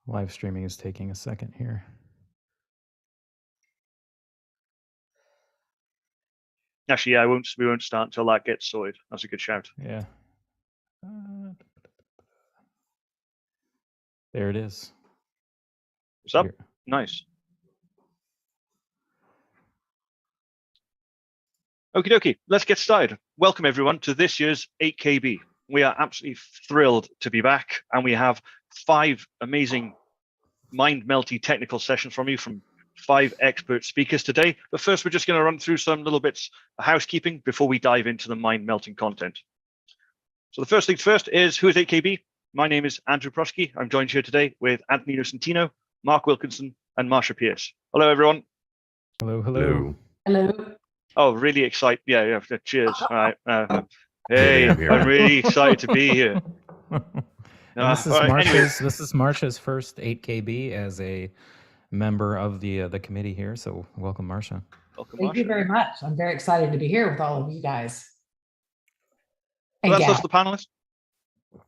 Live streaming is taking a second here. Actually, yeah, we won't start until that gets sorted. That's a good shout. Yeah. There it is. What's up? Here. Nice. Okie dokie, let's get started. Welcome everyone to this year's 8KB. We are absolutely thrilled to be back, and we have 5 amazing mind-melty technical sessions from you from 5 expert speakers today. But first, we're just going to run through some little bits of housekeeping before we dive into the mind-melting content. So the first things first is, who is 8KB? My name is Andrew Prosky. I'm joined here today with Anthony Nocentino, Mark Wilkinson, and Marsha Pierce. Hello, everyone. Hello, hello. Hello. Oh, really excited. Yeah, cheers. All right. Hey, I'm really excited to be here. This is Marsha's first 8KB as a member of the committee here. So welcome, Marsha. Welcome, Thank you very much. I'm very excited to be here with all of you guys. Well, that's us, the panelists.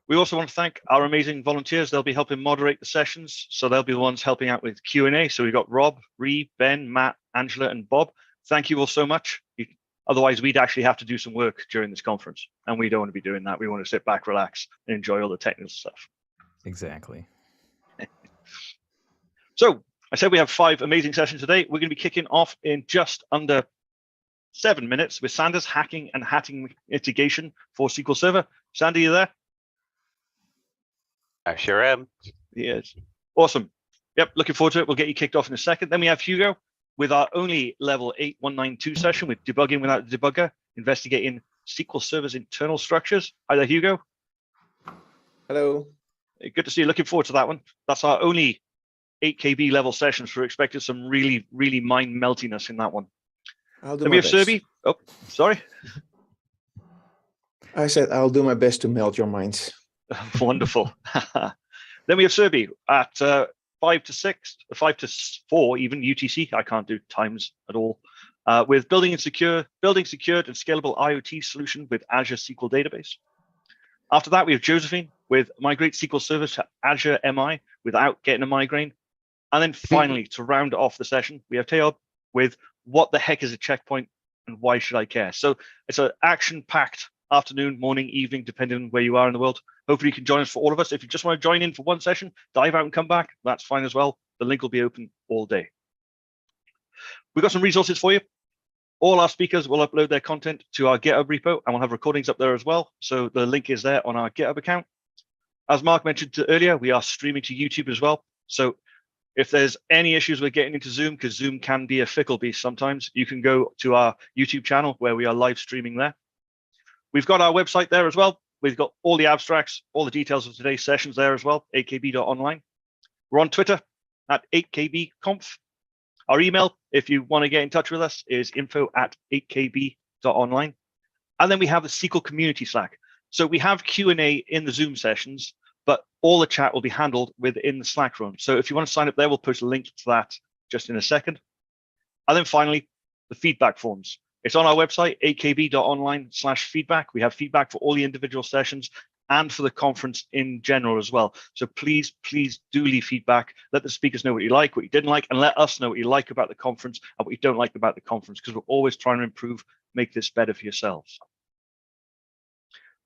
We also want to thank our amazing volunteers. They'll be helping moderate the sessions. So they'll be the ones helping out with Q&A. So we've got Rob, Ree, Ben, Matt, Angela, and Bob. Thank you all so much. Otherwise, we'd actually have to do some work during this conference, and we don't want to be doing that. We want to sit back, relax, and enjoy all the technical stuff. Exactly. So I said we have 5 amazing sessions today. We're going to be kicking off in just under 7 minutes with Sander's hacking and hatching mitigation for SQL Server. Sander, you there? I sure am. Yes. Awesome. Yep, looking forward to it. We'll get you kicked off in a second. Then we have Hugo with our only level 8192 session with debugging without the debugger, investigating SQL Server's internal structures. Hi there, Hugo. Hello. Good to see you. Looking forward to that one. That's our only 8KB level session, so we're expecting some really, really mind meltiness in that one. Then we have Serbi. Oh, sorry. I said I'll do my best to melt your minds. Wonderful. Then we have Serbi at 5 to 6, 5 to 4, even UTC. I can't do times at all. With building secured and scalable IoT solution with Azure SQL database. After that, we have Josephine with migrate SQL Server to Azure MI without getting a migraine. And then finally, to round off the session, we have Teob with what the heck is a checkpoint and why should I care? So it's an action-packed afternoon, morning, evening, depending on where you are in the world. Hopefully you can join us for all of us. If you just want to join in for one session, dive out and come back, that's fine as well. The link will be open all day. We've got some resources for you. All our speakers will upload their content to our GitHub repo, and we'll have recordings up there as well. So the link is there on our GitHub account. As Mark mentioned earlier, we are streaming to YouTube as well. So if there's any issues with getting into Zoom, because Zoom can be a fickle beast sometimes, you can go to our YouTube channel where we are live streaming there. We've got our website there as well. We've got all the abstracts, all the details of today's sessions there as well, 8kb.online. We're on Twitter at 8kbconf. Our email, if you want to get in touch with us, is info@8kb.online. And then we have the SQL community Slack. So we have Q&A in the Zoom sessions, but all the chat will be handled within the Slack room. So if you want to sign up there, we'll post a link to that just in a second. And then finally, the feedback forms. It's on our website, 8kb.online/feedback. We have feedback for all the individual sessions and for the conference in general as well. So please do leave feedback. Let the speakers know what you like, what you didn't like, and let us know what you like about the conference and what you don't like about the conference, because we're always trying to improve, make this better for yourselves.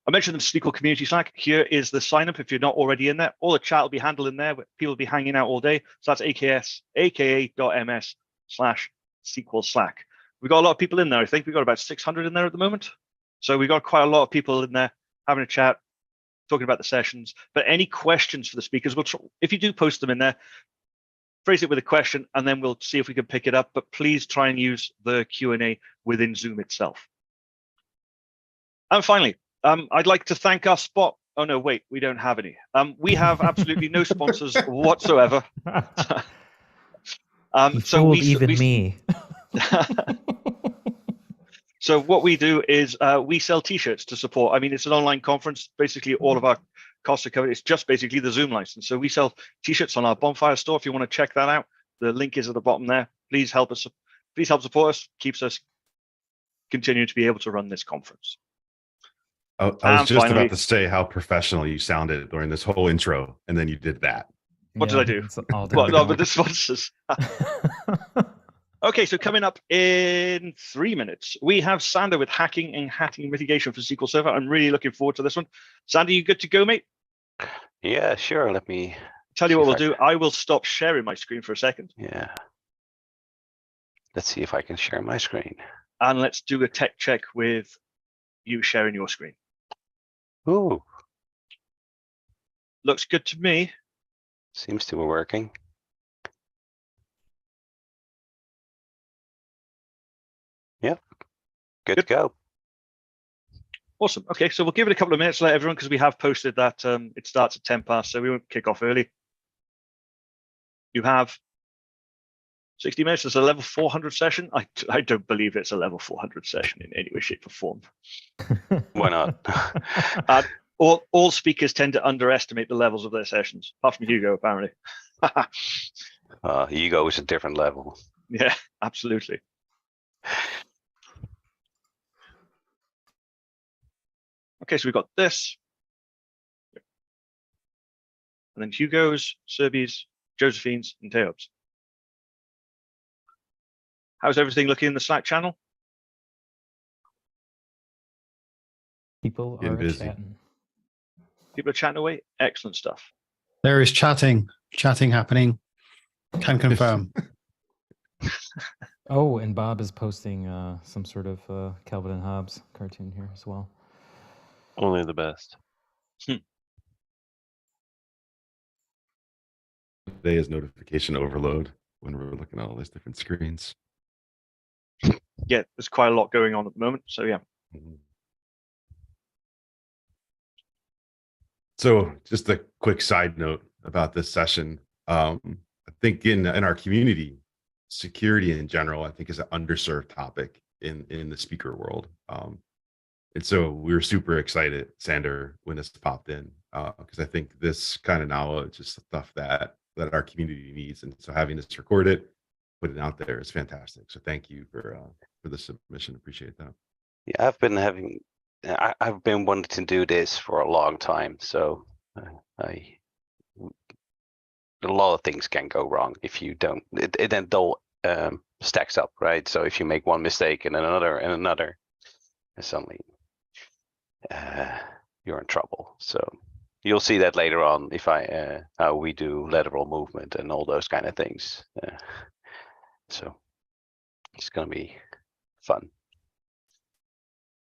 I mentioned the SQL community Slack. Here is the sign up if you're not already in there. All the chat will be handled in there. People will be hanging out all day. So that's aka.ms/SQL Slack. We've got a lot of people in there. I think we've got about 600 in there at the moment. So we've got quite a lot of people in there having a chat, talking about the sessions. But any questions for the speakers, if you do post them in there, phrase it with a question, and then we'll see if we can pick it up. But please try and use the Q&A within Zoom itself. And finally, I'd like to thank our spot. Oh, no, wait, we don't have any. We have absolutely no sponsors whatsoever. Me. So what we do is we sell T-shirts to support. I mean, it's an online conference. Basically, all of our costs are covered. It's just basically the Zoom license. So we sell T-shirts on our Bonfire store. If you want to check that out, the link is at the bottom there. Please help us. Please help support us. Keeps us continuing to be able to run this conference. I was just about to say how professional you sounded during this whole intro, and then you did that. What did I do? It's all Well, no, but downhill. the sponsors. Okay, so coming up in 3 minutes, we have Sander with hacking and hacking mitigation for SQL Server. I'm really looking forward to this one. Sander, you good to go, mate? Yeah, sure. Let me tell you see what if we'll I do. I will stop sharing my screen for a second. Yeah. Let's see if I can share my screen. And let's do a tech check with you sharing your screen. Ooh, Looks good to me. seems to be working. Yep. Good to go. Awesome. Okay, so we'll give it a couple of minutes to let everyone, because we have posted that it starts at 10 past, so we won't kick off early. You have 60 minutes. It's a level 400 session. I don't believe it's a level 400 session in any way, shape, or form. Why not? All speakers tend to underestimate the levels of their sessions, apart from Hugo, apparently. Hugo is a different level. Yeah, absolutely. Okay, so we've got this. And then Hugo's, Serbi's, Josephine's, and Teob's. How's everything looking in the Slack channel? People Getting are busy. chatting. People are chatting away. Excellent stuff. There is chatting happening. Can confirm. Oh, and Bob is posting some sort of Calvin and Hobbes cartoon here as well. Only the best. Today is notification overload when we're looking at all these different screens. Yeah, there's quite a lot going on at the moment. So yeah. So just a quick side note about this session. I think in our community, security in general, I think is an underserved topic in the speaker world. And so we were super excited, Sander, when this popped in, because I think this kind of knowledge is stuff that our community needs. And so having this recorded, put it out there is fantastic. So thank you for the submission. Appreciate that. Yeah, I've been wanting to do this for a long time. So a lot of things can go wrong if you don't. It then all stacks up, right? So if you make one mistake and another, and suddenly you're in trouble. So you'll see that later on if how we do lateral movement and all those kind of things. So it's gonna be fun.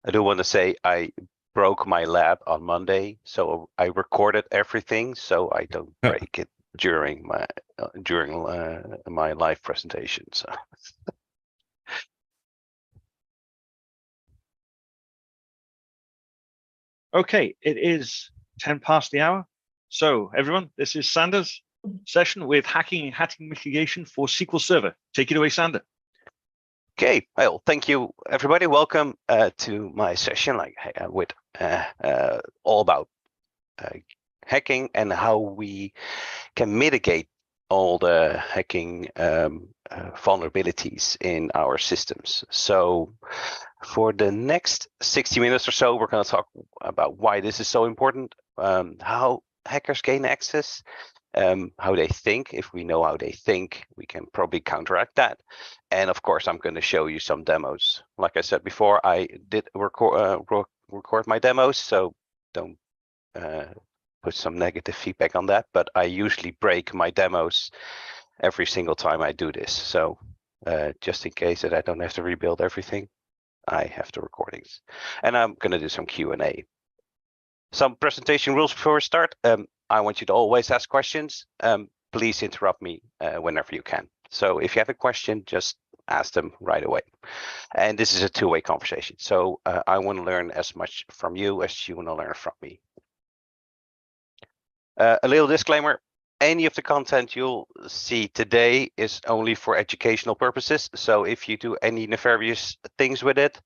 I do want to say I broke my lab on Monday, so I recorded everything so I don't break it during my live presentation. So. Okay, it is 10 past the hour. So everyone, this is Sander's session with hacking and hacking mitigation for SQL Server. Take it away, Sander. Okay, well, thank you, everybody. Welcome to my session, with all about hacking and how we can mitigate all the hacking vulnerabilities in our systems. So for the next 60 minutes or so, we're going to talk about why this is so important, how hackers gain access, how they think. If we know how they think, we can probably counteract that. And of course, I'm going to show you some demos. Like I said before, I did record my demos, so don't put some negative feedback on that. But I usually break my demos every single time I do this. So just in case that I don't have to rebuild everything, I have the recordings. And I'm going to do some Q&A. Some presentation rules before we start. I want you to always ask questions. Please interrupt me whenever you can. So if you have a question, just ask them right away. And this is a two-way conversation. So I want to learn as much from you as you want to learn from me. A little disclaimer. Any of the content you'll see today is only for educational purposes. So if you do any nefarious things with it,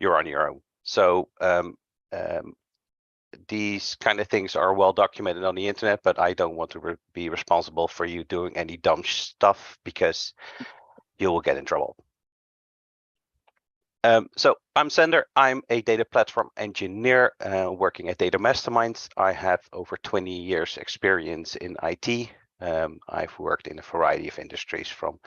you're on your own. So these kind of things are well documented on the internet, but I don't want to be responsible for you doing any dumb stuff because you will get in trouble. So I'm Sander. I'm a data platform engineer working at Data Masterminds. I have over 20 years experience in IT, I've worked in a variety of industries, from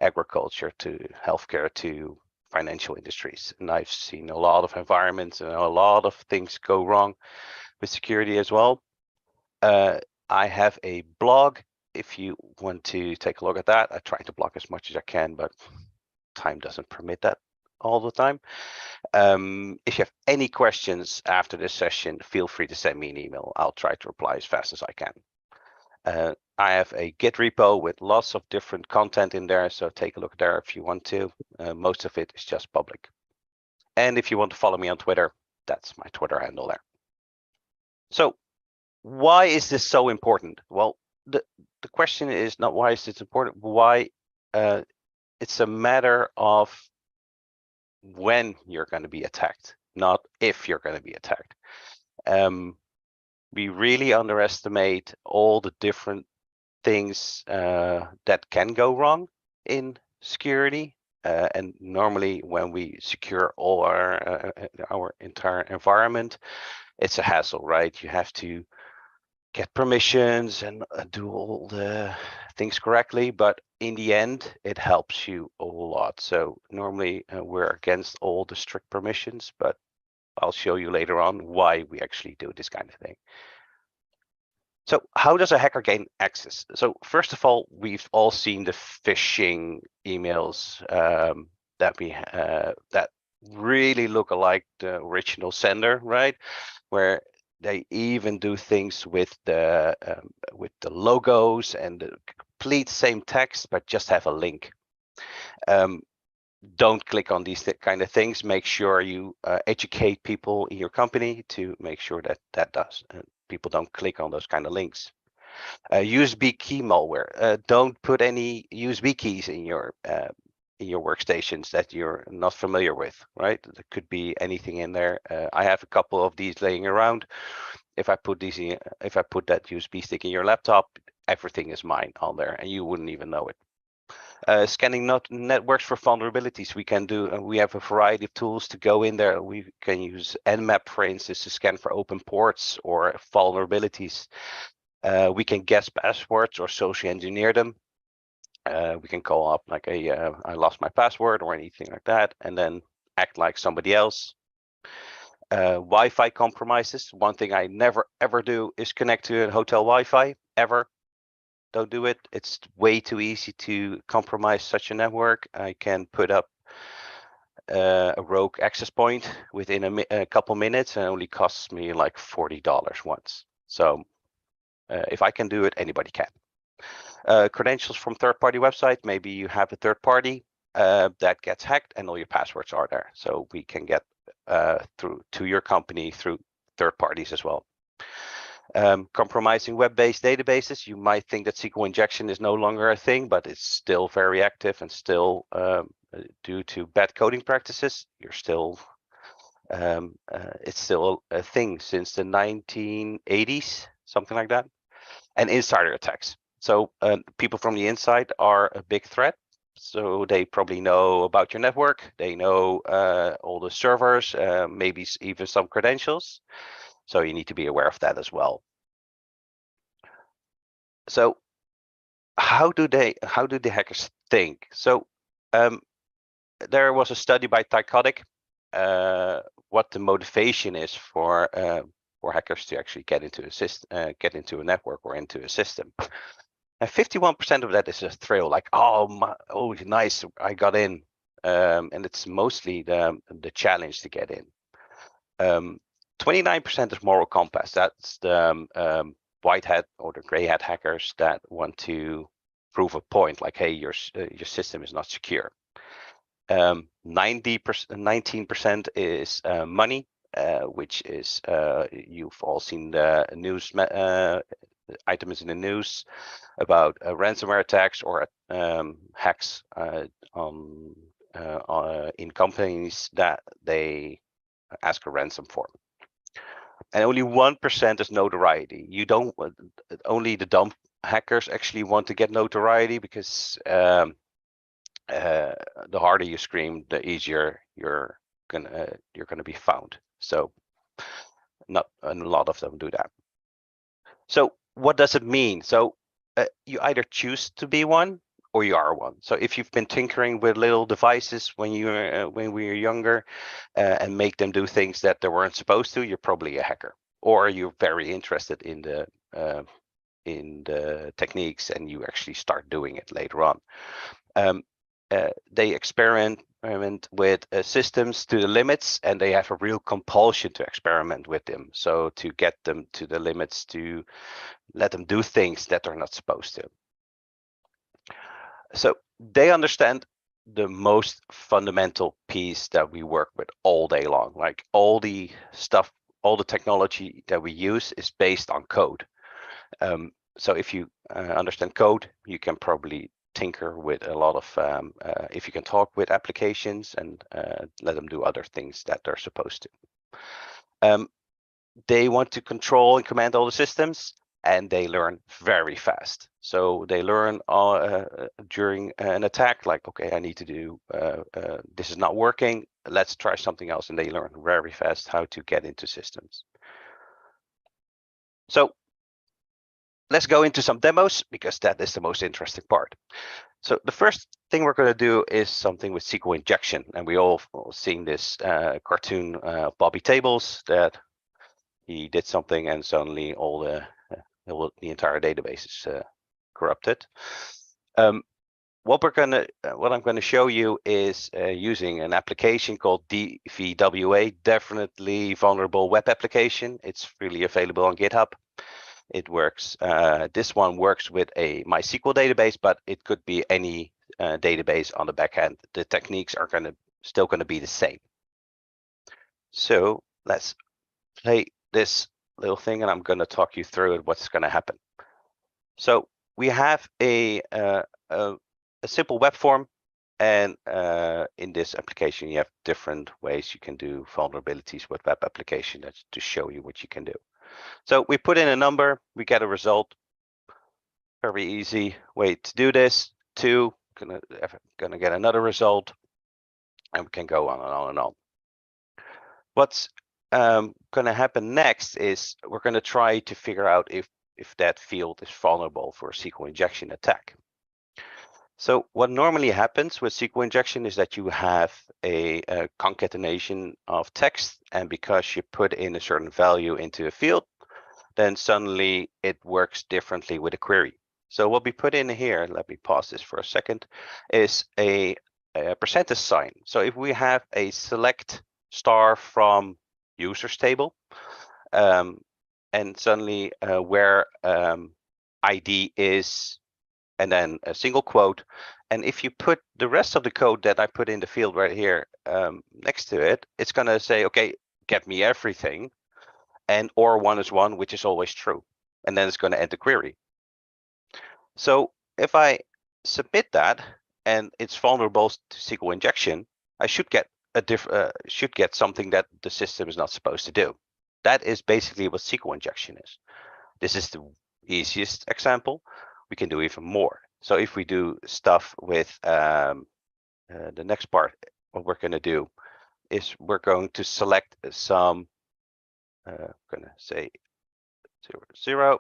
agriculture to healthcare to financial industries, and I've seen a lot of environments and a lot of things go wrong with security as well. I have a blog if you want to take a look at that. I try to blog as much as I can, but time doesn't permit that all the time. If you have any questions after this session, feel free to send me an email. I'll try to reply as fast as I can. I have a Git repo with lots of different content in there, so take a look there if you want to. Most of it is just public. And if you want to follow me on Twitter, that's my Twitter handle there. So why is this so important? Well, the question is not why is it important, why it's a matter of when you're going to be attacked, not if you're going to be attacked. We really underestimate all the different things that can go wrong in security. And normally when we secure all our entire environment, it's a hassle, right? You have to get permissions and do all the things correctly, but in the end, it helps you a lot. So normally we're against all the strict permissions, but I'll show you later on why we actually do this kind of thing. So how does a hacker gain access? So first of all, we've all seen the phishing emails that really look like the original sender, right? Where they even do things with the logos and the complete same text, but just have a link. Don't click on these kind of things. Make sure you educate people in your company to make sure that people don't click on those kind of links. USB key malware. Don't put any USB keys in your workstations that you're not familiar with, right? There could be anything in there. I have a couple of these laying around. If I put that USB stick in your laptop, everything is mine on there, and you wouldn't even know it. Scanning networks for vulnerabilities. We have a variety of tools to go in there. We can use Nmap, for instance, to scan for open ports or vulnerabilities. We can guess passwords or socially engineer them. We can call up like I lost my password or anything like that, and then act like somebody else. Wi-Fi compromises. One thing I never ever do is connect to a hotel Wi-Fi, ever. Don't do it. It's way too easy to compromise such a network. I can put up a rogue access point within a couple minutes, and it only costs me like $40 once. So if I can do it, anybody can. Credentials from third-party website. Maybe you have a third party that gets hacked and all your passwords are there. So we can get through to your company through third parties as well. Compromising web-based databases. You might think that SQL injection is no longer a thing, but it's still very active, and still due to bad coding practices, it's still a thing since the 1980s, something like that. And insider attacks. So people from the inside are a big threat. So they probably know about your network. They know all the servers, maybe even some credentials. So you need to be aware of that as well. So how do the hackers think? So there was a study by Tycotic, what the motivation is for hackers to actually get into a network or into a system. And 51% of that is a thrill, like, oh nice, I got in. And it's mostly the challenge to get in. 29% is moral compass. That's the white hat or the gray hat hackers that want to prove a point, like, hey, your system is not secure. 19% is money, which is you've all seen the news items in the news about ransomware attacks or hacks in companies that they ask a ransom for. And only 1% is notoriety. You don't. Only the dumb hackers actually want to get notoriety, because the harder you scream, the easier you're gonna be found. So not a lot of them do that. So what does it mean? So you either choose to be one or you are one. So if you've been tinkering with little devices when we were younger and make them do things that they weren't supposed to, you're probably a hacker, or you're very interested in the techniques and you actually start doing it later on. They experiment with systems to the limits, and they have a real compulsion to experiment with them. So to get them to the limits, to let them do things that they're not supposed to. So they understand the most fundamental piece that we work with all day long. Like all the stuff, all the technology that we use is based on code. So if you understand code, you can probably tinker with a lot of, if you can talk with applications and let them do other things that they're supposed to. They want to control and command all the systems, and they learn very fast. So they learn during an attack, like, okay, I need to do, this is not working, let's try something else. And they learn very fast how to get into systems. So let's go into some demos, because that is the most interesting part. So the first thing we're going to do is something with SQL injection. And we all seen this cartoon of Bobby Tables, that he did something and suddenly all the entire database is corrupted. What I'm going to show you is using an application called DVWA, definitely vulnerable web application. It's freely available on GitHub. It works. This one works with a MySQL database, but it could be any database on the back end. The techniques are still going to be the same. So let's play this little thing, and I'm going to talk you through it, what's going to happen. So we have a simple web form, and in this application, you have different ways you can do vulnerabilities with web application. That's to show you what you can do. So we put in a number, we get a result. Very easy way to do this. 2, gonna get another result, and we can go on and on and on. What's going to happen next is we're going to try to figure out if that field is vulnerable for a SQL injection attack. So what normally happens with SQL injection is that you have a concatenation of text, and because you put in a certain value into a field, then suddenly it works differently with a query. So what we put in here, let me pause this for a second, is a percentage sign. So if we have a select star from users table, and suddenly where ID is, and then a single quote, and if you put the rest of the code that I put in the field right here next to it, it's going to say, okay, get me everything, and or 1 is 1, which is always true, and then it's going to end the query. So if I submit that and it's vulnerable to SQL injection, I should get something that the system is not supposed to do. That is basically what SQL injection is. This is the easiest example. We can do even more. So if we do stuff with the next part, what we're going to do is we're going to select some, I'm going to say 0, 0.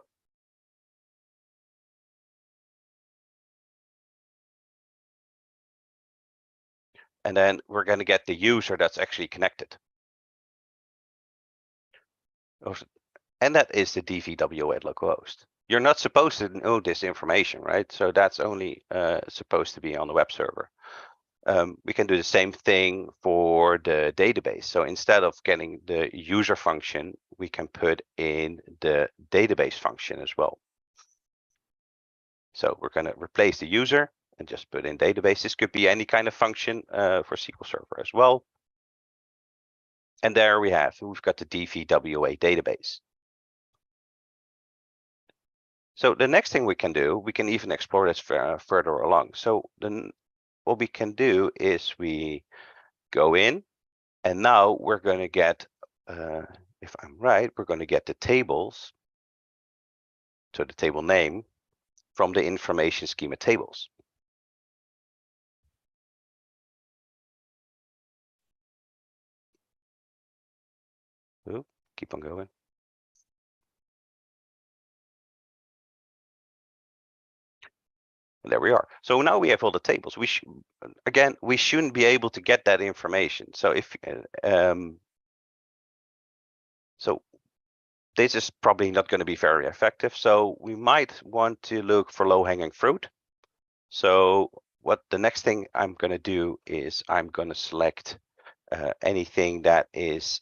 And then we're going to get the user that's actually connected. And that is the DVWA at localhost. You're not supposed to know this information, right? So that's only supposed to be on the web server. We can do the same thing for the database. So instead of getting the user function, we can put in the database function as well. So we're going to replace the user and just put in database. This could be any kind of function for SQL Server as well. And there we've got the DVWA database. So the next thing we can do, we can even explore this further along. So then what we can do is we go in, and now we're going to get, if I'm right, we're going to get the tables, so the table name, from the information schema tables. Ooh, keep on going. And there we are. So now we have all the tables. We shouldn't be able to get that information. So if so this is probably not going to be very effective. So we might want to look for low-hanging fruit. So what the next thing I'm going to do is I'm going to select anything that is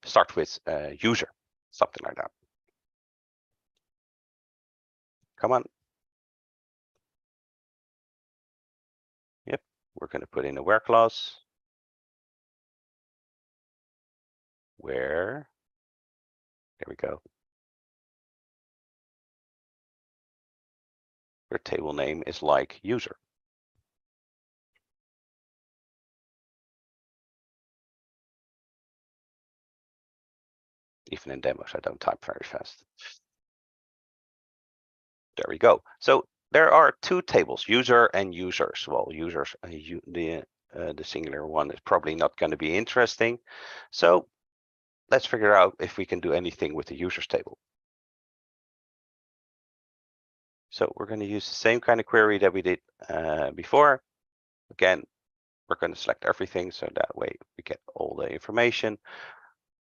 start with user, something like that. Come on. Yep, we're going to put in a where clause. Where, there we go. Your table name is like user. Even in demos, I don't type very fast. There we go. So there are two tables, user and users. Well, users, the singular one is probably not going to be interesting. So let's figure out if we can do anything with the users table. So we're going to use the same kind of query that we did before. Again, we're going to select everything so that way we get all the information.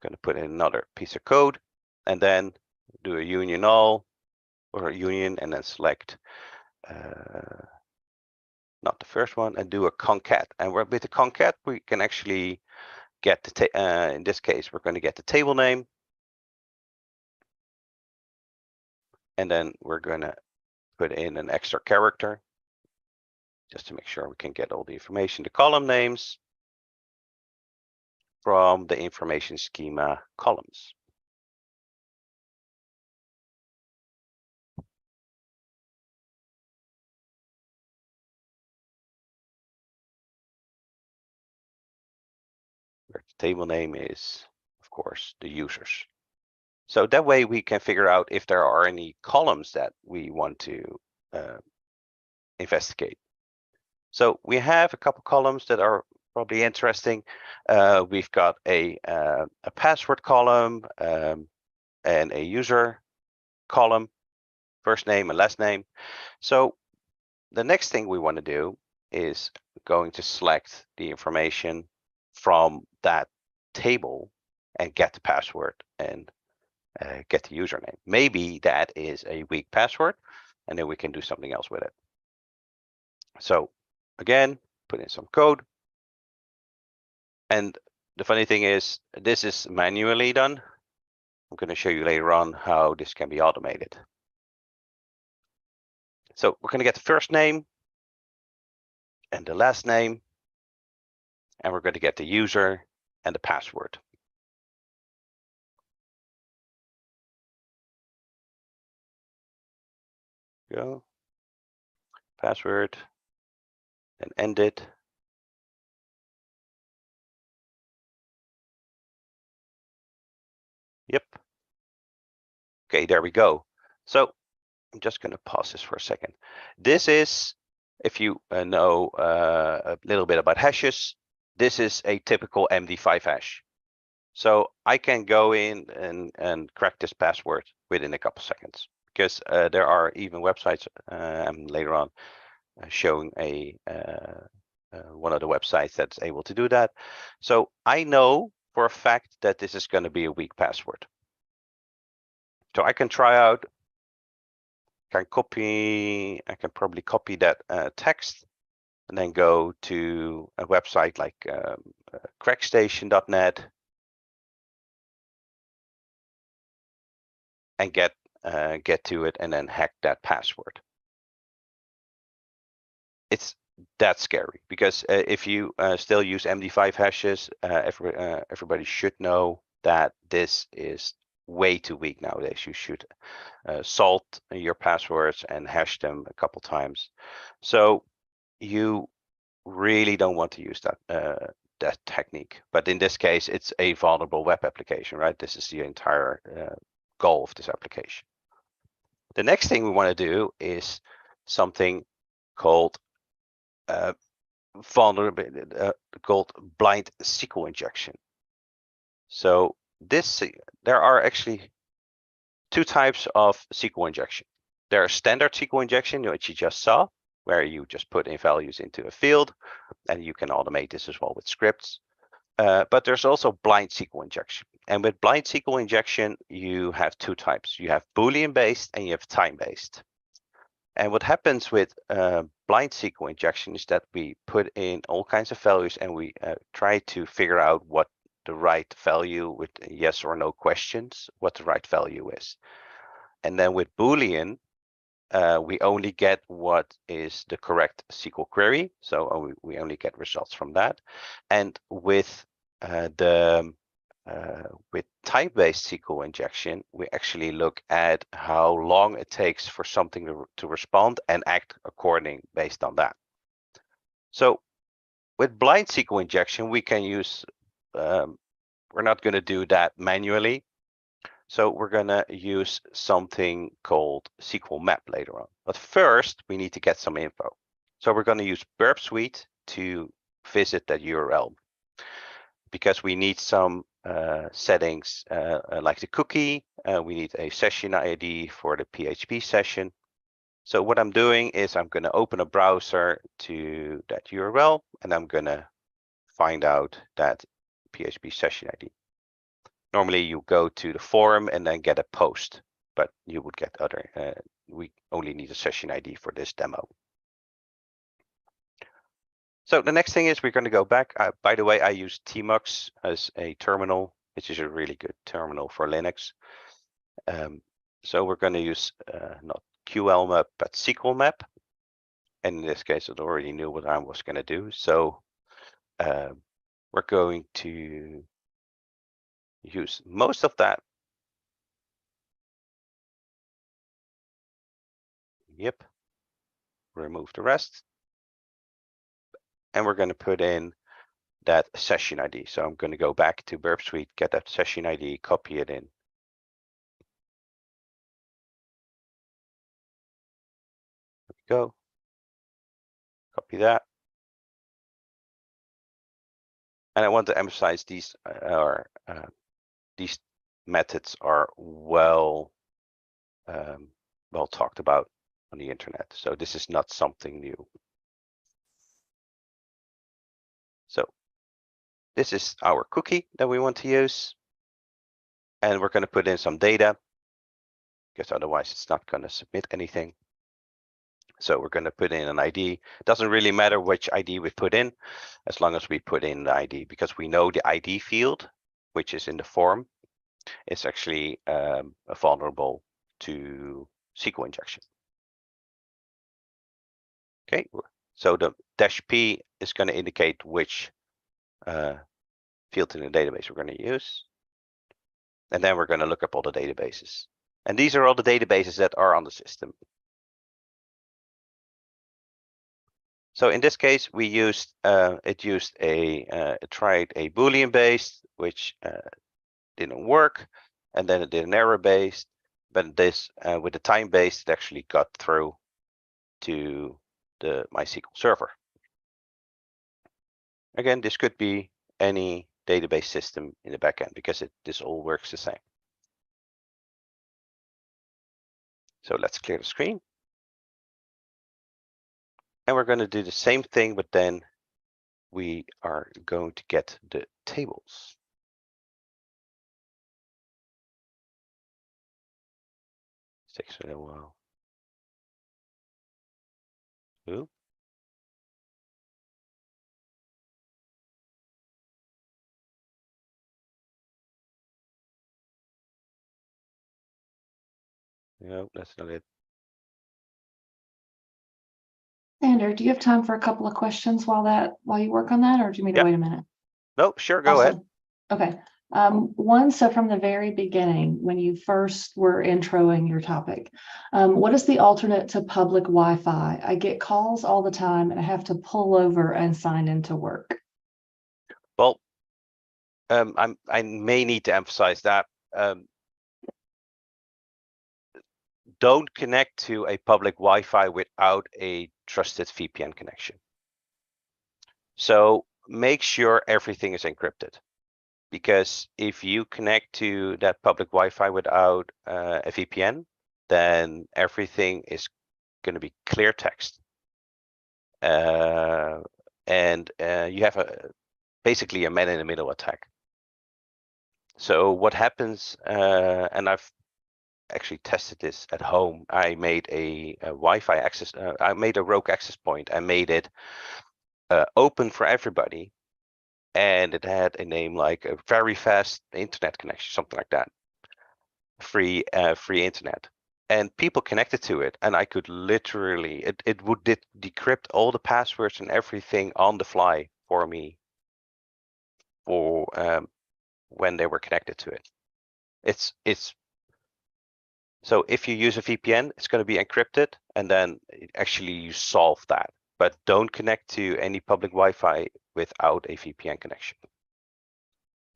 Going to put in another piece of code and then do a union all or a union and then select not the first one and do a concat. And with the concat we can actually get the in this case we're going to get the table name, and then we're going to put in an extra character just to make sure we can get all the information, the column names from the information schema columns. Where the table name is, of course, the users. So that way we can figure out if there are any columns that we want to investigate. So we have a couple columns that are probably interesting. We've got a password column and a user column, first name and last name. So the next thing we want to do is going to select the information from that table and get the password and get the username. Maybe that is a weak password, and then we can do something else with it. So again, put in some code. And the funny thing is, this is manually done. I'm going to show you later on how this can be automated. So we're going to get the first name and the last name, and we're going to get the user and the password. Go. Password and end it. Yep. Okay, there we go. So I'm just going to pause this for a second. This is, if you know a little bit about hashes, this is a typical MD5 hash. So I can go in and crack this password within a couple seconds, because there are even websites later on showing one of the websites that's able to do that. So I know for a fact that this is going to be a weak password. So I can try out, I can probably copy that text and then go to a website like crackstation.net and get to it and then hack that password. It's that scary, because if you still use MD5 hashes, everybody should know that this is way too weak nowadays. You should salt your passwords and hash them a couple times. So you really don't want to use that technique. But in this case, it's a vulnerable web application, right? This is the entire goal of this application. The next thing we want to do is something called called blind SQL injection. So there are actually two types of SQL injection. There's standard SQL injection, which you just saw, where you just put in values into a field, and you can automate this as well with scripts. But there's also blind SQL injection. And with blind SQL injection, you have two types. You have Boolean based and you have time based. And what happens with blind SQL injection is that we put in all kinds of values and we try to figure out what the right value with yes or no questions, what the right value is. And then with Boolean, we only get what is the correct SQL query. So we only get results from that. And with with time-based SQL injection, we actually look at how long it takes for something to respond and act according based on that. So with blind SQL injection, we can use, we're not going to do that manually. So we're going to use something called SQL map later on. But first, we need to get some info. So we're going to use Burp Suite to visit that URL because we need some settings like the cookie. We need a session ID for the PHP session. So what I'm doing is I'm going to open a browser to that URL and I'm going to find out that PHP session ID. Normally you go to the forum and then get a post, but you would get other, we only need a session ID for this demo. So the next thing is we're going to go back. By the way, I use Tmux as a terminal, which is a really good terminal for Linux. So we're going to use not QL map, but SQL map. And in this case, it already knew what I was going to do. So we're going to use most of that. Yep. Remove the rest. And we're going to put in that session ID. So I'm going to go back to Burp Suite, get that session ID, copy it in. There we go. Copy that. And I want to emphasize these methods are well talked about on the internet. So this is not something new. So this is our cookie that we want to use. And we're going to put in some data because otherwise it's not going to submit anything. So we're going to put in an ID. It doesn't really matter which ID we put in, as long as we put in the ID, because we know the ID field, which is in the form, is actually vulnerable to SQL injection. Okay, so the -p is going to indicate which field in the database we're going to use. And then we're going to look up all the databases. And these are all the databases that are on the system. So in this case, we used it tried a Boolean based, which didn't work, and then it did an error based. But this with the time based, it actually got through to the MySQL server. Again, this could be any database system in the backend because this all works the same. So let's clear the screen. And we're going to do the same thing, but then we are going to get the tables. It takes a little while. Ooh. No, that's not it. Sander, do you have time for a couple of questions while you work on that, or do you need to wait a minute? No, sure, go ahead. Okay. One, so from the very beginning, when you first were introing your topic, what is the alternate to public Wi-Fi? I get calls all the time and I have to pull over and sign into work. Well, I may need to emphasize that. Don't connect to a public Wi-Fi without a trusted VPN connection. So make sure everything is encrypted, because if you connect to that public Wi-Fi without a VPN, then everything is going to be clear text. And you have basically a man-in-the-middle attack. So what happens, and I've actually tested this at home. I made a Wi-Fi access, I made a rogue access point. I made it open for everybody. And it had a name like a very fast internet connection, something like that. Free internet. And people connected to it, and I could literally, it would decrypt all the passwords and everything on the fly for me for when they were connected to it. It's so if you use a VPN, it's going to be encrypted, and then actually you solve that. But don't connect to any public Wi-Fi without a VPN connection.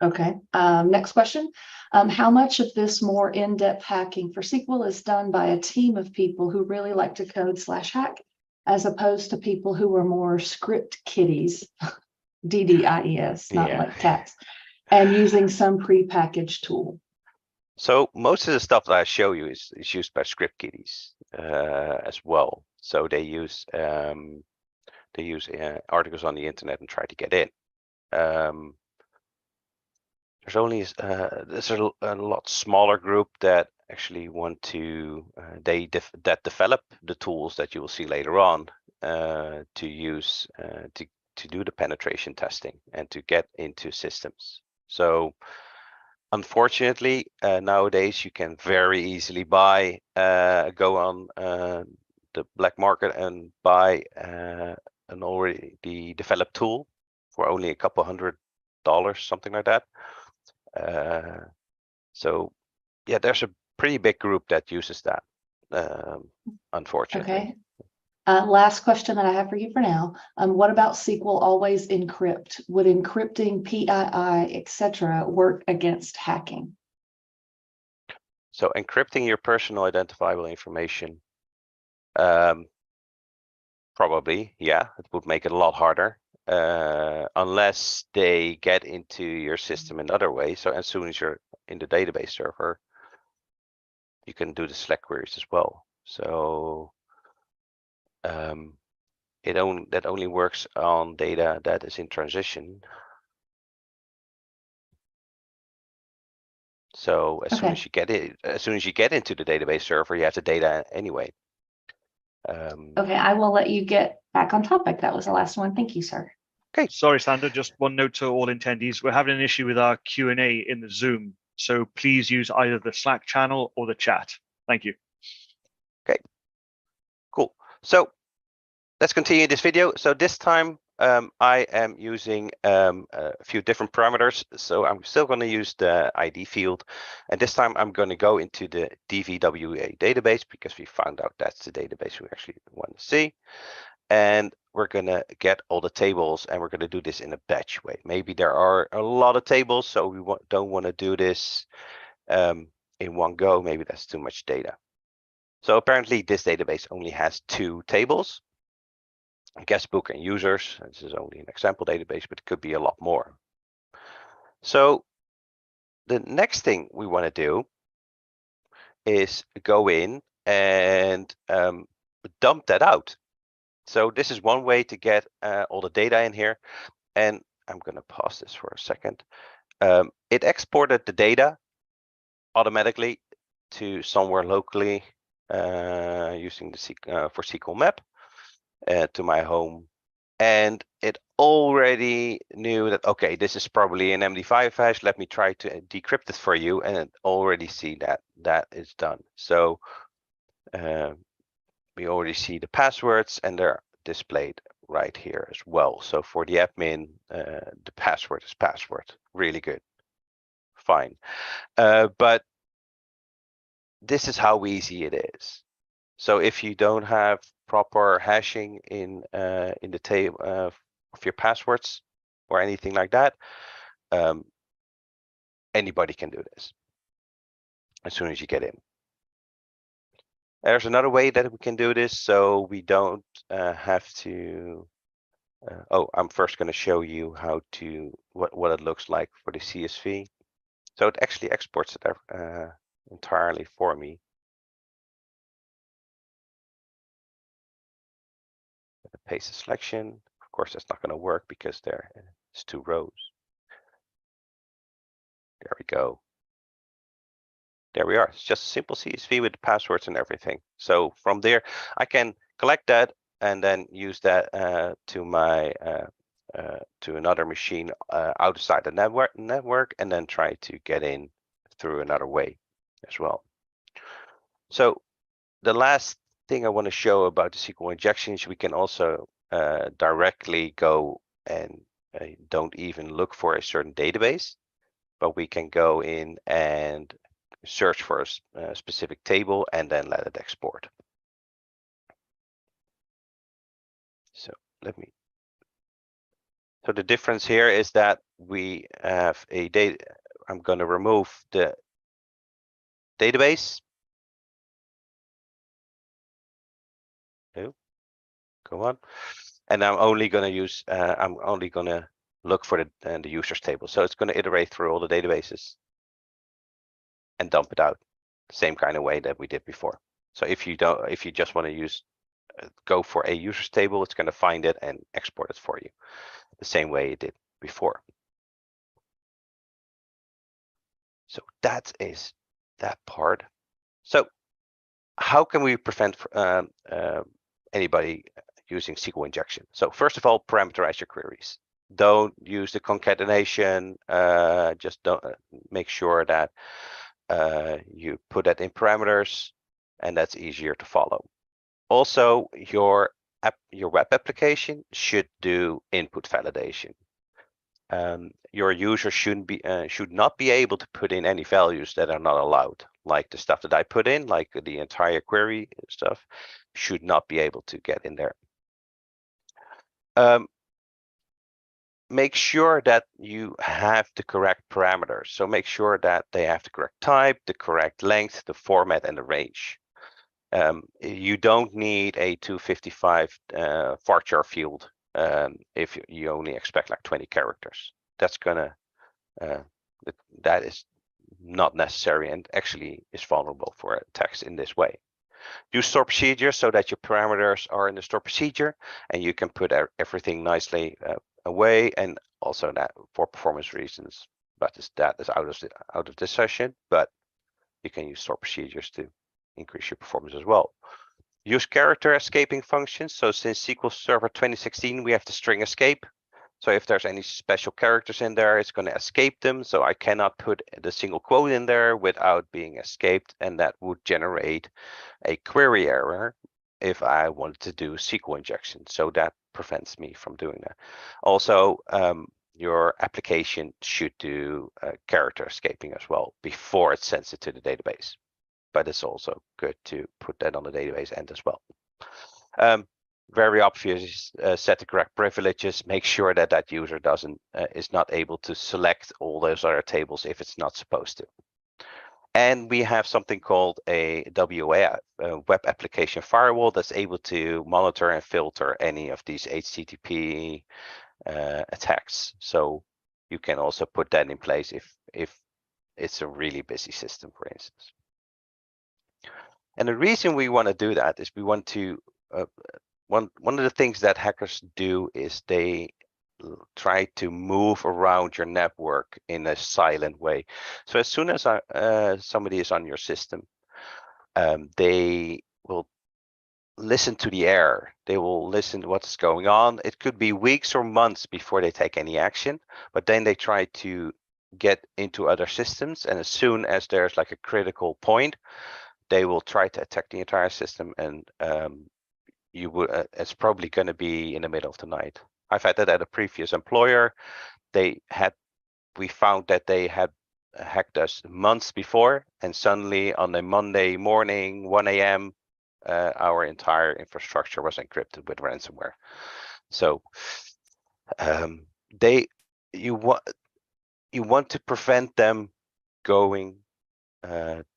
Okay, next question. How much of this more in-depth hacking for SQL is done by a team of people who really like to code / hack, as opposed to people who are more script kiddies, DDIES, not like cats, and using some pre-packaged tool? So most of the stuff that I show you is used by script kiddies as well. So they use articles on the internet and try to get in. There's only there's a lot smaller group that actually want to that develop the tools that you will see later on to use to do the penetration testing and to get into systems. So unfortunately, nowadays you can very easily buy go on the black market and buy an already developed tool for only a couple $100, something like that. So yeah, there's a pretty big group that uses that, unfortunately. Okay. Last question that I have for you for now. What about SQL always encrypt? Would encrypting PII, etc., work against hacking? So encrypting your personal identifiable information, probably, yeah, it would make it a lot harder. Unless they get into your system in other ways. So as soon as you're in the database server, you can do the select queries as well. So that only works on data that is in transition. So as soon as you get it, as soon as you get into the database server, you have the data anyway. Okay, I will let you get back on topic. That was the last one. Thank you, sir. Okay. Sorry, Sander, just one note to all attendees. We're having an issue with our Q&A in the Zoom. So please use either the Slack channel or the chat. Thank you. Okay, cool. So let's continue this video. So this time I am using a few different parameters. So I'm still going to use the ID field. And this time I'm going to go into the DVWA database because we found out that's the database we actually want to see. And we're going to get all the tables, and we're going to do this in a batch way. Maybe there are a lot of tables, so we don't want to do this in one go. Maybe that's too much data. So apparently this database only has 2 tables, guest book and users. This is only an example database, but it could be a lot more. So the next thing we want to do is go in and dump that out. So this is one way to get all the data in here. And I'm going to pause this for a second. It exported the data automatically to somewhere locally using the for SQL map to my home. And it already knew that, okay, this is probably an MD5 hash. Let me try to decrypt it for you. And it already see that that is done. So we already see the passwords, and they're displayed right here as well. So for the admin, the password is password. Really good. Fine. But this is how easy it is. So if you don't have proper hashing in the table of your passwords or anything like that, anybody can do this as soon as you get in. There's another way that we can do this, so we don't have to. Oh, I'm first going to show you how to what it looks like for the CSV. So it actually exports it entirely for me. paste the selection. Of course, that's not going to work because there's 2 rows. There we go. There we are. It's just a simple CSV with the passwords and everything. So from there, I can collect that and then use that to my to another machine outside the network, and then try to get in through another way as well. So the last thing I want to show about the SQL injections, we can also directly go and don't even look for a certain database, but we can go in and search for a specific table and then let it export. So so the difference here is that we have a data. I'm going to remove the database. No, go on. And I'm only going to use. I'm only going to look for the users table. So it's going to iterate through all the databases and dump it out, same kind of way that we did before. So if you just want to use go for a users table, it's going to find it and export it for you the same way it did before. So that is that part. So how can we prevent anybody using SQL injection? So first of all, parameterize your queries. Don't use the concatenation. Just don't make sure that you put that in parameters, and that's easier to follow. Also, your web application should do input validation. Your user should not be able to put in any values that are not allowed, like the stuff that I put in, like the entire query stuff, should not be able to get in there. Make sure that you have the correct parameters. So make sure that they have the correct type, the correct length, the format, and the range. You don't need a 255 varchar field if you only expect like 20 characters. That's gonna that is not necessary and actually is vulnerable for attacks in this way. Use store procedure so that your parameters are in the store procedure and you can put everything nicely away, and also that for performance reasons, but that is out of this session, but you can use store procedures to increase your performance as well. Use character escaping functions. So since SQL Server 2016, we have the string escape. So if there's any special characters in there, it's going to escape them. So I cannot put the single quote in there without being escaped, and that would generate a query error if I wanted to do SQL injection. So that prevents me from doing that. Also, your application should do character escaping as well before it sends it to the database. But it's also good to put that on the database end as well. Very obvious, set the correct privileges. Make sure that that user is not able to select all those other tables if it's not supposed to. And we have something called a WA, web application firewall, that's able to monitor and filter any of these HTTP attacks. So you can also put that in place if it's a really busy system, for instance. And the reason we want to do that is we want to one of the things that hackers do is they try to move around your network in a silent way. So as soon as somebody is on your system, they will listen to the error. They will listen to what's going on. It could be weeks or months before they take any action, but then they try to get into other systems, and as soon as there's like a critical point, they will try to attack the entire system, and it's probably going to be in the middle of the night. I've had that at a previous employer. We found that they had hacked us months before, and suddenly on a Monday morning, 1 a.m., our entire infrastructure was encrypted with ransomware. So you want to prevent them going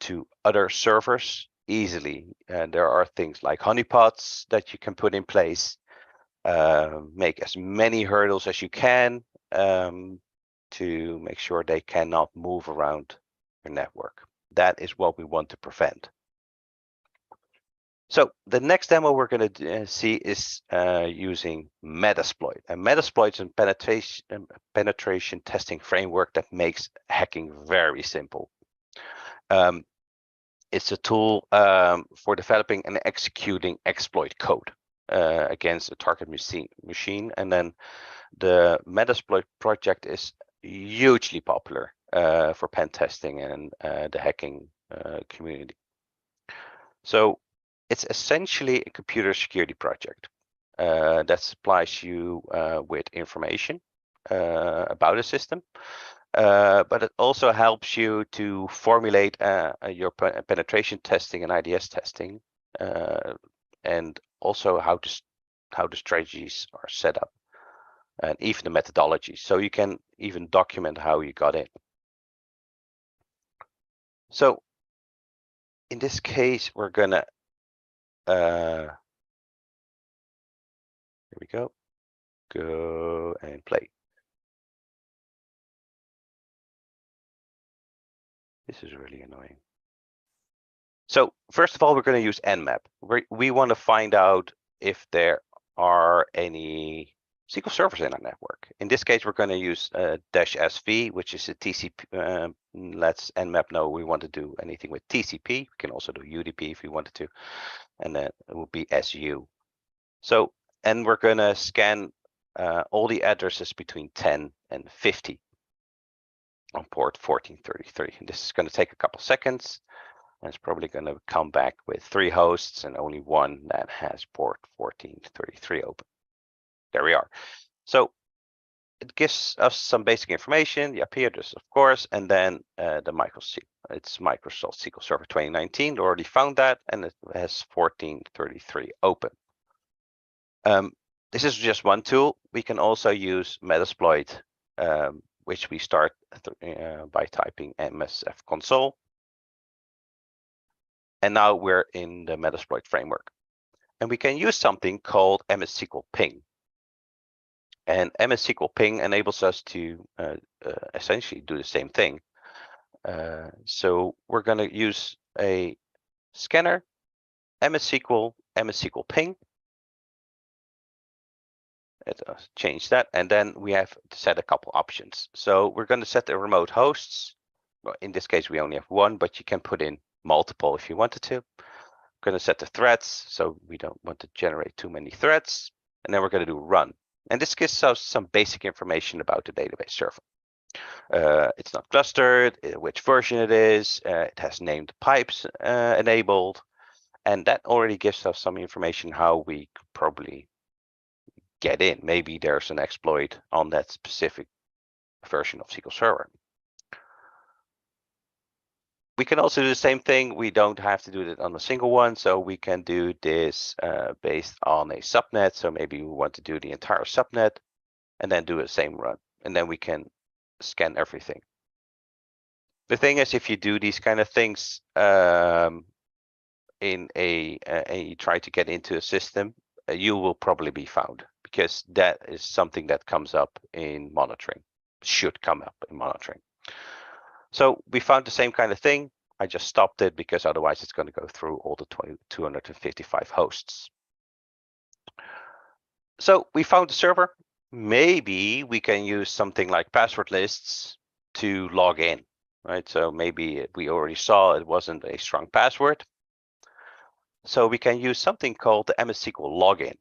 to other servers easily. And there are things like honeypots that you can put in place. Make as many hurdles as you can to make sure they cannot move around your network. That is what we want to prevent. So the next demo we're going to see is using Metasploit. And Metasploit is a penetration testing framework that makes hacking very simple. It's a tool for developing and executing exploit code against a target machine. And then the Metasploit project is hugely popular for pen testing and the hacking community. So it's essentially a computer security project that supplies you with information about a system, but it also helps you to formulate your penetration testing and IDS testing, and also how the strategies are set up, and even the methodology. So you can even document how you got in. So in this case, we're gonna here we go and play. This is really annoying. So first of all, we're going to use Nmap. We want to find out if there are any SQL servers in our network. In this case, we're going to use -sv, which is a TCP. Let's Nmap know we want to do anything with TCP. We can also do UDP if we wanted to, and then it will be SU. So, and we're going to scan all the addresses between 10 and 50 on port 1433. And this is going to take a couple seconds. And it's probably going to come back with 3 hosts and only one that has port 1433 open. There we are. So it gives us some basic information, the IP address, of course, and then the it's Microsoft SQL Server 2019. We already found that, and it has 1433 open. This is just one tool. We can also use Metasploit, which we start by typing msf console. And now we're in the Metasploit framework. And we can use something called MS-SQL ping. And MS-SQL ping enables us to essentially do the same thing. So we're going to use a scanner, MS-SQL ping. Let's change that. And then we have to set a couple options. So we're going to set the remote hosts. Well, in this case, we only have one, but you can put in multiple if you wanted to. We're going to set the threads, so we don't want to generate too many threads. And then we're going to do run. And this gives us some basic information about the database server. It's not clustered, which version it is, it has named pipes enabled, and that already gives us some information how we could probably get in. Maybe there's an exploit on that specific version of SQL Server. We can also do the same thing. We don't have to do it on a single one, so we can do this based on a subnet. So maybe we want to do the entire subnet and then do the same run, and then we can scan everything. The thing is, if you do these kind of things and you try to get into a system, you will probably be found, because that is something that comes up in monitoring, should come up in monitoring. So we found the same kind of thing. I just stopped it because otherwise it's going to go through all the 255 hosts. So we found the server. Maybe we can use something like password lists to log in, right? So maybe we already saw it wasn't a strong password. So we can use something called the MS-SQL login.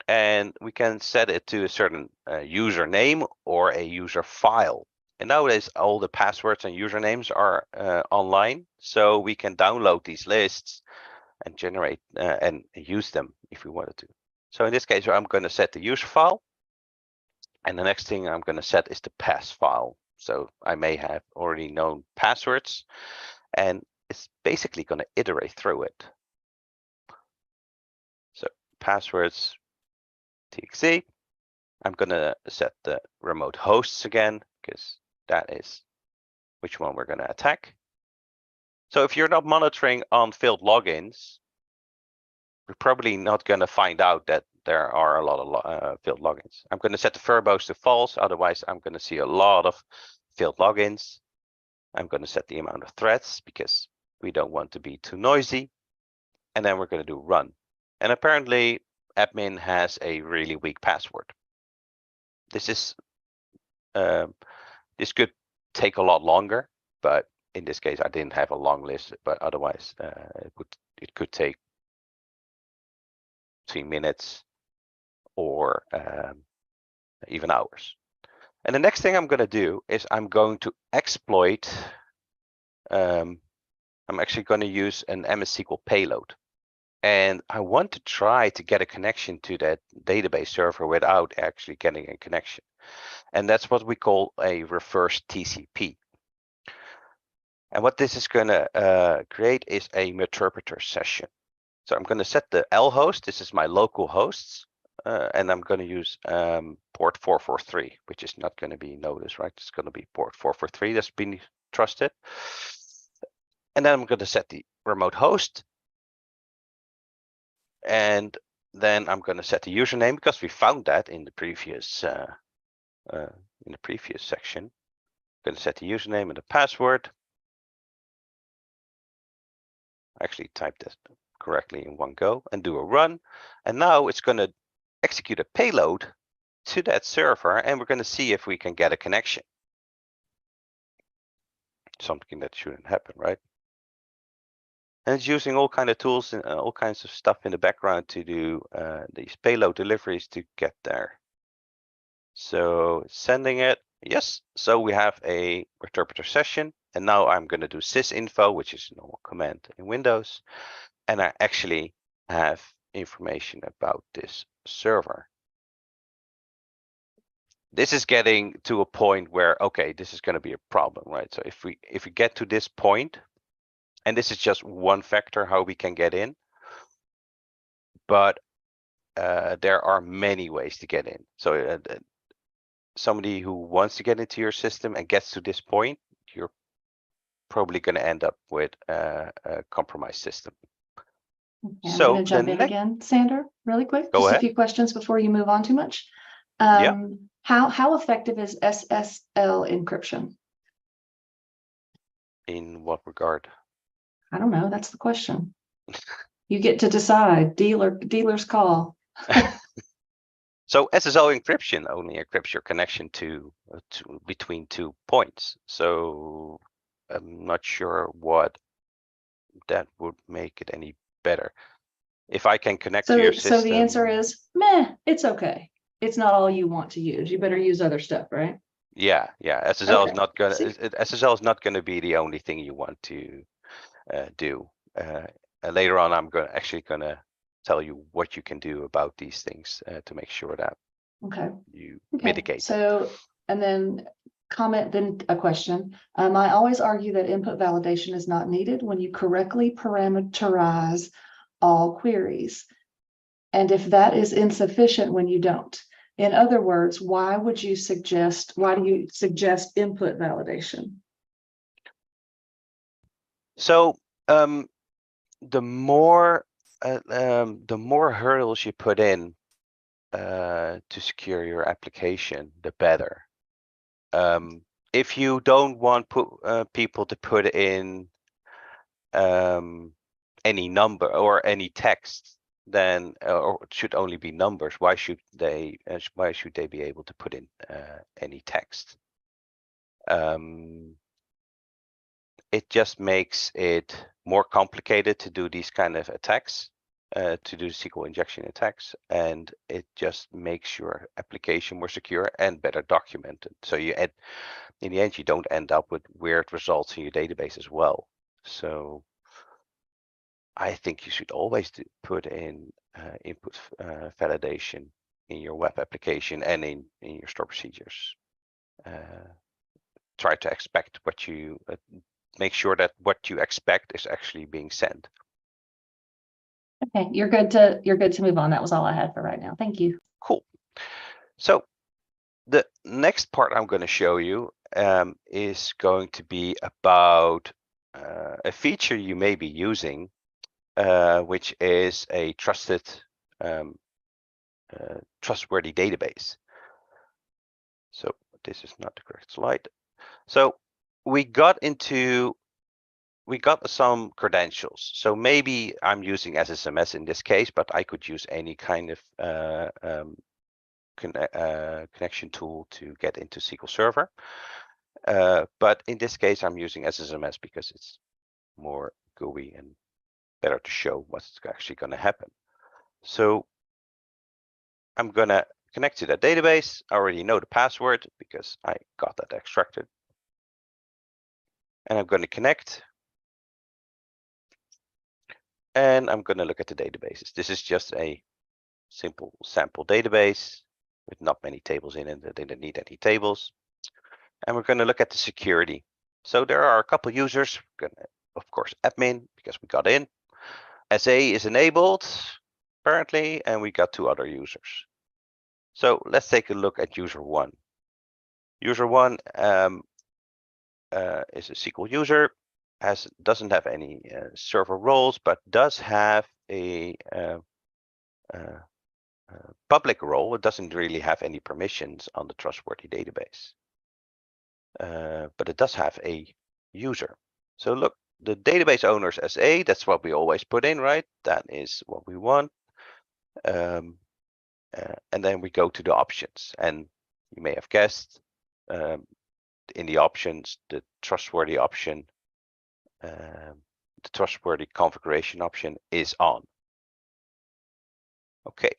And we can set it to a certain username or a user file. And nowadays, all the passwords and usernames are online, so we can download these lists and generate and use them if we wanted to. So in this case, I'm going to set the user file, and the next thing I'm going to set is the pass file. So I may have already known passwords, and it's basically going to iterate through it. So passwords txt. I'm going to set the remote hosts again, because that is which one we're going to attack. So if you're not monitoring on failed logins, we're probably not going to find out that there are a lot of failed logins. I'm going to set the verbose to false, otherwise I'm going to see a lot of failed logins. I'm going to set the amount of threads because we don't want to be too noisy. and then we're going to do run. And apparently admin has a really weak password. This is this could take a lot longer, but in this case I didn't have a long list, but otherwise it could take 3 minutes or even hours. And the next thing I'm going to do is I'm going to exploit. I'm actually going to use an MS SQL payload, and I want to try to get a connection to that database server without actually getting a connection. And that's what we call a reverse TCP. And what this is going to create is a Meterpreter session. So I'm going to set the L host. This is my local hosts. And I'm going to use port 443, which is not going to be noticed, right? It's going to be port 443 that's been trusted. And then I'm going to set the remote host. And then I'm going to set the username because we found that in the previous section. I'm going to set the username and the password. I actually typed this correctly in one go and do a run. And now it's going to execute a payload to that server, and we're going to see if we can get a connection. Something that shouldn't happen, right? And it's using all kinds of tools and all kinds of stuff in the background to do these payload deliveries to get there. So sending it, yes. So we have a interpreter session, and now I'm going to do sysinfo, which is a normal command in Windows, and I actually have information about this server. This is getting to a point where, okay, this is going to be a problem, right? So if we get to this point, and this is just one factor how we can get in, but there are many ways to get in. So somebody who wants to get into your system and gets to this point, you're probably going to end up with a compromised system. Okay, I'm going to jump in again, Sander, really quick. Go just ahead. A few questions before you move on too much. Yeah. How effective is SSL encryption? In what regard? I don't know. That's the question. You get to decide. Dealer's call. So SSL encryption only encrypts your connection to between 2 points. So I'm not sure what that would make it any better. If I can connect to your system. So the answer is meh. It's okay. It's not all you want to use. You better use other stuff, right? Yeah. SSL Okay. is not gonna. SSL is not going to be the only thing you want to do. Later on, I'm actually going to tell you what you can do about these things to make sure that you mitigate. So, and then comment, then a question. I always argue that input validation is not needed when you correctly parameterize all queries. And if that is insufficient when you don't. In other words, why do you suggest input validation? So the more hurdles you put in to secure your application, the better. If you don't want people to put in any number or any text, then or it should only be numbers. Why should they be able to put in any text? It just makes it more complicated to do these kind of attacks, to do SQL injection attacks, and it just makes your application more secure and better documented. So in the end, you don't end up with weird results in your database as well. So I think you should always put in input validation in your web application and in your store procedures. Try to expect what you make sure that what you expect is actually being sent. Okay, you're good to move on. That was all I had for right now. Thank you. Cool. So the next part I'm going to show you is going to be about a feature you may be using, which is a trustworthy database. So this is not the correct slide. So we got into we got some credentials. So maybe I'm using SSMS in this case, but I could use any kind of connection tool to get into SQL Server. But in this case, I'm using SSMS because it's more GUI and better to show what's actually going to happen. So I'm going to connect to that database. I already know the password because I got that extracted. And I'm going to connect. And I'm going to look at the databases. This is just a simple sample database with not many tables in it. They didn't need any tables. And we're going to look at the security. So there are a couple users. We're going to, of course, admin because we got in. SA is enabled apparently, and we got 2 other users. So let's take a look at user 1. User 1 is a SQL user, doesn't have any server roles, but does have a public role. It doesn't really have any permissions on the Trustworthy database, but it does have a user. So look, the database owner's SA, that's what we always put in, right? That is what we want. And then we go to the options, and you may have guessed in the options, the Trustworthy option, the Trustworthy configuration option is on. Okay,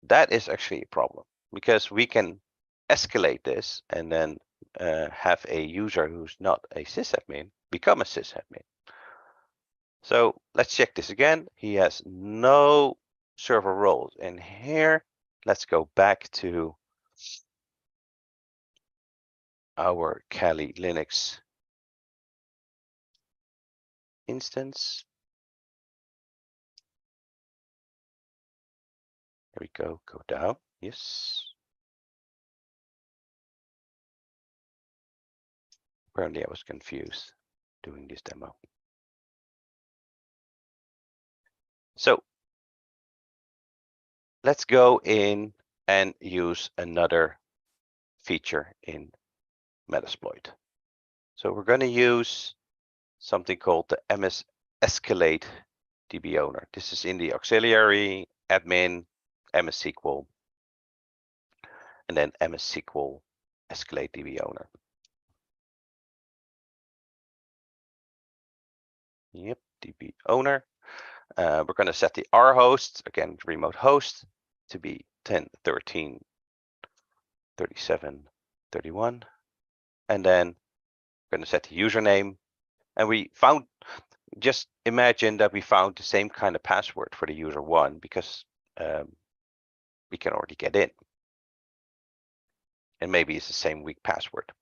that is actually a problem because we can escalate this and then have a user who's not a sysadmin become a sysadmin. So let's check this again. He has no server roles in here. Let's go back to our Kali Linux instance. There we go, go down, yes. Apparently I was confused doing this demo. So let's go in and use another feature in Metasploit. So we're going to use something called the MS Escalate DB owner. This is in the auxiliary admin MS SQL and then MS SQL Escalate DB owner. Yep, DB owner. We're going to set the R host, again, remote host, to be 10, 13, 37, 31. And then we're going to set the username. And we found, just imagine that we found the same kind of password for the user 1 because we can already get in. And maybe it's the same weak password.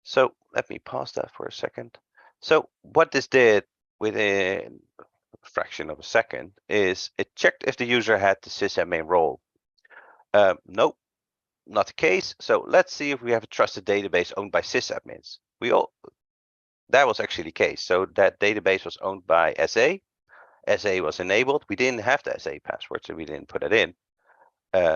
So let me pause that for a second. So what this did within a fraction of a second is it checked if the user had the sysadmin role. Nope, not the case. So let's see if we have a trusted database owned by sysadmins. That was actually the case. So that database was owned by SA. SA was enabled. We didn't have the SA password, so we didn't put it in.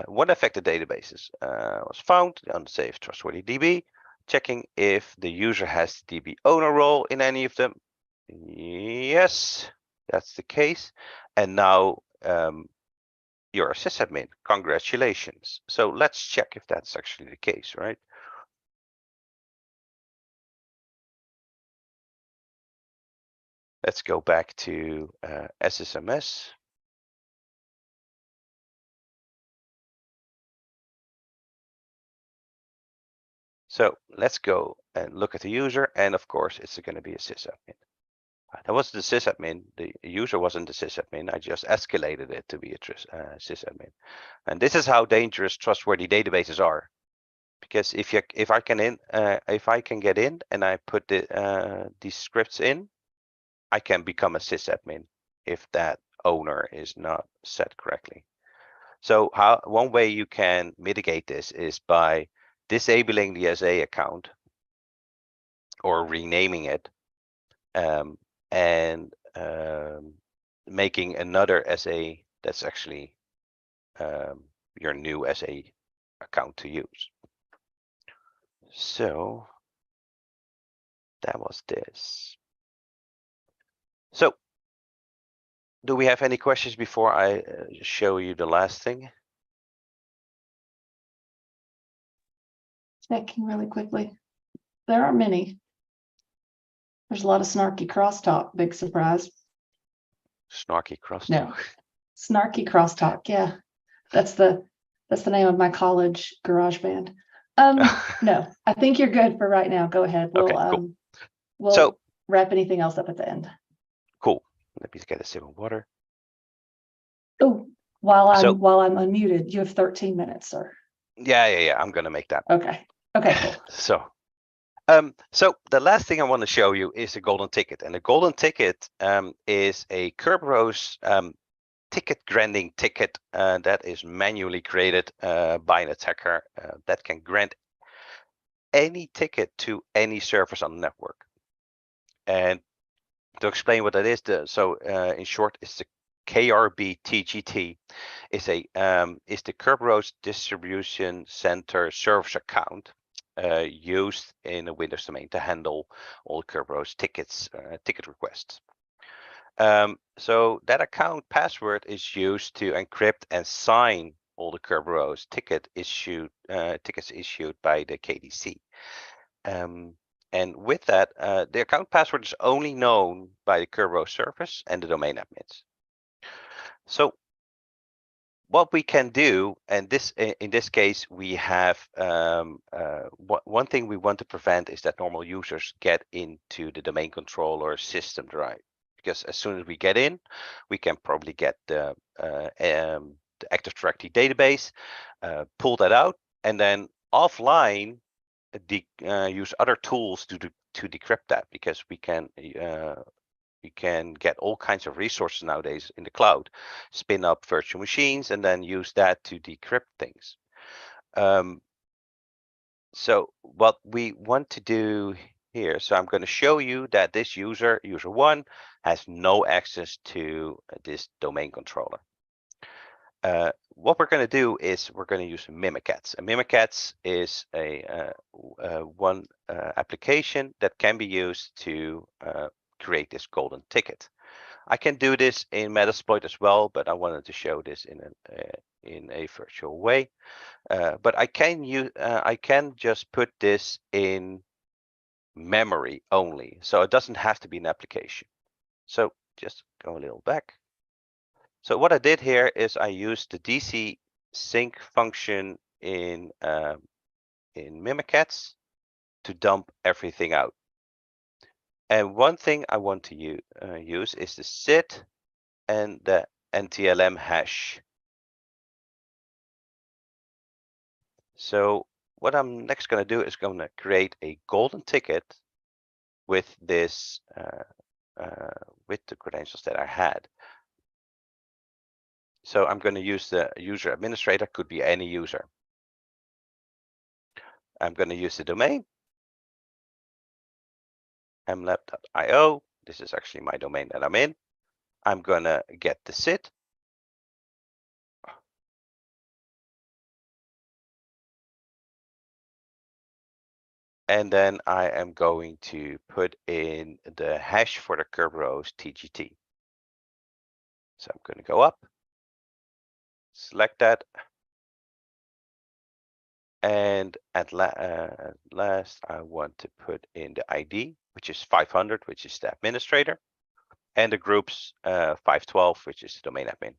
One affected databases was found on the Safe Trustworthy DB, checking if the user has the DB owner role in any of them. Yes, that's the case. And now you're a sysadmin. Congratulations. So let's check if that's actually the case, right? Let's go back to SSMS. So let's go and look at the user. And of course, it's going to be a sysadmin. That was the sysadmin. The user wasn't the sysadmin. I just escalated it to be a sysadmin. And this is how dangerous trustworthy databases are. Because if I can get in and I put these scripts in, I can become a sysadmin if that owner is not set correctly. So one way you can mitigate this is by disabling the SA account or renaming it and making another SA that's actually your new SA account to use. So that was this. So do we have any questions before I show you the last thing? Checking really quickly. There are many. There's a lot of snarky crosstalk. Big surprise. Snarky crosstalk. No, snarky crosstalk. Yeah, that's the name of my college garage band. No, I think you're good for right now. Go ahead. We'll Okay, cool. we'll So wrap anything else up at the end. cool. Let me get a sip of water. Oh, while I'm So- unmuted, you have 13 minutes, sir. Yeah. I'm gonna make that. Okay. Okay, cool. So the last thing I want to show you is a golden ticket, and a golden ticket is a Kerberos ticket granting ticket that is manually created by an attacker that can grant any ticket to any service on the network. And to explain what that is, in short, it's the KRB TGT is the Kerberos Distribution Center service account used in a Windows domain to handle all Kerberos tickets, ticket requests. So that account password is used to encrypt and sign all the Kerberos tickets issued by the KDC. And with that, the account password is only known by the Kerberos service and the domain admins. So what we can do, and in this case, we have one thing we want to prevent is that normal users get into the domain controller system drive, because as soon as we get in, we can probably get the Active Directory database, pull that out, and then offline use other tools to decrypt that, because we can get all kinds of resources nowadays in the cloud, spin up virtual machines, and then use that to decrypt things. So what we want to do here, so I'm going to show you that this user 1 has no access to this domain controller. What we're going to do is we're going to use Mimikatz. And Mimikatz is one application that can be used to create this golden ticket. I can do this in Metasploit as well, but I wanted to show this in a virtual way. But I can just put this in memory only, so it doesn't have to be an application. So just go a little back. So what I did here is I used the DC sync function in Mimikatz to dump everything out. And one thing I want to use is the SID and the NTLM hash. So what I'm next going to do is going to create a golden ticket with this with the credentials that I had. So I'm going to use the user administrator, could be any user. I'm going to use the domain, mlab.io. This is actually my domain that I'm in. I'm going to get the SID. And then I am going to put in the hash for the Kerberos TGT. So I'm going to go up, select that. And at last, I want to put in the ID, which is 500, which is the administrator, and the groups 512, which is the domain admin.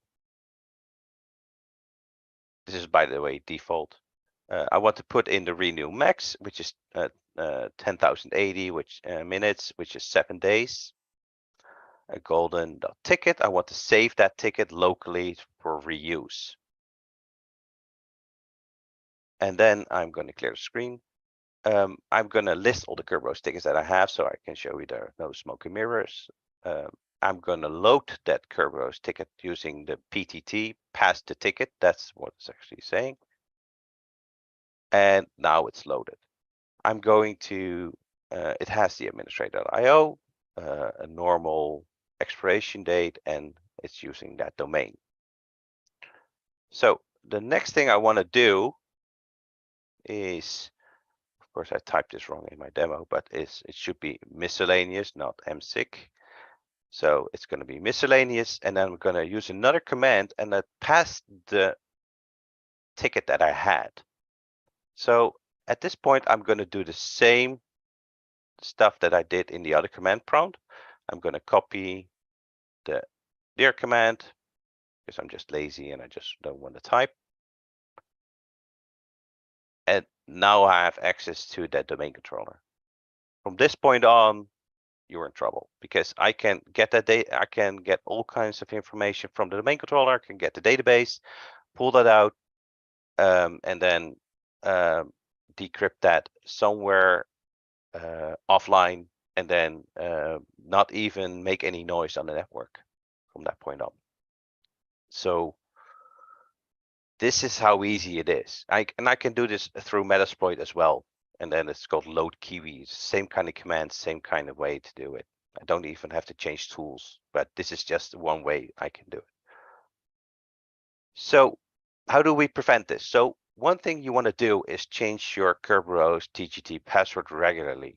This is, by the way, default. I want to put in the renew max, which is 10,080 minutes, which is 7 days. A golden ticket. I want to save that ticket locally for reuse. And then I'm going to clear the screen. I'm going to list all the Kerberos tickets that I have, so I can show you there are no smoke and mirrors. I'm going to load that Kerberos ticket using the PTT, pass the ticket. That's what it's actually saying. And now it's loaded. I'm going to, it has the administrator.io, a normal expiration date, and it's using that domain. So the next thing I want to do is, of course, I typed this wrong in my demo, but it should be miscellaneous, not msic. So it's going to be miscellaneous, and then we're going to use another command and that pass the ticket that I had. So at this point, I'm going to do the same stuff that I did in the other command prompt. I'm going to copy the dir command because I'm just lazy and I just don't want to type. And now I have access to that domain controller. From this point on, you're in trouble because I can get that data. I can get all kinds of information from the domain controller. I can get the database, pull that out, and then decrypt that somewhere offline, and then not even make any noise on the network from that point on. So this is how easy it is. I can do this through Metasploit as well. And then it's called load kiwis, same kind of command, same kind of way to do it. I don't even have to change tools, but this is just one way I can do it. So how do we prevent this? So one thing you want to do is change your Kerberos TGT password regularly.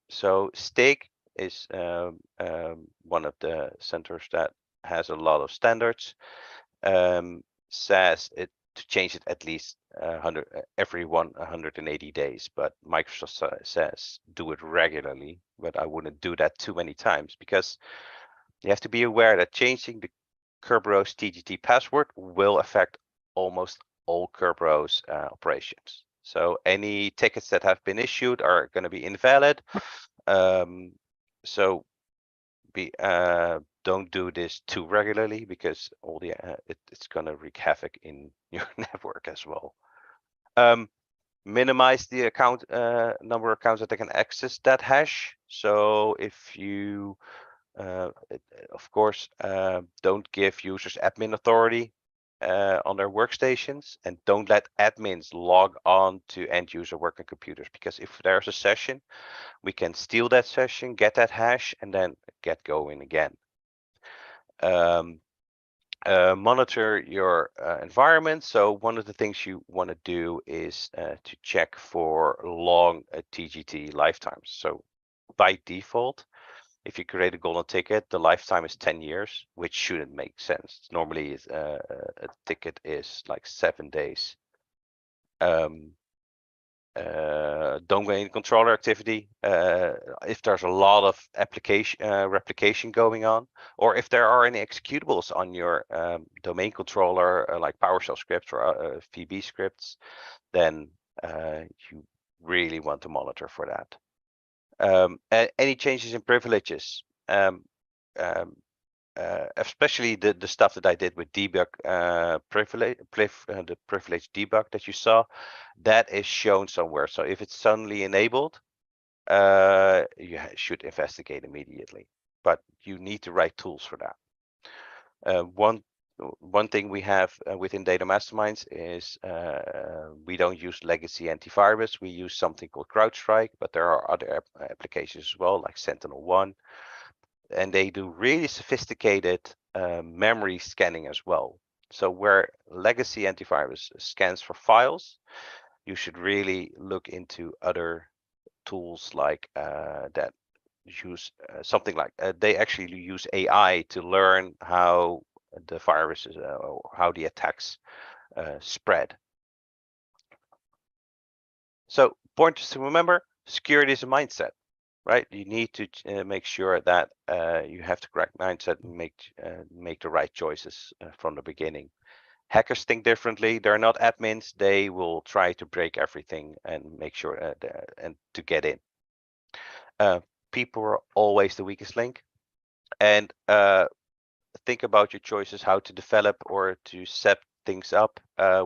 So Stake is one of the centers that has a lot of standards. Says it to change it at least 180 days, but Microsoft says do it regularly. But I wouldn't do that too many times because you have to be aware that changing the Kerberos TGT password will affect almost all Kerberos operations. So any tickets that have been issued are going to be invalid. So don't do this too regularly because all the it's going to wreak havoc in your network as well. Minimize the account number of accounts that they can access that hash. So if you of course don't give users admin authority on their workstations, and don't let admins log on to end user working computers, because if there's a session, we can steal that session, get that hash, and then get going again. Monitor your environment. So one of the things you want to do is to check for long TGT lifetimes. So by default, if you create a golden ticket, the lifetime is 10 years, which shouldn't make sense. Normally, a ticket is like 7 days. Don't go in controller activity if there's a lot of application replication going on, or if there are any executables on your domain controller like PowerShell scripts or VB scripts, then you really want to monitor for that. Any changes in privileges, especially the stuff that I did with debug the privilege debug that you saw, that is shown somewhere. So if it's suddenly enabled, you should investigate immediately, but you need the right tools for that. One thing we have within Data Masterminds is we don't use legacy antivirus. We use something called CrowdStrike, but there are other applications as well, like Sentinel-1, and they do really sophisticated memory scanning as well. So where legacy antivirus scans for files, you should really look into other tools like that use something like they actually use AI to learn how the viruses or how the attacks spread. So pointers to remember: security is a mindset, right? You need to make sure that you have the correct mindset and make the right choices from the beginning. Hackers think differently. They're not admins. They will try to break everything and make sure and to get in. People are always the weakest link, and think about your choices, how to develop or to set things up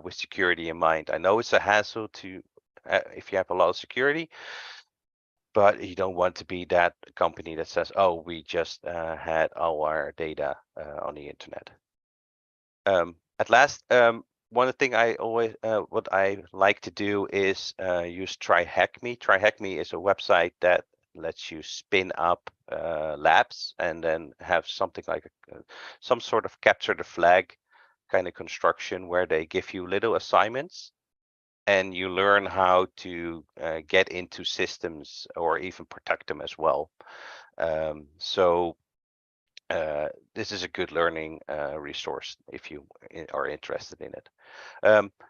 with security in mind. I know it's a hassle to if you have a lot of security, but you don't want to be that company that says, oh, we just had all our data on the internet. At last, one thing I always what I like to do is use TryHackMe. TryHackMe is a website that lets you spin up labs and then have something like some sort of capture the flag kind of construction where they give you little assignments and you learn how to get into systems or even protect them as well. So this is a good learning resource if you are interested in it.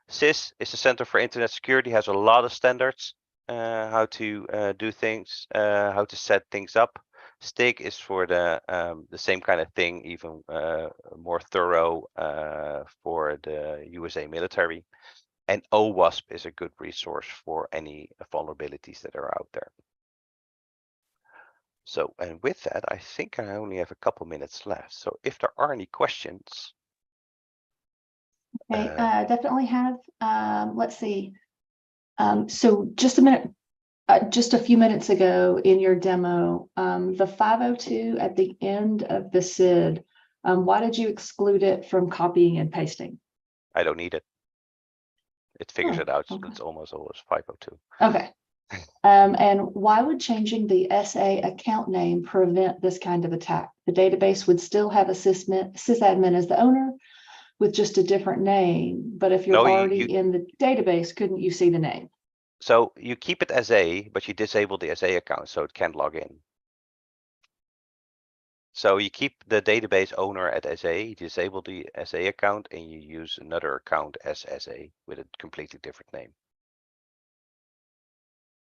CIS is the Center for Internet Security, has a lot of standards, how to do things, how to set things up. STIG is for the same kind of thing, even more thorough for the USA military. And OWASP is a good resource for any vulnerabilities that are out there. So, and with that, I think I only have a couple minutes left. So if there are any questions. Okay, definitely have. Let's see. So just a minute, just a few minutes ago in your demo, the 502 at the end of the SID, why did you exclude it from copying and pasting? I don't need it. It figures it out. Okay. It's almost always 502. Okay. And why would changing the SA account name prevent this kind of attack? The database would still have a sysadmin as the owner with just a different name. But if you're already in the database, couldn't you see the name? So you keep it as A, but you disable the SA account so it can't log in. So you keep the database owner at SA, you disable the SA account, and you use another account as SA with a completely different name.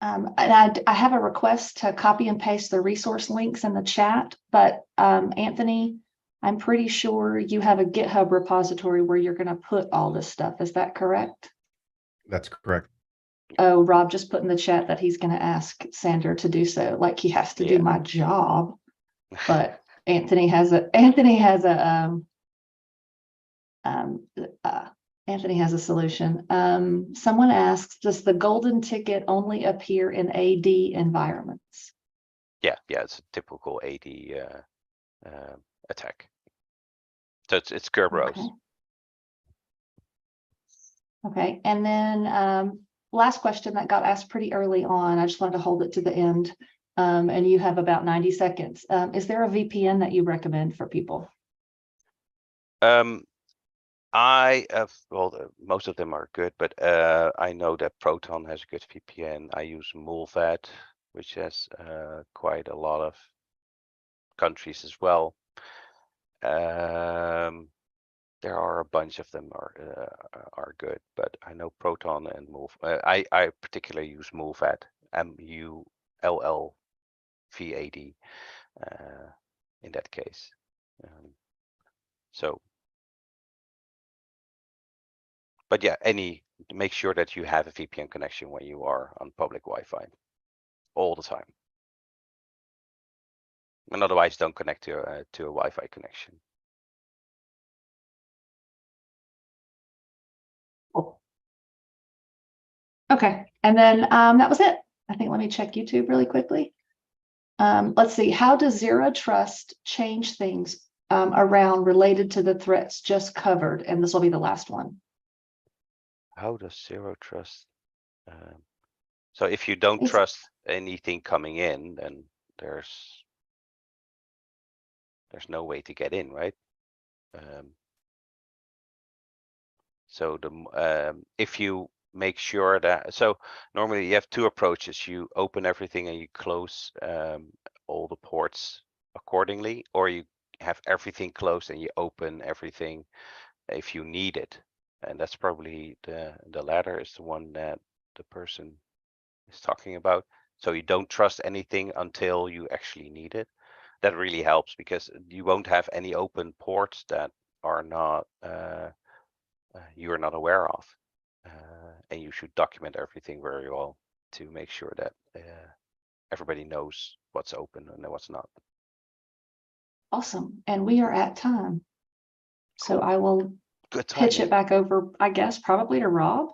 And I have a request to copy and paste the resource links in the chat, but Anthony, I'm pretty sure you have a GitHub repository where you're going to put all this stuff. Is that correct? That's correct. Oh, Rob just put in the chat that he's going to ask Sander to do so, like he has to do my job. But Anthony has a solution. Someone asks, does the golden ticket only appear in AD environments? Yeah, it's a typical AD attack. So it's Kerberos. Okay, and then last question that got asked pretty early on. I just wanted to hold it to the end. And you have about 90 seconds. Is there a VPN that you recommend for people? Most of them are good, but I know that Proton has a good VPN. I use Mulvad, which has quite a lot of countries as well. There are a bunch of them are good, but I know Proton and Mulvad. I particularly use Mulvad, MULLVAD, in that case. But yeah, make sure that you have a VPN connection when you are on public Wi-Fi all the time. And otherwise, don't connect to a Wi-Fi connection. Cool. Okay, and then that was it. I think let me check YouTube really quickly. Let's see, how does Zero Trust change things around related to the threats just covered? And this will be the last one. How does Zero Trust? So if you don't trust anything coming in, then there's no way to get in, right? So if you make sure that, so normally you have two approaches. You open everything and you close all the ports accordingly, or you have everything closed and you open everything if you need it. And that's probably the latter is the one that the person is talking about. So you don't trust anything until you actually need it. That really helps because you won't have any open ports that are not you are not aware of, and you should document everything very well to make sure that everybody knows what's open and what's not. Awesome, and we are at time, so I will Good pitch it back over, I guess, probably to Rob.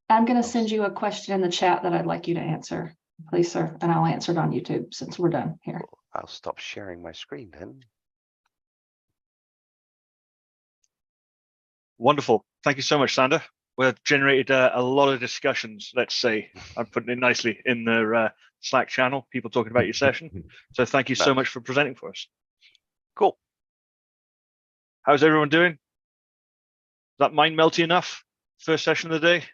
I'm going to send you a question in the chat that I'd like you to answer, please, sir, and I'll answer it on YouTube since we're done here. Cool. I'll stop sharing my screen then. Wonderful. Thank you so much, Sander. We've generated a lot of discussions, let's say. I'm putting it nicely in the Slack channel, people talking about your session. So thank you so much for presenting for us. Cool. How's everyone doing? Is that mind melty enough? First session of the day?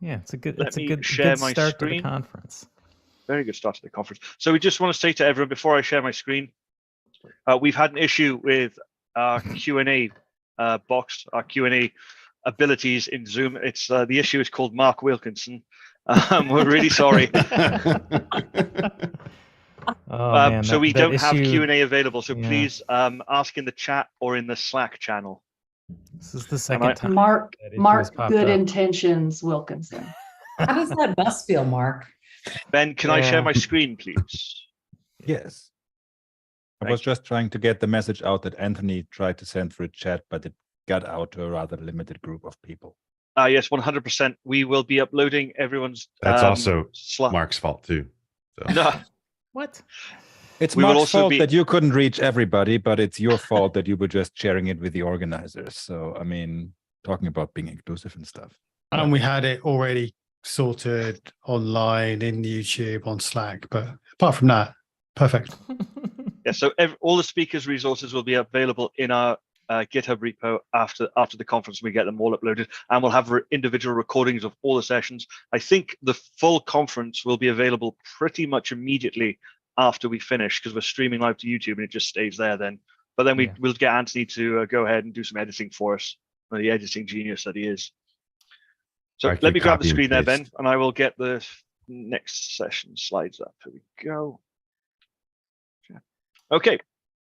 Yeah, it's a good. Let It's a me good, share good my start to the screen. conference. Very good start to the conference. So we just want to say to everyone before I share my screen, we've had an issue with our Q&A box, our Q&A abilities in Zoom. It's the issue is called Mark Wilkinson. We're really sorry. Oh man, so we that don't have issue- Q&A available. So yeah. please ask in the chat or in the Slack channel. This is the second time. Mark, that issue has popped good up. intentions, Wilkinson. How does that bus feel, Mark? Ben, can I share Yeah. my screen, please? Yes. I Thank was just trying to get the message out that Anthony tried to send through chat, but it got out to a rather limited group of people. Yes, 100%. We will be uploading everyone's. That's also Slack. Mark's fault too. So. No, What? It's We will Mark's also fault be- that you couldn't reach everybody, but it's your fault that you were just sharing it with the organizers. So, I mean, talking about being inclusive and stuff. And we had it already sorted online in YouTube on Slack, but apart from that, perfect. yeah. So all the speakers' resources will be available in our GitHub repo after the conference. We get them all uploaded, and we'll have individual recordings of all the sessions. I think the full conference will be available pretty much immediately after we finish, because we're streaming live to YouTube and it just stays there then. But then we'll get Anthony to go ahead and do some editing for us, the editing genius that he is. So I let me can grab the copy and screen there, Ben, paste. and I will get the next session slides up. Here we go. Okay.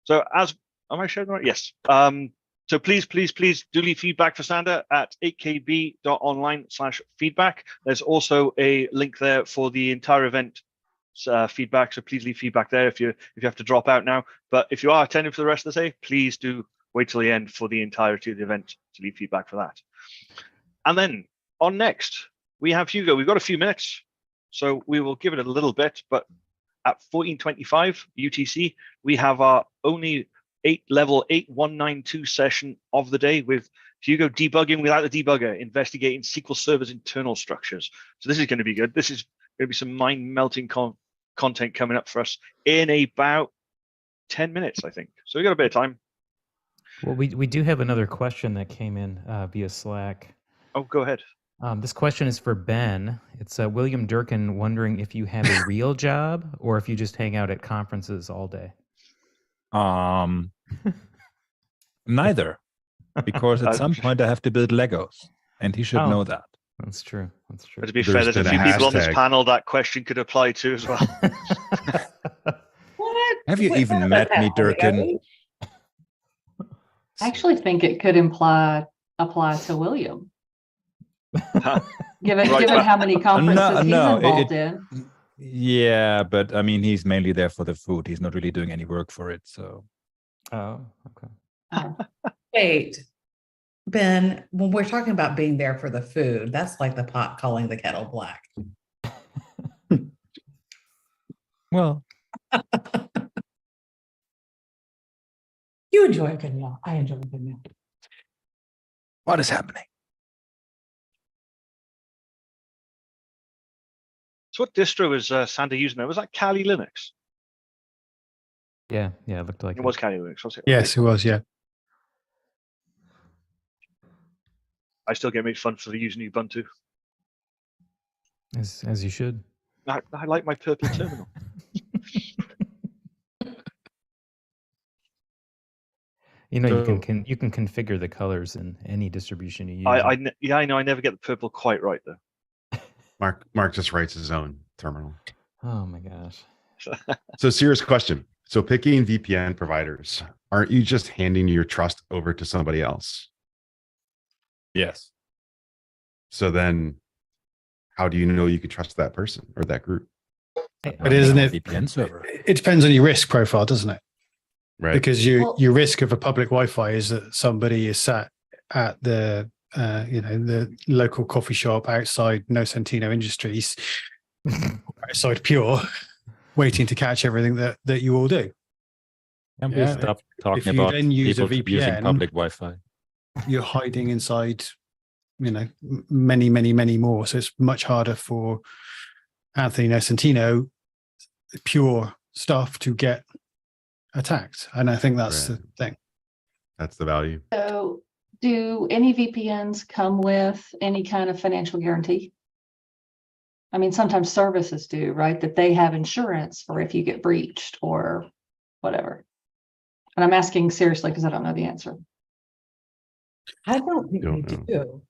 So am I sharing the right? Yes. So please do leave feedback for Sander at 8kb.online/feedback. There's also a link there for the entire event feedback. So please leave feedback there if you have to drop out now. But if you are attending for the rest of the day, please do wait till the end for the entirety of the event to leave feedback for that. And then on next, we have Hugo. We've got a few minutes, so we will give it a little bit. But at 14:25 UTC, we have our only level 8192 session of the day with Hugo debugging without the debugger, investigating SQL Server's internal structures. So this is going to be good. This is going to be some mind-melting content coming up for us in about 10 minutes, I think. So we got a bit of time. Well, we do have another question that came in via Slack. Oh, go ahead. This question is for Ben. It's William Durkin wondering if you have a real job or if you just hang out at conferences all day. Neither, because at some point I have to build Legos, and he should know that. That's true. That's true. But to be There's fair, there's a been a few people on this hashtag. panel that question could apply to as well. What? Have you even met me, Durkin? I actually think it could apply to William, given Right. how many conferences he's no, involved in. Yeah, but I mean, he's mainly there for the food. He's not really doing any work for it. So, Oh, okay. Wait, Ben, when we're talking about being there for the food, that's like the pot calling the kettle black. well, You enjoy a good meal. I enjoy a good meal. what is happening? So what distro was Sander using there? Was that Kali Linux? Yeah, it looked like It was Kali Linux, was it? Yes, it was. Yeah. I still get made fun for using Ubuntu. as you should. I like my purple terminal. You know, So- you can configure the colors in any distribution you use. I know. I never get the purple quite right though. Mark just writes his own terminal. Oh my gosh. So serious question. So picking VPN providers, aren't you just handing your trust over to somebody else? Yes. So then how do you know you can trust that person or that group? But isn't it? VPN server? It depends on your risk profile, doesn't it? Right. Because Well- your risk of a public Wi-Fi is that somebody is sat at the the local coffee shop outside No Santino Industries, outside Pure, waiting to catch everything that you all do. Can we Yeah, stop if talking you about then use a people using VPN, public Wi-Fi? You're hiding inside, many more. So it's much harder for Anthony No Santino Pure stuff to get attacked. And I think that's Right. the thing. That's the value. So do any VPNs come with any kind of financial guarantee? I mean, sometimes services do, right? That they have insurance for if you get breached or whatever. And I'm asking seriously because I don't know the answer. I don't think Don't they know.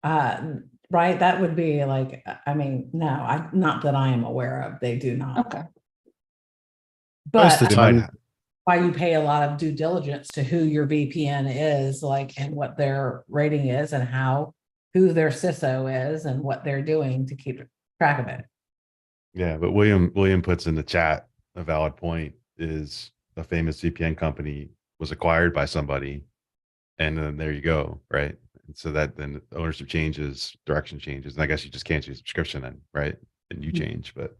do. Right? That would be like, I mean, no, not that I am aware of. They do not. Okay. Most But of the They might time, have. why you pay a lot of due diligence to who your VPN is, like, and what their rating is, and who their CISO is, and what they're doing to keep track of it. Yeah, but William puts in the chat a valid point is a famous VPN company was acquired by somebody, and then there you go, right? And so that then ownership changes, direction changes, and I guess you just cancel your subscription then, right? And you change, but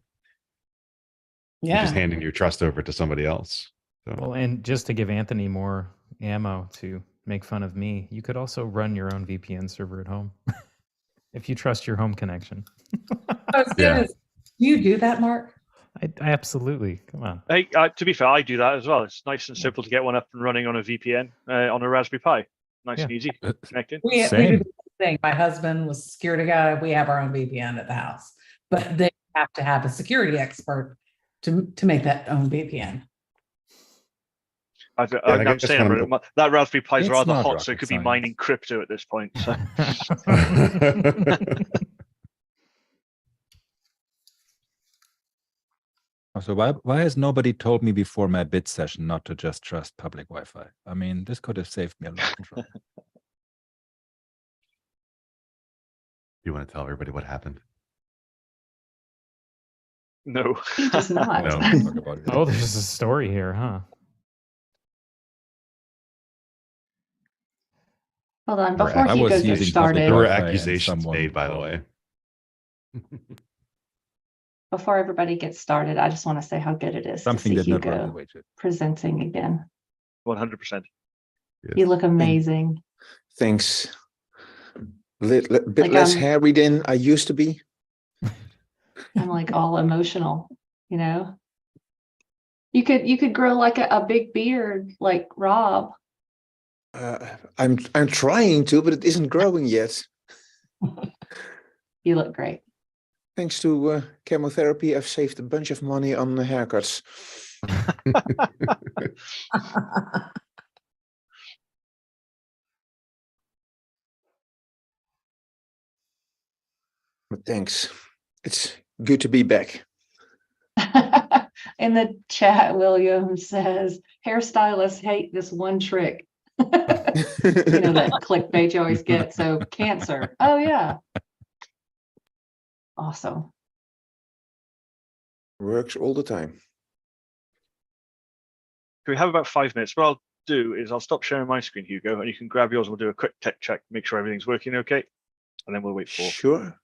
you're just Yeah. handing your trust over to somebody else. So Well, and just to give Anthony more ammo to make fun of me, you could also run your own VPN server at home if you trust your home connection. Yeah. Do you do that, Mark? I absolutely. Come on. Hey, to be fair, I do that as well. It's nice and simple to get one up and running on a VPN on a Raspberry Pi. Nice and easy. Connecting. We do Same. the same thing. My husband was a security guy. We have our own VPN at the house, but they have to have a security expert to make that own VPN. I I'm guess saying when I'm- that Raspberry Pi is It's rather not hot, so it rocket could be science. mining crypto at this point. So. So why has nobody told me before my bid session not to just trust public Wi-Fi? I mean, this could have saved me a lot of trouble. You want to tell everybody what happened? No. He does not. No. Talk about it. Oh, there's a story here, huh? Hold on, There were before I Hugo was gets using started, There were Wi-Fi and accusations someone made, by the called. way. before everybody gets started, I just want to say how good it is Something to see did not run the Hugo way to. presenting again. 100%. You look amazing. Thanks. Bit Like, less hairy than I used to be. I'm like all emotional, you know. You could grow like a big beard like Rob. I'm trying to, but it isn't growing yet. You look great. Thanks to chemotherapy, I've saved a bunch of money on the haircuts. But thanks. It's good to be back. In the chat, William says, hairstylists hate this one trick. You know, that clickbait you always get. So cancer. Oh, yeah. Awesome. Works all the time. We have about 5 minutes. What I'll do is I'll stop sharing my screen, Hugo, and you can grab yours. We'll do a quick tech check, make sure everything's working okay, and then we'll wait for. Sure.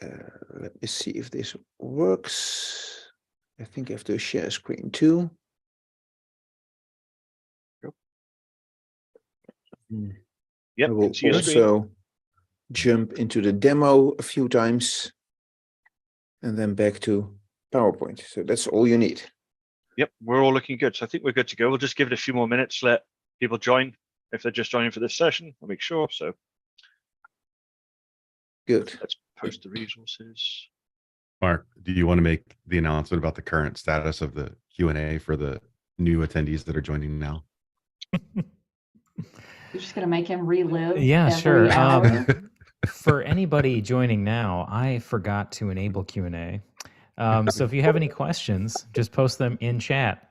Let me see if this works. I think I have to share screen too. Yep. I will see your screen. also jump into the demo a few times and then back to PowerPoint. So that's all you need. Yep, we're all looking good. So I think we're good to go. We'll just give it a few more minutes, let people join if they're just joining for this session. I'll make sure. So Good. let's post the resources. Mark, do you want to make the announcement about the current status of the Q&A for the new attendees that are joining now? You're just going to make him relive. Yeah, every sure. hour? For anybody joining now, I forgot to enable Q&A. So if you have any questions, just post them in chat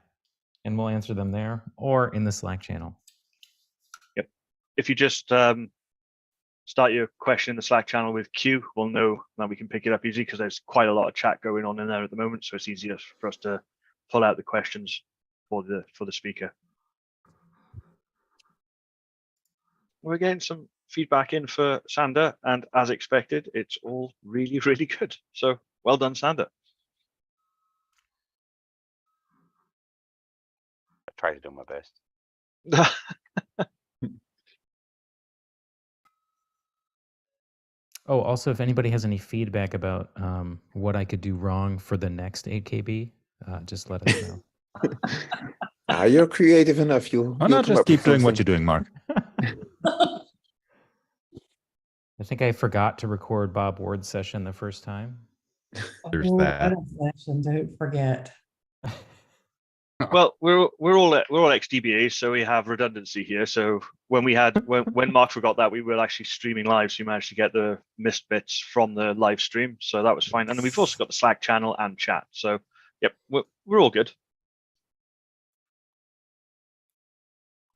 and we'll answer them there or in the Slack channel. Yep. If you just start your question in the Slack channel with Q, we'll know that we can pick it up easy because there's quite a lot of chat going on in there at the moment. So it's easier for us to pull out the questions for the speaker. We're getting some feedback in for Sander, and as expected, it's all really, really good. So well done, Sander. I try to do my best. Oh, also, if anybody has any feedback about what I could do wrong for the next 8KB, just let us know. You're creative enough. Why not just keep doing what you're doing, Mark? I I think I forgot to record Bob Ward's session the first time. There's Oh, that. session, don't forget. Well, we're all ex-DBAs, so we have redundancy here. So when when Mark forgot that, we were actually streaming live, so we managed to get the missed bits from the live stream, so that was fine. And then we've also got the Slack channel and chat. So yep, we're all good.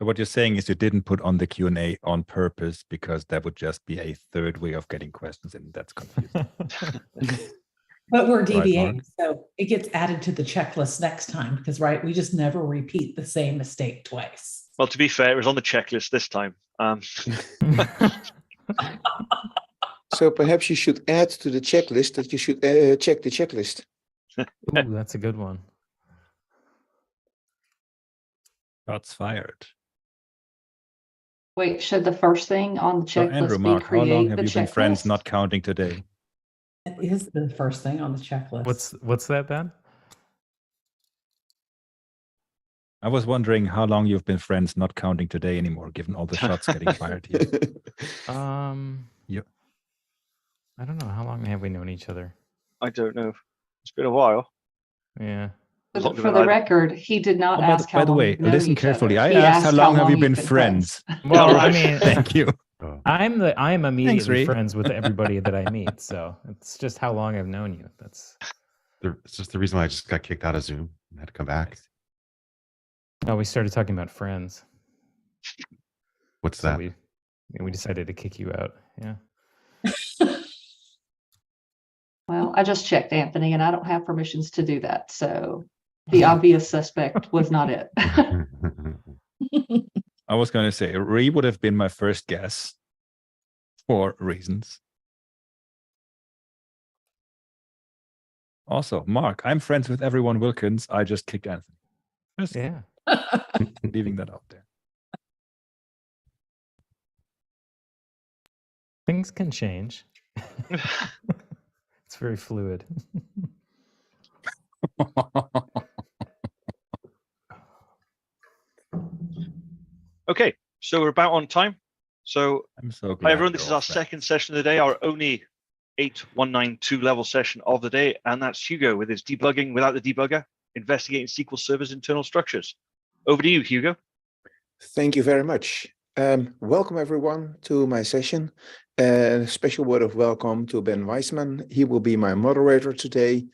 So what you're saying is you didn't put on the Q&A on purpose because that would just be a third way of getting questions, and that's confusing. But we're Right, DBA, Mark? so it gets added to the checklist next time because, right, we just never repeat the same mistake twice. Well, to be fair, it was on the checklist this time. So perhaps you should add to the checklist that you should check the checklist. Ooh, that's a good one. Shots fired. Wait, should the first thing on the So Andrew, checklist be Mark, how long create have the you been friends checklist? not counting today? That is the first thing on the checklist. What's that, Ben? I was wondering how long you've been friends not counting today anymore, given all the shots getting fired here. Yep. I don't know. How long have we known each other? I don't know. It's been a while. Yeah. Longer For than the I- record, he did not Oh, ask how by the long way, you've known listen each carefully. other. I He asked how long have you you've been friends? Well, right. I mean, Thank you. Oh, I'm immediately Ree. friends with everybody that I meet, so it's just how long I've known you. it's just the reason why I just got kicked out of Zoom and had to come back. Oh, we started talking about friends. What's So that? we decided to kick you out. Yeah. Well, I just checked, Anthony, and I don't have permissions to do that. So the obvious suspect was not it. I was going to say, Ree would have been my first guess for reasons. Also, Mark, I'm friends with everyone Wilkins. I just kicked Anthony. Just Yeah. leaving that out there. Things can change. It's very fluid. Okay, so we're about on time. So I'm so glad. hi everyone, we're this is all our friends. second session of the day, our only 8192 level session of the day, and that's Hugo with his debugging without the debugger, investigating SQL Server's internal structures. Over to you, Hugo. Thank you very much. Welcome everyone to my session. A special word of welcome to Ben Weisman. He will be my moderator today.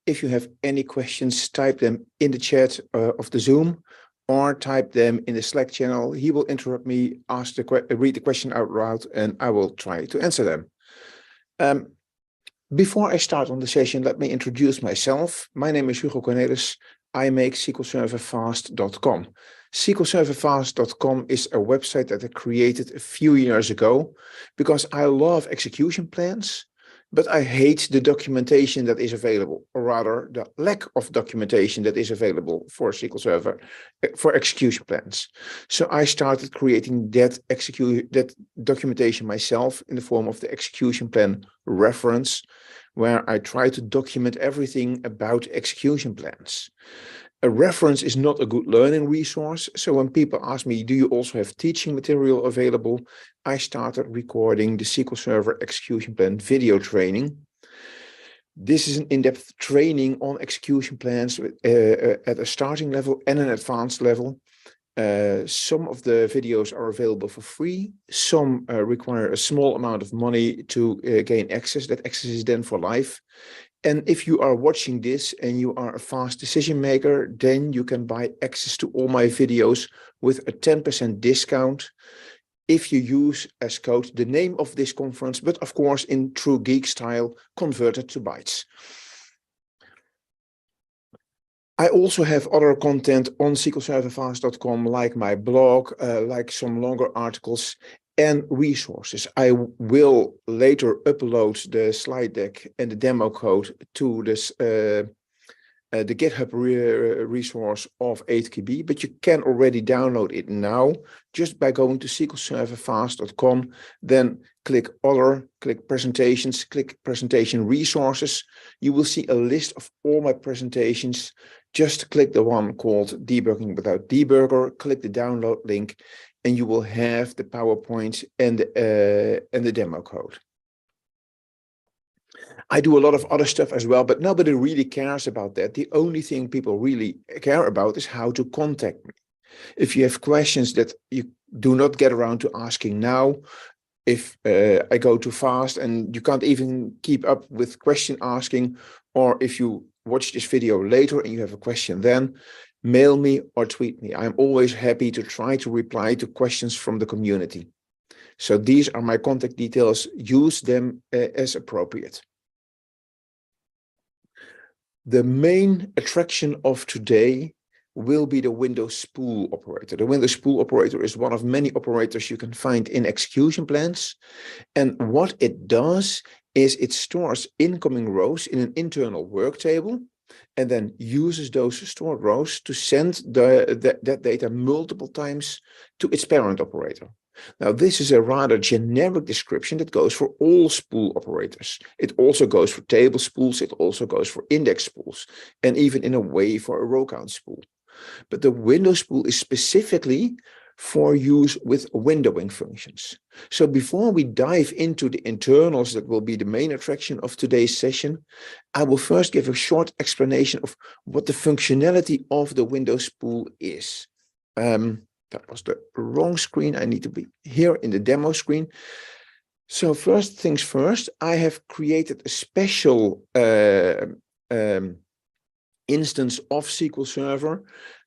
If you have any questions, type them in the chat of the Zoom or type them in the Slack channel. He will interrupt me, read the question out loud, and I will try to answer them. Before I start on the session, let me introduce myself. My name is Hugo Cornelis. I make SQLServerFast.com. SQLServerFast.com is a website that I created a few years ago because I love execution plans, but I hate the documentation that is available, or rather the lack of documentation that is available for SQL Server for execution plans. So I started creating that documentation myself in the form of the execution plan reference, where I try to document everything about execution plans. A reference is not a good learning resource. So when people ask me, do you also have teaching material available? I started recording the SQL Server execution plan video training. This is an in-depth training on execution plans at a starting level and an advanced level. Some of the videos are available for free. Some require a small amount of money to gain access. That access is then for life. And if you are watching this and you are a fast decision maker, then you can buy access to all my videos with a 10% discount if you use as code the name of this conference, but of course in true geek style, converted to bytes. I also have other content on SQLServerFast.com, like my blog, like some longer articles and resources. I will later upload the slide deck and the demo code to this the GitHub resource of 8KB, but you can already download it now just by going to SQLServerFast.com, then click Other, click Presentations, click Presentation Resources. You will see a list of all my presentations. Just click the one called Debugging Without Debugger, click the download link, and you will have the PowerPoint and the demo code. I do a lot of other stuff as well, but nobody really cares about that. The only thing people really care about is how to contact me. If you have questions that you do not get around to asking now, if I go too fast and you can't even keep up with question asking, or if you watch this video later and you have a question then, mail me or tweet me. I'm always happy to try to reply to questions from the community. So these are my contact details. Use them as appropriate. The main attraction of today will be the window spool operator. The window spool operator is one of many operators you can find in execution plans. And what it does is it stores incoming rows in an internal work table and then uses those stored rows to send that data multiple times to its parent operator. Now, this is a rather generic description that goes for all spool operators. It also goes for table spools. It also goes for index spools, and even in a way for a row count spool. But the window spool is specifically for use with windowing functions. So before we dive into the internals that will be the main attraction of today's session, I will first give a short explanation of what the functionality of the window spool is. That was the wrong screen. I need to be here in the demo screen. So first things first, I have created a special instance of SQL Server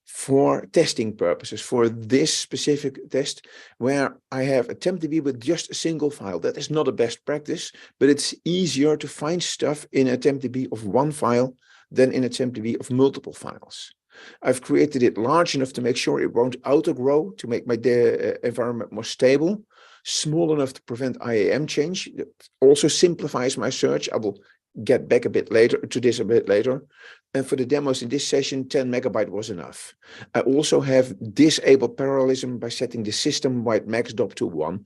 for testing purposes, for this specific test, where I have a TempDB with just a single file. That is not a best practice, but it's easier to find stuff in a TempDB of one file than in a TempDB of multiple files. I've created it large enough to make sure it won't auto-grow, to make my environment more stable, small enough to prevent IAM change. It also simplifies my search. I will get back a bit later to this a bit later. And for the demos in this session, 10 megabyte was enough. I also have disabled parallelism by setting the system-wide max DOP to 1,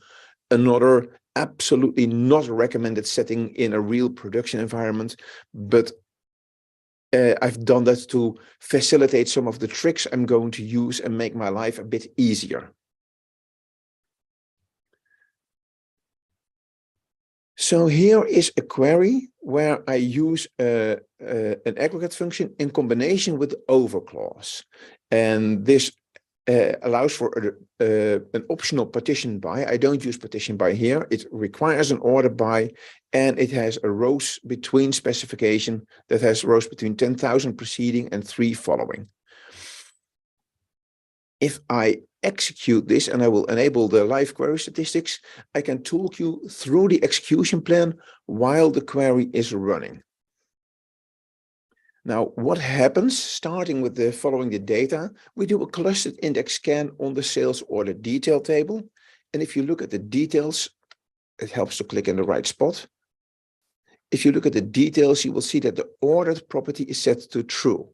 another absolutely not recommended setting in a real production environment, but I've done that to facilitate some of the tricks I'm going to use and make my life a bit easier. So here is a query where I use an aggregate function in combination with the over clause. And this allows for an optional partition by. I don't use partition by here. It requires an order by, and it has a rows between specification that has rows between 10,000 preceding and 3 following. If I execute this, and I will enable the live query statistics, I can talk you through the execution plan while the query is running. Now, what happens, starting with the following the data, we do a clustered index scan on the sales order detail table. And if you look at the details, it helps to click in the right spot. If you look at the details, you will see that the ordered property is set to true.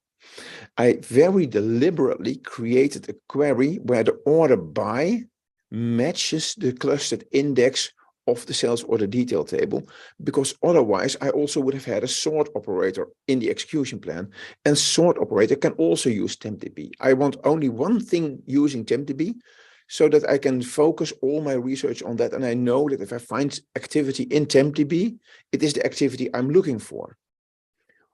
I very deliberately created a query where the order by matches the clustered index of the sales order detail table, because otherwise I also would have had a sort operator in the execution plan, and sort operator can also use TempDB. I want only one thing using TempDB so that I can focus all my research on that, and I know that if I find activity in TempDB, it is the activity I'm looking for.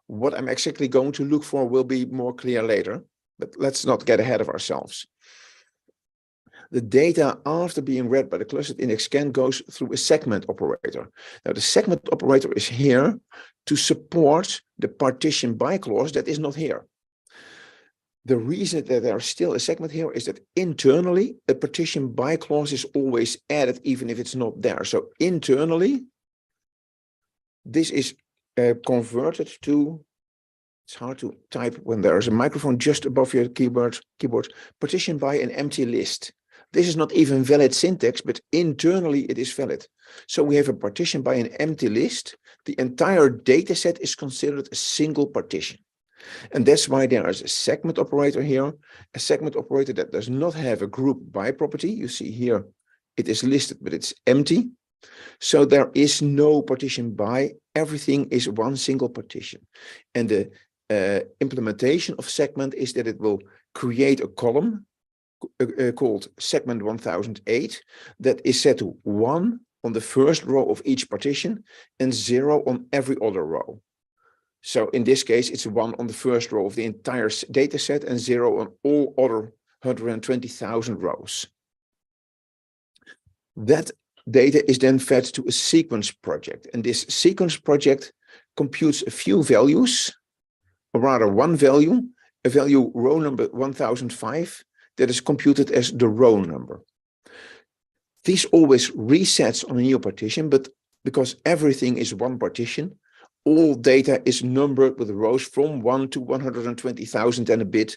What I'm exactly going to look for will be more clear later, but let's not get ahead of ourselves. The data after being read by the clustered index scan goes through a segment operator. Now, the segment operator is here to support the partition by clause that is not here. The reason that there is still a segment here is that internally, a partition by clause is always added, even if it's not there. So internally, this is converted to, it's hard to type when there is a microphone just above your keyboard, partition by an empty list. This is not even valid syntax, but internally it is valid. So we have a partition by an empty list. The entire data set is considered a single partition. And that's why there is a segment operator here, a segment operator that does not have a group by property. You see here, it is listed, but it's empty. So there is no partition by, everything is one single partition. And the implementation of segment is that it will create a column called segment 1008 that is set to 1 on the first row of each partition and 0 on every other row. So in this case, it's 1 on the first row of the entire data set and 0 on all other 120,000 rows. That data is then fed to a sequence project, and this sequence project computes a few values, or rather one value, a value row number 1005, that is computed as the row number. This always resets on a new partition, but because everything is one partition, all data is numbered with rows from 1 to 120,000 and a bit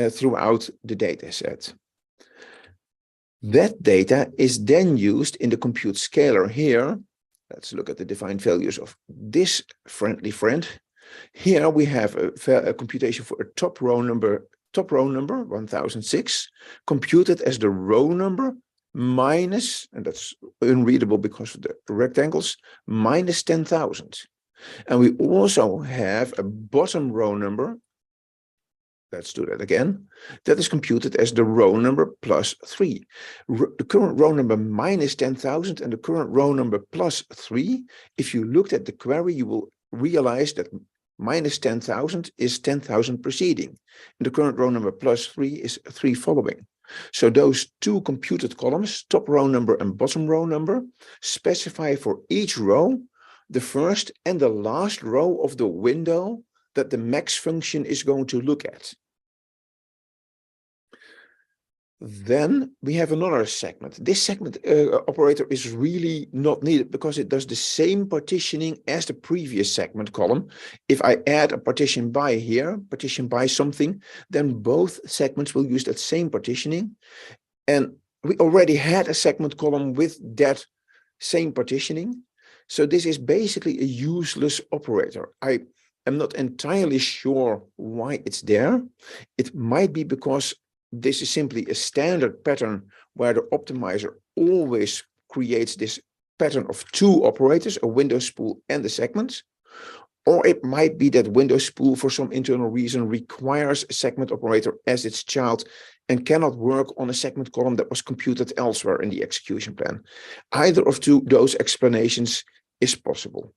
throughout the data set. That data is then used in the compute scalar here. Let's look at the defined values of this friendly friend. Here we have a computation for a top row number 1006, computed as the row number minus, and that's unreadable because of the rectangles, minus 10,000. And we also have a bottom row number, let's do that again, that is computed as the row number plus 3. The current row number minus 10,000 and the current row number plus 3, if you looked at the query, you will realize that minus 10,000 is 10,000 preceding, and the current row number plus 3 is 3 following. So those two computed columns, top row number and bottom row number, specify for each row the first and the last row of the window that the max function is going to look at. Then we have another segment. This segment operator is really not needed because it does the same partitioning as the previous segment column. If I add a partition by here, partition by something, then both segments will use that same partitioning. And we already had a segment column with that same partitioning. So this is basically a useless operator. I am not entirely sure why it's there. It might be because this is simply a standard pattern where the optimizer always creates this pattern of two operators, a window spool and the segments. Or it might be that window spool for some internal reason requires a segment operator as its child and cannot work on a segment column that was computed elsewhere in the execution plan. Either of those explanations is possible.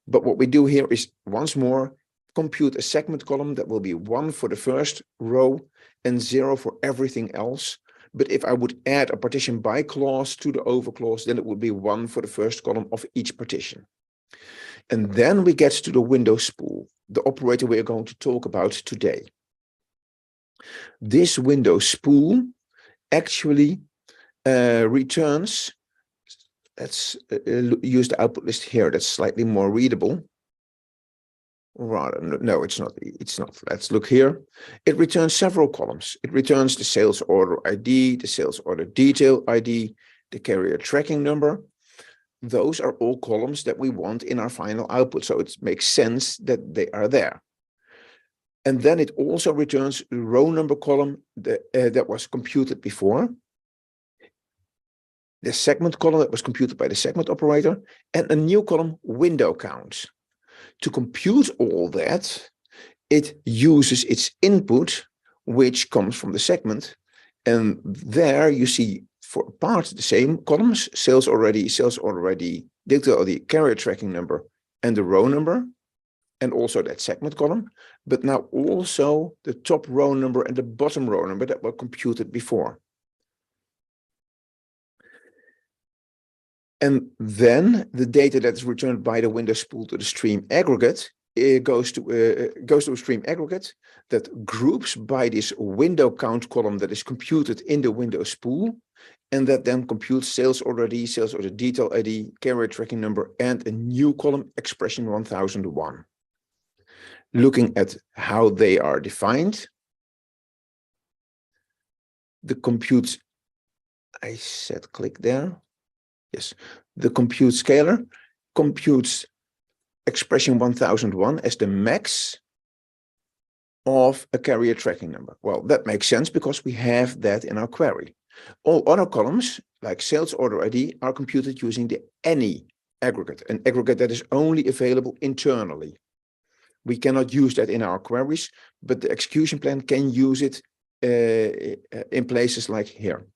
But what we do here is once more compute a segment column that will be 1 for the first row and 0 for everything else. But if I would add a partition by clause to the over clause, then it would be 1 for the first column of each partition. And then we get to the window spool, the operator we are going to talk about today. This window spool actually returns, let's use the output list here, that's slightly more readable. Rather, no, it's not. Let's look here. It returns several columns. It returns the sales order ID, the sales order detail ID, the carrier tracking number. Those are all columns that we want in our final output. So it makes sense that they are there. And then it also returns the row number column that was computed before, the segment column that was computed by the segment operator, and a new column, window count. To compute all that, it uses its input, which comes from the segment. And there you see for part the same columns, sales order ID, detail ID, carrier tracking number, and the row number, and also that segment column. But now also the top row number and the bottom row number that were computed before. And then the data that is returned by the window spool to the stream aggregate, it goes to a stream aggregate that groups by this window count column that is computed in the window spool, and that then computes sales order ID, sales order detail ID, carrier tracking number, and a new column, expression 1001. Looking at how they are defined, the compute, I said click there. Yes, the compute scalar computes expression 1001 as the max of a carrier tracking number. Well, that makes sense because we have that in our query. All other columns, like sales order ID, are computed using the any aggregate, an aggregate that is only available internally. We cannot use that in our queries, but the execution plan can use it in places like here.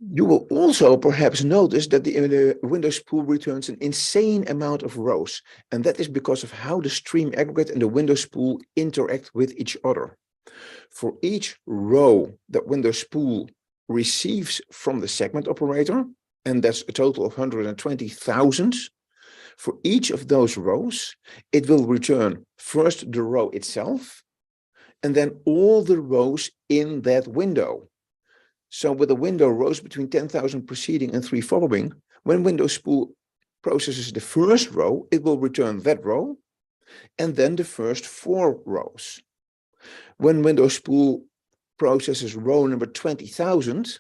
You will also perhaps notice that the window spool returns an insane amount of rows, and that is because of how the stream aggregate and the window spool interact with each other. For each row that window spool receives from the segment operator, and that's a total of 120,000, for each of those rows, it will return first the row itself, and then all the rows in that window. So with a window rows between 10,000 preceding and 3 following, when window spool processes the first row, it will return that row, and then the first 4 rows. When window spool processes row number 20,000,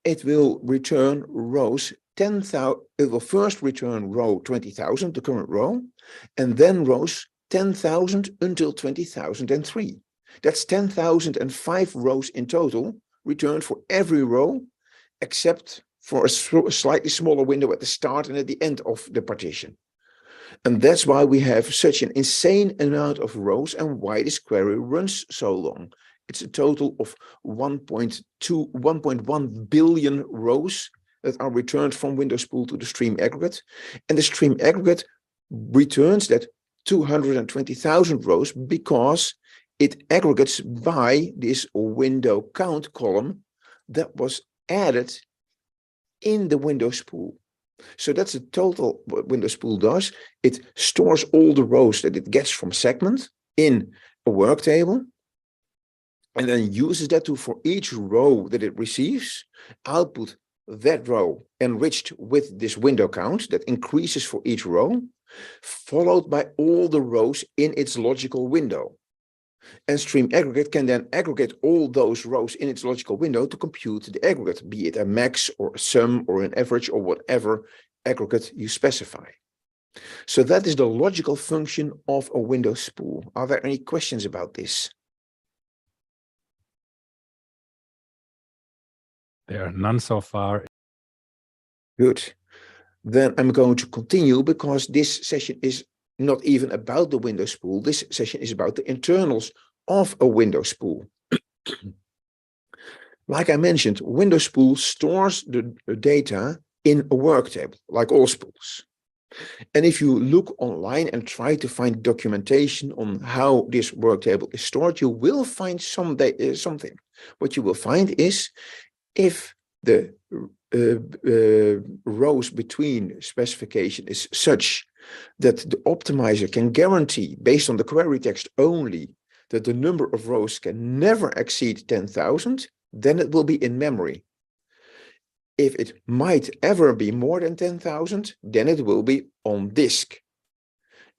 it will return rows 10,000. It will first return row 20,000, the current row, and then rows 10,000 until 20,003. That's 10,005 rows in total, returned for every row, except for a slightly smaller window at the start and at the end of the partition. And that's why we have such an insane amount of rows and why this query runs so long. It's a total of 1.1 billion rows that are returned from window spool to the stream aggregate. And the stream aggregate returns that 220,000 rows because it aggregates by this window count column that was added in the window spool. So that's the total what window spool does. It stores all the rows that it gets from segment in a work table, and then uses that to, for each row that it receives, output that row enriched with this window count that increases for each row, followed by all the rows in its logical window. And stream aggregate can then aggregate all those rows in its logical window to compute the aggregate, be it a max or a sum or an average or whatever aggregate you specify. So that is the logical function of a window spool. Are there any questions about this? There are none so far. Good. Then I'm going to continue because this session is not even about the window spool. This session is about the internals of a window spool. Like I mentioned, window spool stores the data in a work table, like all spools. And if you look online and try to find documentation on how this work table is stored, you will find something. What you will find is if the rows between specification is such that the optimizer can guarantee, based on the query text only, that the number of rows can never exceed 10,000, then it will be in memory. If it might ever be more than 10,000, then it will be on disk.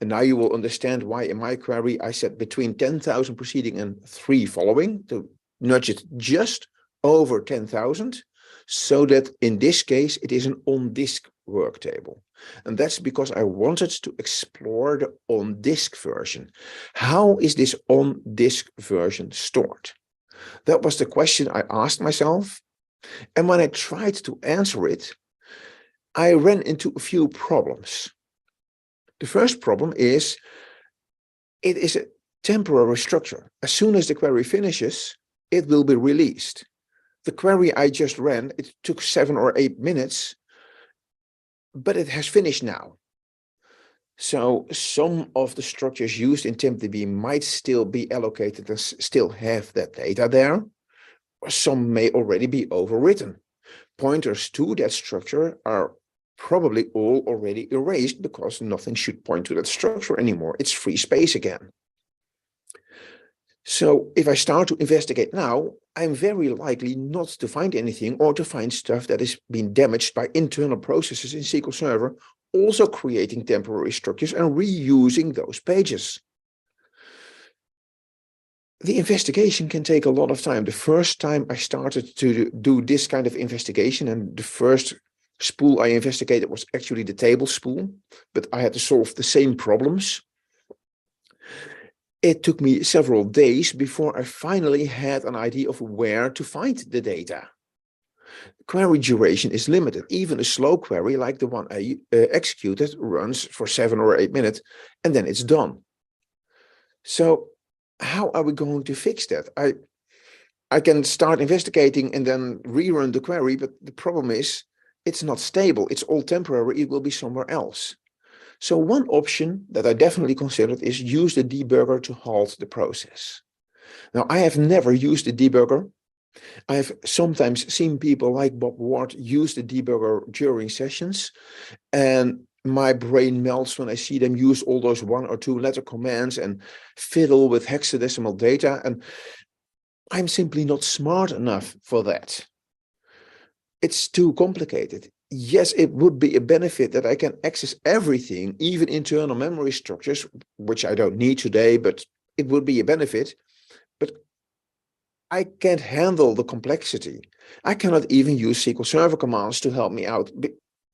And now you will understand why in my query I said between 10,000 preceding and 3 following, to nudge it just over 10,000, so that in this case it is an on-disk work table. And that's because I wanted to explore the on-disk version. How is this on-disk version stored? That was the question I asked myself. And when I tried to answer it, I ran into a few problems. The first problem is it is a temporary structure. As soon as the query finishes, it will be released. The query I just ran, it took 7 or 8 minutes, but it has finished now. So some of the structures used in TempDB might still be allocated and still have that data there. Some may already be overwritten. Pointers to that structure are probably all already erased because nothing should point to that structure anymore. It's free space again. So if I start to investigate now, I'm very likely not to find anything or to find stuff that is being damaged by internal processes in SQL Server, also creating temporary structures and reusing those pages. The investigation can take a lot of time. The first time I started to do this kind of investigation, and the first spool I investigated was actually the table spool, but I had to solve the same problems. It took me several days before I finally had an idea of where to find the data. Query duration is limited. Even a slow query like the one I executed runs for 7 or 8 minutes, and then it's done. So how are we going to fix that? I can start investigating and then rerun the query, but the problem is it's not stable. It's all temporary. It will be somewhere else. So one option that I definitely considered is use the debugger to halt the process. Now, I have never used the debugger. I have sometimes seen people like Bob Ward use the debugger during sessions, and my brain melts when I see them use all those 1 or 2 letter commands and fiddle with hexadecimal data. And I'm simply not smart enough for that. It's too complicated. Yes, it would be a benefit that I can access everything, even internal memory structures, which I don't need today, but it would be a benefit. But I can't handle the complexity. I cannot even use SQL Server commands to help me out.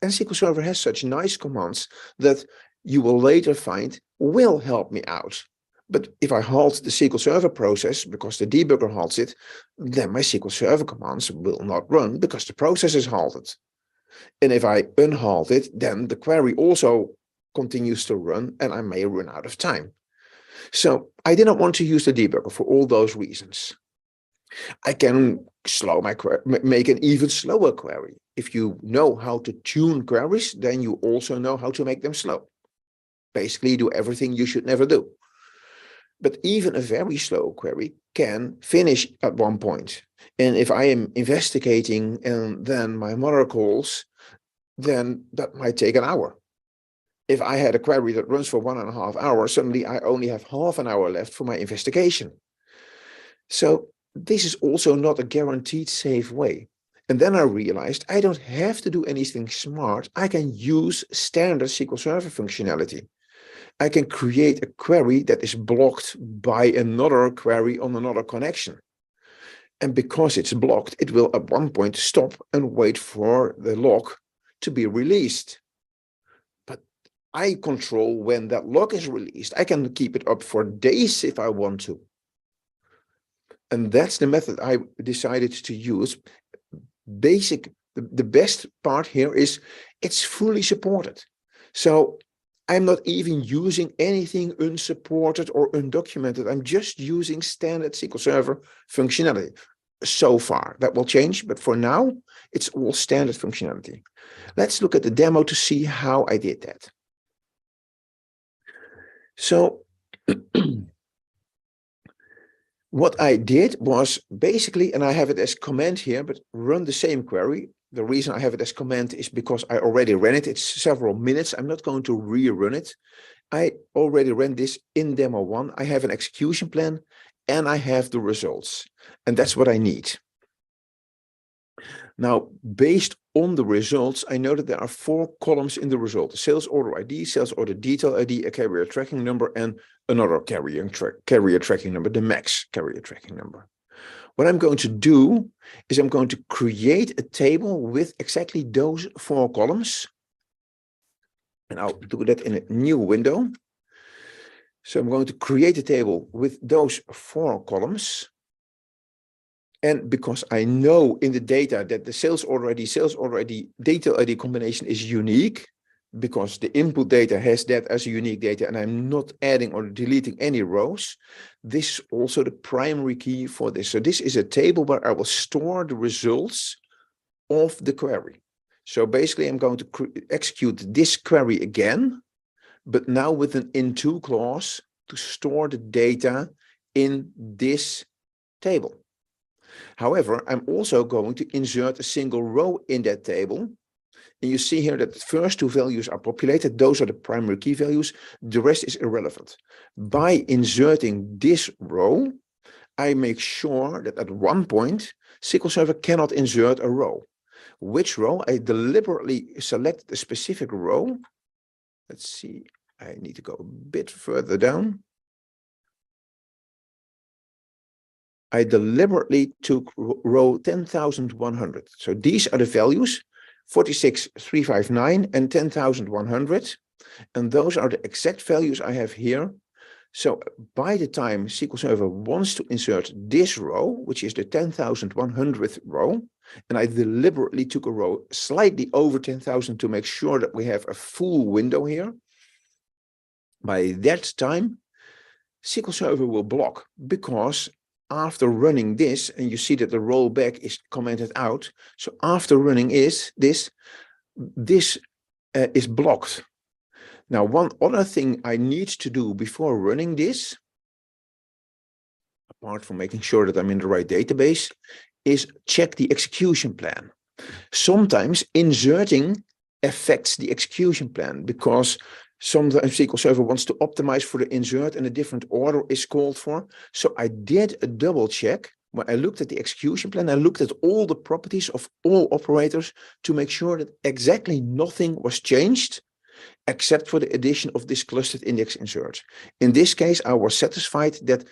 And SQL Server has such nice commands that you will later find will help me out. But if I halt the SQL Server process because the debugger halts it, then my SQL Server commands will not run because the process is halted. And if I unhalt it, then the query also continues to run and I may run out of time. So I didn't want to use the debugger for all those reasons. I can slow my query, make an even slower query. If you know how to tune queries, then you also know how to make them slow. Basically, do everything you should never do. But even a very slow query can finish at one point. And if I am investigating and then my mother calls, then that might take an hour. If I had a query that runs for 1.5 hours, suddenly I only have half an hour left for my investigation. So this is also not a guaranteed safe way. And then I realized I don't have to do anything smart. I can use standard SQL Server functionality. I can create a query that is blocked by another query on another connection. And because it's blocked, it will at one point stop and wait for the lock to be released. But I control when that lock is released. I can keep it up for days if I want to. And that's the method I decided to use. The best part here is it's fully supported. So I'm not even using anything unsupported or undocumented. I'm just using standard SQL Server functionality. So far, that will change, but for now, it's all standard functionality. Let's look at the demo to see how I did that. So what I did was basically, and I have it as command here, but run the same query. The reason I have it as command is because I already ran it. It's several minutes. I'm not going to rerun it. I already ran this in demo 1. I have an execution plan and I have the results. And that's what I need. Now, based on the results, I know that there are 4 columns in the result: the sales order ID, sales order detail ID, a carrier tracking number, and another carrier tracking number, the max carrier tracking number. What I'm going to do is I'm going to create a table with exactly those 4 columns. And I'll do that in a new window. So I'm going to create a table with those 4 columns. And because I know in the data that the sales order ID, detail ID combination is unique, because the input data has that as a unique data, and I'm not adding or deleting any rows, this is also the primary key for this. So this is a table where I will store the results of the query. So basically, I'm going to execute this query again, but now with an into clause to store the data in this table. However, I'm also going to insert a single row in that table. And you see here that the first 2 values are populated. Those are the primary key values. The rest is irrelevant. By inserting this row, I make sure that at one point, SQL Server cannot insert a row. Which row? I deliberately select a specific row. Let's see. I need to go a bit further down. I deliberately took row 10,100. So these are the values, 46,359 and 10,100. And those are the exact values I have here. So by the time SQL Server wants to insert this row, which is the 10,100th row, and I deliberately took a row slightly over 10,000 to make sure that we have a full window here. By that time, SQL Server will block because after running this, and you see that the rollback is commented out. So after running this is blocked. Now, one other thing I need to do before running this, apart from making sure that I'm in the right database, is check the execution plan. Sometimes inserting affects the execution plan because sometimes SQL Server wants to optimize for the insert and a different order is called for. So I did a double check. When I looked at the execution plan, I looked at all the properties of all operators to make sure that exactly nothing was changed except for the addition of this clustered index insert. In this case, I was satisfied that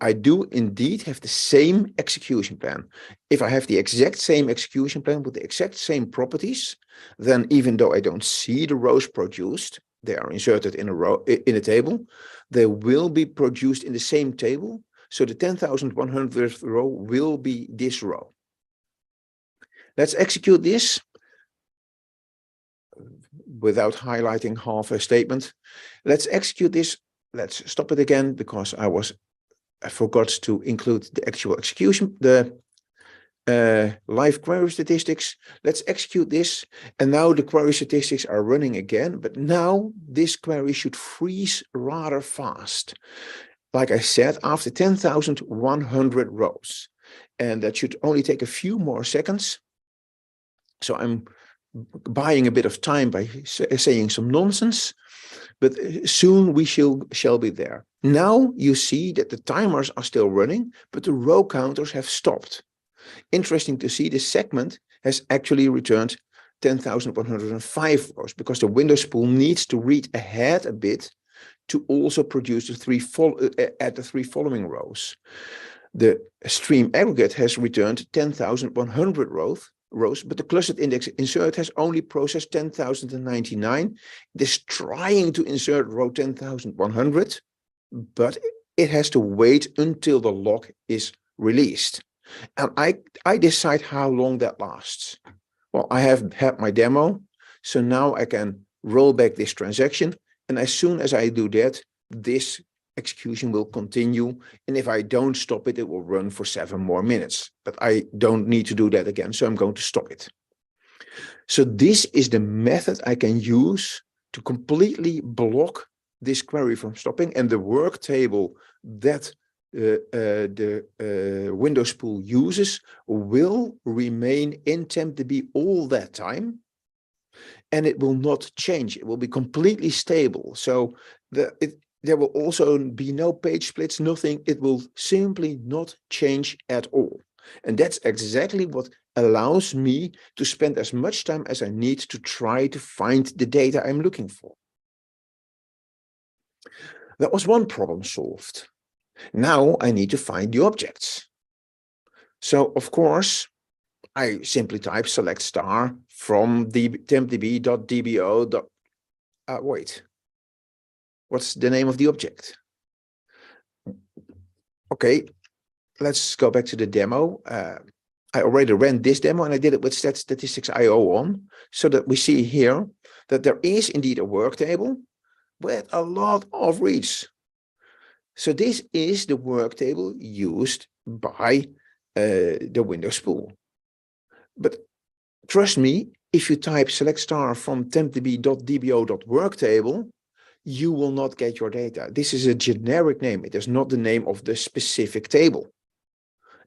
I do indeed have the same execution plan. If I have the exact same execution plan with the exact same properties, then even though I don't see the rows produced, they are inserted in a row in a table, they will be produced in the same table. So the 10,100th row will be this row. Let's execute this without highlighting half a statement. Let's execute this. Let's stop it again because I forgot to include the actual execution, the live query statistics. Let's execute this. And now the query statistics are running again, but now this query should freeze rather fast. Like I said, after 10,100 rows, and that should only take a few more seconds. So I'm buying a bit of time by saying some nonsense, but soon we shall be there. Now you see that the timers are still running, but the row counters have stopped. Interesting to see this segment has actually returned 10,105 rows because the window spool needs to read ahead a bit to also produce the three following rows. The stream aggregate has returned 10,100 rows, but the clustered index insert has only processed 10,099. It is trying to insert row 10,100, but it has to wait until the lock is released. And I decide how long that lasts. Well, I have had my demo, so now I can roll back this transaction. And as soon as I do that, this execution will continue. And if I don't stop it, it will run for 7 more minutes. But I don't need to do that again, so I'm going to stop it. So this is the method I can use to completely block this query from stopping. And the work table that the window spool uses will remain in TempDB all that time. And it will not change. It will be completely stable. So there will also be no page splits, nothing. It will simply not change at all. And that's exactly what allows me to spend as much time as I need to try to find the data I'm looking for. That was one problem solved. Now I need to find the objects. So of course, I simply type select star from tempdb.dbo. Wait, what's the name of the object? Okay, let's go back to the demo. I already ran this demo and I did it with statistics.io on, so that we see here that there is indeed a work table with a lot of reads. So this is the work table used by the window spool. But trust me, if you type select star from tempdb.dbo.worktable, you will not get your data. This is a generic name. It is not the name of the specific table.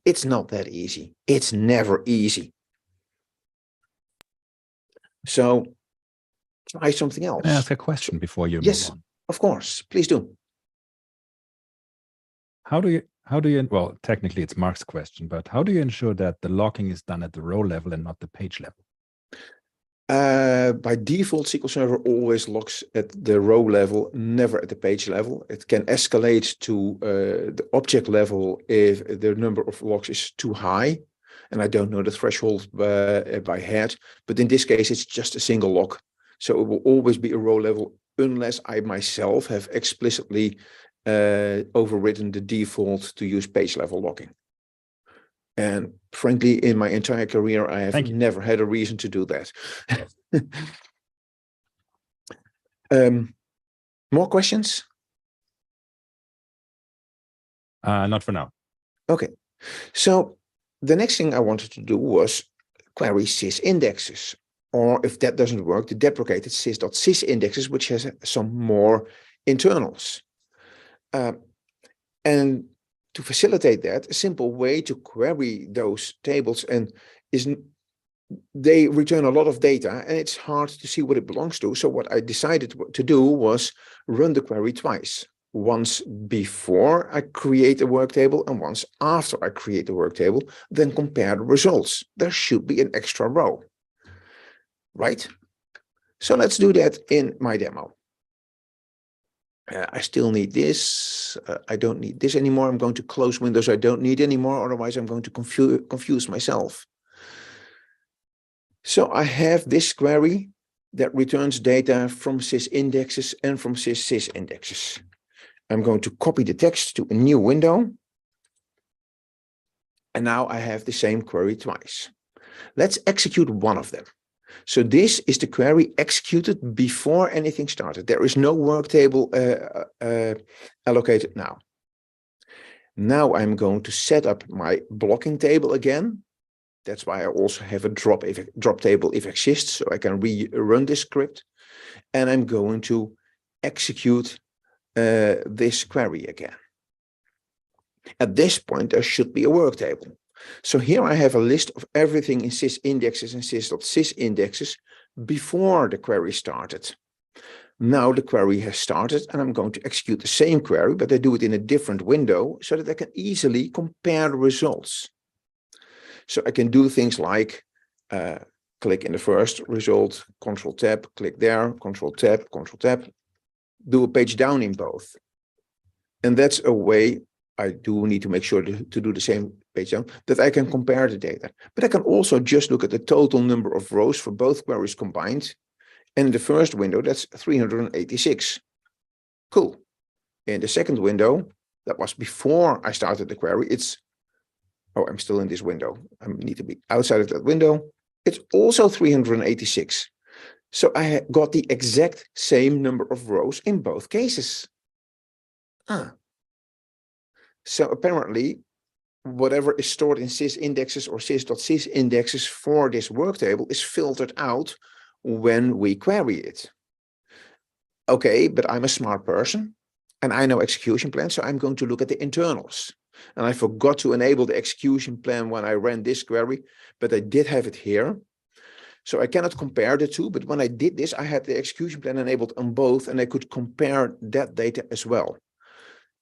It's not that easy. It's never easy. So try something else. Can I ask a question before you Yes, move on? of course. Please do. How do you, well, technically it's Mark's question, but how do you ensure that the locking is done at the row level and not the page level? By default, SQL Server always locks at the row level, never at the page level. It can escalate to the object level if the number of locks is too high. And I don't know the threshold by head, but in this case, it's just a single lock. So it will always be a row level unless I myself have explicitly overridden the default to use page level locking. And frankly, in my entire career, I have never had a reason to do that. More questions? Not for now. Okay, so the next thing I wanted to do was query sys indexes, or if that doesn't work, the deprecated sys.sys indexes, which has some more internals. And to facilitate that, a simple way to query those tables they return a lot of data and it's hard to see what it belongs to. So what I decided to do was run the query twice. Once before I create a work table and once after I create the work table, then compare the results. There should be an extra row, right? So let's do that in my demo. I still need this. I don't need this anymore. I'm going to close windows I don't need anymore. Otherwise, I'm going to confuse myself. So I have this query that returns data from sys indexes and from sys indexes. I'm going to copy the text to a new window. And now I have the same query twice. Let's execute one of them. So this is the query executed before anything started. There is no work table allocated now. Now I'm going to set up my blocking table again. That's why I also have a drop table if exists, so I can rerun this script. And I'm going to execute this query again. At this point, there should be a work table. So here I have a list of everything in sys indexes and sys.sys indexes before the query started. Now the query has started and I'm going to execute the same query, but I do it in a different window so that I can easily compare the results. So I can do things like click in the first result, Control Tab, click there, Control Tab, do a page down in both. And that's a way I do need to make sure to do the same page down, that I can compare the data. But I can also just look at the total number of rows for both queries combined. And in the first window, that's 386. Cool. In the second window, that was before I started the query, I'm still in this window. I need to be outside of that window. It's also 386. So I got the exact same number of rows in both cases. So apparently, whatever is stored in sys indexes or sys.sys indexes for this work table is filtered out when we query it. Okay, but I'm a smart person and I know execution plan, so I'm going to look at the internals. And I forgot to enable the execution plan when I ran this query, but I did have it here. So I cannot compare the two, but when I did this, I had the execution plan enabled on both and I could compare that data as well.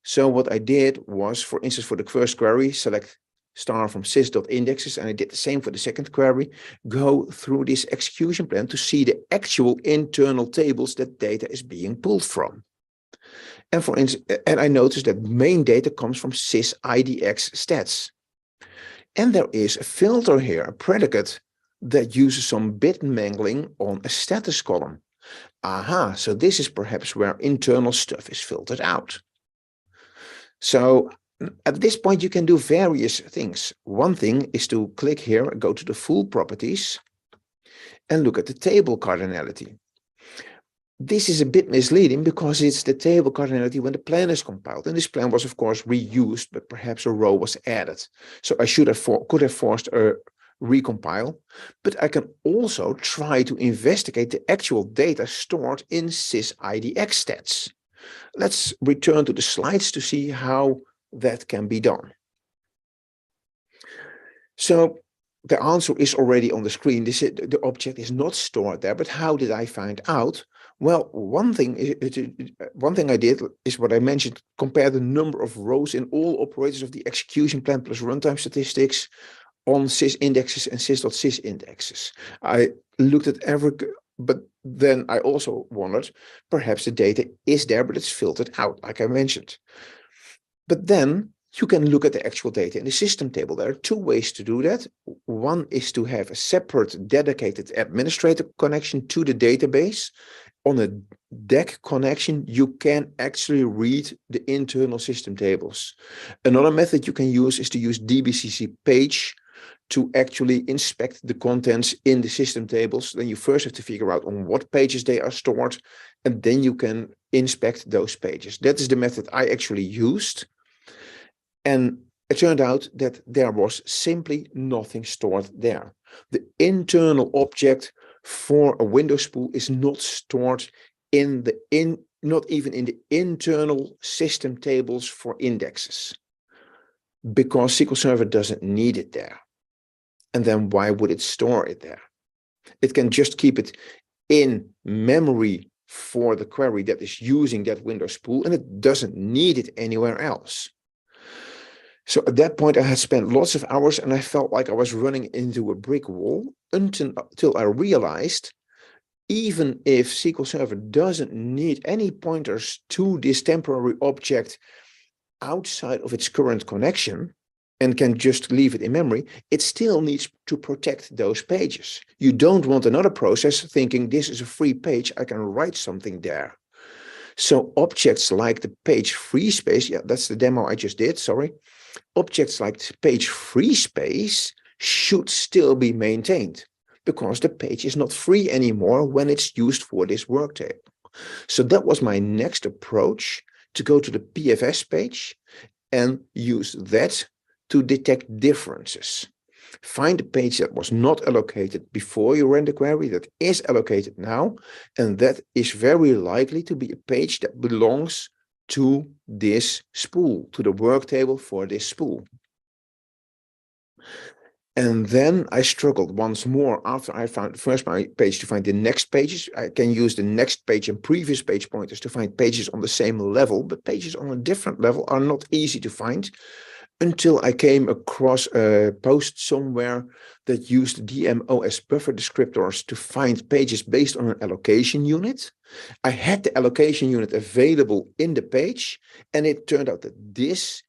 So what I did was, for instance, for the first query, select star from sys.indexes, and I did the same for the second query, go through this execution plan to see the actual internal tables that data is being pulled from. And for instance, and I noticed that main data comes from sys.idx stats. And there is a filter here, a predicate that uses some bit mangling on a status column. Aha, so this is perhaps where internal stuff is filtered out. So at this point, you can do various things. One thing is to click here, go to the full properties, and look at the table cardinality. This is a bit misleading because it's the table cardinality when the plan is compiled. And this plan was, of course, reused, but perhaps a row was added. So I could have forced a recompile, but I can also try to investigate the actual data stored in sys.idx stats. Let's return to the slides to see how that can be done. So the answer is already on the screen. The object is not stored there, but how did I find out? Well, one thing I did is what I mentioned, compare the number of rows in all operators of the execution plan plus runtime statistics on sys indexes and sys.sys indexes. I looked at but then I also wondered, perhaps the data is there, but it's filtered out, like I mentioned. But then you can look at the actual data in the system table. There are two ways to do that. One is to have a separate dedicated administrator connection to the database. On a DEC connection, you can actually read the internal system tables. Another method you can use is to use dbcc page to actually inspect the contents in the system tables. Then you first have to figure out on what pages they are stored, and then you can inspect those pages. That is the method I actually used. And it turned out that there was simply nothing stored there. The internal object for a window spool is not stored not even in the internal system tables for indexes, because SQL Server doesn't need it there. And then why would it store it there? It can just keep it in memory for the query that is using that window spool, and it doesn't need it anywhere else. So at that point, I had spent lots of hours and I felt like I was running into a brick wall until I realized, even if SQL Server doesn't need any pointers to this temporary object outside of its current connection and can just leave it in memory, it still needs to protect those pages. You don't want another process thinking this is a free page, I can write something there. So objects like the page free space, yeah, that's the demo I just did, sorry. Objects like page free space should still be maintained because the page is not free anymore when it's used for this work table. So that was my next approach, to go to the PFS page and use that to detect differences. Find a page that was not allocated before you ran the query that is allocated now, and that is very likely to be a page that belongs to this spool, to the work table for this spool. And then I struggled once more after I found the first page to find the next pages. I can use the next page and previous page pointers to find pages on the same level, but pages on a different level are not easy to find, until I came across a post somewhere that used DMOS buffer descriptors to find pages based on an allocation unit. I had the allocation unit available in the page, and it turned out that this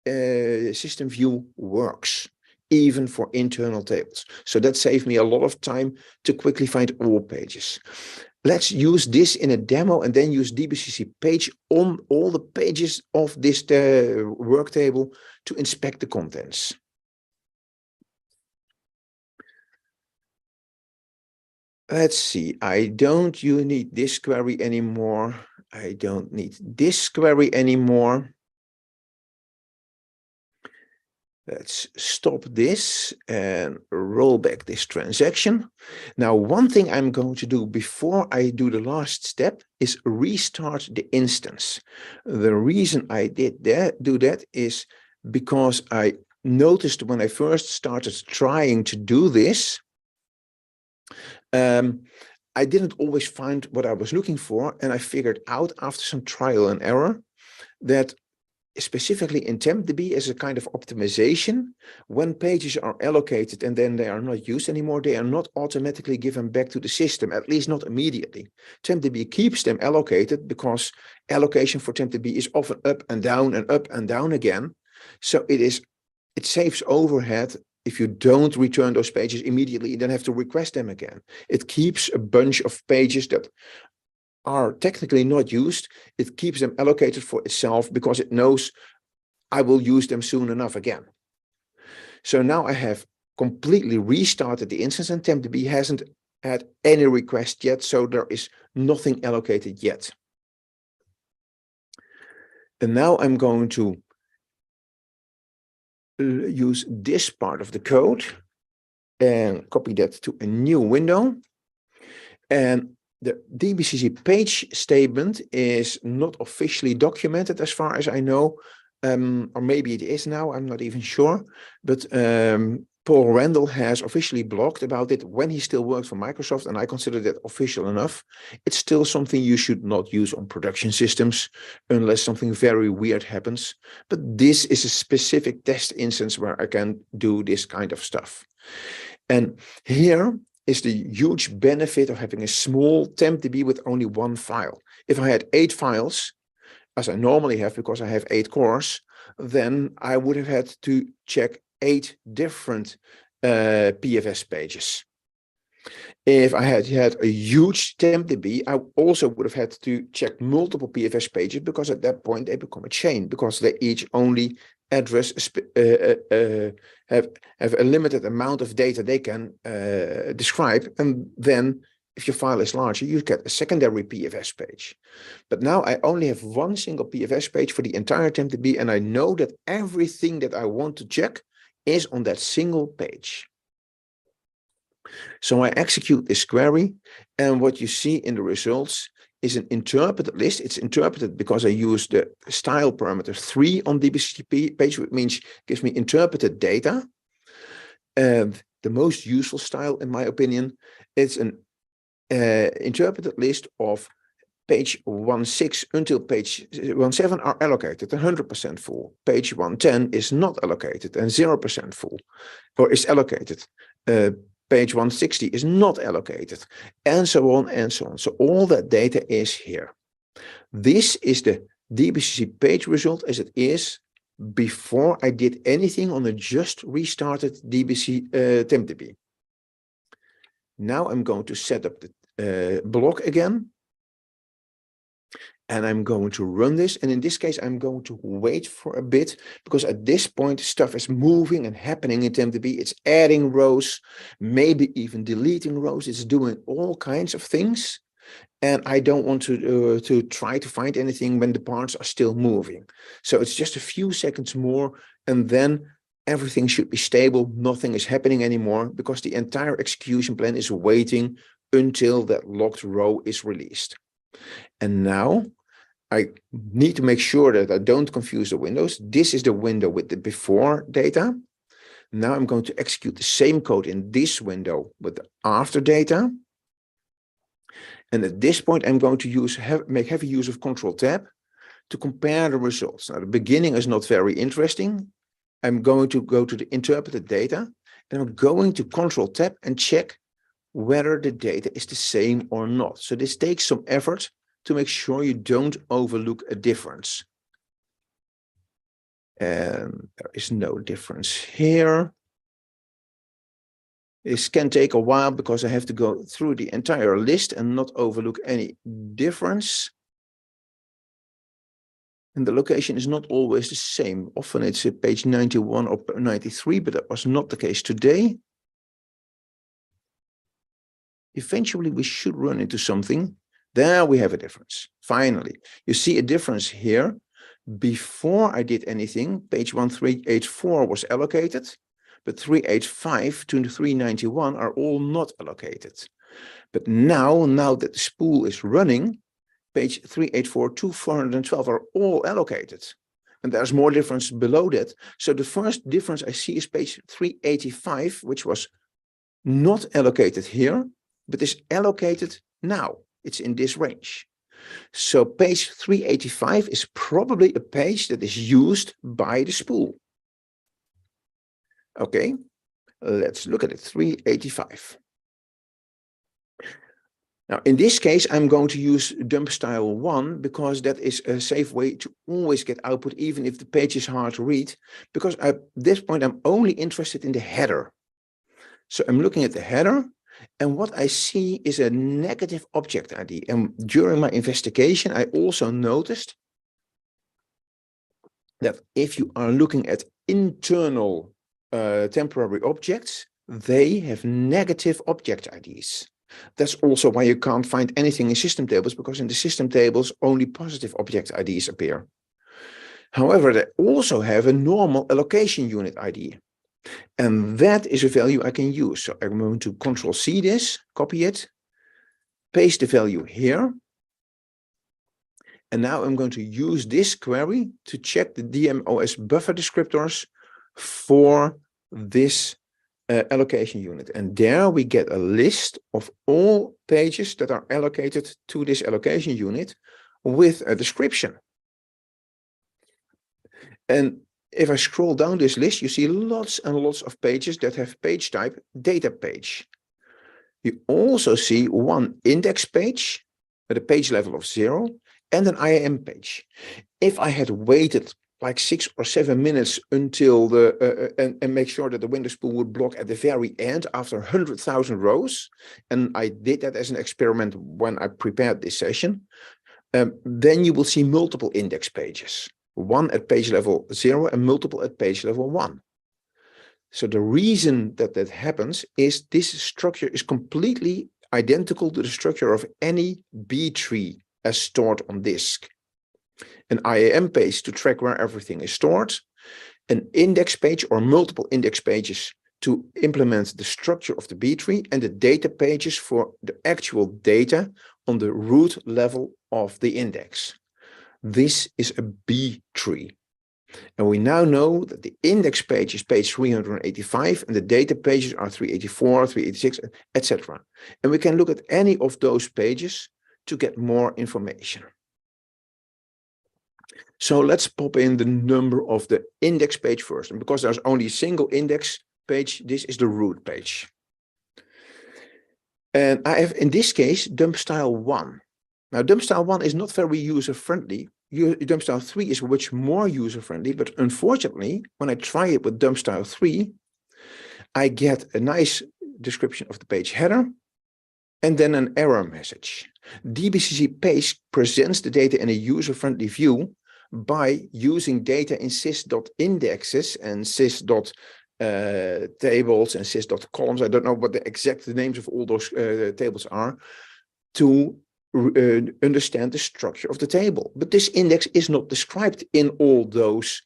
system view works even for internal tables. So that saved me a lot of time to quickly find all pages. Let's use this in a demo and then use DBCC page on all the pages of this work table to inspect the contents. Let's see, you need this query anymore. I don't need this query anymore. Let's stop this and roll back this transaction. Now, one thing I'm going to do before I do the last step is restart the instance. The reason I do that is because I noticed when I first started trying to do this, I didn't always find what I was looking for, and I figured out after some trial and error that specifically in TempDB as a kind of optimization, when pages are allocated and then they are not used anymore, they are not automatically given back to the system, at least not immediately. TempDB keeps them allocated because allocation for TempDB is often up and down again. So it saves overhead. If you don't return those pages immediately, you then have to request them again. It keeps a bunch of pages that are technically not used. It keeps them allocated for itself because it knows I will use them soon enough again. So now I have completely restarted the instance, and TempDB hasn't had any request yet, so there is nothing allocated yet. And now I'm going to use this part of the code and copy that to a new window. And the DBCC page statement is not officially documented as far as I know, or maybe it is now, I'm not even sure, but Paul Randall has officially blogged about it when he still worked for Microsoft, and I consider that official enough. It's still something you should not use on production systems unless something very weird happens, but this is a specific test instance where I can do this kind of stuff. And here is the huge benefit of having a small TempDB with only one file. If I had 8 files, as I normally have because I have 8 cores, then I would have had to check 8 different PFS pages. If I had a huge TempDB, I also would have had to check multiple PFS pages, because at that point they become a chain, because they each only address have a limited amount of data they can describe, and then if your file is larger, you get a secondary PFS page. But now I only have one single PFS page for the entire TempDB, and I know that everything that I want to check is on that single page. So I execute this query, and what you see in the results is an interpreted list. It's interpreted because I use the style parameter 3 on DBCP page, which means gives me interpreted data. And the most useful style, in my opinion, it's an interpreted list of page 16 until page 17 are allocated 100% full. Page 110 is not allocated and 0% full, or is allocated. Page 160 is not allocated, and so on and so on. So all that data is here. This is the DBCC page result as it is before I did anything on a just restarted DBC TempDB. Now I'm going to set up the block again. And I'm going to run this. And in this case, I'm going to wait for a bit, because at this point, stuff is moving and happening in TempDB. It's adding rows, maybe even deleting rows. It's doing all kinds of things. And I don't want to try to find anything when the parts are still moving. So it's just a few seconds more, and then everything should be stable. Nothing is happening anymore, because the entire execution plan is waiting until that locked row is released. And now I need to make sure that I don't confuse the windows. This is the window with the before data. Now I'm going to execute the same code in this window with the after data. And at this point, I'm going to make heavy use of Control-Tab to compare the results. Now, the beginning is not very interesting. I'm going to go to the interpreted data, and I'm going to Control-Tab and check whether the data is the same or not. So this takes some effort to make sure you don't overlook a difference. And there is no difference here. This can take a while because I have to go through the entire list and not overlook any difference. And the location is not always the same. Often it's at page 91 or 93, but that was not the case today. Eventually, we should run into something. There we have a difference. Finally, you see a difference here. Before I did anything, page 1384 was allocated, but 385 to 391 are all not allocated. But now that the spool is running, page 384 to 412 are all allocated. And there's more difference below that. So the first difference I see is page 385, which was not allocated here, but is allocated now. It's in this range. So page 385 is probably a page that is used by the spool. Okay, let's look at it, 385. Now, in this case, I'm going to use dump style 1 because that is a safe way to always get output, even if the page is hard to read, because at this point, I'm only interested in the header. So I'm looking at the header, and what I see is a negative object ID. And during my investigation, I also noticed that if you are looking at internal temporary objects, they have negative object IDs. That's also why you can't find anything in system tables, because in the system tables, only positive object IDs appear. However, they also have a normal allocation unit ID. And that is a value I can use. So I'm going to Control-C this, copy it, paste the value here. And now I'm going to use this query to check the DMOS buffer descriptors for this allocation unit. And there we get a list of all pages that are allocated to this allocation unit with a description. And if I scroll down this list, you see lots and lots of pages that have page type data page. You also see one index page at a page level of 0 and an IAM page. If I had waited like 6 or 7 minutes until and make sure that the window spool would block at the very end after 100,000 rows, and I did that as an experiment when I prepared this session, then you will see multiple index pages. One at page level 0 and multiple at page level 1. So the reason that that happens is this structure is completely identical to the structure of any B tree as stored on disk. An IAM page to track where everything is stored, an index page or multiple index pages to implement the structure of the B tree, and the data pages for the actual data on the root level of the index. This is a B tree. And we now know that the index page is page 385 and the data pages are 384, 386, etc. And we can look at any of those pages to get more information. So let's pop in the number of the index page first. And because there's only a single index page, this is the root page. And I have, in this case, dump style 1. Now, dump style 1 is not very user-friendly. Dump style 3 is much more user-friendly, but unfortunately, when I try it with dump style 3, I get a nice description of the page header and then an error message. DBCC page presents the data in a user-friendly view by using data in sys.indexes and sys.tables and sys.columns. I don't know what the exact names of all those tables are, to understand the structure of the table. But this index is not described in all those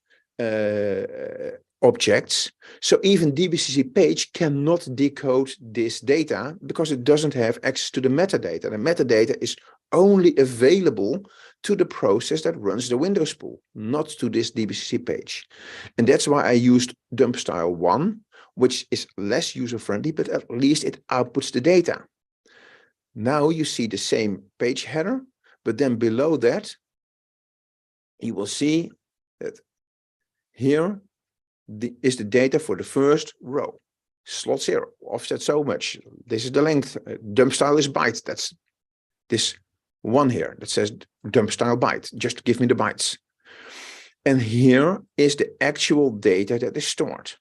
objects. So even DBCC page cannot decode this data because it doesn't have access to the metadata. The metadata is only available to the process that runs the Windows spool, not to this DBCC page. And that's why I used dump style 1, which is less user-friendly, but at least it outputs the data. Now you see the same page header, but then below that, you will see that here is the data for the first row. Slot 0, offset so much. This is the length. Dump style is byte. That's this one here that says dump style byte. Just give me the bytes. And here is the actual data that is stored.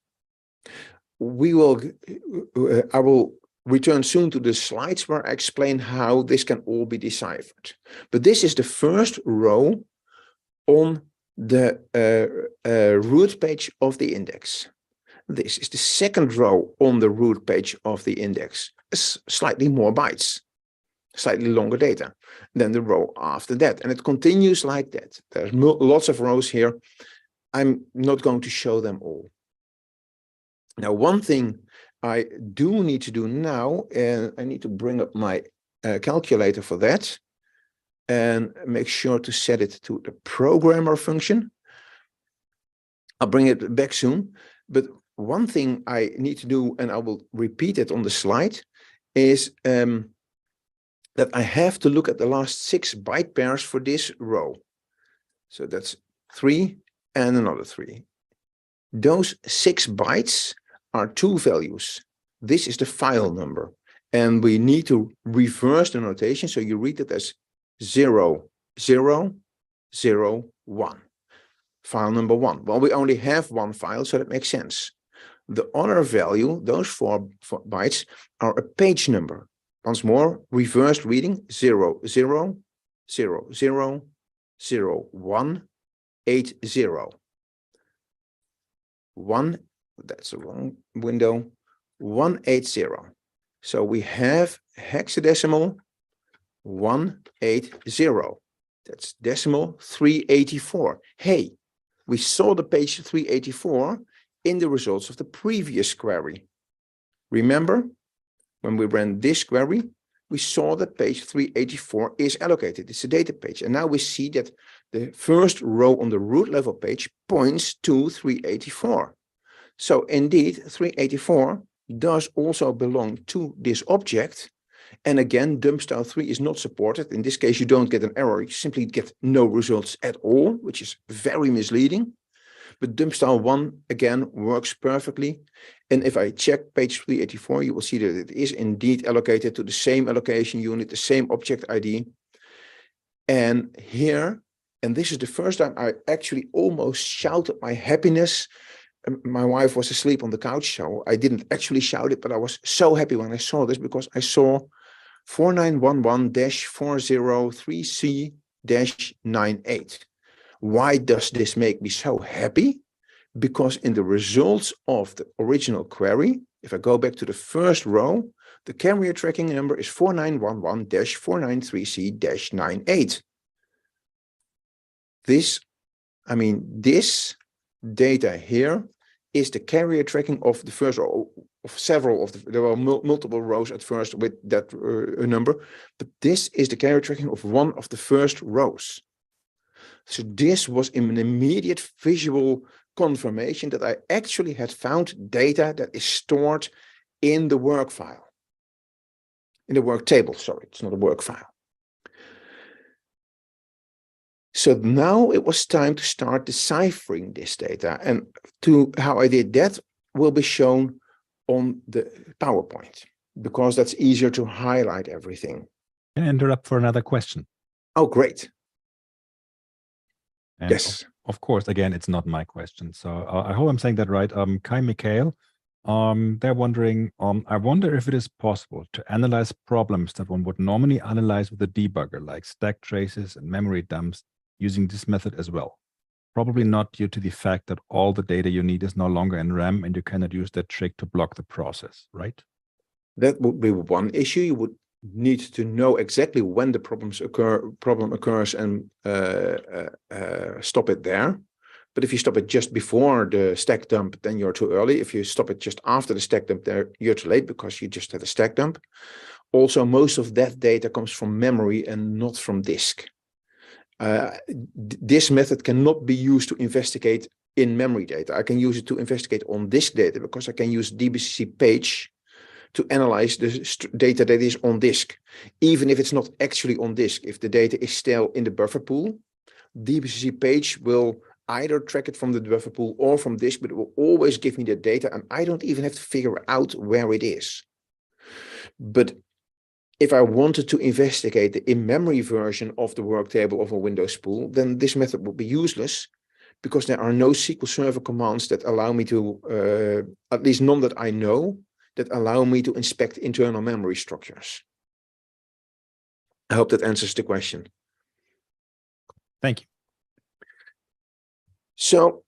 I will return soon to the slides where I explain how this can all be deciphered. But this is the first row on the root page of the index. This is the second row on the root page of the index. Slightly more bytes, slightly longer data than the row after that. And it continues like that. There's lots of rows here. I'm not going to show them all. Now, one thing I do need to do now, and I need to bring up my calculator for that and make sure to set it to the programmer function. I'll bring it back soon. But one thing I need to do, and I will repeat it on the slide, is that I have to look at the last 6 byte pairs for this row. So that's 3 and another 3. Those 6 bytes are 2 values. This is the file number. And we need to reverse the notation. So you read it as 0, 0, 0, 1. File number 1. Well, we only have one file, so that makes sense. The other value, those 4 bytes, are a page number. Once more, reversed reading 0, 0, 0, 0, 0, 1, 8, 0. 1, that's the wrong window, 180. So we have hexadecimal 180. That's decimal 384. Hey, we saw the page 384 in the results of the previous query. Remember, when we ran this query, we saw that page 384 is allocated. It's a data page. And now we see that the first row on the root level page points to 384. So indeed, 384 does also belong to this object. And again, dump style 3 is not supported. In this case, you don't get an error. You simply get no results at all, which is very misleading. But dump style 1, again, works perfectly. And if I check page 384, you will see that it is indeed allocated to the same allocation unit, the same object ID. And here, and this is the first time I actually almost shouted my happiness. My wife was asleep on the couch, so I didn't actually shout it, but I was so happy when I saw this because I saw 4911-4033C-98. Why does this make me so happy? Because in the results of the original query, If I go back to the first row, the carrier tracking number is 4911-493C-98. This data here is the carrier tracking of the first row of several of the, there were multiple rows at first with that number, but this is the carrier tracking of one of the first rows. So this was an immediate visual confirmation that I actually had found data that is stored in the work file. In the work table, sorry, it's not a work file. So now it was time to start deciphering this data, and how I did that will be shown on the PowerPoint, because that's easier to highlight everything. Can I interrupt for another question? Oh, great. And Yes. Of course, again, it's not my question. So I hope I'm saying that right. Kai Mikhail, they're wondering, I wonder if it is possible to analyze problems that one would normally analyze with a debugger, like stack traces and memory dumps, using this method as well. Probably not due to the fact that all the data you need is no longer in RAM and you cannot use that trick to block the process, right? That would be one issue. You would need to know exactly when the problem occurs and stop it there. But if you stop it just before the stack dump, then you're too early. If you stop it just after the stack dump, you're too late because you just had a stack dump. Also, most of that data comes from memory and not from disk. This method cannot be used to investigate in memory data. I can use it to investigate on disk data because I can use DBCC page to analyze the data that is on disk, even if it's not actually on disk. If the data is still in the buffer pool, DBCC page will either track it from the buffer pool or from disk, but it will always give me the data, and I don't even have to figure out where it is. But if I wanted to investigate the in-memory version of the work table of a Windows spool, then this method would be useless because there are no SQL Server commands that allow me to, at least none that I know, that allow me to inspect internal memory structures. I hope that answers the question. Thank you. So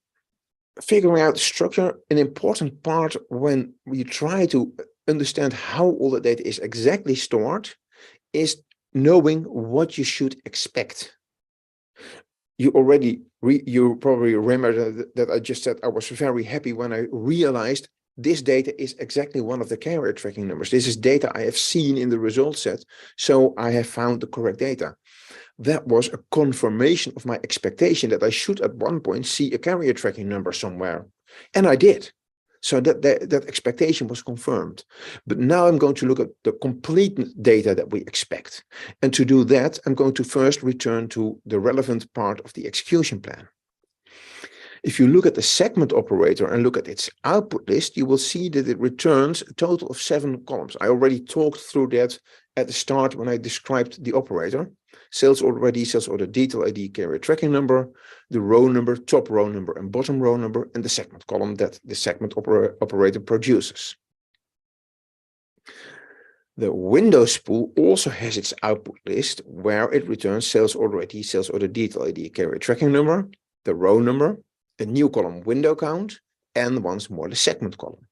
figuring out the structure, an important part when you try to understand how all the data is exactly stored is knowing what you should expect. You probably remember that I just said I was very happy when I realized this data is exactly one of the carrier tracking numbers. This is data I have seen in the result set, so I have found the correct data. That was a confirmation of my expectation that I should at one point see a carrier tracking number somewhere. And I did. So that expectation was confirmed. But now I'm going to look at the complete data that we expect. And to do that, I'm going to first return to the relevant part of the execution plan. If you look at the segment operator and look at its output list, you will see that it returns a total of 7 columns. I already talked through that at the start when I described the operator. Sales order ID, sales order detail ID, carrier tracking number, the row number, top row number and bottom row number, and the segment column that the segment operator produces. The Windows spool also has its output list where it returns sales order ID, sales order detail ID, carrier tracking number, the row number, a new column window count, and once more the segment column.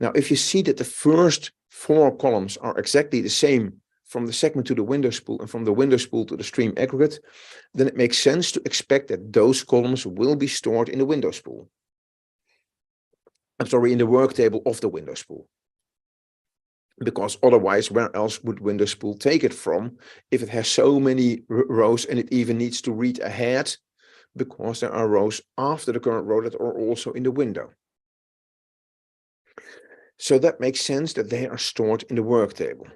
Now, if you see that the first 4 columns are exactly the same from the segment to the Windows spool and from the Windows spool to the stream aggregate, then it makes sense to expect that those columns will be stored in the Windows spool. I'm sorry, in the work table of the Windows spool. Because otherwise, where else would Windows spool take it from if it has so many rows and it even needs to read ahead because there are rows after the current row that are also in the window. So that makes sense that they are stored in the work table.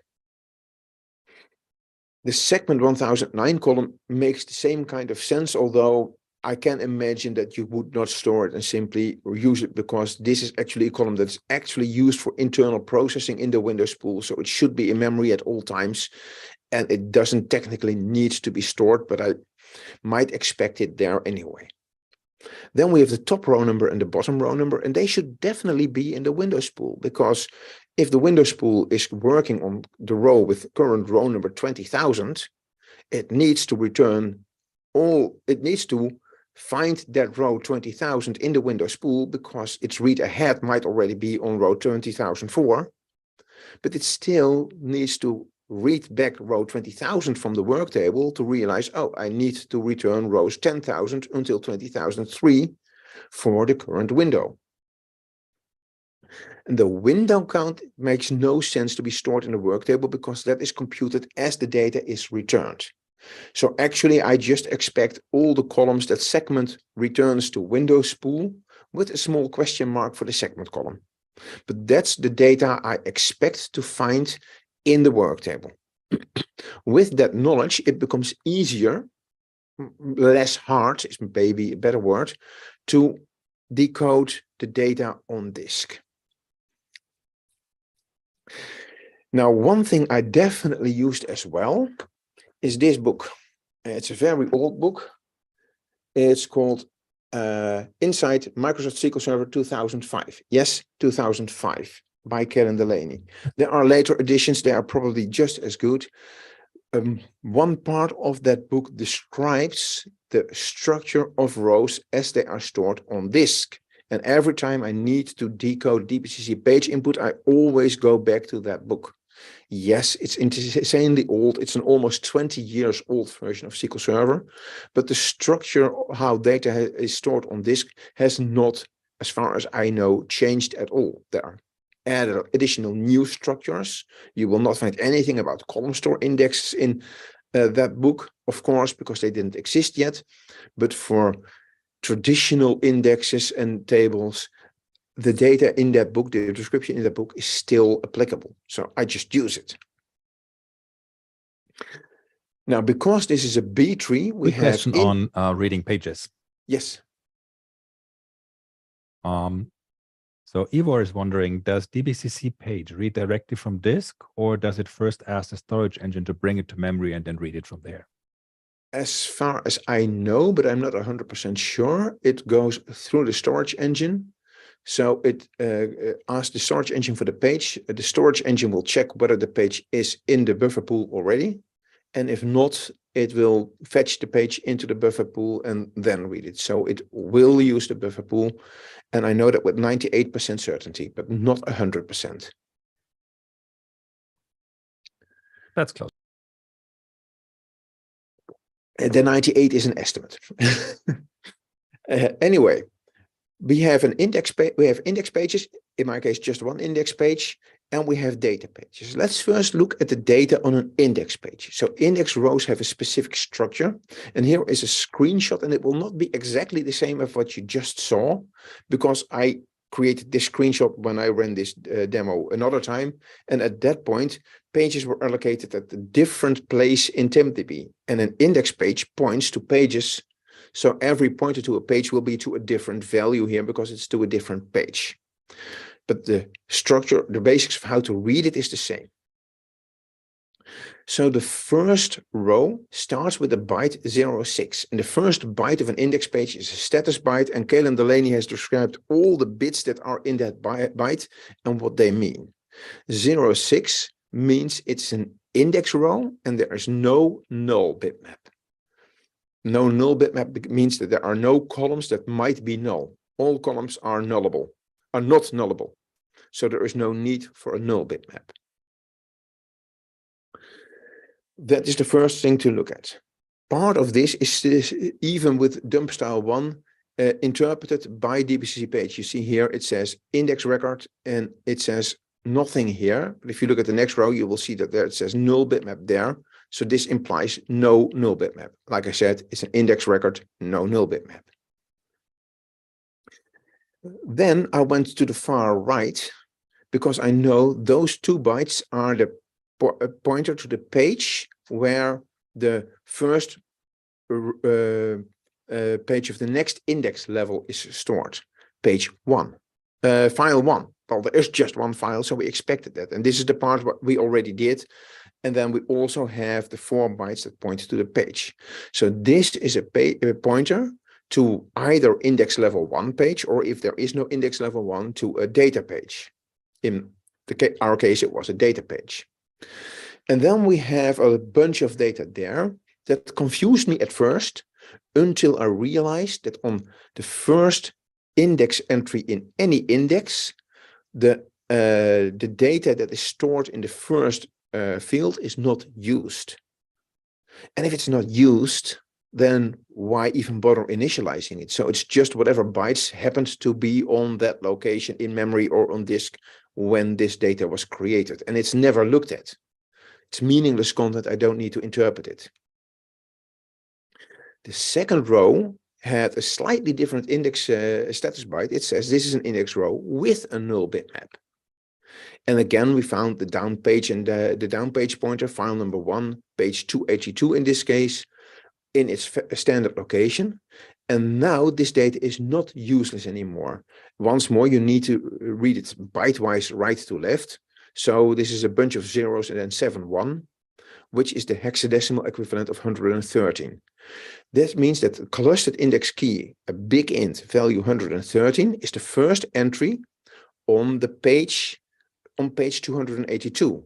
The segment 1009 column makes the same kind of sense, although I can imagine that you would not store it and simply use it because this is actually a column that's actually used for internal processing in the Windows spool. So it should be in memory at all times and it doesn't technically need to be stored, but I might expect it there anyway. Then we have the top row number and the bottom row number, and they should definitely be in the Windows spool because if the Windows spool is working on the row with current row number 20,000, it needs to return it needs to find that row 20,000 in the window spool because its read ahead might already be on row 20,004, but it still needs to read back row 20,000 from the work table to realize, oh, I need to return rows 10,000 until 20,003 for the current window. And the window count makes no sense to be stored in the work table because that is computed as the data is returned. So actually, I just expect all the columns that segment returns to window spool with a small question mark for the segment column. But that's the data I expect to find in the work table. With that knowledge, it becomes easier, less hard is maybe a better word, to decode the data on disk. Now, one thing I definitely used as well is this book. It's a very old book. It's called Inside Microsoft SQL Server 2005. Yes, 2005 by Karen Delaney. There are later editions. They are probably just as good. One part of that book describes the structure of rows as they are stored on disk. And every time I need to decode DBCC page input, I always go back to that book. Yes, it's insanely old. It's an almost 20 years old version of SQL Server, but the structure of how data is stored on disk has not, as far as I know, changed at all. There are added additional new structures. You will not find anything about column store indexes in that book, of course, because they didn't exist yet. But for traditional indexes and tables, the data in that book, the description in that book is still applicable. So I just use it. Now, because this is a B tree, we Quick have question on reading pages. Yes. So Ivor is wondering, does DBCC page read directly from disk, or does it first ask the storage engine to bring it to memory and then read it from there? As far as I know, but I'm not 100% sure, it goes through the storage engine. So it asks the storage engine for the page. The storage engine will check whether the page is in the buffer pool already. And if not, it will fetch the page into the buffer pool and then read it. So it will use the buffer pool. And I know that with 98% certainty, but not 100%. That's close. The 98 is an estimate. Anyway, we have an index page. We have index pages. In my case, just one index page, and we have data pages. Let's first look at the data on an index page. So index rows have a specific structure, and here is a screenshot, and it will not be exactly the same as what you just saw, because I created this screenshot when I ran this demo another time, and at that point, pages were allocated at a different place in TempDB, and an index page points to pages. So every pointer to a page will be to a different value here because it's to a different page. But the structure, the basics of how to read it is the same. So the first row starts with the byte 06. And the first byte of an index page is a status byte. And Kalen Delaney has described all the bits that are in that byte and what they mean. 06 means it's an index row and there is no null bitmap. No null bitmap means that there are no columns that might be null. All columns are nullable, are not nullable. So there is no need for a null bitmap. That is the first thing to look at. Part of this is even with dump style 1 interpreted by DBCC page. You see here it says index record and it says nothing here. But if you look at the next row, you will see that there it says null bitmap there. So this implies no null bitmap. Like I said, it's an index record, no null bitmap. Then I went to the far right because I know those 2 bytes are the pointer to the page where the first page of the next index level is stored. Page 1, file 1. Well, there is just one file, so we expected that. And this is the part what we already did. And then we also have the 4 bytes that point to the page. So this is a pointer to either index level 1 page, or if there is no index level 1, to a data page. In our case, it was a data page. And then we have a bunch of data there that confused me at first until I realized that on the first index entry in any index, the data that is stored in the first field is not used. And if it's not used, then why even bother initializing it? So it's just whatever bytes happens to be on that location in memory or on disk when this data was created. And it's never looked at. It's meaningless content. I don't need to interpret it. The second row had a slightly different index status byte. It says this is an index row with a null bitmap. And again, we found the down page and the down page pointer, file number 1, page 282 in this case, in its standard location. And now this data is not useless anymore. Once more, you need to read it byte-wise right to left. So this is a bunch of zeros and then 7, 1, which is the hexadecimal equivalent of 113. That means that the clustered index key, a big int value 113, is the first entry on the page, on page 282.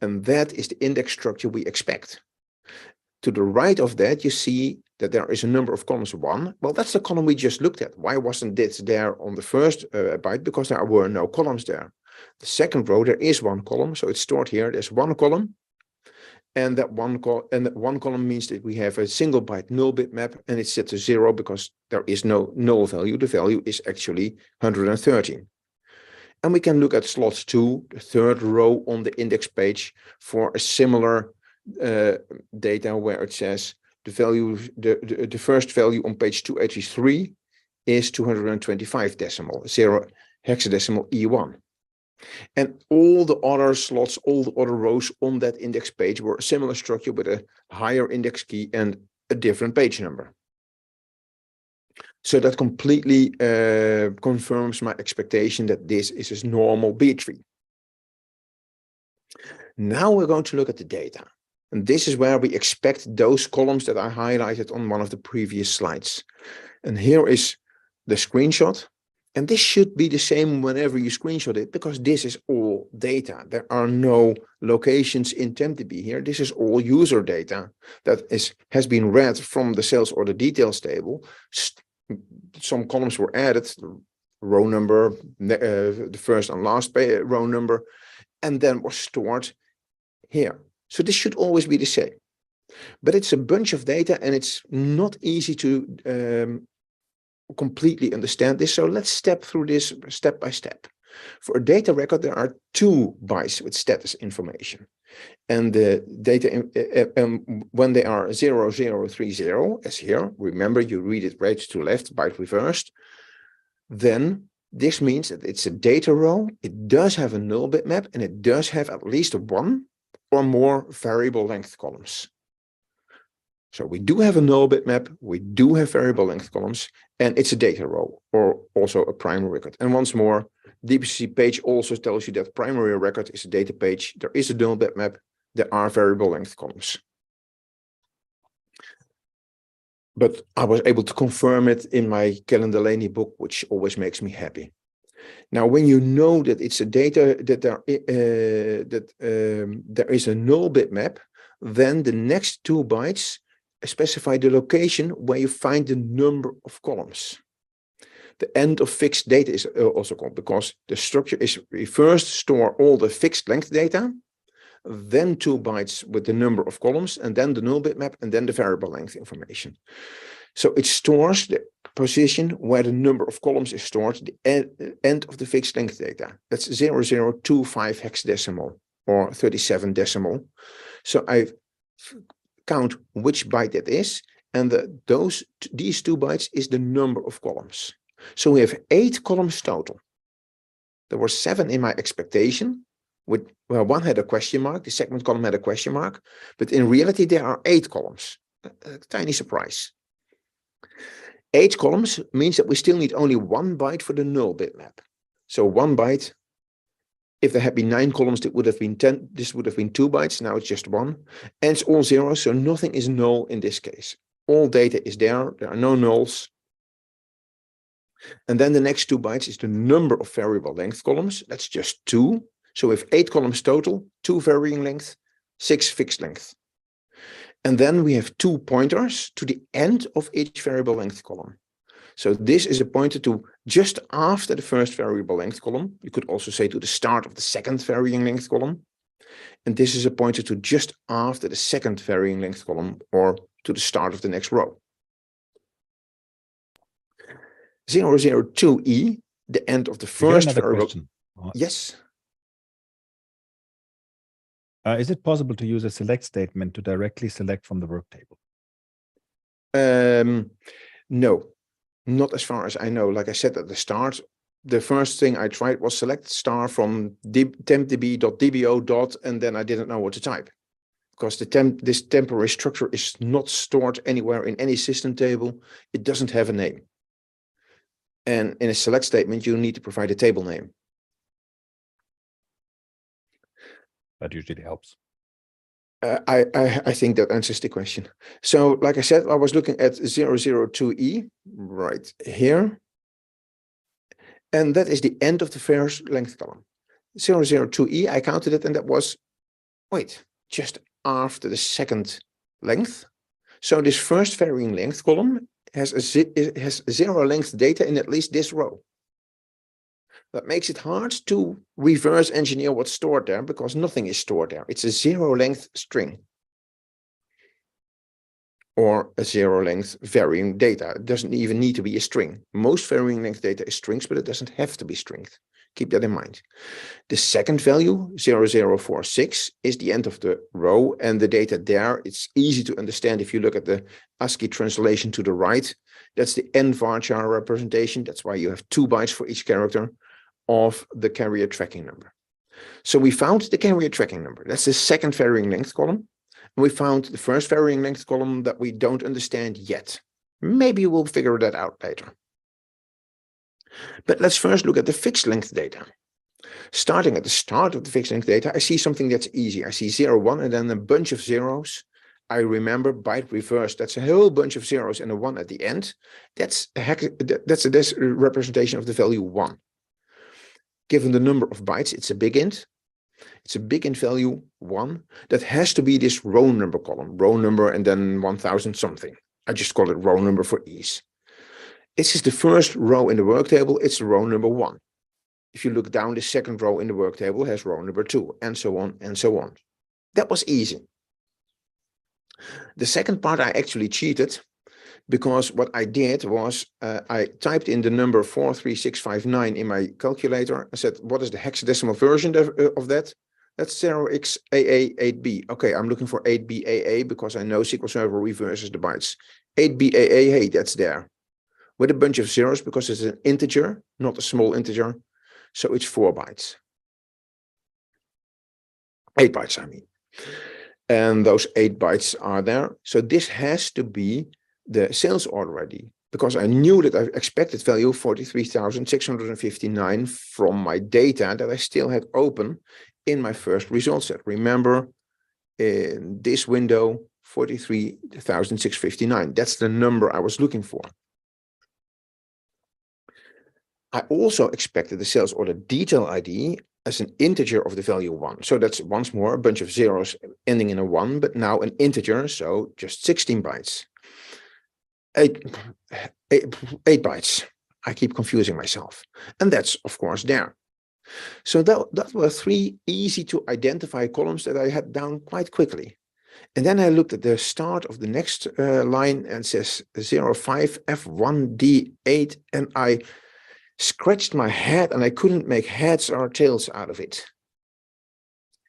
And that is the index structure we expect. To the right of that, you see that there is a number of columns 1. Well, that's the column we just looked at. Why wasn't this there on the first byte? Because there were no columns there. The second row, there is one column, so it's stored here. There's one column. And that one column means that we have a single byte null bitmap, and it's set to 0 because there is no null value. The value is actually 113. And we can look at slot 2, the third row on the index page, for a similar data where it says the value, the first value on page 283 is 225 decimal, 0 hexadecimal E1. And all the other slots, all the other rows on that index page were a similar structure with a higher index key and a different page number. So that completely confirms my expectation that this is a normal B tree. Now we're going to look at the data. And this is where we expect those columns that I highlighted on one of the previous slides. And here is the screenshot. And this should be the same whenever you screenshot it, because this is all data. There are no locations intended to be here. This is all user data that has been read from the sales order details table. Some columns were added, row number, the first and last row number, and then was stored here. So this should always be the same. But it's a bunch of data and it's not easy to completely understand this. So let's step through this step by step. For a data record, there are 2 bytes with status information. And the data, when they are 0030, as here, remember you read it right to left, byte reversed, then this means that it's a data row. It does have a null bitmap and it does have at least 1 or more variable length columns. So we do have a null bitmap, we do have variable length columns, and it's a data row or also a primary record. And once more, DBCC page also tells you that primary record is a data page. There is a null bitmap, there are variable length columns. But I was able to confirm it in my Calendarlany book, which always makes me happy. Now, when you know that it's a data that there is a null bitmap, then the next 2 bytes specify the location where you find the number of columns. The end of fixed data is also called, because the structure is we first store all the fixed length data, then 2 bytes with the number of columns, and then the null bitmap, and then the variable length information. So it stores the position where the number of columns is stored, the end of the fixed length data. That's 0025 hexadecimal or 37 decimal. So I count which byte that is, and these 2 bytes is the number of columns. So we have 8 columns total. There were 7 in my expectation, with, well, one had a question mark, the segment column had a question mark, but in reality there are 8 columns. A tiny surprise. 8 columns means that we still need only 1 byte for the null bitmap. So 1 byte, if there had been 9 columns, it would have been 10. This would have been 2 bytes. Now it's just 1. And it's all zeros, so nothing is null in this case. All data is there. There are no nulls. And then the next 2 bytes is the number of variable length columns. That's just 2. So we have 8 columns total, 2 varying length, 6 fixed length. And then we have 2 pointers to the end of each variable length column. So this is a pointer to just after the first variable length column. You could also say to the start of the second varying length column. And this is a pointer to just after the second varying length column or to the start of the next row. 002E, the end of the I got first another variable. question. Yes. Is it possible to use a select statement to directly select from the work table? No, not as far as I know. Like I said at the start, the first thing I tried was select star from tempdb.dbo. And then I didn't know what to type because this temporary structure is not stored anywhere in any system table. It doesn't have a name. And in a select statement, you need to provide a table name. That usually helps. I think that answers the question. So, like I said, I was looking at 002E right here. And that is the end of the first length column. 002E, I counted it, and that was, just after the second length. So this first varying length column has zero length data in at least this row. That makes it hard to reverse engineer what's stored there because nothing is stored there. It's a zero length string or a zero length varying data. It doesn't even need to be a string. Most varying length data is strings, but it doesn't have to be strings. Keep that in mind. The second value, 0046, is the end of the row, and the data there, it's easy to understand if you look at the ASCII translation to the right. That's the n-varchar representation. That's why you have 2 bytes for each character of the carrier tracking number. So we found the carrier tracking number. That's the second varying length column. And we found the first varying length column that we don't understand yet. Maybe we'll figure that out later. But let's first look at the fixed length data. Starting at the start of the fixed length data, I see something that's easy. I see 0, 1, and then a bunch of zeros. I remember byte reverse. That's a whole bunch of zeros and a 1 at the end. That's a representation of the value 1. Given the number of bytes, it's a big int. It's a big int value 1. That has to be this row number column, row number and then 1000 something. I just call it row number for ease. This is the first row in the work table. It's row number 1. If you look down, the second row in the work table has row number 2, and so on and so on. That was easy. The second part I actually cheated, because what I did was I typed in the number 43659 in my calculator. I said, what is the hexadecimal version of that? That's 0xAA8B. Okay, I'm looking for 8BAA because I know SQL Server reverses the bytes. 8BAA, hey, that's there. With a bunch of zeros because it's an integer, not a small integer. So it's 4 bytes. 8 bytes, I mean. And those 8 bytes are there. So this has to be the sales order ID, because I knew that I expected value 43,659 from my data that I still had open in my first result set. Remember, in this window, 43,659. That's the number I was looking for. I also expected the sales order detail ID as an integer of the value 1. So that's once more a bunch of zeros ending in a 1, but now an integer, so just 16 bytes. 8 bytes. I keep confusing myself. And that's, of course, there. So that were 3 easy to identify columns that I had down quite quickly. And then I looked at the start of the next line and says 05F1D8, and I scratched my head and I couldn't make heads or tails out of it.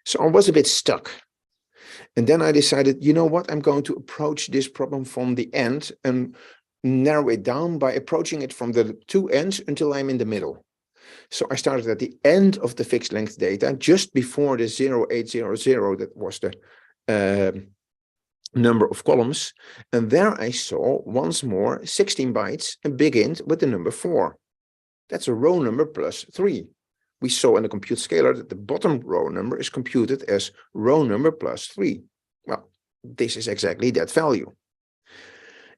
So I was a bit stuck. And then I decided, you know what, I'm going to approach this problem from the end and narrow it down by approaching it from the 2 ends until I'm in the middle. So I started at the end of the fixed length data, just before the 0800, that was the number of columns. And there I saw once more 16 bytes, a big int with the number 4. That's a row number plus 3. We saw in the compute scalar that the bottom row number is computed as row number plus 3. Well, this is exactly that value.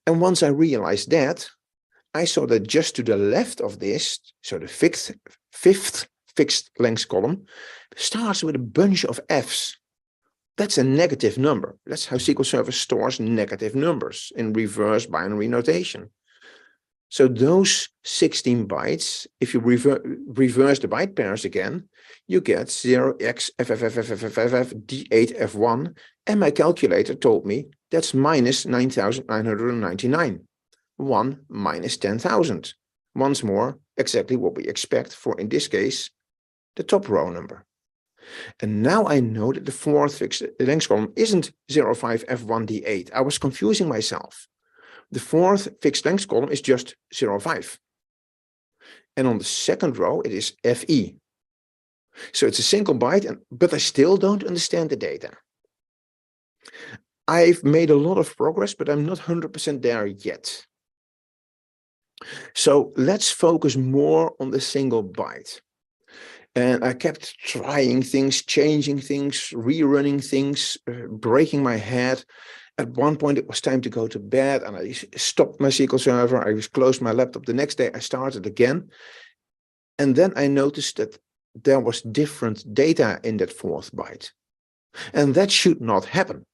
And once I realized that, I saw that just to the left of this, so the fifth fixed length column, starts with a bunch of Fs. That's a negative number. That's how SQL Server stores negative numbers in reverse binary notation. So those 16 bytes, if you reverse the byte pairs again, you get 0xFFFFFFFD8F1, and my calculator told me that's minus 9,999. 1 minus 10,000. Once more, exactly what we expect for, in this case, the top row number. And now I know that the fourth fixed length column isn't 05F1D8. I was confusing myself. The fourth fixed length column is just 05. And on the second row, it is FE. So it's a single byte, but I still don't understand the data. I've made a lot of progress, but I'm not 100% there yet. So let's focus more on the single byte. And I kept trying things, changing things, rerunning things, breaking my head. At one point, it was time to go to bed, and I stopped my SQL Server. I closed my laptop. The next day, I started again. And then I noticed that there was different data in that fourth byte. And that should not happen,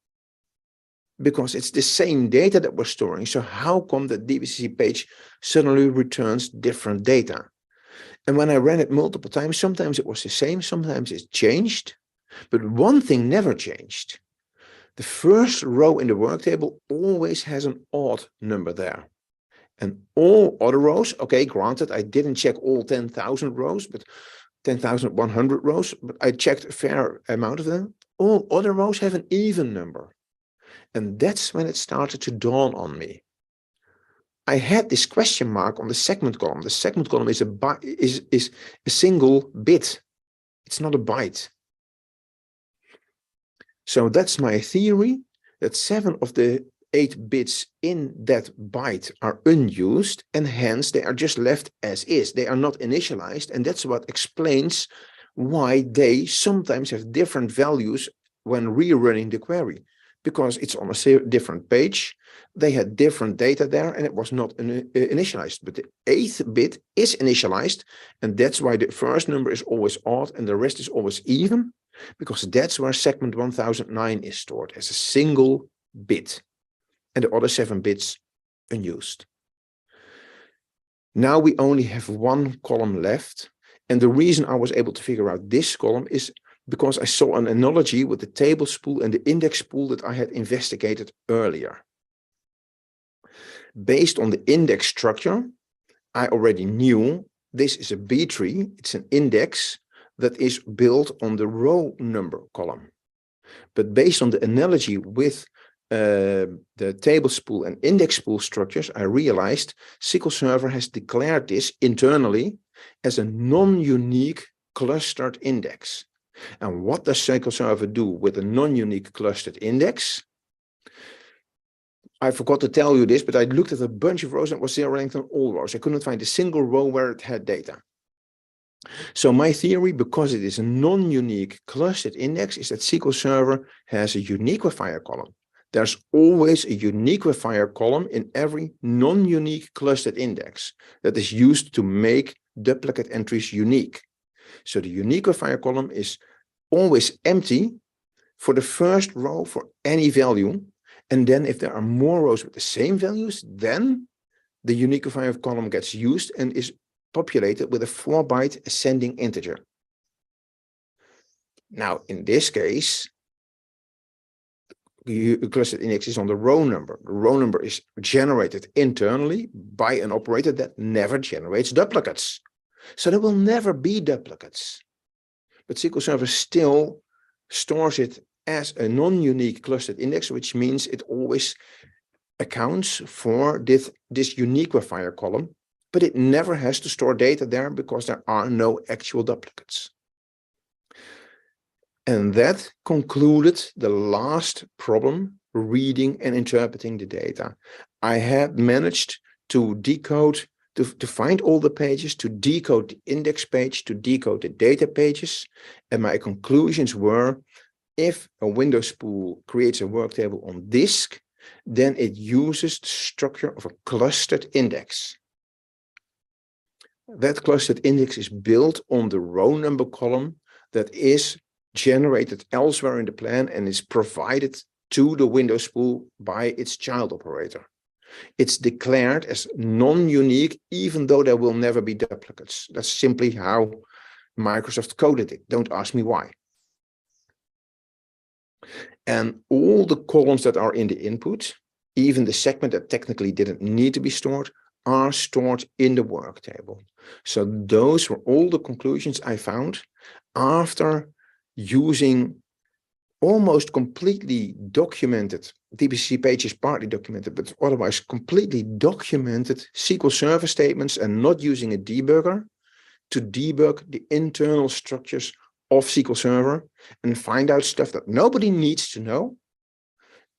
because it's the same data that we're storing. So how come that DBCC page suddenly returns different data? And when I ran it multiple times, sometimes it was the same, sometimes it changed. But one thing never changed. The first row in the work table always has an odd number there. And all other rows, okay, granted, I didn't check all 10,000 rows, but 10,100 rows, but I checked a fair amount of them. All other rows have an even number. And that's when it started to dawn on me. I had this question mark on the segment column. The segment column is a single bit. It's not a byte. So that's my theory, that 7 of the 8 bits in that byte are unused, and hence they are just left as is. They are not initialized, and that's what explains why they sometimes have different values when rerunning the query, because it's on a different page. They had different data there, and it was not initialized. But the 8th bit is initialized, and that's why the first number is always odd and the rest is always even, because that's where segment 1009 is stored as a single bit, and the other 7 bits unused. Now we only have one column left, and the reason I was able to figure out this column is because I saw an analogy with the table spool and the index spool that I had investigated earlier. Based on the index structure, I already knew this is a B tree. It's an index that is built on the row number column. But based on the analogy with the table spool and index spool structures, I realized SQL Server has declared this internally as a non-unique clustered index. And what does SQL Server do with a non-unique clustered index? I forgot to tell you this, but I looked at a bunch of rows and it was zero length on all rows. I couldn't find a single row where it had data. So my theory, because it is a non-unique clustered index, is that SQL Server has a uniqueifier column. There's always a uniqueifier column in every non-unique clustered index that is used to make duplicate entries unique. So the uniqueifier column is always empty for the first row for any value. And then if there are more rows with the same values, then the uniqueifier column gets used and is populated with a 4-byte ascending integer. Now, in this case, the clustered index is on the row number. The row number is generated internally by an operator that never generates duplicates. So there will never be duplicates. But SQL Server still stores it as a non-unique clustered index, which means it always accounts for this uniqueifier column, but it never has to store data there because there are no actual duplicates. And that concluded the last problem, reading and interpreting the data. I had managed to decode, to find all the pages, to decode the index page, to decode the data pages. And my conclusions were, if a Windows spool creates a work table on disk, then it uses the structure of a clustered index. That clustered index is built on the row number column that is generated elsewhere in the plan and is provided to the window spool by its child operator. It's declared as non-unique, even though there will never be duplicates. That's simply how Microsoft coded it. Don't ask me why. And all the columns that are in the input, even the segment that technically didn't need to be stored, are stored in the work table. So those were all the conclusions I found after using almost completely documented, DBC page is partly documented, but otherwise completely documented SQL Server statements and not using a debugger to debug the internal structures of SQL Server and find out stuff that nobody needs to know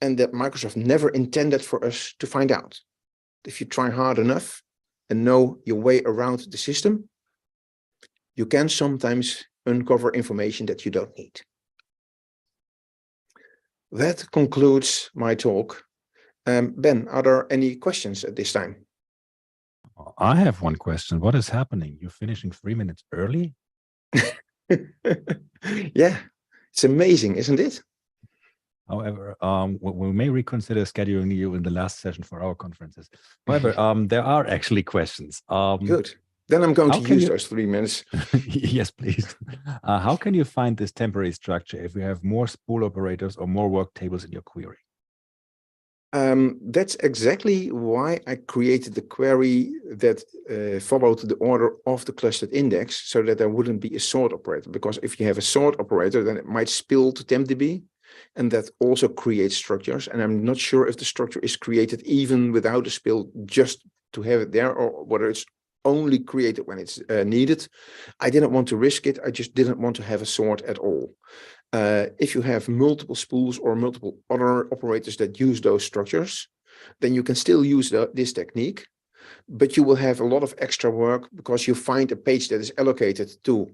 and that Microsoft never intended for us to find out. If you try hard enough and know your way around the system, you can sometimes uncover information that you don't need. That concludes my talk. Ben, are there any questions at this time? I have one question. What is happening? You're finishing 3 minutes early? Yeah, it's amazing, isn't it? However, we may reconsider scheduling you in the last session for our conferences. However, there are actually questions. Good. Then I'm going to use you... those 3 minutes. Yes, please. How can you find this temporary structure if you have more spool operators or more work tables in your query? That's exactly why I created the query that followed the order of the clustered index, so that there wouldn't be a sort operator. Because if you have a sort operator, then it might spill to tempdb, and that also creates structures. And I'm not sure if the structure is created even without a spill, just to have it there, or whether it's only created when it's needed. I didn't want to risk it. I just didn't want to have a sort at all. If you have multiple spools or multiple other operators that use those structures, then you can still use this technique, but you will have a lot of extra work because you find a page that is allocated to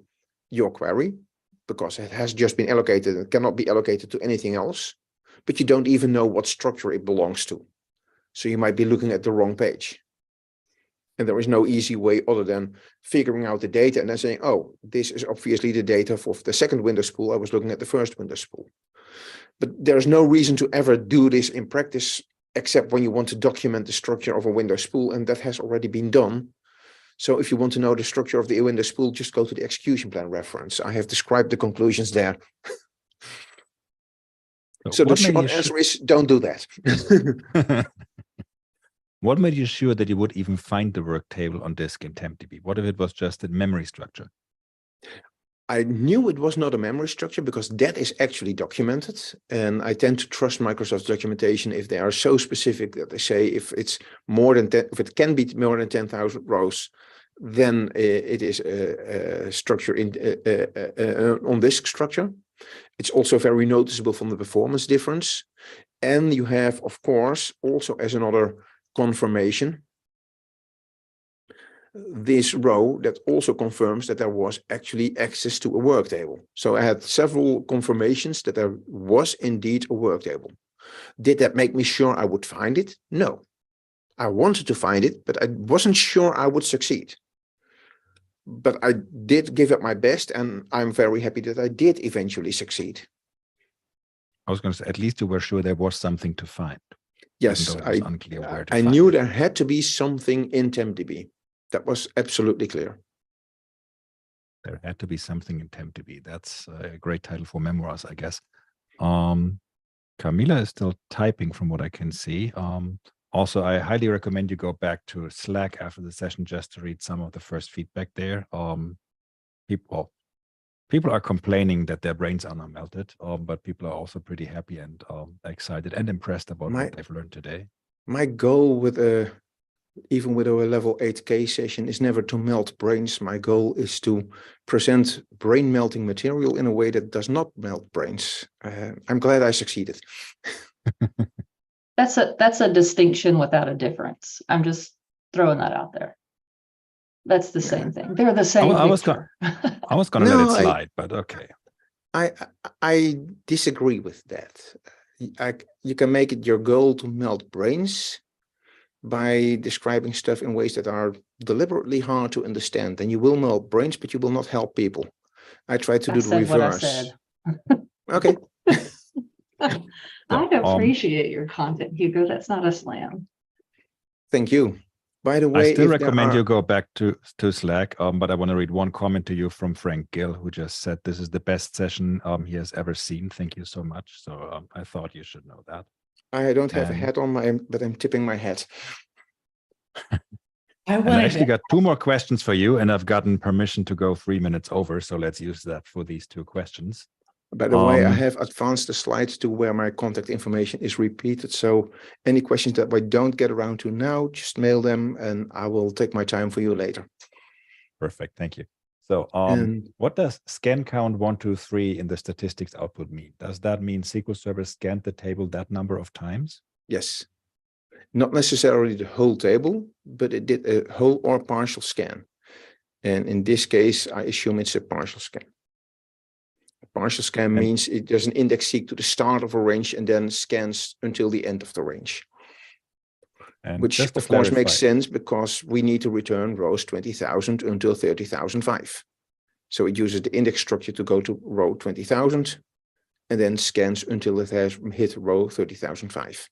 your query, because it has just been allocated and cannot be allocated to anything else, but you don't even know what structure it belongs to. So you might be looking at the wrong page. And there is no easy way other than figuring out the data and then saying, oh, this is obviously the data for the second window spool. I was looking at the first window spool. But there's no reason to ever do this in practice, except when you want to document the structure of a window spool, and that has already been done. So if you want to know the structure of the window spool, just go to the execution plan reference. I have described the conclusions there. So the short answer is don't do that. What made you sure that you would even find the work table on disk in tempdb? What if it was just a memory structure? I knew it was not a memory structure because that is actually documented. And I tend to trust Microsoft's documentation if they are so specific that they say if it's more than 10, if it can be more than 10,000 rows, then it is a structure in on disk structure. It's also very noticeable from the performance difference. And you have, of course, also as another confirmation, this row that also confirms that there was actually access to a work table. So I had several confirmations that there was indeed a work table. Did that make me sure I would find it? No. I wanted to find it, but I wasn't sure I would succeed. But I did give it my best, and I'm very happy that I did eventually succeed. I was going to say, at least you were sure there was something to find. Yes, I knew there had to be something in tempdb. That was absolutely clear. There had to be something in tempdb. That's a great title for memoirs, I guess. Camila is still typing from what I can see. Also, I highly recommend you go back to Slack after the session just to read some of the first feedback there. People are complaining that their brains are not melted, but people are also pretty happy and excited and impressed about what they've learned today. My goal with even with a level 8K session is never to melt brains. My goal is to present brain melting material in a way that does not melt brains. I'm glad I succeeded. That's a distinction without a difference. I'm just throwing that out there. That's the same thing. They're the same. I was going to let it slide, but okay. I disagree with that. You can make it your goal to melt brains by describing stuff in ways that are deliberately hard to understand. And you will melt brains, but you will not help people. I try to do the reverse. Okay. I appreciate your content, Hugo. That's not a slam. Thank you. By the I way, still if there recommend are- you go back to Slack, but I want to read one comment to you from Frank Gill, who just said this is the best session he has ever seen. Thank you so much. So I thought you should know that. I don't have a And- hat on but I'm tipping my hat. I And I wanted actually to, got 2 more questions for you, and I've gotten permission to go 3 minutes over. So let's use that for these 2 questions. By the way, I Um, have advanced the slides to where my contact information is repeated. So any questions that I don't get around to now, just mail them and I will take my time for you later. Perfect. Thank you. So And what does scan count 1, 2, 3 in the statistics output mean? Does that mean SQL Server scanned the table that number of times? yes, not necessarily the whole table, but it did a whole or partial scan. And in this case, I assume it's a partial scan. A partial scan And- means it does an index seek to the start of a range and then scans until the end of the range. And Which just to of course makes clarify- sense because we need to return rows 20,000 until 30,005. So it uses the index structure to go to row 20,000 and then scans until it has hit row 30,005.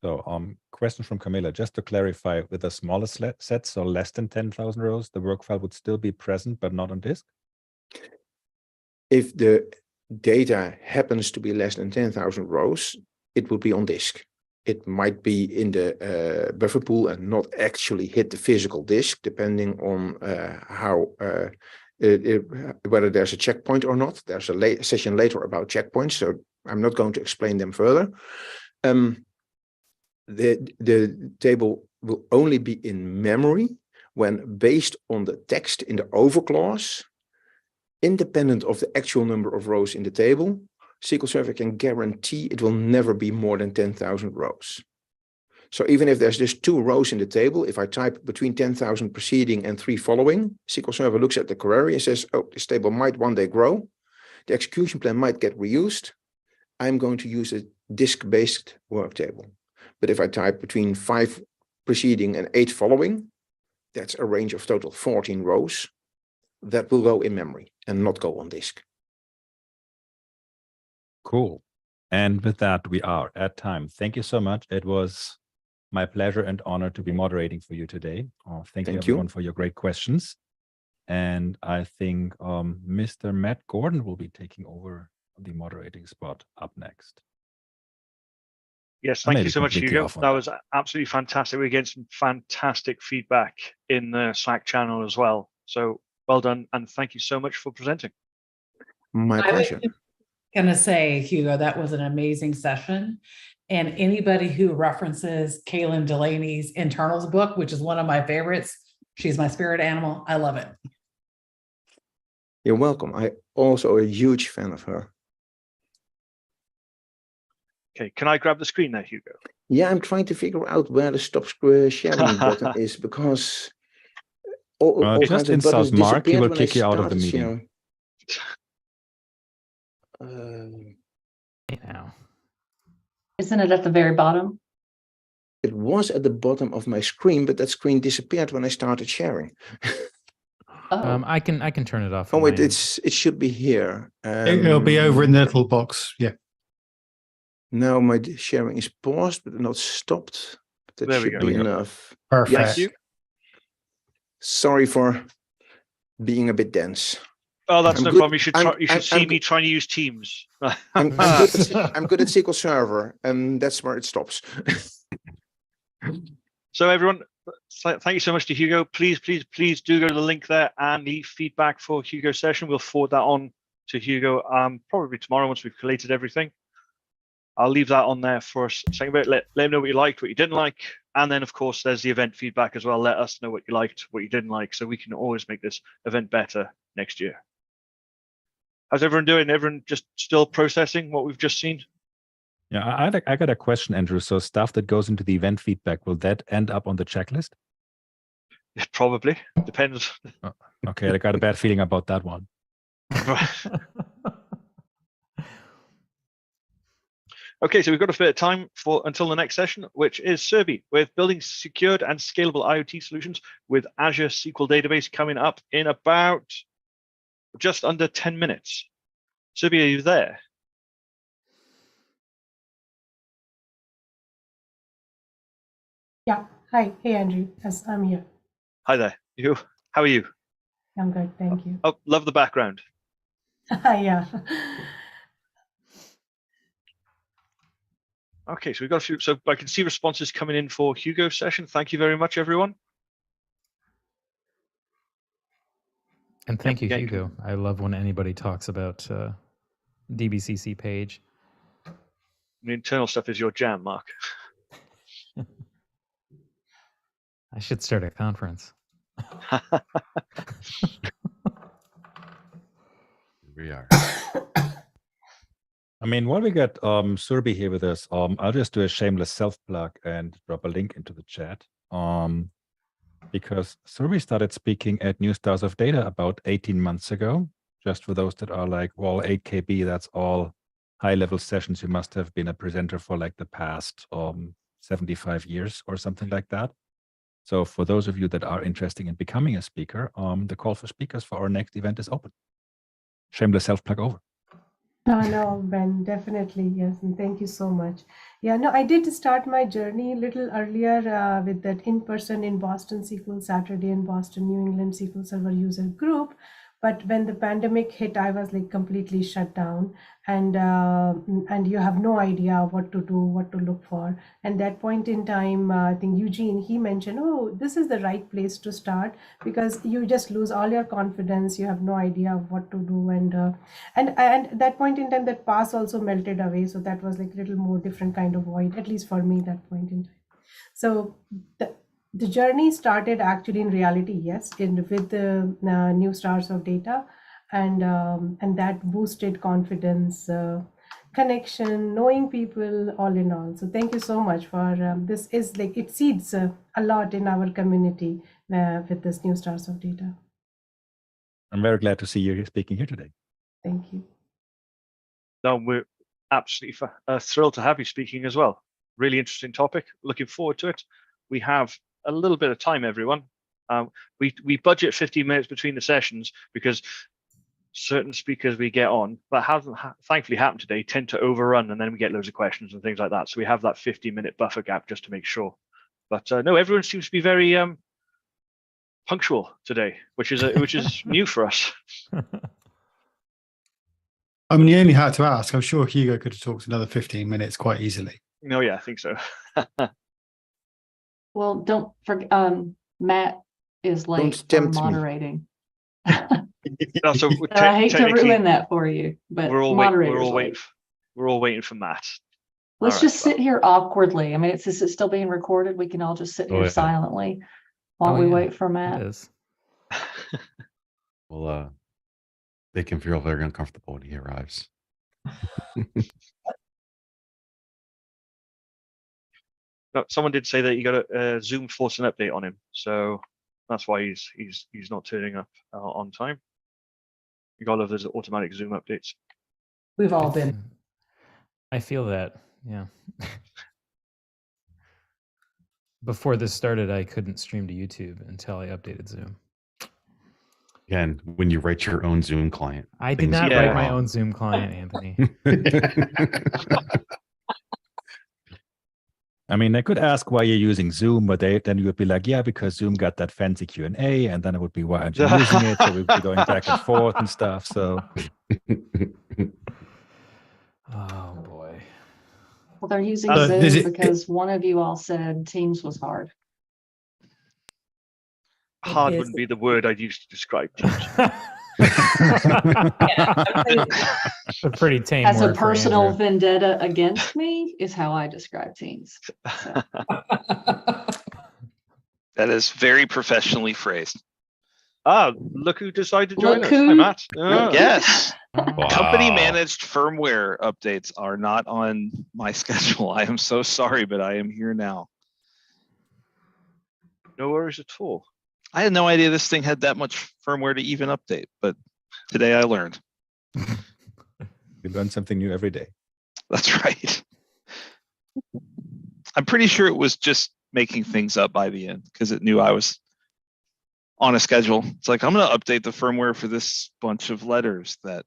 So question from Camilla, just to clarify, with the smallest set, so less than 10,000 rows, the work file would still be present, but not on disk? If the data happens to be less than 10,000 rows, it will be on disk. It might be in the buffer pool and not actually hit the physical disk, depending on whether there's a checkpoint or not. There's a session later about checkpoints, so I'm not going to explain them further. The table will only be in memory when, based on the text in the over clause, independent of the actual number of rows in the table, SQL Server can guarantee it will never be more than 10,000 rows. So even if there's just 2 rows in the table, if I type between 10,000 preceding and 3 following, SQL Server looks at the query and says, oh, this table might one day grow. The execution plan might get reused. I'm going to use a disk-based work table. But if I type between 5 preceding and 8 following, that's a range of total 14 rows. That will go in memory and not go on disk. Cool. And with that, we are at time. Thank you so much. It was my pleasure and honor to be moderating for you today. Thank you, everyone, for your great questions. And I think Mr. Matt Gordon will be taking over the moderating spot up next. Yes, I may thank you be so much, completely Hugo. off on That that. was absolutely fantastic. We're getting some fantastic feedback in the Slack channel as well. So well done, and thank you so much for presenting. My I was pleasure. just gonna say, Hugo, that was an amazing session. And anybody who references Kaylin Delaney's internals book, which is one of my favorites, she's my spirit animal. I love it. You're welcome. I'm also a huge fan of her. Okay, can I grab the screen there, Hugo? Yeah, I'm trying to figure out where the stop sharing button is because all Just kinds of insult buttons Mark, he disappeared will when kick I you out of the started meeting. sharing. Now. Isn't it at the very bottom? It was at the bottom of my screen, but that screen disappeared when I started sharing. Oh, I can turn it off. Oh on wait, my end. it should be here. It'll be over in the little box. Yeah. Now my sharing is paused, but not stopped. That There we should go. be There we go. enough. Perfect. Thank you. Sorry for being a bit dense. Oh, that's I'm no good- problem. You should I'm- you should I'm- see I'm me trying to use Teams. I'm good at SQL Server, and that's where it stops. So everyone, thank you so much to Hugo. Please do go to the link there and the feedback for Hugo's session. We'll forward that on to Hugo probably tomorrow once we've collated everything. I'll leave that on there for a second bit. Let him know what you liked, what you didn't like. And then, of course, there's the event feedback as well. Let us know what you liked, what you didn't like, so we can always make this event better next year. How's everyone doing? Everyone just still processing what we've just seen? Yeah, I got a question, Andrew. So stuff that goes into the event feedback, will that end up on the checklist? Probably. Depends. Okay, I got a bad feeling about that one. Okay, so we've got a bit of time until the next session, which is Survey, with building secured and scalable IoT solutions with Azure SQL database coming up in about just under 10 minutes. Subi, are you there? Yeah. Hi. Hey, Andrew. Yes, I'm here. Hi there. How are you? I'm good. Thank you. Oh, love the background. Yeah. Okay, so we've got a few. So I can see responses coming in for Hugo's session. Thank you very much, everyone. And thank you, Yeah, Hugo. I love when anybody talks about DBCC page. The internal stuff is your jam, Mark. I should start a conference. We are. I mean, while we got Surbi here with us, I'll just do a shameless self-plug and drop a link into the chat. Because Surbi started speaking at New Stars of Data about 18 months ago. Just for those that are like, well, 8KB, that's all high-level sessions. You must have been a presenter for like the past 75 years or something like that. So for those of you that are interested in becoming a speaker, the call for speakers for our next event is open. Shameless self-plug over. No, Ben, definitely. Yes. And thank you so much. Yeah, no, I did start my journey a little earlier with that in-person in Boston SQL Saturday in Boston, New England SQL Server user group. But when the pandemic hit, I was like completely shut down, and you have no idea what to do, what to look for. And that point in time, I think Eugene, he mentioned, oh, this is the right place to start, because you just lose all your confidence. You have no idea of what to do. And that point in time, that pass also melted away. So that was like a little more different kind of void, at least for me, that point in time. So the journey started actually in reality, yes, with the New Stars of Data, and that boosted confidence, connection, knowing people, all in all. So thank you so much for this. Is like it seeds a lot in our community with this New Stars of Data. I'm very glad to see you speaking here today. Thank you. No, we're absolutely thrilled to have you speaking as well. Really interesting topic. Looking forward to it. We have a little bit of time, everyone. We budget 15 minutes between the sessions because certain speakers we get on, that hasn't thankfully happened today, tend to overrun, and then we get loads of questions and things like that. So we have that 15-minute buffer gap just to make sure. But no, everyone seems to be very punctual today, which is new for us. I mean, you only had to ask. I'm sure Hugo could have talked another 15 minutes quite easily. No, yeah, I think so. Well, don't forget, Matt is late for tempt me. moderating. No, so I hate to ruin that for you, but we're all waiting for Matt. Let's All just right, sit here awkwardly. I mean, it's still being recorded. We can all just sit here yeah. silently while we wait for Matt. It is. Well, they can feel very uncomfortable when he arrives. No, someone did say that you got a Zoom force an update on him, so that's why he's not turning up on time. You got to love those automatic Zoom updates. We've all been. I feel that, yeah. Before this started, I couldn't stream to YouTube until I updated Zoom. Again, when you write your own Zoom client. I did not write my own Zoom client, Anthony. I mean, I could ask why you're using Zoom, but then you would be like, yeah, because Zoom got that fancy Q&A, and then it would be, why aren't you using it? So we'd be going back and forth and stuff. So, Oh boy. Well, they're using is Zoom it- because one of you all said Teams was hard. Hard is. wouldn't be the word I'd use to describe Teams. A pretty tame As a word for personal Andrew. vendetta against me is how I describe Teams. So, That is very professionally phrased. Look who decided to join Look us. Hi, who- Matt. Yes. Wow. Company managed firmware updates are not on my schedule. I am so sorry, but I am here now. No worries at all. I had no idea this thing had that much firmware to even update, but today I learned. you learn something new every day. That's right. I'm pretty sure it was just making things up by the end because it knew I was on a schedule. It's like, I'm going to update the firmware for this bunch of letters that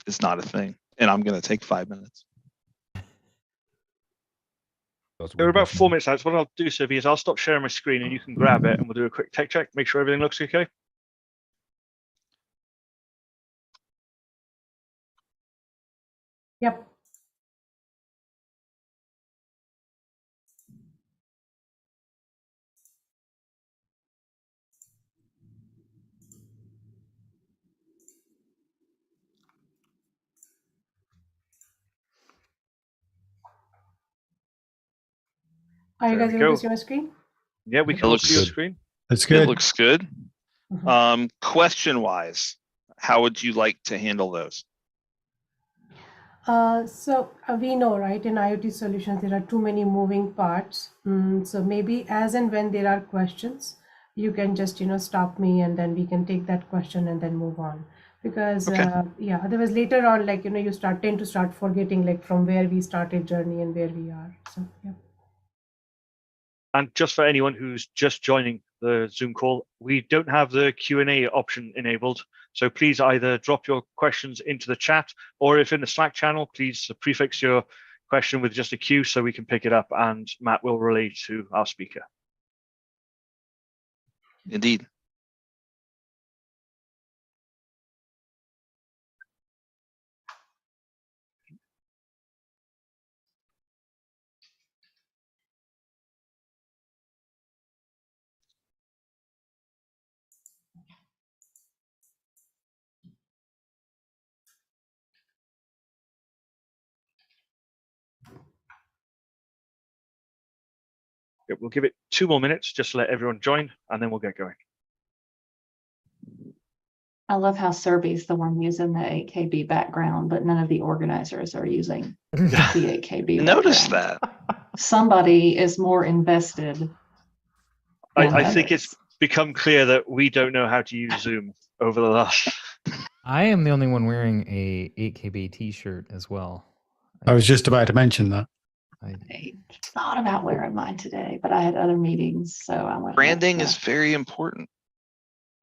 is not a thing. And I'm going to take 5 minutes. We're about 4 minutes out. So what I'll do, Sylvie, is I'll stop sharing my screen and you can grab it and we'll do a quick tech check, make sure everything looks okay. Yep. Are you There guys we able go. to see my screen? Yeah, we can It all looks see your good. screen. That's It good. looks good. Mhm. Question wise, how would you like to handle those? We know, right, in IoT solutions, there are too many moving parts. So maybe as and when there are questions, you can just, stop me and then we can take that question and then move on. Because, Okay. yeah, otherwise later on, like, you tend to start forgetting like from where we started journey and where we are. So, yeah. And just for anyone who's just joining the Zoom call, we don't have the Q&A option enabled. So please either drop your questions into the chat, or if in the Slack channel, please prefix your question with just a Q so we can pick it up and Matt will relay to our speaker. Indeed. We'll give it 2 more minutes just to let everyone join and then we'll get going. I love how Serby's the one using the 8KB background, but none of the organizers are using the 8KB Notice background. that. Somebody is more invested. than I think it's others. become clear that we don't know how to use Zoom over the last. I am the only one wearing a 8KB t-shirt as well. I was just about to mention that. I thought about wearing mine today, but I had other meetings, so I went. Branding is very important.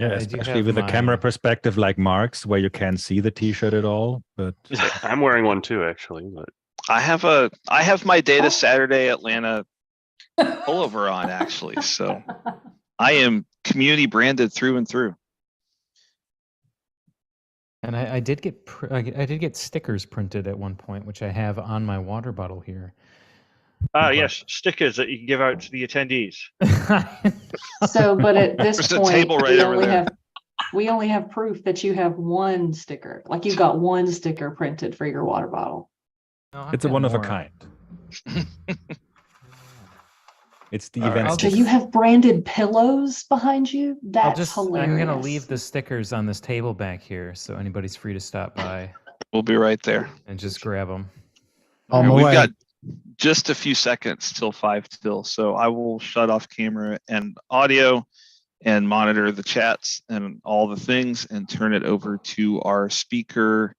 Yeah, I do especially have with a camera my- perspective like Mark's, where you can't see the T-shirt at all. But I'm wearing one too, actually. But I have my Data Saturday Atlanta pullover on actually, so I am community branded through and through. And I did get stickers printed at one point, which I have on my water bottle here. Yes, stickers that you can give out to the attendees. So, but at this There's a point, table right over there. we only have proof that you have one sticker, like you got one sticker printed for your water bottle. No, I've it's a got one of a more. kind. It's the All right. event. So you have branded pillows behind you? That's I'm hilarious. gonna leave the stickers on this table back here, so anybody's free to stop by We'll be right there. and just grab them. On All my right, we've way. got just a few seconds till 5 till, so I will shut off camera and audio and monitor the chats and all the things and turn it over to our speaker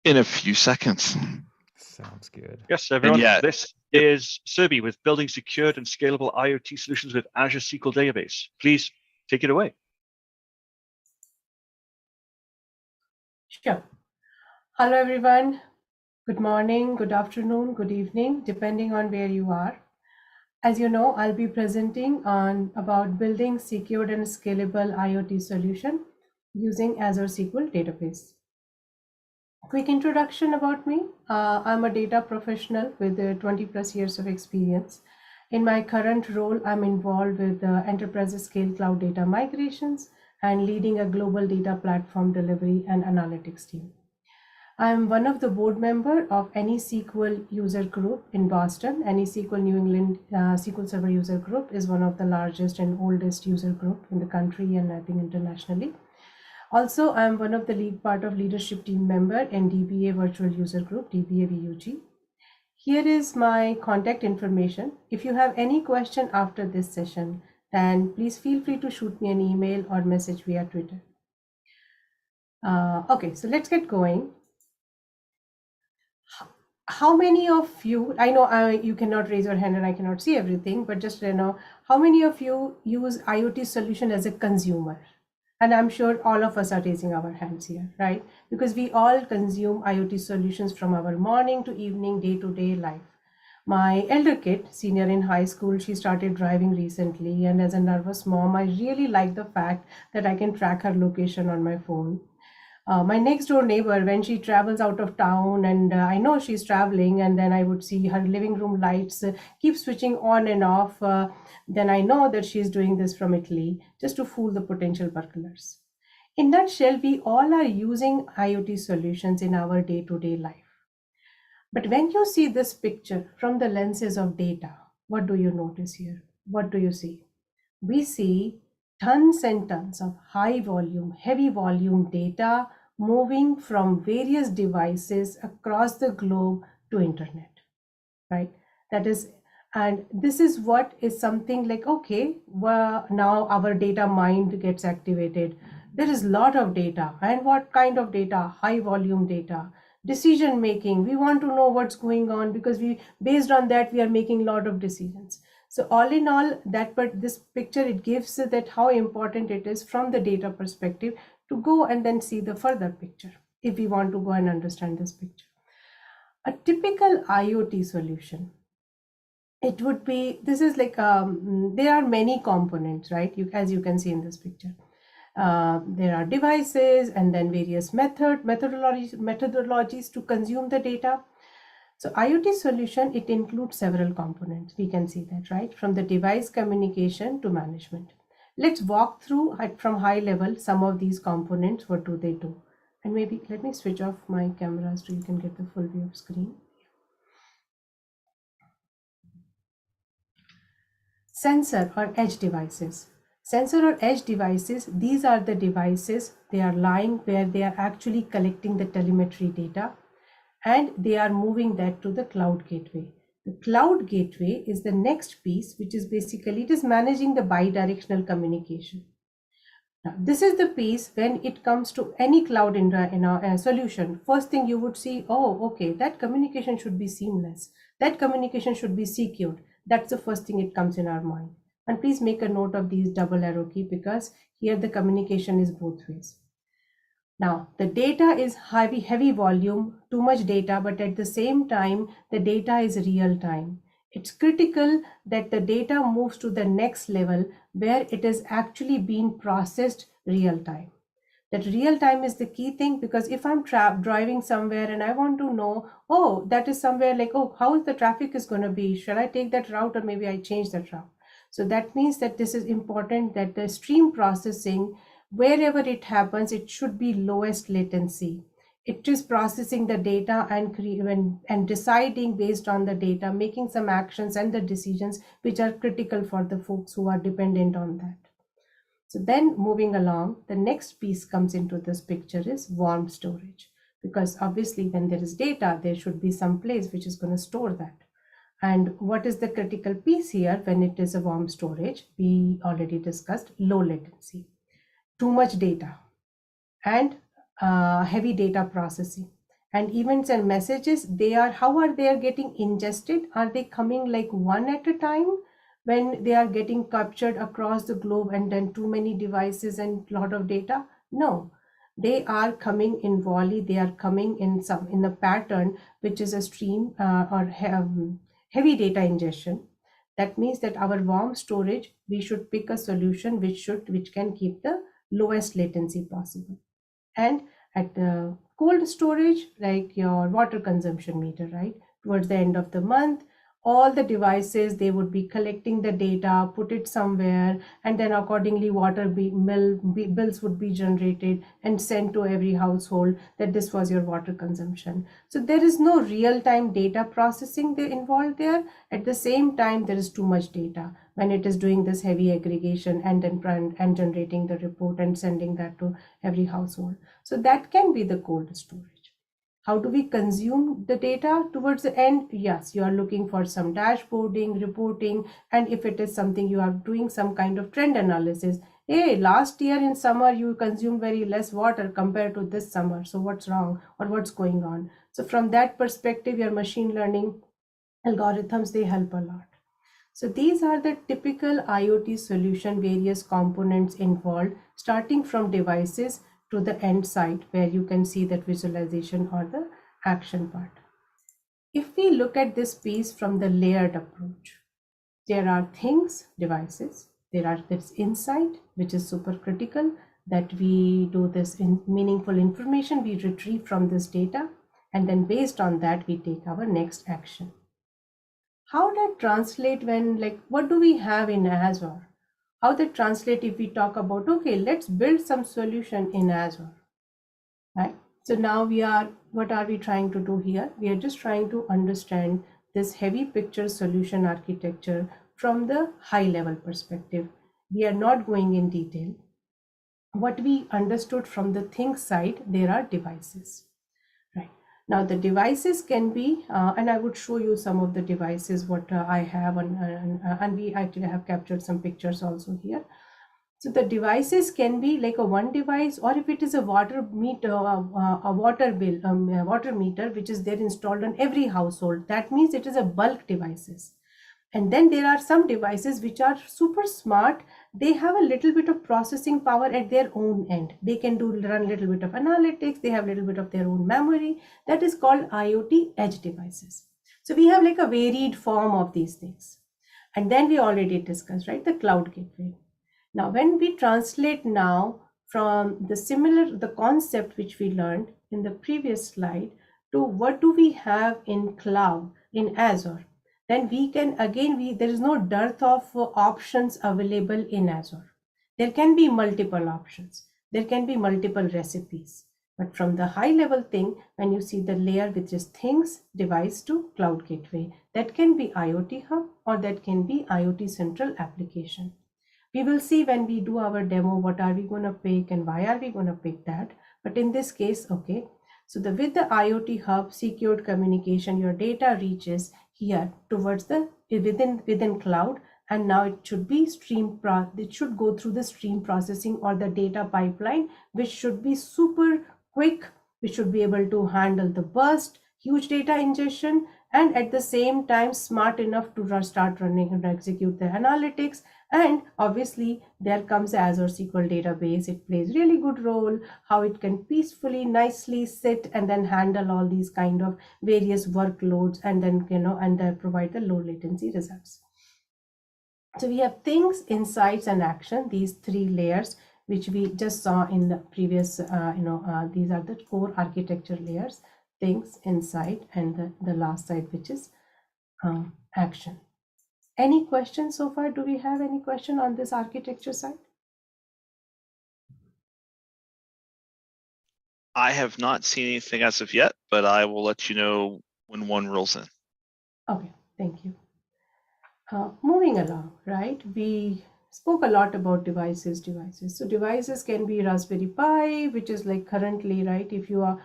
in a few seconds. Sounds good. Yes, everyone. yeah, This is Serby with building secured and scalable IoT solutions with Azure SQL Database. Please take it away. Sure. Hello, everyone. Good morning, good afternoon, good evening, depending on where you are. As you know, I'll be presenting on about building secured and scalable IoT solution using Azure SQL Database. Quick introduction about me. I'm a data professional with 20 plus years of experience. In my current role, I'm involved with enterprise scale cloud data migrations and leading a global data platform delivery and analytics team. I'm one of the board member of AnySQL user group in Boston. AnySQL New England SQL Server user group is one of the largest and oldest user group in the country and I think internationally. Also, I'm one of the lead part of leadership team member in DBA virtual user group, DBA VUG. Here is my contact information. If you have any question after this session, then please feel free to shoot me an email or message via Twitter. Okay, so let's get going. How many of you, I know you cannot raise your hand and I cannot see everything, but just how many of you use IoT solution as a consumer? And I'm sure all of us are raising our hands here, right? Because we all consume IoT solutions from our morning to evening, day-to-day life. My elder kid, senior in high school, she started driving recently. And as a nervous mom, I really like the fact that I can track her location on my phone. My next door neighbor, when she travels out of town and I know she's traveling, and then I would see her living room lights keep switching on and off, then I know that she's doing this from Italy just to fool the potential burglars. In nutshell, we all are using IoT solutions in our day-to-day life. But when you see this picture from the lenses of data, what do you notice here? What do you see? We see tons and tons of high volume, heavy volume data moving from various devices across the globe to internet, right? That is, and this is what is something like, okay, well, now our data mind gets activated. There is a lot of data. And what kind of data? High volume data. Decision making. We want to know what's going on because based on that, we are making a lot of decisions. So all in all, this picture, it gives that how important it is from the data perspective to go and then see the further picture if we want to go and understand this picture. A typical IoT solution, it would be, this is like, there are many components, right? As you can see in this picture. There are devices and then various methodologies to consume the data. So IoT solution, it includes several components. We can see that, right? From the device communication to management. Let's walk through from high level some of these components. What do they do? And maybe let me switch off my camera so you can get the full view of screen. Sensor or edge devices. Sensor or edge devices, these are the devices, they are lying where they are actually collecting the telemetry data and they are moving that to the cloud gateway. The cloud gateway is the next piece, which is basically, it is managing the bidirectional communication. Now, this is the piece when it comes to any cloud in a solution. First thing you would see, oh, okay, that communication should be seamless. That communication should be secured. That's the first thing it comes in our mind. And please make a note of these double arrow key because here the communication is both ways. Now, the data is heavy volume, too much data, but at the same time, the data is real time. It's critical that the data moves to the next level where it is actually being processed real time. That real time is the key thing, because if I'm driving somewhere and I want to know, oh, that is somewhere like, oh, how is the traffic is going to be? Shall I take that route or maybe I change that route? So that means that this is important, that the stream processing, wherever it happens, it should be lowest latency. It is processing the data and deciding based on the data, making some actions and the decisions which are critical for the folks who are dependent on that. So then moving along, the next piece comes into this picture is warm storage, because obviously when there is data, there should be some place which is going to store that. And what is the critical piece here when it is a warm storage? We already discussed low latency, too much data, and heavy data processing. And events and messages, how are they getting ingested? Are they coming like one at a time when they are getting captured across the globe and then too many devices and a lot of data? No, they are coming in volley. They are coming in a pattern which is a stream or heavy data ingestion. That means that our warm storage, we should pick a solution which can keep the lowest latency possible. And at the cold storage, like your water consumption meter, right? Towards the end of the month, all the devices, they would be collecting the data, put it somewhere, and then accordingly bills would be generated and sent to every household that this was your water consumption. So there is no real-time data processing involved there. At the same time, there is too much data when it is doing this heavy aggregation and then generating the report and sending that to every household. So that can be the cold storage. How do we consume the data towards the end? Yes, you are looking for some dashboarding, reporting, and if it is something you are doing some kind of trend analysis, hey, last year in summer you consumed very less water compared to this summer. So what's wrong or what's going on? So from that perspective, your machine learning algorithms, they help a lot. So these are the typical IoT solution, various components involved, starting from devices to the end site where you can see that visualization or the action part. If we look at this piece from the layered approach, there are things, devices, there's insight, which is super critical, that we do this in meaningful information we retrieve from this data, and then based on that we take our next action. How that translate when, like, what do we have in Azure? How that translate if we talk about, okay, let's build some solution in Azure, right? So now what are we trying to do here? We are just trying to understand this heavy picture solution architecture from the high level perspective. We are not going in detail. What we understood from the things side, there are devices. Right. Now the devices can be, and I would show you some of the devices what I have, and we actually have captured some pictures also here. So the devices can be like a one device, or if it is a water meter, a water bill, water meter, which is there installed on every household. That means it is a bulk devices. And then there are some devices which are super smart. They have a little bit of processing power at their own end. They can run a little bit of analytics. They have a little bit of their own memory. That is called IoT edge devices. So we have like a varied form of these things. And then we already discussed, right, the cloud gateway. Now, when we translate now from the concept which we learned in the previous slide to what do we have in cloud, in Azure, then we can, again, there is no dearth of options available in Azure. There can be multiple options. There can be multiple recipes. But from the high level thing, when you see the layer which is things, device to cloud gateway, that can be IoT hub or that can be IoT central application. We will see when we do our demo, what are we going to pick and why are we going to pick that. But in this case, okay. So with the IoT hub, secured communication, your data reaches here towards the within cloud, and now it should be it should go through the stream processing or the data pipeline, which should be super quick, which should be able to handle the burst, huge data ingestion, and at the same time smart enough to start running and execute the analytics. And obviously there comes Azure SQL database. It plays really good role, how it can peacefully, nicely sit and then handle all these kind of various workloads, and then, and then provide the low latency results. So we have things, insights, and action, these three layers, which we just saw in the previous, these are the core architecture layers, things, insight, and the last side, which is action. Any questions so far? Do we have any question on this architecture side? I have not seen anything as of yet, but I will let you know when one rolls in. Okay, thank you. Moving along, right? We spoke a lot about devices. So devices can be Raspberry Pi, which is like currently, right? If you are,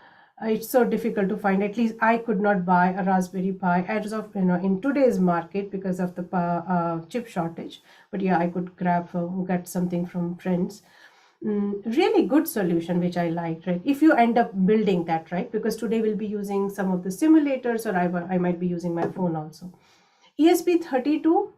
it's so difficult to find. At least I could not buy a Raspberry Pi as of, in today's market because of the chip shortage. But yeah, I could get something from friends. Really good solution, which I liked, right? If you end up building that, right? Because today we'll be using some of the simulators, or I might be using my phone also. ESP32,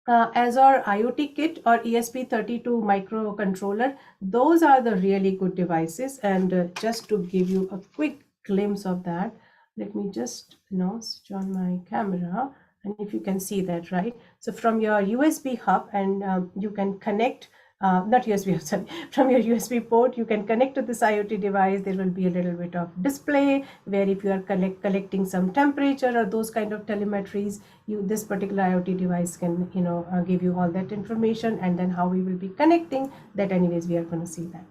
Azure IoT Kit, or ESP32 microcontroller, those are the really good devices. And just to give you a quick glimpse of that, let me just switch on my camera, and if you can see that, right? So from your USB hub, and you can connect, not USB, sorry, from your USB port, you can connect to this IoT device. There will be a little bit of display where if you are collecting some temperature or those kind of telemetries, this particular IoT device can give you all that information. And then how we will be connecting that, anyways, we are going to see that.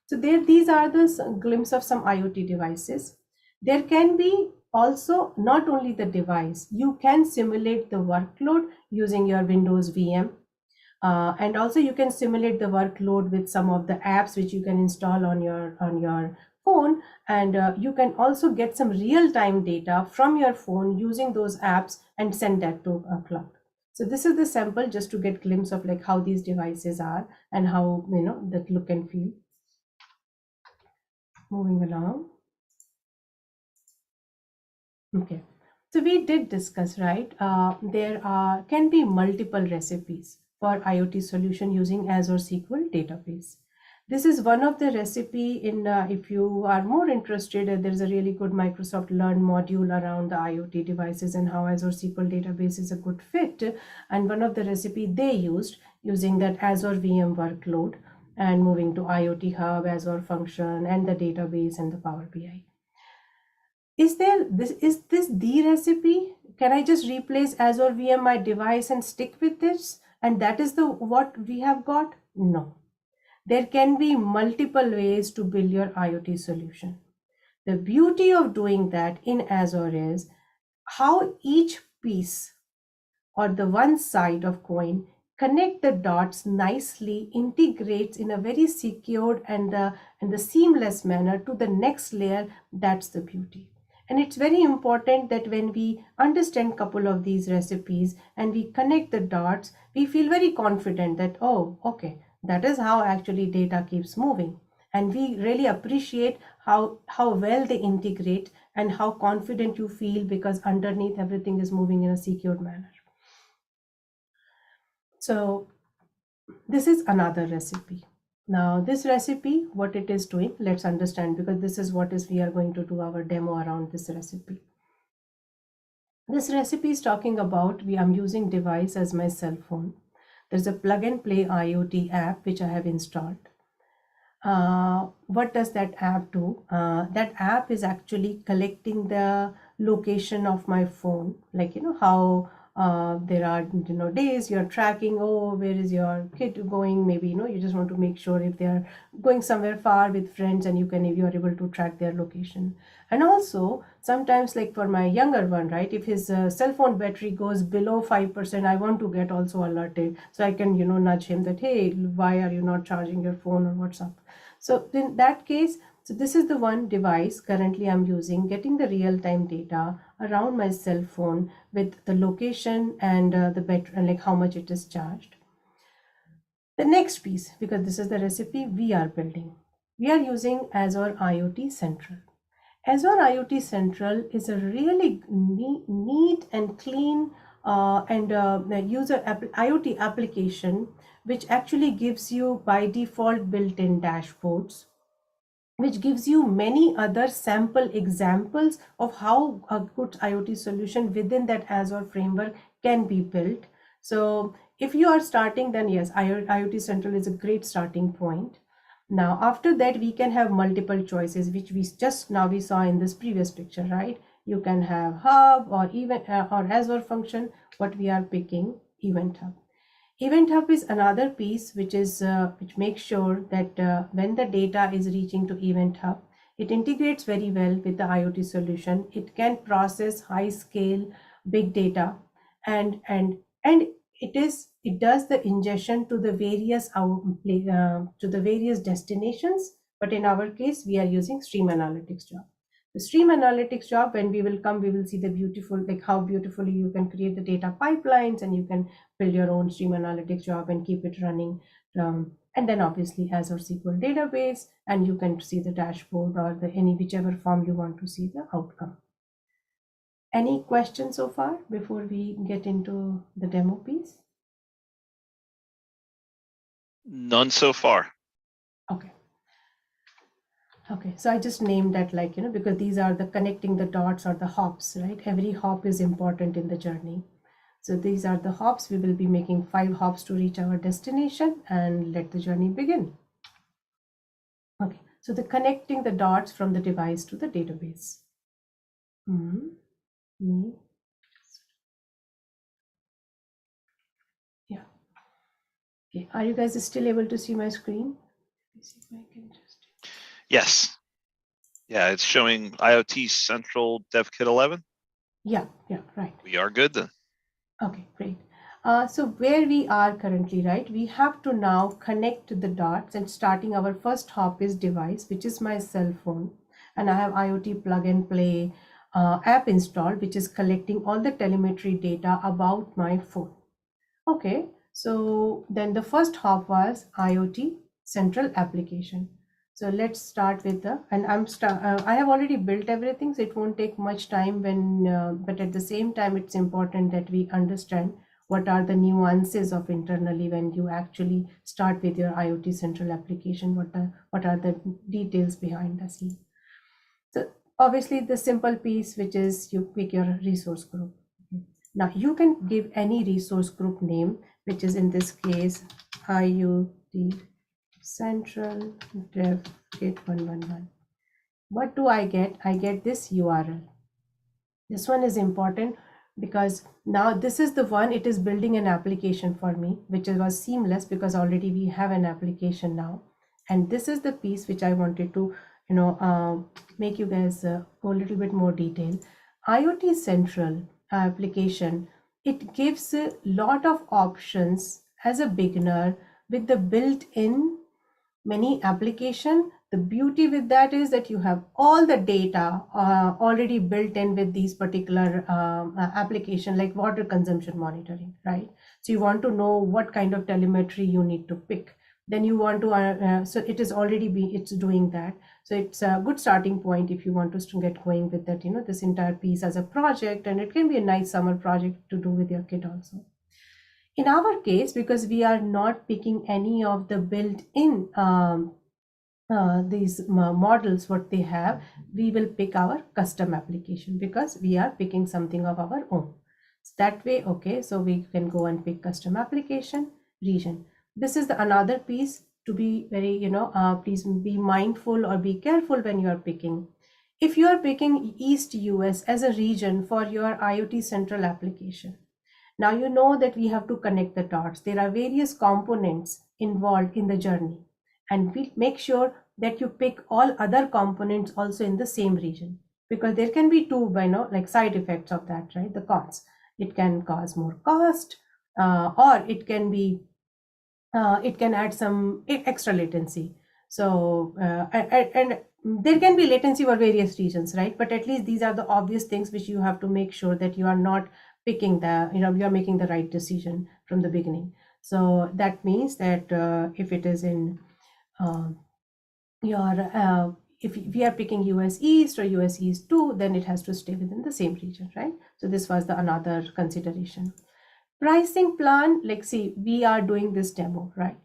So these are the glimpse of some IoT devices. There can be also not only the device, you can simulate the workload using your Windows VM. And also you can simulate the workload with some of the apps which you can install on your phone, and you can also get some real-time data from your phone using those apps and send that to a cloud. So this is the sample, just to get a glimpse of like how these devices are and how that look and feel. Moving along. Okay. So we did discuss, right? There can be multiple recipes for IoT solution using Azure SQL database. This is one of the recipe in, if you are more interested, there's a really good Microsoft Learn module around the IoT devices and how Azure SQL database is a good fit. And one of the recipe they used using that Azure VM workload and moving to IoT Hub, Azure Function, and the database and the Power BI. Is this the recipe? Can I just replace Azure VM my device and stick with this? And that is what we have got? No. There can be multiple ways to build your IoT solution. The beauty of doing that in Azure is how each piece or the one side of coin connect the dots nicely, integrates in a very secured and the seamless manner to the next layer. That's the beauty. And it's very important that when we understand a couple of these recipes and we connect the dots, we feel very confident that, oh, okay, that is how actually data keeps moving. And we really appreciate how well they integrate and how confident you feel because underneath everything is moving in a secured manner. So this is another recipe. Now this recipe, what it is doing, let's understand, because this is what we are going to do our demo around this recipe. This recipe is talking about, I'm using device as my cell phone. There's a plug and play IoT app which I have installed. What does that app do? That app is actually collecting the location of my phone, like how there are days you're tracking, oh, where is your kid going? Maybe you just want to make sure if they are going somewhere far with friends, and you are able to track their location. And also sometimes, like for my younger one, right, if his cell phone battery goes below 5%, I want to get also alerted, so I can nudge him that, hey, why are you not charging your phone, or what's up? So in that case, so this is the one device currently I'm using, getting the real-time data around my cell phone with the location and the battery, like how much it is charged. The next piece, because this is the recipe we are building, we are using Azure IoT Central. Azure IoT Central is a really neat and clean IoT application, which actually gives you by default built-in dashboards, which gives you many other sample examples of how a good IoT solution within that Azure framework can be built. So if you are starting, then yes, IoT Central is a great starting point. Now, after that, we can have multiple choices, which we saw in this previous picture, right? You can have Hub or even or Azure function. What we are picking, Event Hub. Event Hub is another piece which makes sure that when the data is reaching to Event Hub, it integrates very well with the IoT solution. It can process high scale big data, and it does the ingestion to the various destinations. But in our case, we are using Stream Analytics job. The Stream Analytics job, when we will see the beautiful, like how beautifully you can create the data pipelines, and you can build your own Stream Analytics job and keep it running. And then obviously Azure SQL database, and you can see the dashboard or whichever form you want to see the outcome. Any questions so far before we get into the demo piece? None so far. Okay. Okay, so I just named that, like, because these are the connecting the dots or the hops, right? Every hop is important in the journey. So these are the hops. We will be making 5 hops to reach our destination and let the journey begin. Okay, so the connecting the dots from the device to the database. Yeah. Okay, are you guys still able to see my screen? Let me see if I can just... Yes. Yeah, it's showing IoT Central DevKit 11. Yeah, right. We are good then. Okay, great. So where we are currently, right, we have to now connect the dots, and starting our first hop is device, which is my cell phone. And I have IoT plug and play app installed, which is collecting all the telemetry data about my phone. Okay, so then the first hop was IoT Central application. So let's start with and I have already built everything, so it won't take much time but at the same time, it's important that we understand what are the nuances of internally when you actually start with your IoT central application, what are the details behind the scene. So obviously the simple piece, which is you pick your resource group. Now you can give any resource group name, which is in this case IoT Central Dev Kit 111. What do I get? I get this URL. This one is important because now this is the one, it is building an application for me, which was seamless because already we have an application now. And this is the piece which I wanted to, make you guys go a little bit more detail. IoT Central application, it gives a lot of options as a beginner with the built-in many application. The beauty with that is that you have all the data already built in with these particular application, like water consumption monitoring, right? So you want to know what kind of telemetry you need to pick. Then you want to, so it is already it's doing that. So it's a good starting point if you want to get going with that, this entire piece as a project, and it can be a nice summer project to do with your kid also. In our case, because we are not picking any of the built-in these models, what they have, we will pick our custom application because we are picking something of our own. So that way, okay, so we can go and pick custom application region. This is another piece to be very, please be mindful or be careful when you are picking. If you are picking East US as a region for your IoT central application, now you know that we have to connect the dots. There are various components involved in the journey, and we make sure that you pick all other components also in the same region, because there can be two, like side effects of that, right? The cons. It can cause more cost, or it can be, it can add some extra latency. So, and there can be latency for various regions, right? But at least these are the obvious things which you have to make sure that you are not picking the, you are making the right decision from the beginning. So that means that if it is in if we are picking US East or US East 2, then it has to stay within the same region, right? So this was the another consideration. Pricing plan, like see, we are doing this demo, right?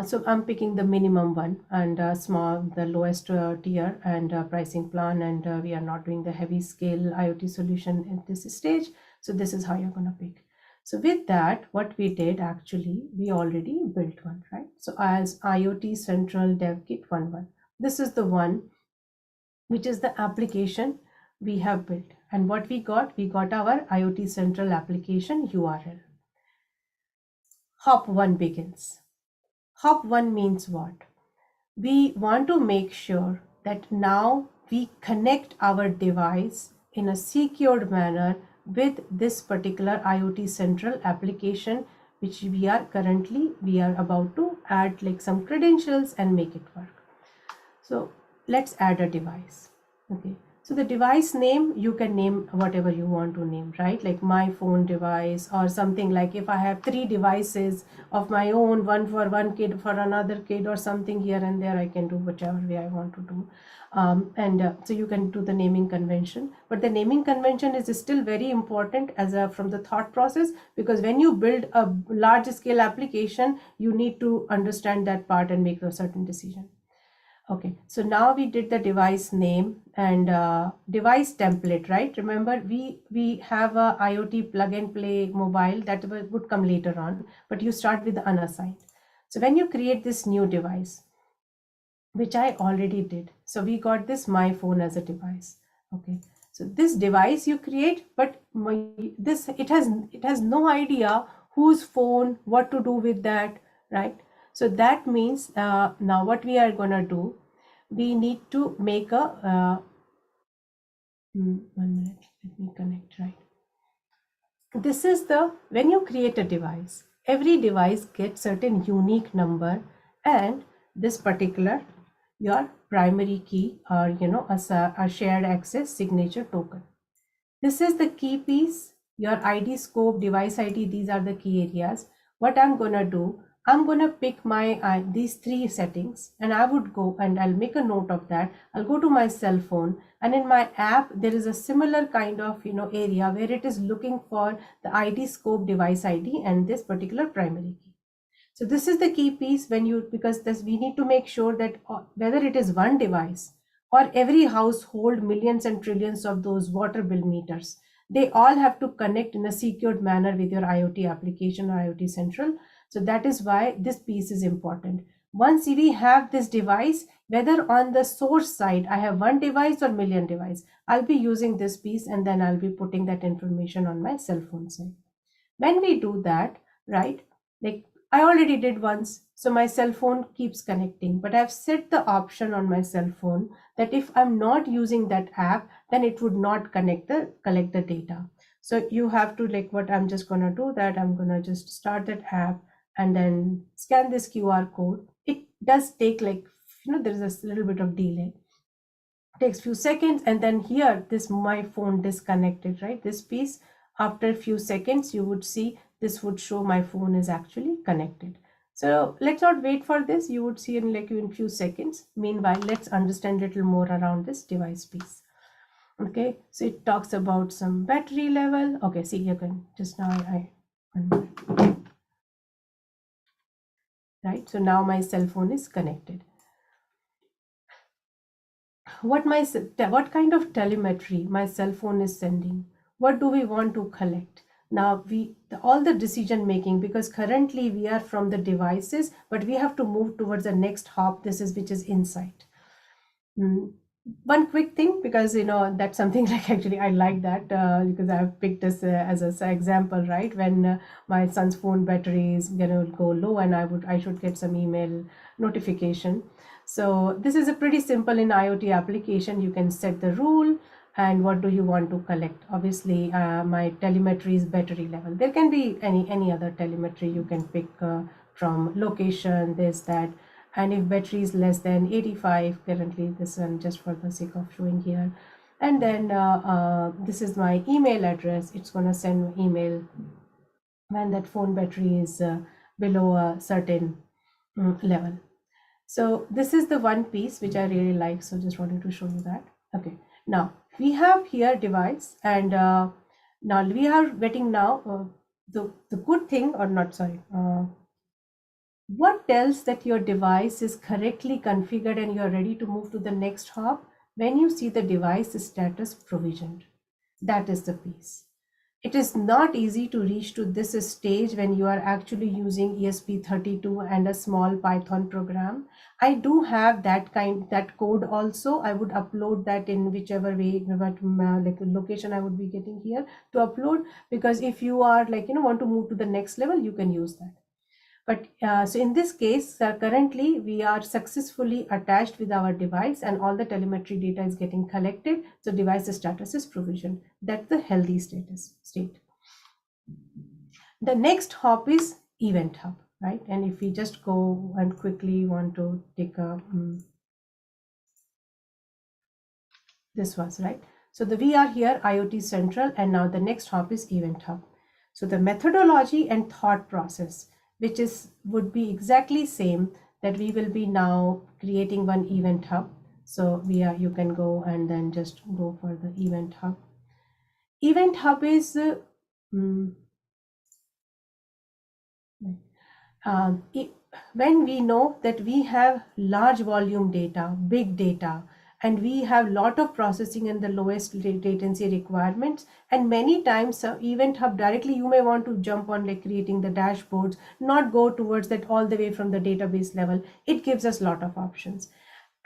So I'm picking the minimum one and the lowest tier and pricing plan, and we are not doing the heavy scale IoT solution at this stage. So this is how you're going to pick. So with that, what we did actually, we already built one, right? So as IoT Central Dev Kit 1.1, this is the one which is the application we have built. And what we got our IoT Central application URL. Hop 1 begins. Hop 1 means what? We want to make sure that now we connect our device in a secured manner with this particular IoT Central application, which we are about to add like some credentials and make it work. So let's add a device. Okay. So the device name, you can name whatever you want to name, right? Like my phone device or something, like if I have 3 devices of my own, one for one kid, for another kid or something here and there, I can do whichever way I want to do. So you can do the naming convention, but the naming convention is still very important from the thought process, because when you build a large scale application, you need to understand that part and make a certain decision. Okay, so now we did the device name and device template, right? Remember, we have a IoT plug and play mobile that would come later on, but you start with the unassigned. So when you create this new device, which I already did, so we got this my phone as a device. Okay, so this device you create, but it has no idea whose phone, what to do with that, right? So that means now what we are going to do, we need to make a, 1 minute, let me connect, right? This is when you create a device, every device gets certain unique number, and this particular, your primary key or, a shared access signature token. This is the key piece, your ID scope, device ID, these are the key areas. What I'm going to do, I'm going to pick my these three settings, and I would go and I'll make a note of that. I'll go to my cell phone, and in my app there is a similar kind of area where it is looking for the ID scope device ID and this particular primary key. So this is the key piece because we need to make sure that whether it is one device or every household, millions and trillions of those water bill meters, they all have to connect in a secured manner with your IoT application or IoT Central. So that is why this piece is important. Once we have this device, whether on the source side, I have one device or million device, I'll be using this piece and then I'll be putting that information on my cell phone side. When we do that, right, like I already did once, so my cell phone keeps connecting, but I've set the option on my cell phone that if I'm not using that app, then it would not collect the data. So you have to, like, what I'm just going to do that I'm going to just start that app and then scan this QR code. It does take there is a little bit of delay. It takes few seconds, and then here my phone disconnected, right? This piece, after a few seconds, you would see this would show my phone is actually connected. So let's not wait for this. You would see in few seconds. Meanwhile, let's understand a little more around this device piece. Okay, so it talks about some battery level. Okay, see, you can just now right. So now my cell phone is connected. What kind of telemetry my cell phone is sending? What do we want to collect? Now all the decision making, because currently we are from the devices, but we have to move towards the next hop. Which is insight. One quick thing, because that's something like actually I like that because I've picked this as an example, right? When my son's phone battery is gonna go low and I should get some email notification. So this is a pretty simple in IoT application. You can set the rule and what do you want to collect. Obviously my telemetry is battery level. There can be any other telemetry you can pick from location, this, that. And if battery is less than 85, currently this one just for the sake of showing here. And then this is my email address. It's going to send email when that phone battery is below a certain level. So this is the one piece which I really like. So just wanted to show you that. Okay, now we have here device, and now we are getting now the good thing, or not, sorry. What tells that your device is correctly configured and you're ready to move to the next hop? When you see the device status provisioned. That is the piece. It is not easy to reach to this stage when you are actually using ESP32 and a small Python program. I do have that code also. I would upload that in whichever way, like location I would be getting here to upload, because if you are want to move to the next level, you can use that. But so in this case, currently we are successfully attached with our device and all the telemetry data is getting collected. So device status is provisioned. That's the healthy state. The next hop is event hub, right? And if we just go and quickly want to take a, this was right. So we are here IoT Central, and now the next hop is event hub. So the methodology and thought process, which would be exactly same, that we will be now creating one event hub. So you can go and then just go for the event hub. Event hub is when we know that we have large volume data, big data, and we have lot of processing and the lowest latency requirements, and many times event hub directly you may want to jump on creating the dashboards, not go towards that all the way from the database level. It gives us a lot of options.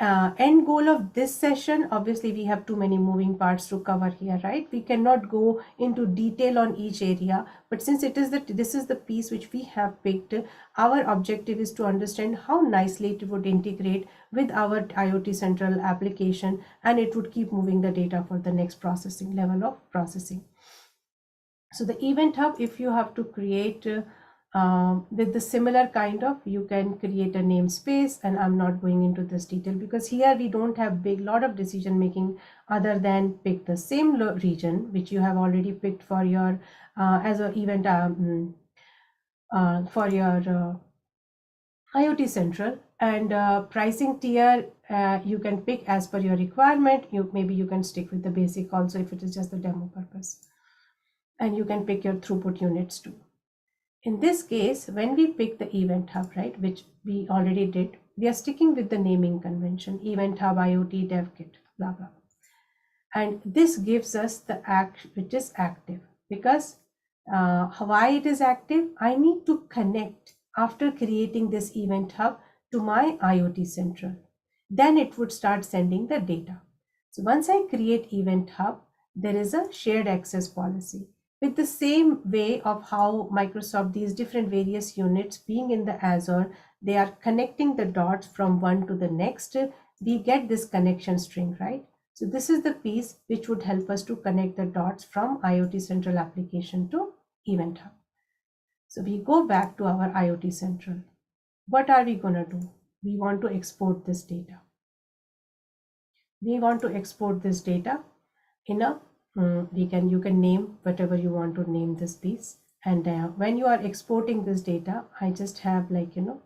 End goal of this session, obviously we have too many moving parts to cover here, right? We cannot go into detail on each area, but since this is the piece which we have picked, our objective is to understand how nicely it would integrate with our IoT Central application, and it would keep moving the data for the next processing level of processing. So the event hub, if you have to create with the similar kind of, you can create a namespace, and I'm not going into this detail because here we don't have lot of decision making other than pick the same region which you have already picked for your as an event for your IoT Central, and pricing tier you can pick as per your requirement. Maybe you can stick with the basic also if it is just the demo purpose, and you can pick your throughput units too. In this case, when we pick the event hub, right, which we already did, we are sticking with the naming convention, event hub IoT dev kit, blah blah. And this gives us the act which is active, because why it is active? I need to connect after creating this event hub to my IoT Central. Then it would start sending the data. So once I create event hub, there is a shared access policy. With the same way of how Microsoft, these different various units being in the Azure, they are connecting the dots from one to the next, we get this connection string, right? So this is the piece which would help us to connect the dots from IoT Central application to Event Hub. So we go back to our IoT Central. What are we going to do? We want to export this data. We want to export this data in a, you can name whatever you want to name this piece. And when you are exporting this data, I just have like, you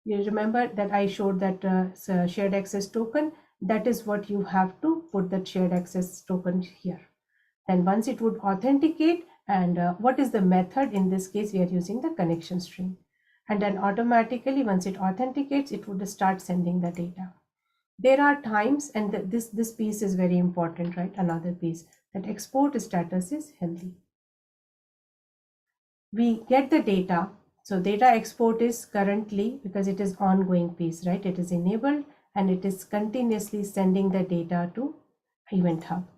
remember that I showed that shared access token. That is what you have to put that shared access token here. Then once it would authenticate, and what is the method? In this case, we are using the connection string. And then automatically, once it authenticates, it would start sending the data. There are times, and this piece is very important, right? Another piece, that export status is healthy. We get the data. So data export is currently, because it is ongoing piece, right? It is enabled and it is continuously sending the data to Event Hub.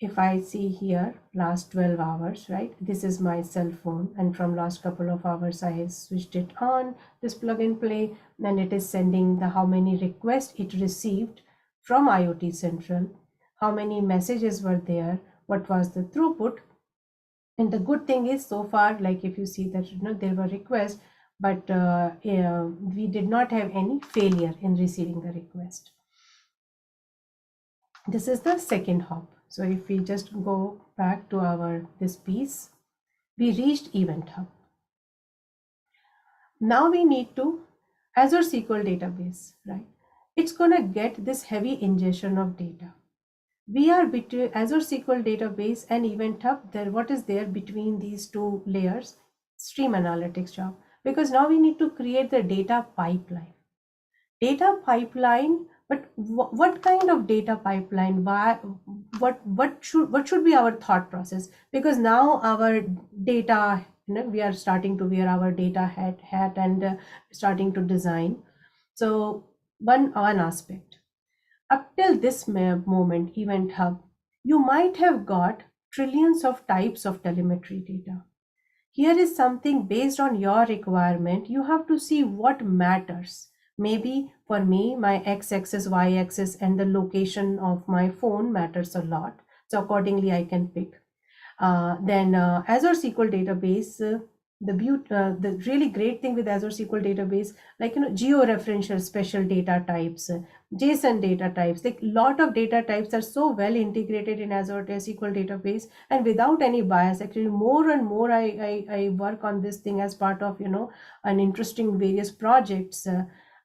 If I see here last 12 hours, right? This is my cell phone, and from last couple of hours I have switched it on, this plug and play, and it is sending the how many requests it received from IoT Central, how many messages were there, what was the throughput. And the good thing is, so far, like if you see that there were requests, but we did not have any failure in receiving the request. This is the second hop. So if we just go back to this piece, we reached Event Hub. Now we need to Azure SQL database, right? It's gonna get this heavy ingestion of data. We are between Azure SQL database and Event Hub. What is there between these two layers? Stream analytics job, because now we need to create the data pipeline. Data pipeline, but what kind of data pipeline? What should be our thought process? Because now our data, we are starting to wear our data hat and starting to design. So one aspect. Up till this moment, Event Hub, you might have got trillions of types of telemetry data. Here is something based on your requirement. You have to see what matters. Maybe for me, my x-axis, y-axis, and the location of my phone matters a lot. So accordingly, I can pick. Then Azure SQL database, the really great thing with Azure SQL database, like geo-referential special data types, JSON data types, like lot of data types are so well integrated in Azure SQL database, and without any bias. Actually, more and more I work on this thing as part of an interesting various projects.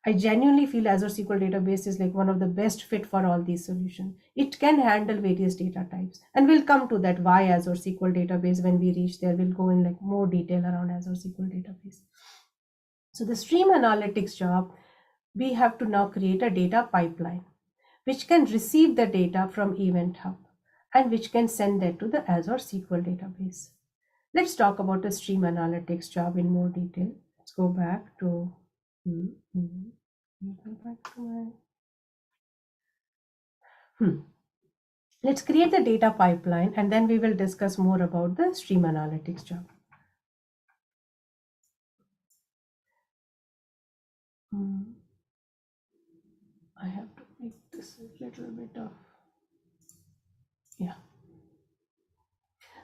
I genuinely feel Azure SQL database is like one of the best fit for all these solutions. It can handle various data types, and we'll come to that why Azure SQL database when we reach there. We'll go in like more detail around Azure SQL database. So the stream analytics job, we have to now create a data pipeline which can receive the data from Event Hub and which can send that to the Azure SQL database. Let's talk about the stream analytics job in more detail. Let's go back to Let's create the data pipeline, and then we will discuss more about the stream analytics job. I have to make this a little bit of,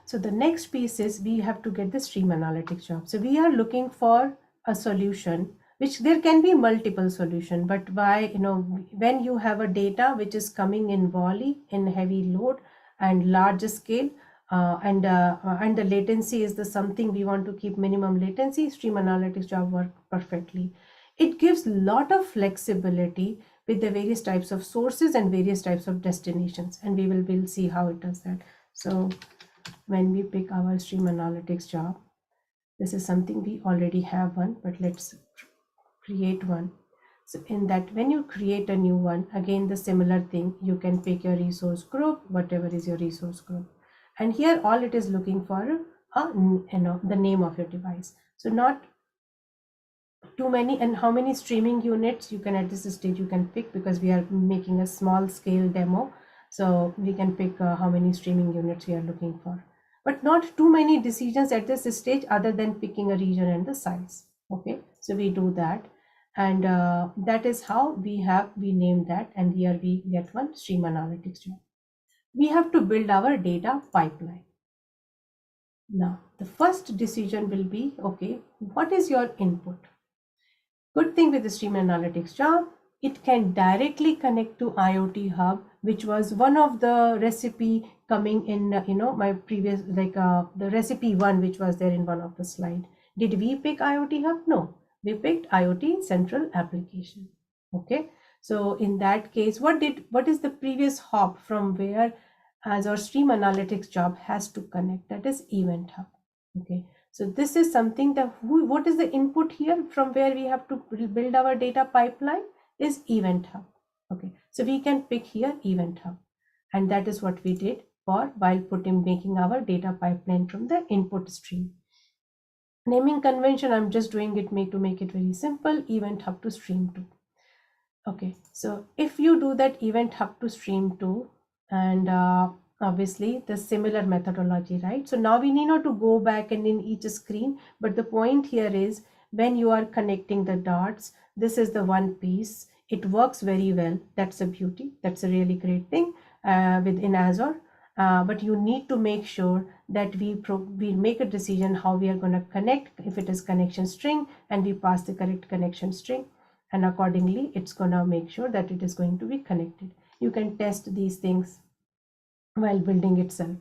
So the next piece is we have to get the stream analytics job. So we are looking for a solution, which there can be multiple solutions, but when you have a data which is coming in volley, in heavy load and large scale, and the latency is something we want to keep minimum latency, stream analytics job work perfectly. it gives a lot of flexibility with the various types of sources and various types of destinations, and we'll see how it does that. So when we pick our stream analytics job, this is something we already have one, but let's create one. So in that, when you create a new one, again the similar thing, you can pick your resource group, whatever is your resource group, and here all it is looking for the name of your device. So not too many, and how many streaming units you can at this stage you can pick, because we are making a small scale demo, so we can pick how many streaming units we are looking for, but not too many decisions at this stage other than picking a region and the size. Okay, so we do that, and that is how we named that, and here we get one stream analytics job. We have to build our data pipeline. Now the first decision will be, okay, what is your input? Good thing with the stream analytics job, it can directly connect to IoT Hub, which was one of the recipe coming in, my previous, the recipe one, which was there in one of the slide. Did we pick IoT Hub? No, we picked IoT Central Application. Okay, so in that case, what is the previous hop from where as our stream analytics job has to connect? That is Event Hub. Okay, so this is something that what is the input here from where we have to build our data pipeline is Event Hub. Okay, so we can pick here Event Hub, and that is what we did for while making our data pipeline from the input stream. Naming convention, I'm just doing it to make it very simple, Event Hub to Stream 2. Okay, so if you do that Event Hub to Stream 2, and obviously the similar methodology, right? So now we need not to go back and in each screen, but the point here is when you are connecting the dots, this is the one piece. It works very well. That's a beauty. That's a really great thing within Azure. But you need to make sure that we make a decision how we are going to connect. If it is connection string, and we pass the correct connection string, and accordingly it's going to make sure that it is going to be connected. You can test these things while building itself.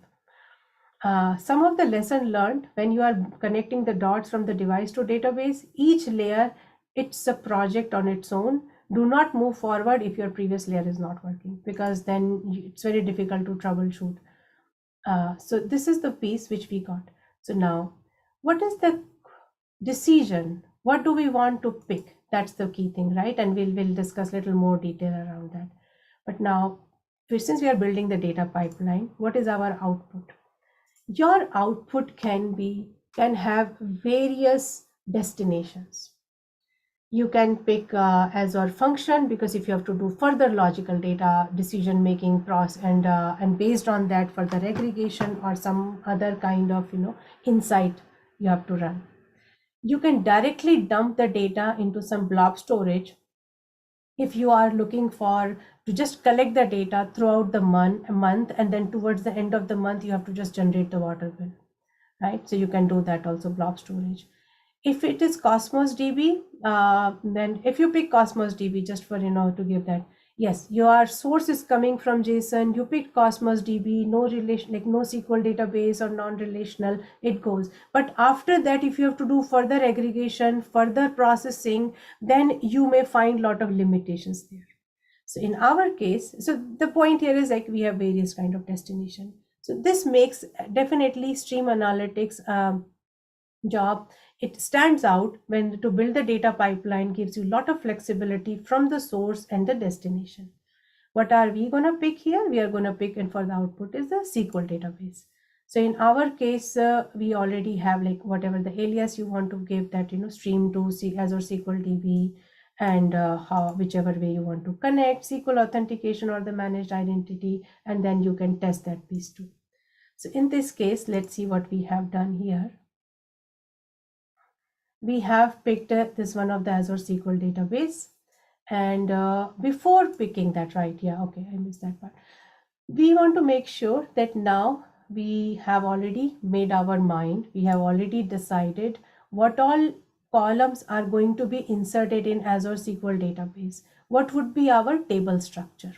Some of the lesson learned when you are connecting the dots from the device to database, each layer, it's a project on its own. Do not move forward if your previous layer is not working, because then it's very difficult to troubleshoot. So this is the piece which we got. So now, what is the decision? What do we want to pick? That's the key thing, right? And we'll discuss a little more detail around that. But now, since we are building the data pipeline, what is our output? Your output can have various destinations. You can pick Azure function, because if you have to do further logical data decision making process, and based on that further aggregation or some other kind of insight you have to run. You can directly dump the data into some blob storage if you are looking to just collect the data throughout the month, and then towards the end of the month you have to just generate the water bill, right? So you can do that also, blob storage. If it is Cosmos DB, then if you pick Cosmos DB, just for to give that, yes, your source is coming from JSON, you picked Cosmos DB, no relation, like no SQL database or non-relational, it goes. But after that, if you have to do further aggregation, further processing, then you may find a lot of limitations there. So in our case, so the point here is like we have various kind of destination. So this makes definitely stream analytics job. It stands out when to build the data pipeline gives you a lot of flexibility from the source and the destination. What are we going to pick here? We are going to pick, and for the output is the SQL database. So in our case, we already have like whatever the alias you want to give that, stream to Azure SQL DB, and whichever way you want to connect, SQL authentication or the managed identity, and then you can test that piece too. So in this case, let's see what we have done here. We have picked this one of the Azure SQL database, and before picking that, right? Yeah, okay, I missed that part. We want to make sure that now we have already made our mind. We have already decided what all columns are going to be inserted in Azure SQL database. What would be our table structure?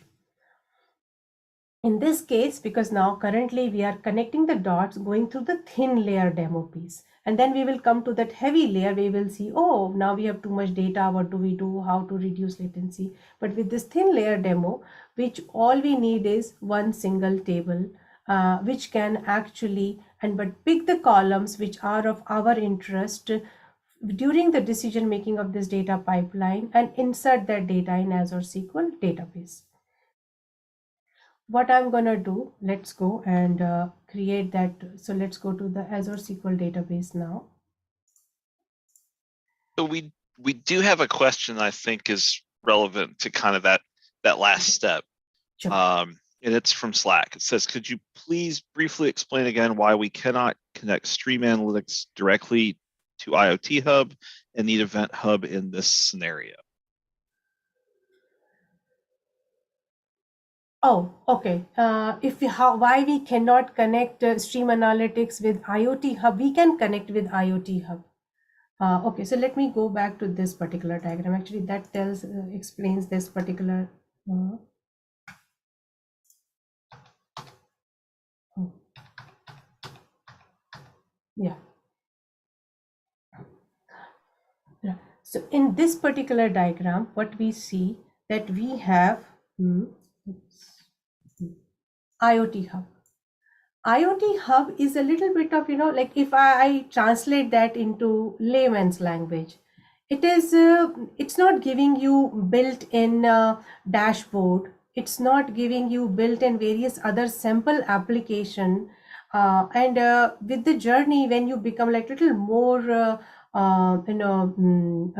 In this case, because now currently we are connecting the dots going through the thin layer demo piece. And then we will come to that heavy layer. We will see, oh, now we have too much data. What do we do? How to reduce latency? But with this thin layer demo, which all we need is one single table, which can actually but pick the columns which are of our interest during the decision making of this data pipeline and insert that data in Azure SQL database. What I'm going to do, let's go and create that. So let's go to the Azure SQL database now. So we do have a question I think is relevant to kind of that last step. Sure. And it's from Slack. It says, could you please briefly explain again why we cannot connect Stream Analytics directly to IoT Hub and need Event Hub in this scenario? Oh, okay. Why we cannot connect Stream Analytics with IoT Hub? We can connect with IoT Hub. Okay, so let me go back to this particular diagram. Actually, that explains this particular. Yeah. So in this particular diagram, what we see that we have IoT Hub. IoT Hub is a little bit of, like if I translate that into layman's language, it is, it's not giving you built-in dashboard. It's not giving you built-in various other simple application. And with the journey, when you become like little more,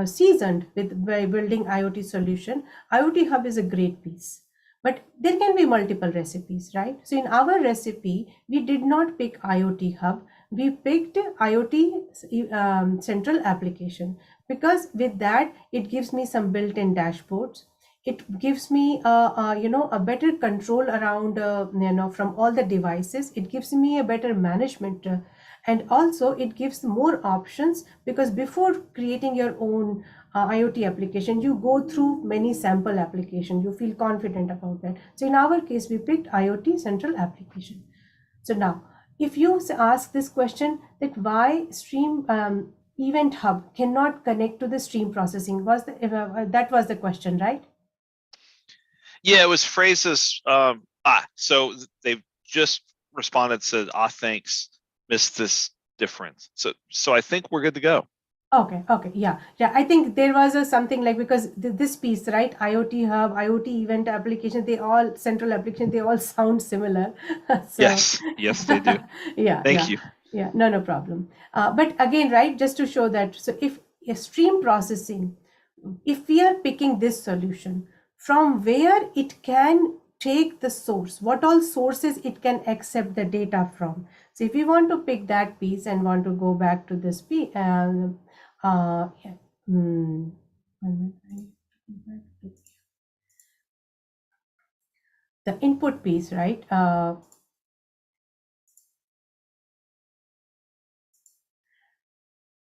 seasoned by building IoT solution, IoT Hub is a great piece. But there can be multiple recipes, right? So in our recipe, we did not pick IoT Hub. We picked IoT Central Application, because with that, it gives me some built-in dashboards. It gives me a better control around from all the devices. It gives me a better management, and also it gives more options, because before creating your own IoT application, you go through many sample applications. You feel confident about that. So in our case, we picked IoT Central Application. So now, if you ask this question, that why Stream Event Hub cannot connect to the stream processing, that was the question, right? Yeah, it was phrased as so they've just responded, said, thanks, missed this difference. So I think we're good to go. Okay, yeah. I think there was something like, because this piece, right? IoT Hub, IoT Event Application, they all central application, they all sound similar. So, yes, they do. Yeah. Thank you. Yeah, no problem. But again, right, just to show that, so if stream processing, if we are picking this solution, from where it can take the source, what all sources it can accept the data from. So if we want to pick that piece and want to go back to this piece, the input piece, right?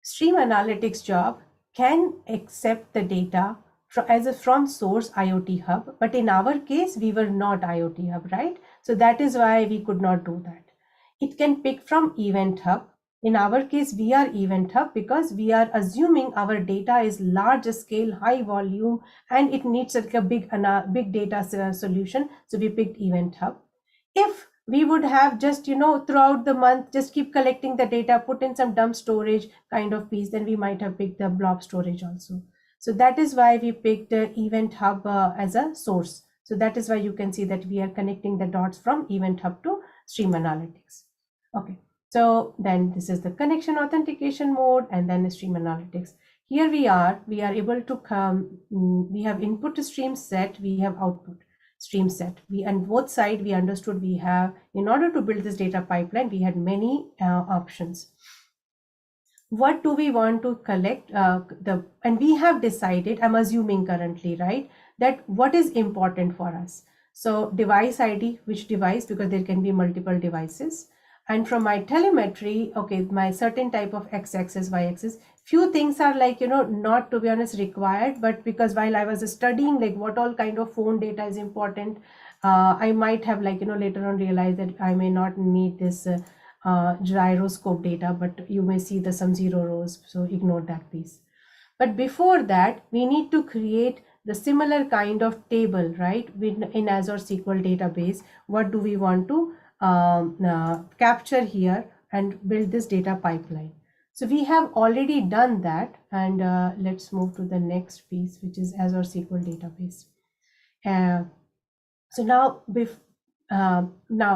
Stream Analytics job can accept the data from source IoT Hub, but in our case, we were not IoT Hub, right? So that is why we could not do that. It can pick from Event Hub. In our case, we are Event Hub because we are assuming our data is large scale, high volume, and it needs like a big data solution. So we picked Event Hub. If we would have just, throughout the month, just keep collecting the data, put in some dump storage kind of piece, then we might have picked the blob storage also. So that is why we picked the Event Hub as a source. So that is why you can see that we are connecting the dots from Event Hub to Stream Analytics. Okay, so then this is the connection authentication mode, and then the Stream Analytics. Here we are able to come, we have input to stream set, we have output stream set. On both sides, we understood we have, in order to build this data pipeline, we had many options. What do we want to collect? And we have decided, I'm assuming currently, right, that what is important for us. So device ID, which device, because there can be multiple devices. And from my telemetry, okay, my certain type of x-axis, y-axis, few things are like, not to be honest required, but because while I was studying like what all kind of phone data is important, I might have like, later on realized that I may not need this gyroscope data, but you may see some 0 rows, so ignore that piece. But before that, we need to create the similar kind of table, right? In Azure SQL database, what do we want to capture here and build this data pipeline? So we have already done that, and let's move to the next piece, which is Azure SQL database. So now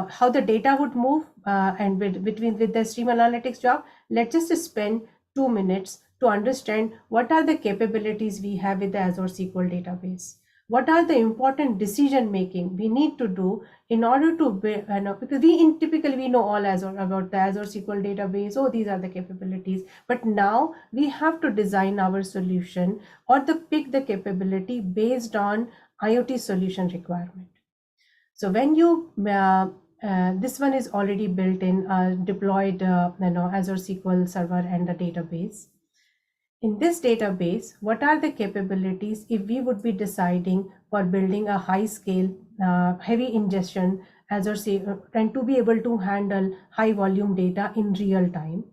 how the data would move and with the stream analytics job, let's just spend 2 minutes to understand what are the capabilities we have with the Azure SQL database. What are the important decision making we need to do in order to build, because typically we know all about the Azure SQL database. Oh, these are the capabilities. But now we have to design our solution or pick the capability based on IoT solution requirement. So when you this one is already built in, deployed, Azure SQL server and the database. In this database, what are the capabilities if we would be deciding for building a high scale, heavy ingestion Azure SQL, and to be able to handle high volume data in real time?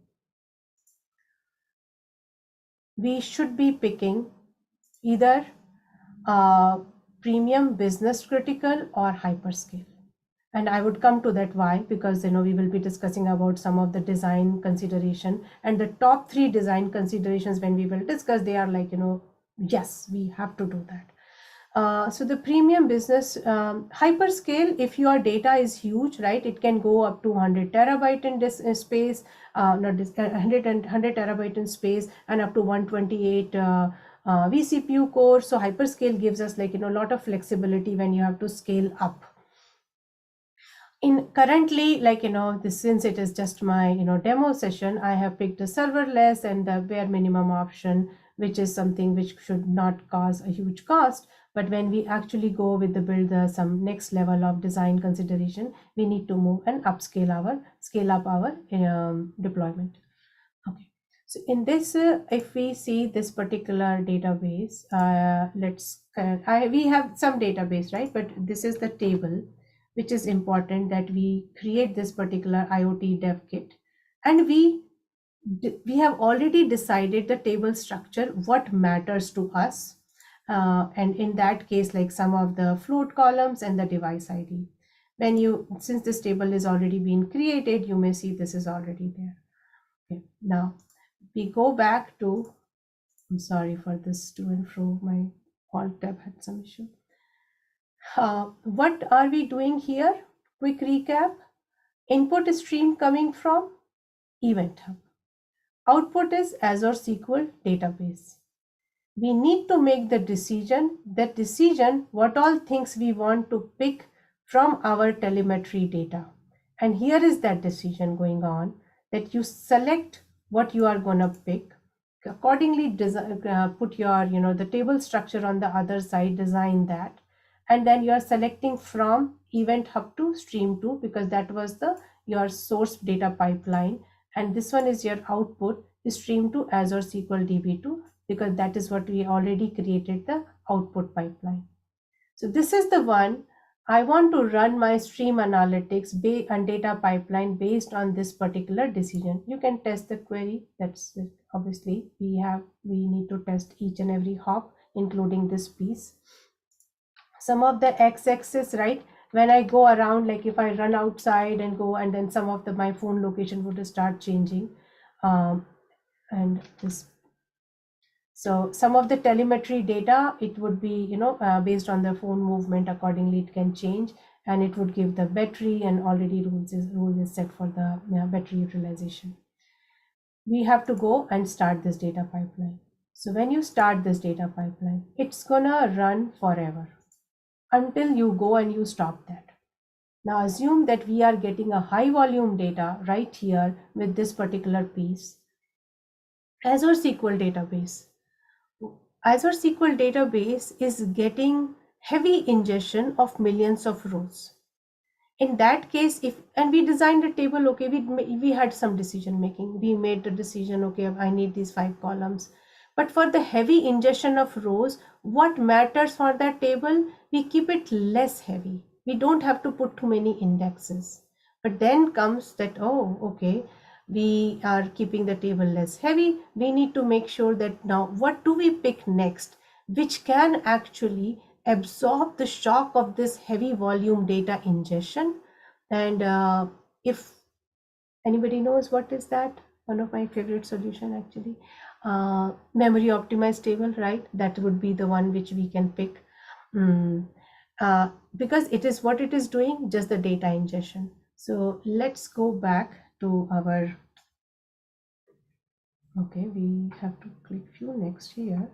We should be picking either premium, business critical, or hyperscale. And I would come to that why, because we will be discussing about some of the design consideration, and the top 3 design considerations when we will discuss, they are like, yes, we have to do that. So the premium business, hyperscale, if your data is huge, right, it can go up to 100 terabyte in this space, 100 terabyte in space, and up to 128 vCPU core. So hyperscale gives us a lot of flexibility when you have to scale up. In currently, since it is just my demo session, I have picked a serverless and the bare minimum option, which is something which should not cause a huge cost. But when we actually go with the build some next level of design consideration, we need to move and scale up our deployment. Okay. So in this, if we see this particular database, we have some database, right? But this is the table, which is important that we create this particular IoT dev kit. And we have already decided the table structure, what matters to us. And in that case, some of the float columns and the device ID. Since this table is already been created, you may see this is already there. Okay. Now we go back to, I'm sorry for this to and fro, my alt tab had some issue. What are we doing here? Quick recap. Input stream coming from Event Hub. Output is Azure SQL database. We need to make the decision, what all things we want to pick from our telemetry data. And here is that decision going on, that you select what you are going to pick. Accordingly, put your, the table structure on the other side, design that. And then you are selecting from Event Hub to Stream 2, because that was your source data pipeline. And this one is your output, is Stream 2 Azure SQL DB2, because that is what we already created, the output pipeline. So this is the one I want to run my stream analytics and data pipeline based on this particular decision. You can test the query. That's it. Obviously we need to test each and every hop, including this piece. Some of the x-axis, right, when I go around, if I run outside and go, and then some of my phone location would start changing, and this. So some of the telemetry data, it would be, based on the phone movement, accordingly it can change, and it would give the battery, and already rule is set for the battery utilization. We have to go and start this data pipeline. So when you start this data pipeline, it's gonna run forever until you go and you stop that. Now assume that we are getting a high volume data right here with this particular piece. Azure SQL database. Azure SQL database is getting heavy ingestion of millions of rows. In that case, and we designed a table, okay, we had some decision making. We made the decision, okay, I need these 5 columns. But for the heavy ingestion of rows, what matters for that table, we keep it less heavy. We don't have to put too many indexes. But then comes that, oh, okay, we are keeping the table less heavy. We need to make sure that now what do we pick next, which can actually absorb the shock of this heavy volume data ingestion. And if anybody knows what is that, one of my favorite solution actually, memory optimized table, right? That would be the one which we can pick. Because it is what it is doing, just the data ingestion. So let's go back to our, okay, we have to click view next here.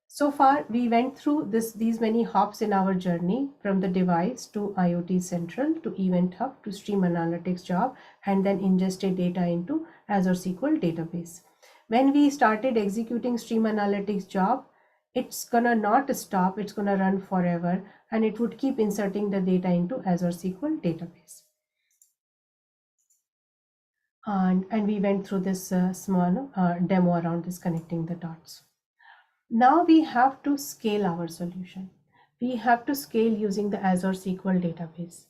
So far we went through these many hops in our journey, from the device to IoT Central to Event Hub to Stream Analytics job, and then ingested data into Azure SQL database. When we started executing Stream Analytics job, it's gonna not stop, it's gonna run forever, and it would keep inserting the data into Azure SQL database. And we went through this small demo around this connecting the dots. Now we have to scale our solution. We have to scale using the Azure SQL database.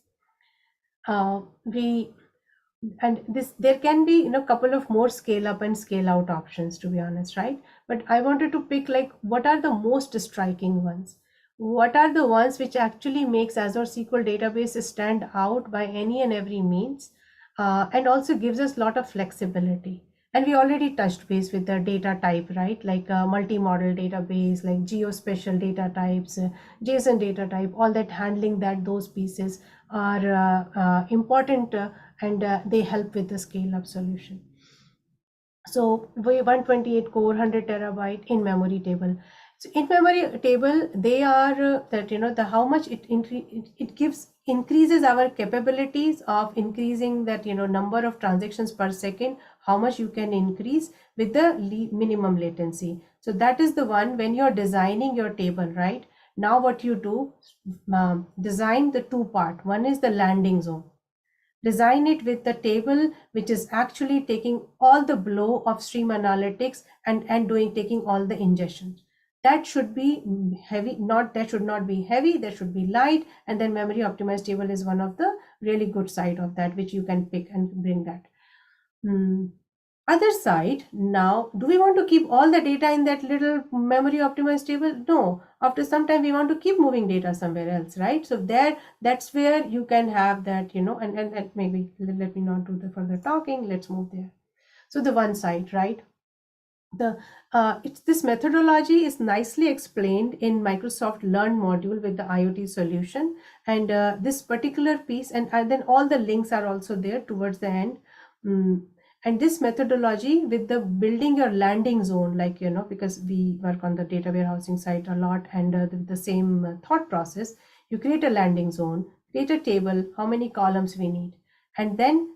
There can be a couple of more scale up and scale out options, to be honest, right? But I wanted to pick like what are the most striking ones. What are the ones which actually makes Azure SQL database stand out by any and every means, and also gives us a lot of flexibility. And we already touched base with the data type, right? Like a multi-model database, like geospatial data types, JSON data type, all that, handling that, those pieces are important, and they help with the scale up solution. So we 128 core, 100 terabyte in memory table. So in memory table, they are that the how much it increases our capabilities of increasing that number of transactions per second, how much you can increase with the minimum latency. So that is the one when you're designing your table, right? Now what you do, design the two part. One is the landing zone. Design it with the table which is actually taking all the blow of stream analytics and taking all the ingestions. That should be heavy, that should not be heavy, that should be light. And then memory optimized table is one of the really good side of that, which you can pick and bring that. Other side, now, do we want to keep all the data in that little memory optimized table? No. After some time, we want to keep moving data somewhere else, right? So that's where you can have that, and maybe let me not do the further talking. Let's move there. So the one side, right? This methodology is nicely explained in Microsoft Learn module with the IoT solution, and this particular piece, and then all the links are also there towards the end. And this methodology with the building your landing zone, like because we work on the data warehousing side a lot, and the same thought process, you create a landing zone, create a table, how many columns we need, and then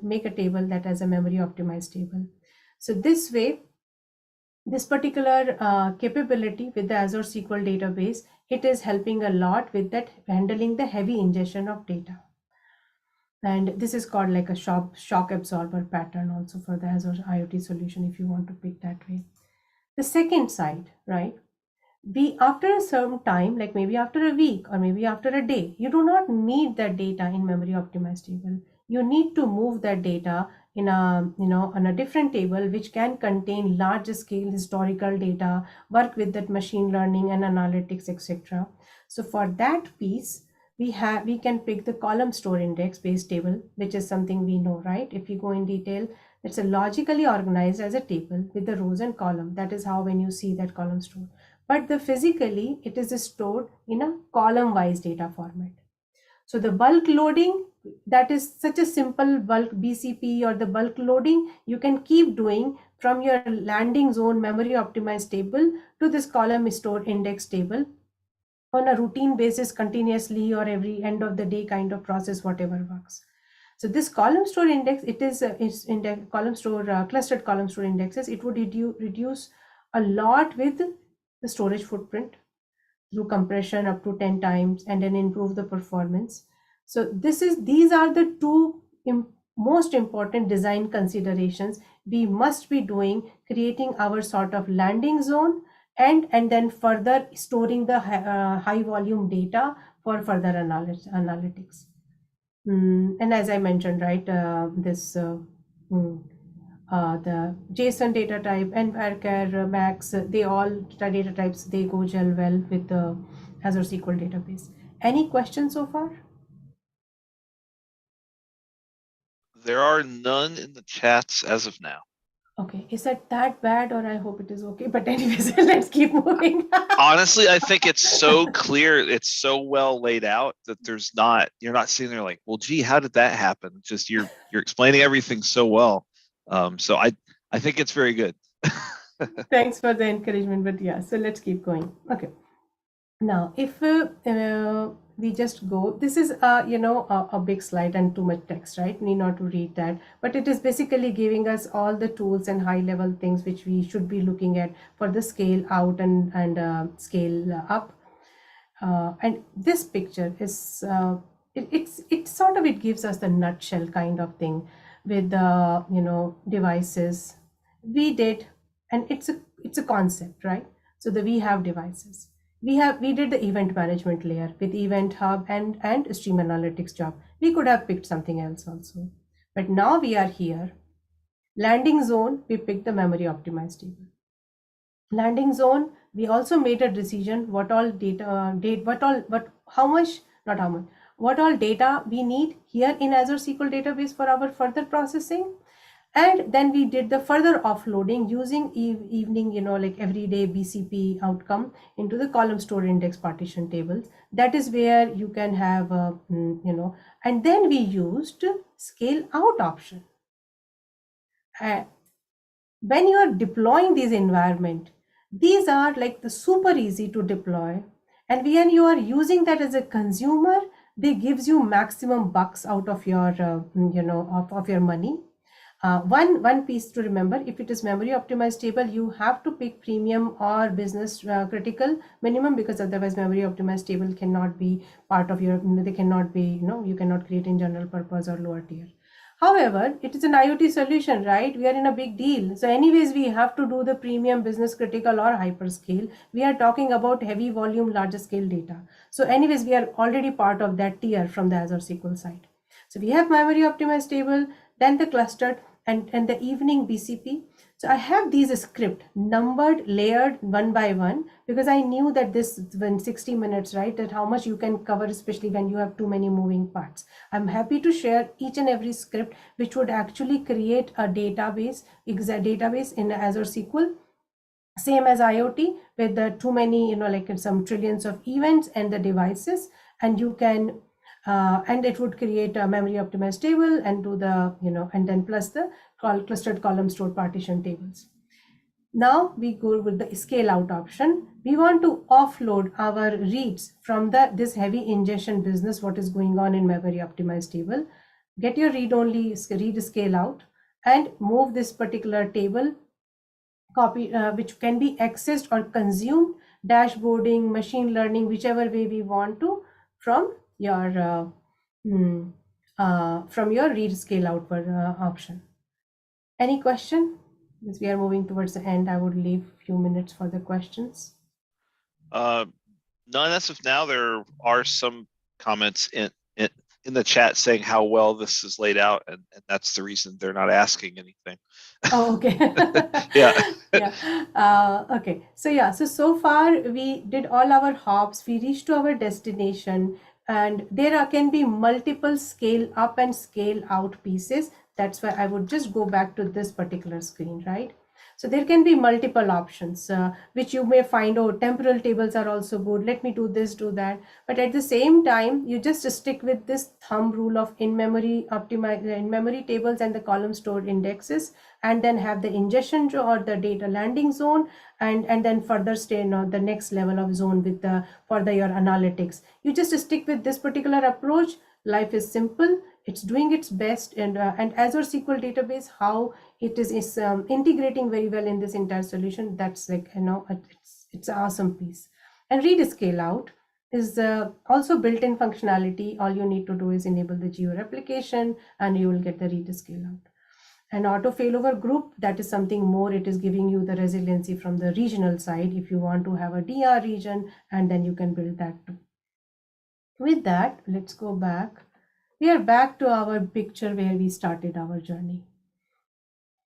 make a table that has a memory optimized table. So this way, this particular capability with the Azure SQL database, it is helping a lot with that, handling the heavy ingestion of data. And this is called like a shock absorber pattern also for the Azure IoT solution, if you want to pick that way. The second side, right? After a certain time, like maybe after a week or maybe after a day, you do not need that data in memory optimized table. You need to move that data in on a different table, which can contain large scale historical data, work with that machine learning and analytics, etc. So for that piece, we can pick the column store index based table, which is something we know, right? If you go in detail, it's a logically organized as a table with the rows and column. That is how when you see that column store. But physically, it is stored in a column-wise data format. So the bulk loading, that is such a simple bulk BCP or the bulk loading, you can keep doing from your landing zone memory optimized table to this column store index table on a routine basis, continuously, or every end of the day kind of process, whatever works. So this column store index, it is in the column store, clustered column store indexes, it would reduce a lot with the storage footprint through compression up to 10 times, and then improve the performance. So these are the two most important design considerations we must be doing, creating our sort of landing zone, and then further storing the high volume data for further analytics. And as I mentioned, right, the JSON data type and varchar, max, they all the data types, they go gel well with the Azure SQL database. Any questions so far? There are none in the chats as of now. Okay, is that bad, or I hope it is okay? But anyways, let's keep moving. Honestly, I think it's so clear, it's so well laid out that you're not sitting there like, well, gee, how did that happen? Just you're explaining everything so well. So I think it's very good. Thanks for the encouragement, but yeah, so let's keep going. Okay. Now, if we just go, this is a big slide and too much text, right? Need not to read that, but it is basically giving us all the tools and high level things which we should be looking at for the scale out and scale up. And this picture is it's sort of, it gives us the nutshell kind of thing with the devices we did, and it's a concept, right? So we have devices. We did the event management layer with Event Hub and Stream Analytics job. We could have picked something else also, but now we are here. Landing zone, we picked the memory optimized table. Landing zone, we also made a decision what all data, what all data we need here in Azure SQL database for our further processing. And then we did the further offloading using evening, like everyday BCP outcome into the column store index partition tables. That is where you can have, and then we used scale out option. When you are deploying these environment, these are like the super easy to deploy. And when you are using that as a consumer, they gives you maximum bucks out of your, of your money. One piece to remember, if it is memory optimized table, you have to pick premium or business critical minimum, because otherwise memory optimized table cannot be part of your, they cannot be, you cannot create in general purpose or lower tier. However, it is an IoT solution, right? We are in a big deal. So anyways, we have to do the premium, business critical or hyperscale. We are talking about heavy volume, larger scale data. So anyways, we are already part of that tier from the Azure SQL side. So we have memory optimized table, then the clustered, and the evening BCP. So I have these script numbered, layered one by one, because I knew that this, when 60 minutes, right, that how much you can cover, especially when you have too many moving parts. I'm happy to share each and every script which would actually create a database, exact database in Azure SQL, same as IoT, with the too many, like some trillions of events and the devices, and you can and it would create a memory optimized table and do the, and then plus the clustered column store partition tables. Now we go with the scale out option. We want to offload our reads from this heavy ingestion business, what is going on in memory optimized table. Get your read only, read scale out, and move this particular table copy, which can be accessed or consumed, dashboarding, machine learning, whichever way we want to, from your read scale out option. Any question? As we are moving towards the end, I would leave a few minutes for the questions. None as of now. There are some comments in the chat saying how well this is laid out, and that's the reason they're not asking anything. Oh, okay. Yeah. Yeah. Okay. So far we did all our hops. We reached to our destination, and there can be multiple scale up and scale out pieces. That's why I would just go back to this particular screen, right? So there can be multiple options, which you may find, oh, temporal tables are also good. Let me do this, do that. But at the same time, you just stick with this thumb rule of in-memory tables and the column stored indexes, and then have the ingestion or the data landing zone, and then further stay in the next level of zone with your analytics. You just stick with this particular approach. Life is simple. It's doing its best, and Azure SQL database, how it is integrating very well in this entire solution. That's like, it's an awesome piece. And read scale out. is also built-in functionality. All you need to do is enable the geo-replication and you will get the read scale out. An auto failover group, that is something more. It is giving you the resiliency from the regional side if you want to have a DR region, and then you can build that too. With that, let's go back. We are back to our picture where we started our journey.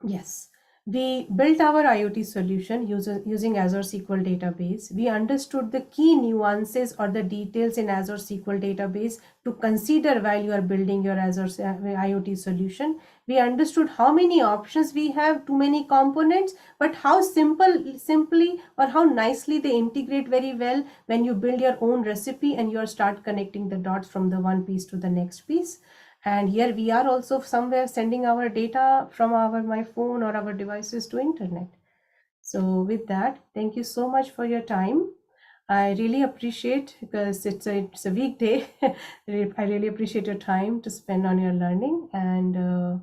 Yes, we built our IoT solution using Azure SQL database. We understood the key nuances or the details in Azure SQL database to consider while you are building your Azure IoT solution. We understood how many options we have, too many components, but how simply or how nicely they integrate very well when you build your own recipe and you start connecting the dots from the one piece to the next piece. And here we are also somewhere sending our data from my phone or our devices to internet. So with that, thank you so much for your time. I really appreciate, because it's a weekday. I really appreciate your time to spend on your learning. And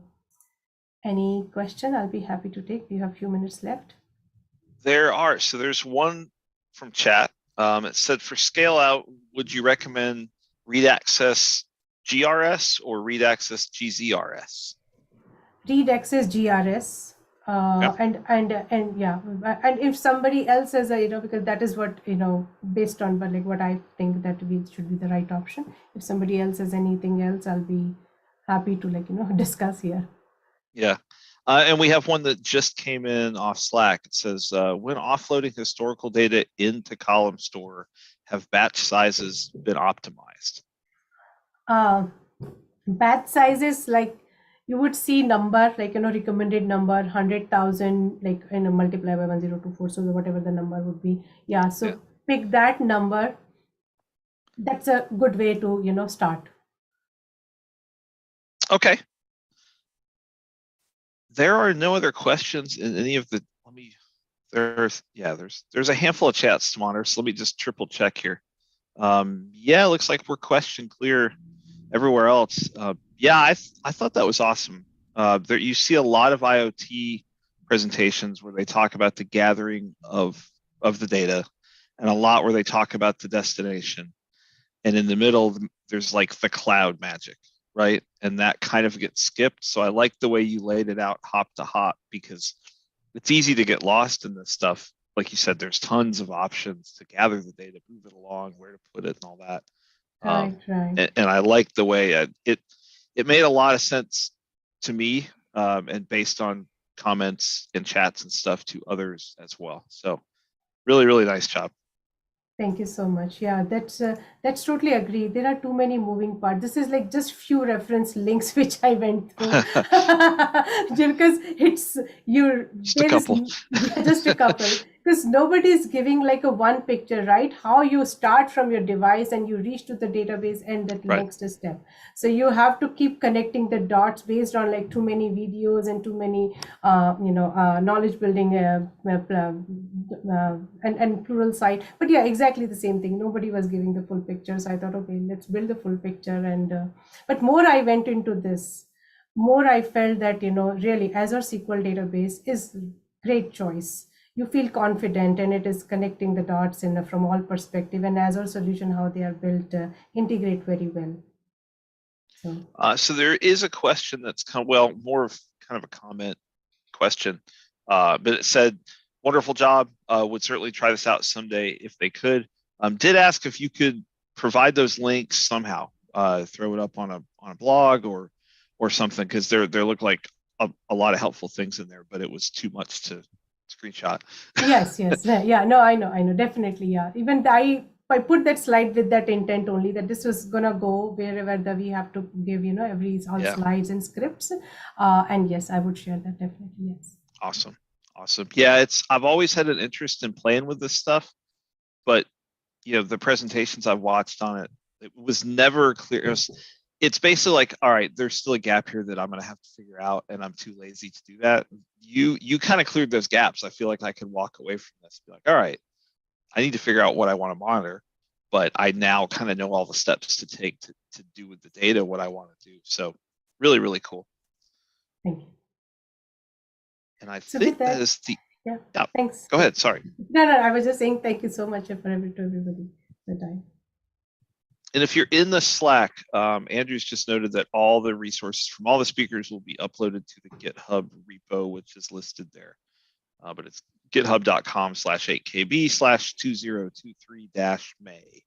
any question, I'll be happy to take. We have a few minutes left. There are. So there's one from chat. It said, for scale out, would you recommend read access GRS or read access GZRS? Read access GRS. Yeah. And if somebody else says, because that is what, based on but like what I think that should be the right option. If somebody else has anything else, I'll be happy to discuss here. Yeah. And we have one that just came in off Slack. It says, when offloading historical data into column store, have batch sizes been optimized? Batch sizes, like you would see number, like, recommended number, 100,000, like, multiply by 1024. So whatever the number would be. Yeah. So yeah. Pick that number. That's a good way to, start. Okay. There are no other questions in any of the, there's a handful of chats to monitor. So let me just triple check here. Yeah, it looks like we're question clear everywhere else. I thought that was awesome. There you see a lot of IoT presentations where they talk about the gathering of the data, and a lot where they talk about the destination. And in the middle, there's like the cloud magic, right? And that kind of gets skipped. So I like the way you laid it out hop to hop, because it's easy to get lost in this stuff. Like you said, there's tons of options to gather the data, move it along, where to put it, and all that. Right. And I like the way it made a lot of sense to me, and based on comments and chats and stuff to others as well. So really, really nice job. Thank you so much. Yeah, that's totally agree. There are too many moving parts. This is like just few reference links which I went through because it's just a couple. Just a couple. Because nobody is giving like a one picture, right? How you start from your device and you reach to the database and that next step. So you have to keep connecting the dots based on like too many videos and too many, knowledge building and plural site. But yeah, exactly the same thing. Nobody was giving the full picture. So I thought, okay, let's build the full picture. And but more I went into this, more I felt that, really Azure SQL database is great choice. You feel confident and it is connecting the dots from all perspective, and Azure solution, how they are built, integrate very well. So there is a question that's more of kind of a comment question, but it said, wonderful job. Would certainly try this out someday if they could. Did ask if you could provide those links somehow, throw it up on a blog or something, because there look like a lot of helpful things in there, but it was too much to screenshot. Yes. Yeah, no, I know, definitely. Yeah, even I put that slide with that intent only, that this was gonna go wherever we have to give, all slides and scripts. And yes, I would share that definitely. Yes. Awesome. Yeah, I've always had an interest in playing with this stuff, but the presentations I've watched on it was never clear. It's basically like, all right, there's still a gap here that I'm going to have to figure out, and I'm too lazy to do that. You kind of cleared those gaps. I feel like I can walk away from this and be like, all right, I need to figure out what I want to monitor, but I now kind of know all the steps to take to do with the data what I want to do. So really, really cool. Thank you. And I think that is the... Yeah, thanks. Go ahead, sorry. No, I was just saying thank you so much to everybody for the time. And if you're in the Slack, Andrew's just noted that all the resources from all the speakers will be uploaded to the GitHub repo, which is listed there. But it's github.com/8kb/2023-May.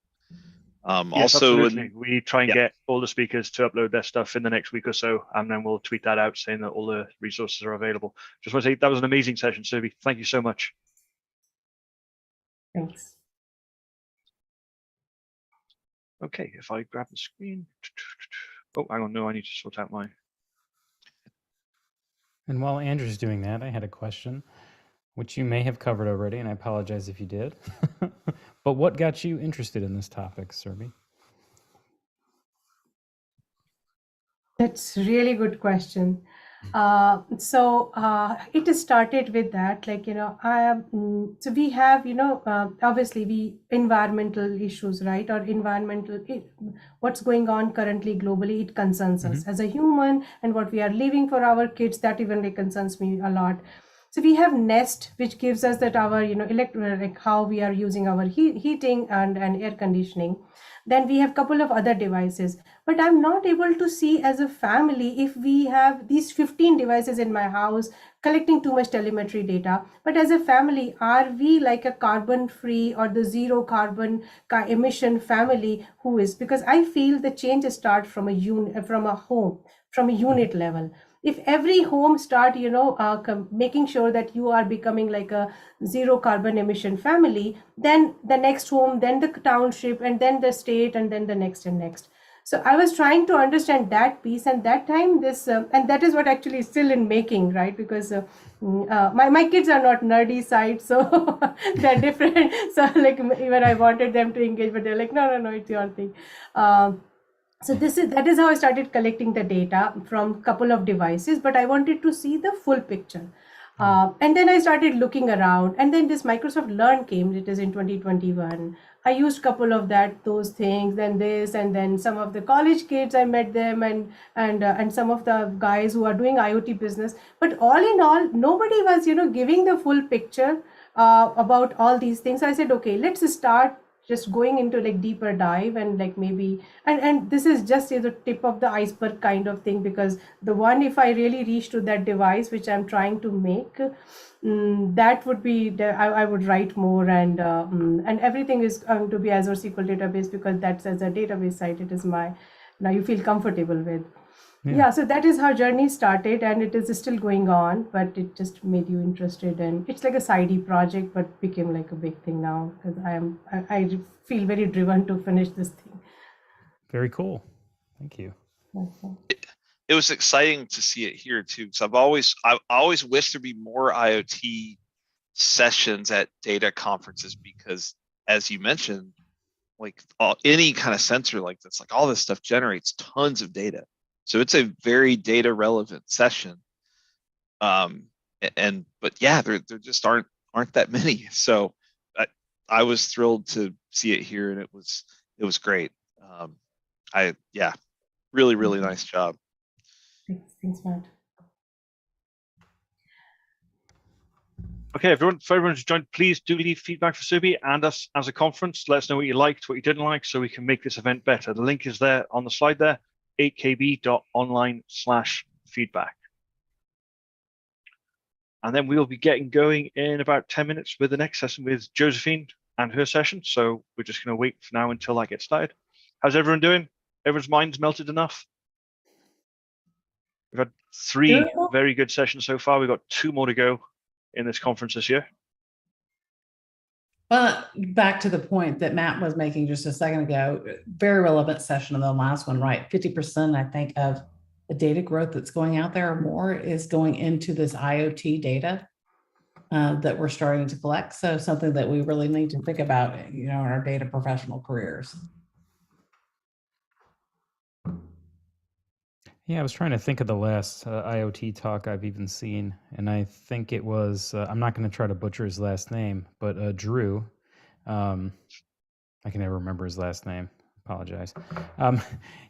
Yes, Also, absolutely. We try and get all the speakers to upload their stuff in the next week or so, and then we'll tweet that out saying that all the resources are available. Just want to say that was an amazing session, Surby. Thank you so much. Thanks. Okay, if I grab the screen. Oh, hang on. No, I need to sort out my. And while Andrew's doing that, I had a question, which you may have covered already, and I apologize if you did. But what got you interested in this topic, Surby? That's a really good question. It started with that, like, so we have, obviously environmental issues, right? Or what's going on currently globally, it concerns us as a human, and what we are leaving for our kids, that even like concerns me a lot. So we have Nest, which gives us that our, like how we are using our heating and air conditioning. Then we have a couple of other devices, but I'm not able to see as a family if we have these 15 devices in my house collecting too much telemetry data. But as a family, are we like a carbon free or the zero carbon emission family who is? Because I feel the change starts from a home, from a unit level. If every home start, making sure that you are becoming like a zero carbon emission family, then the next home, then the township, and then the state, and then the next and next. So I was trying to understand that piece, and that time and that is what actually is still in making, right? Because my kids are not nerdy side, so they're different. So like even I wanted them to engage, but they're like, no, it's your thing. So that is how I started collecting the data from a couple of devices, but I wanted to see the full picture. And then I started looking around, and then this Microsoft Learn came. It is in 2021. I used a couple of those things, and then some of the college kids, I met them, and some of the guys who are doing IoT business. But all in all, nobody was giving the full picture about all these things. So I said, okay, let's start just going into like deeper dive, and like maybe and this is just the tip of the iceberg kind of thing, because the one, if I really reach to that device which I'm trying to make, that would be I would write more, and everything is going to be Azure SQL database, because that's as a database site, it is now you feel comfortable with. Yeah, so that is how journey started, and it is still going on, but it just made you interested, and it's like a sidey project, but became like a big thing now, because I feel very driven to finish this thing. Very cool. Thank you. it was exciting to see it here too, because I always wish there'd be more IoT sessions at data conferences, because as you mentioned, like any kind of sensor like this, like all this stuff generates tons of data. So it's a very data relevant session. But yeah, there just aren't that many. So I was thrilled to see it here, and it was great. Really nice job. Thanks, Matt. Okay, everyone, for everyone who's joined, please do leave feedback for Surby and us as a conference. Let us know what you liked, what you didn't like, so we can make this event better. The link is there on the slide there, 8kb.online/feedback. And then we'll be getting going in about 10 minutes with the next session with Josephine and her session. So we're just going to wait for now until that gets started. How's everyone doing? Everyone's minds melted enough? We've had 3 very good sessions so far. We've got 2 more to go in this conference this year. Well, back to the point that Matt was making just a second ago, very relevant session in the last one, right? 50%, I think, of the data growth that's going out there or more is going into this IoT data that we're starting to collect. So something that we really need to think about, in our data professional careers. Yeah, I was trying to think of the last IoT talk I've even seen, and I think it was, I'm not going to try to butcher his last name, but Drew, I can never remember his last name, apologize.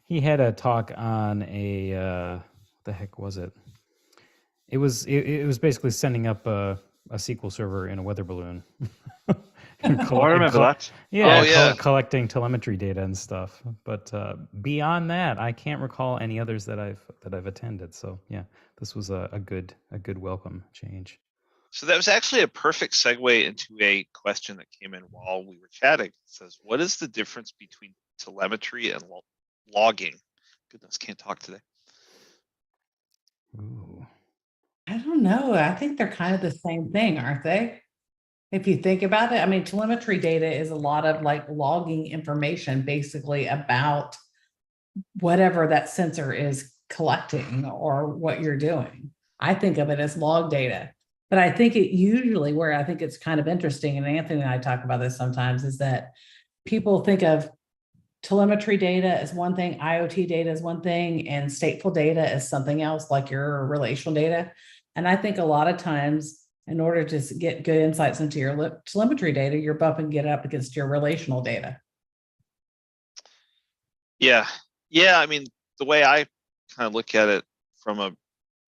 He had a talk on a, what the heck was it? It was basically sending up a SQL server in a weather balloon. Oh, I remember that. Yeah, Oh, yeah. collecting telemetry data and stuff. But beyond that, I can't recall any others that I've attended. So yeah, this was a good welcome change. So that was actually a perfect segue into a question that came in while we were chatting. It says, what is the difference between telemetry and logging? Goodness, can't talk today. Ooh. I don't know. I think they're kind of the same thing, aren't they? If you think about it, I mean, telemetry data is a lot of like logging information basically about whatever that sensor is collecting or what you're doing. I think of it as log data. But I think it usually, where I think it's kind of interesting, and Anthony and I talk about this sometimes, is that people think of telemetry data as one thing, IoT data is one thing, and stateful data is something else, like your relational data. And I think a lot of times, in order to get good insights into your telemetry data, you're bumping it up against your relational data. Yeah. I mean, the way I kind of look at it from a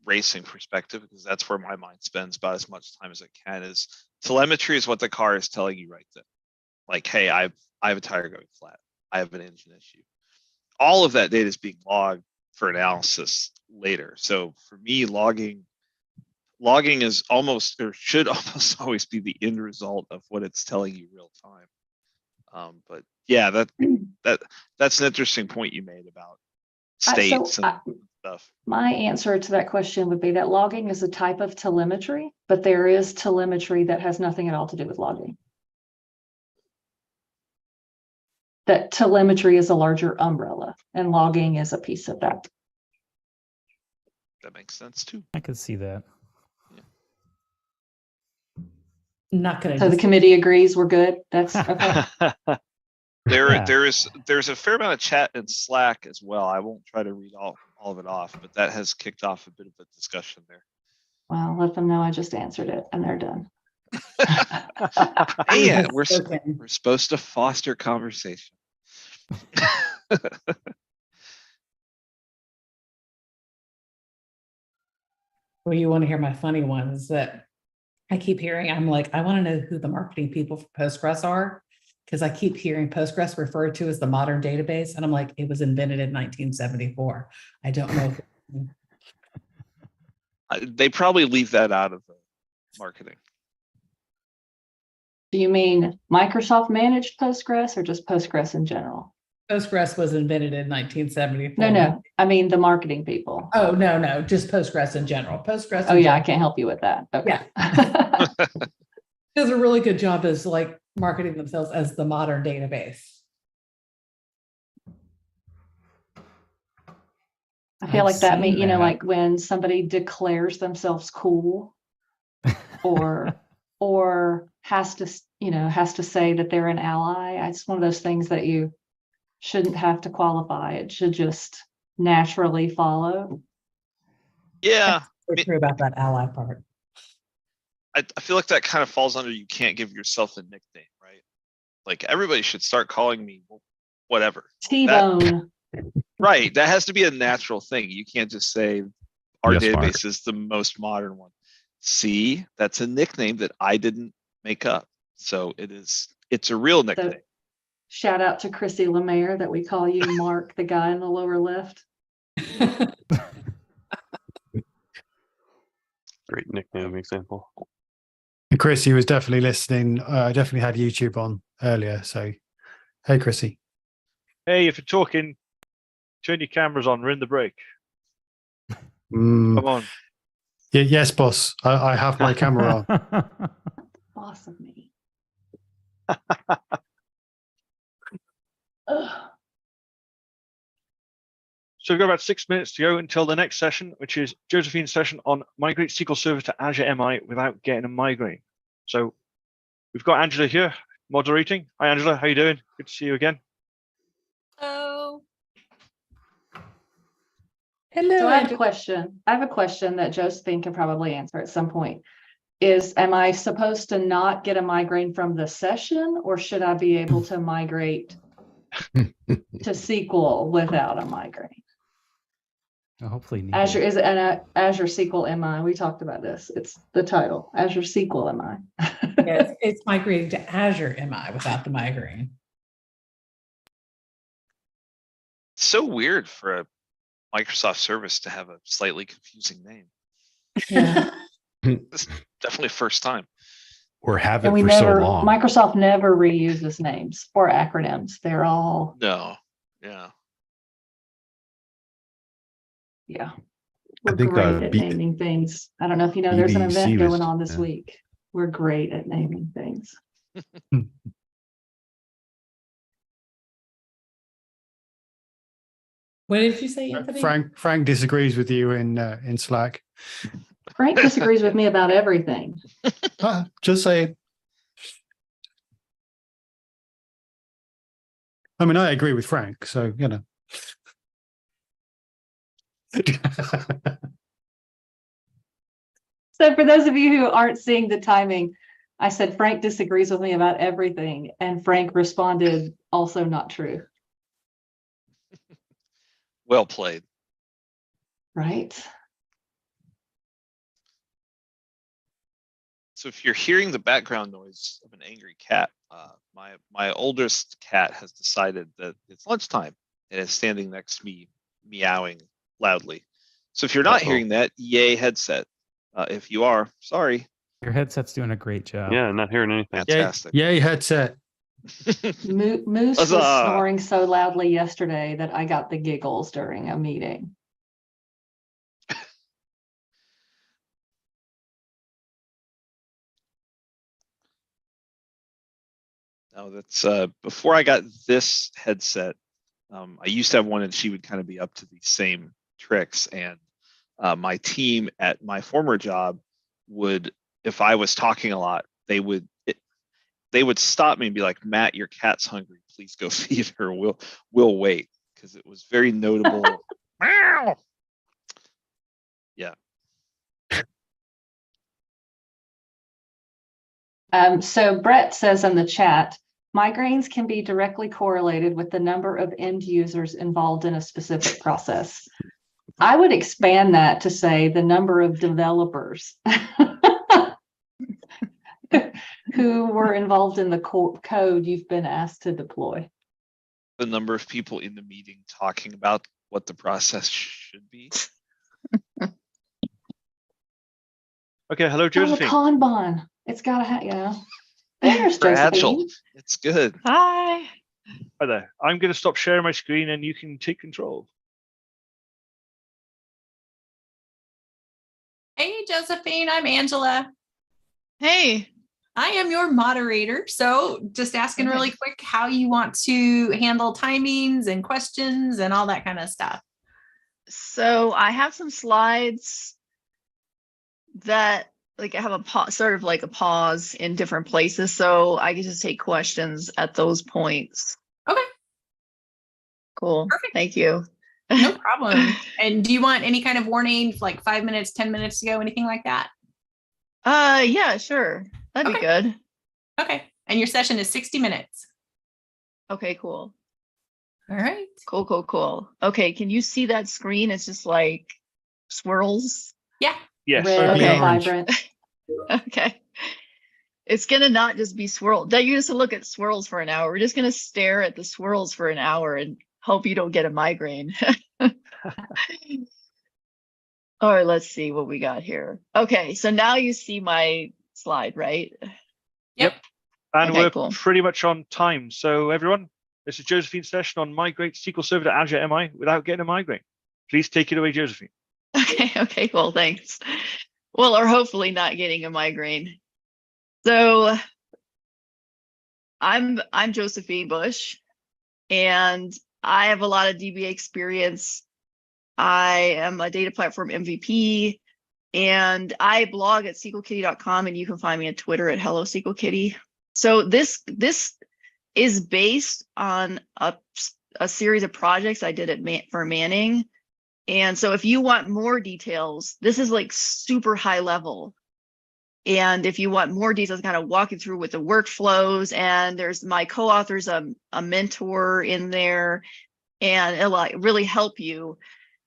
racing perspective, because that's where my mind spends about as much time as it can, is telemetry is what the car is telling you right then. Like, hey, I have a tire going flat. I have an engine issue. All of that data is being logged for analysis later. So for me, logging is almost, or should almost always be, the end result of what it's telling you real time. But yeah, that's an interesting point you made about states and stuff. My answer to that question would be that logging is a type of telemetry, but there is telemetry that has nothing at all to do with logging. That telemetry is a larger umbrella, and logging is a piece of that. That makes sense too. I could see that. Not gonna. So the committee agrees we're good. That's okay. There's a fair amount of chat in Slack as well. I won't try to read all of it off, but that has kicked off a bit of a discussion there. Well, let them know I just answered it and they're done. Hey, we're supposed to foster conversation. Well, you want to hear my funny one is that I keep hearing, I'm like, I want to know who the marketing people for Postgres are, because I keep hearing Postgres referred to as the modern database. And I'm like, it was invented in 1974. I don't know. They probably leave that out of the marketing. Do you mean Microsoft managed Postgres or just Postgres in general? Postgres was invented in 1974. No. I mean the marketing people. Oh, no. Just Postgres in general. Postgres. Oh, yeah. I can't help you with that. Okay. Yeah. Does a really good job as like marketing themselves as the modern database. I feel like that means, like when somebody declares themselves cool or has to say that they're an ally. It's one of those things that you shouldn't have to qualify. It should just naturally follow. Yeah. That's true about that ally part. I feel like that kind of falls under, you can't give yourself a nickname, right? Like everybody should start calling me whatever. T-Bone. Right. That has to be a natural thing. You can't just say our database is the most modern one. See, that's a nickname that I didn't make up. So it's a real nickname. So, shout out to Chrissy Lemaire that we call you Mark, the guy in the lower left. Great nickname example. And Chrissy was definitely listening. Definitely had YouTube on earlier. So, hey, Chrissy. Hey, if you're talking, turn your cameras on. We're in the break. Come on. Yes, boss. I have my camera on. Boss of me. So we've got about 6 minutes to go until the next session, which is Josephine's session on migrate SQL Server to Azure MI without getting a migraine. So we've got Angela here moderating. Hi, Angela. How you doing? Good to see you again. Hello. Hello. So I have a question. I have a question that Josephine can probably answer at some point. Am I supposed to not get a migraine from the session, or should I be able to migrate to SQL without a migraine? Hopefully Azure is an Azure SQL MI. We talked about this. It's the title, Azure SQL MI. Yeah, it's migrating to Azure MI without the migraine. It's so weird for a Microsoft service to have a slightly confusing name. Yeah. It's definitely first time. Or have it And we for never, so long. Microsoft never reuses names or acronyms. They're all, No. Yeah. yeah. I We're think, great at naming things. I don't know if you know, there's an BBC event was- going on this yeah. week. We're great at naming things. What did you say, Anthony? Frank disagrees with you in Slack. Frank disagrees with me about everything. Just saying. I mean, I agree with Frank, so you know. So for those of you who aren't seeing the timing, I said Frank disagrees with me about everything, and Frank responded, also not true. Well played. Right? So if you're hearing the background noise of an angry cat, my oldest cat has decided that it's lunchtime and is standing next to me meowing loudly. So if you're not hearing that, yay headset. If you are, sorry. Your headset's doing a great job. Yeah, not hearing anything. Fantastic. Yay, headset. Moose was Huzzah. snoring so loudly yesterday that I got the giggles during a meeting. No, that's before I got this headset. I used to have one, and she would kind of be up to these same tricks. And my team at my former job would, if I was talking a lot, they would stop me and be like, "Matt, your cat's hungry. Please go feed her. We'll wait," because it was very notable. Meow. Yeah. So Brett says in the chat, migraines can be directly correlated with the number of end users involved in a specific process. I would expand that to say the number of developers who were involved in the code you've been asked to deploy. The number of people in the meeting talking about what the process should be. Okay, hello, Josephine. Oh, the Kanban. It's got to have, you know. There's Fragile. Josephine. It's good. Hi. Hi there. I'm going to stop sharing my screen and you can take control. Hey, Josephine. I'm Angela. Hey. I am your moderator. So just asking really quick how you want to handle timings and questions and all that kind of stuff. So I have some slides that like I have a pause, sort of like a pause in different places. So I can just take questions at those points. Okay. Cool. Perfect. Thank you. No problem. And do you want any kind of warning, like 5 minutes, 10 minutes to go, anything like that? Yeah, sure. That'd be good. Okay. And your session is 60 minutes. Okay, cool. All right. Cool. Okay, can you see that screen? It's just like swirls. Yeah. Yes. Red and vibrant. Okay. It's gonna not just be swirl. Don't you just look at swirls for an hour. We're just gonna stare at the swirls for an hour and hope you don't get a migraine. All right, let's see what we got here. Okay, so now you see my slide, right? Yep. And Okay, we're cool. pretty much on time. So everyone, this is Josephine's session on migrate SQL Server to Azure MI without getting a migraine. Please take it away, Josephine. Okay, well, thanks. Well, or hopefully not getting a migraine. So I'm Josephine Bush, and I have a lot of DBA experience. I am a data platform MVP, and I blog at SQLkitty.com, and you can find me on Twitter at Hello SQLkitty. So this is based on a series of projects I did for Manning. And so if you want more details, this is like super high level. And if you want more details, kind of walk you through with the workflows, and there's my co-author's a mentor in there, and it'll like really help you.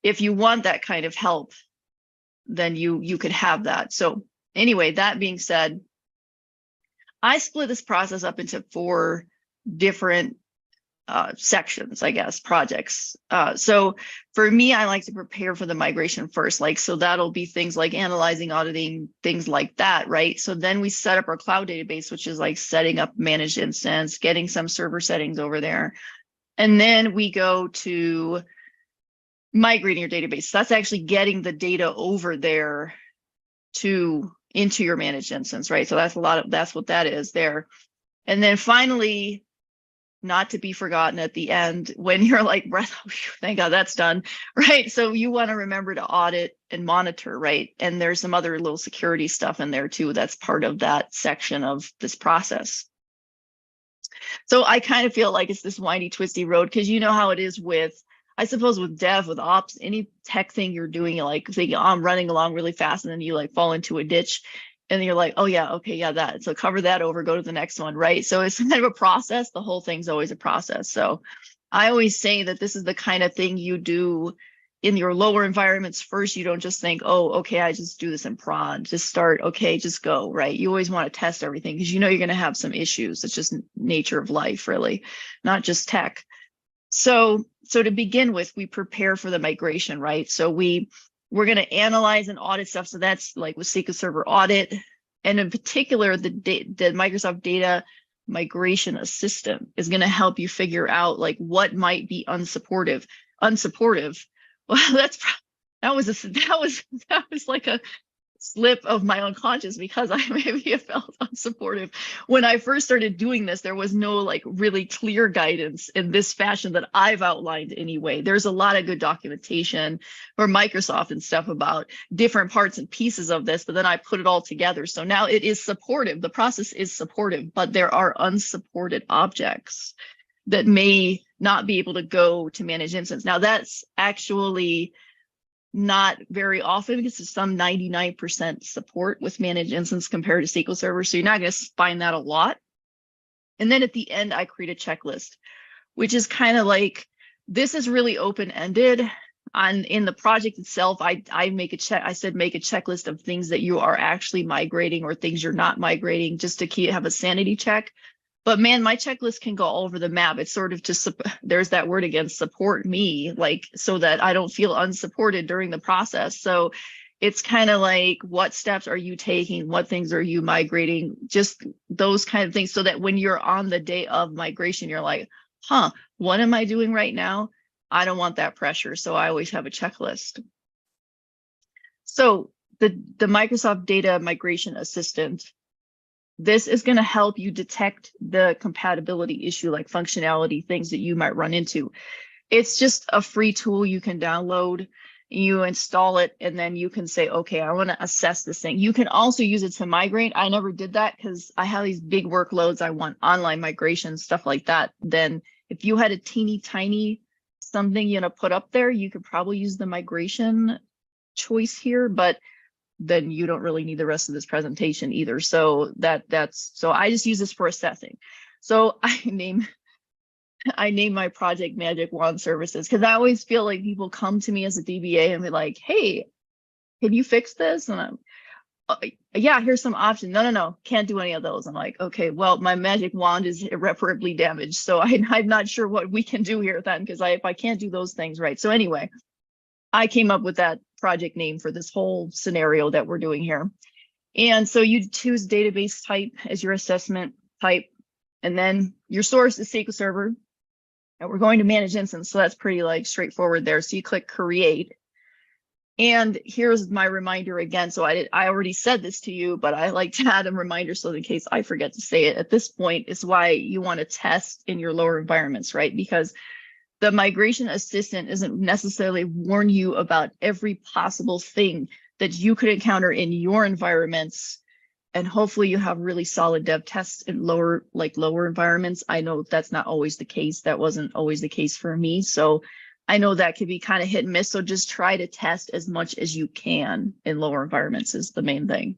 If you want that kind of help, then you could have that. So anyway, that being said, I split this process up into 4 different sections, I guess, projects. So for me, I like to prepare for the migration first. Like, so that'll be things like analyzing, auditing, things like that, right? So then we set up our cloud database, which is like setting up managed instance, getting some server settings over there. And then we go to migrating your database. So that's actually getting the data over there into your managed instance, right? So that's what that is there. And then finally, not to be forgotten at the end, when you're like, thank God that's done, right? So you want to remember to audit and monitor, right? And there's some other little security stuff in there too. That's part of that section of this process. So I kind of feel like it's this windy, twisty road, because you know how it is with, I suppose, with dev, with ops, any tech thing you're doing, you're like thinking, oh, I'm running along really fast, and then you like fall into a ditch. And you're like, oh yeah, okay, yeah, that. So cover that over, go to the next one, right? So it's kind of a process. The whole thing's always a process. So I always say that this is the kind of thing you do in your lower environments first. You don't just think, oh, okay, I just do this in prod. Just start, okay, just go, right? You always want to test everything because you know you're going to have some issues. It's just nature of life, really, not just tech. So to begin with, we prepare for the migration, right? So we're going to analyze and audit stuff. So that's like with SQL Server Audit, and in particular, the Microsoft Data Migration Assistant is going to help you figure out like what might be unsupportive. Well, that was like a slip of my unconscious, because I maybe have felt unsupportive. When I first started doing this, there was no like really clear guidance in this fashion that I've outlined anyway. There's a lot of good documentation for Microsoft and stuff about different parts and pieces of this, but then I put it all together. So now it is supportive. The process is supportive, but there are unsupported objects that may not be able to go to managed instance. Now that's actually not very often, because there's some 99% support with managed instance compared to SQL Server. So you're not going to find that a lot. And then at the end, I create a checklist, which is kind of like, this is really open-ended. In the project itself, I make a checklist of things that you are actually migrating or things you're not migrating, just to have a sanity check. But man, my checklist can go all over the map. It's sort of there's that word again, support me, like, so that I don't feel unsupported during the process. So it's kind of like, what steps are you taking? What things are you migrating? Just those kind of things, so that when you're on the day of migration, you're like, huh, what am I doing right now? I don't want that pressure. So I always have a checklist. So the Microsoft Data Migration Assistant, this is going to help you detect the compatibility issue, like functionality, things that you might run into. It's just a free tool you can download, you install it, and then you can say, okay, I want to assess this thing. You can also use it to migrate. I never did that because I have these big workloads. I want online migration, stuff like that. Then if you had a teeny tiny something, put up there, you could probably use the migration choice here, but then you don't really need the rest of this presentation either. So so I just use this for assessing. So I name my project Magic Wand Services, because I always feel like people come to me as a DBA and be like, hey, can you fix this? And I'm, yeah, here's some options. No, can't do any of those. I'm like, okay, well, my magic wand is irreparably damaged. So I'm not sure what we can do here then, because if I can't do those things, right? So anyway, I came up with that project name for this whole scenario that we're doing here. And so you choose database type as your assessment type, and then your source is SQL Server, and we're going to manage instance. So that's pretty like straightforward there. So you click create. And here's my reminder again. So I already said this to you, but I like to add a reminder so in case I forget to say it. At this point is why you want to test in your lower environments, right? Because the migration assistant isn't necessarily warn you about every possible thing that you could encounter in your environments. And hopefully you have really solid dev tests in lower environments. I know that's not always the case. That wasn't always the case for me. So I know that could be kind of hit and miss. So just try to test as much as you can in lower environments is the main thing.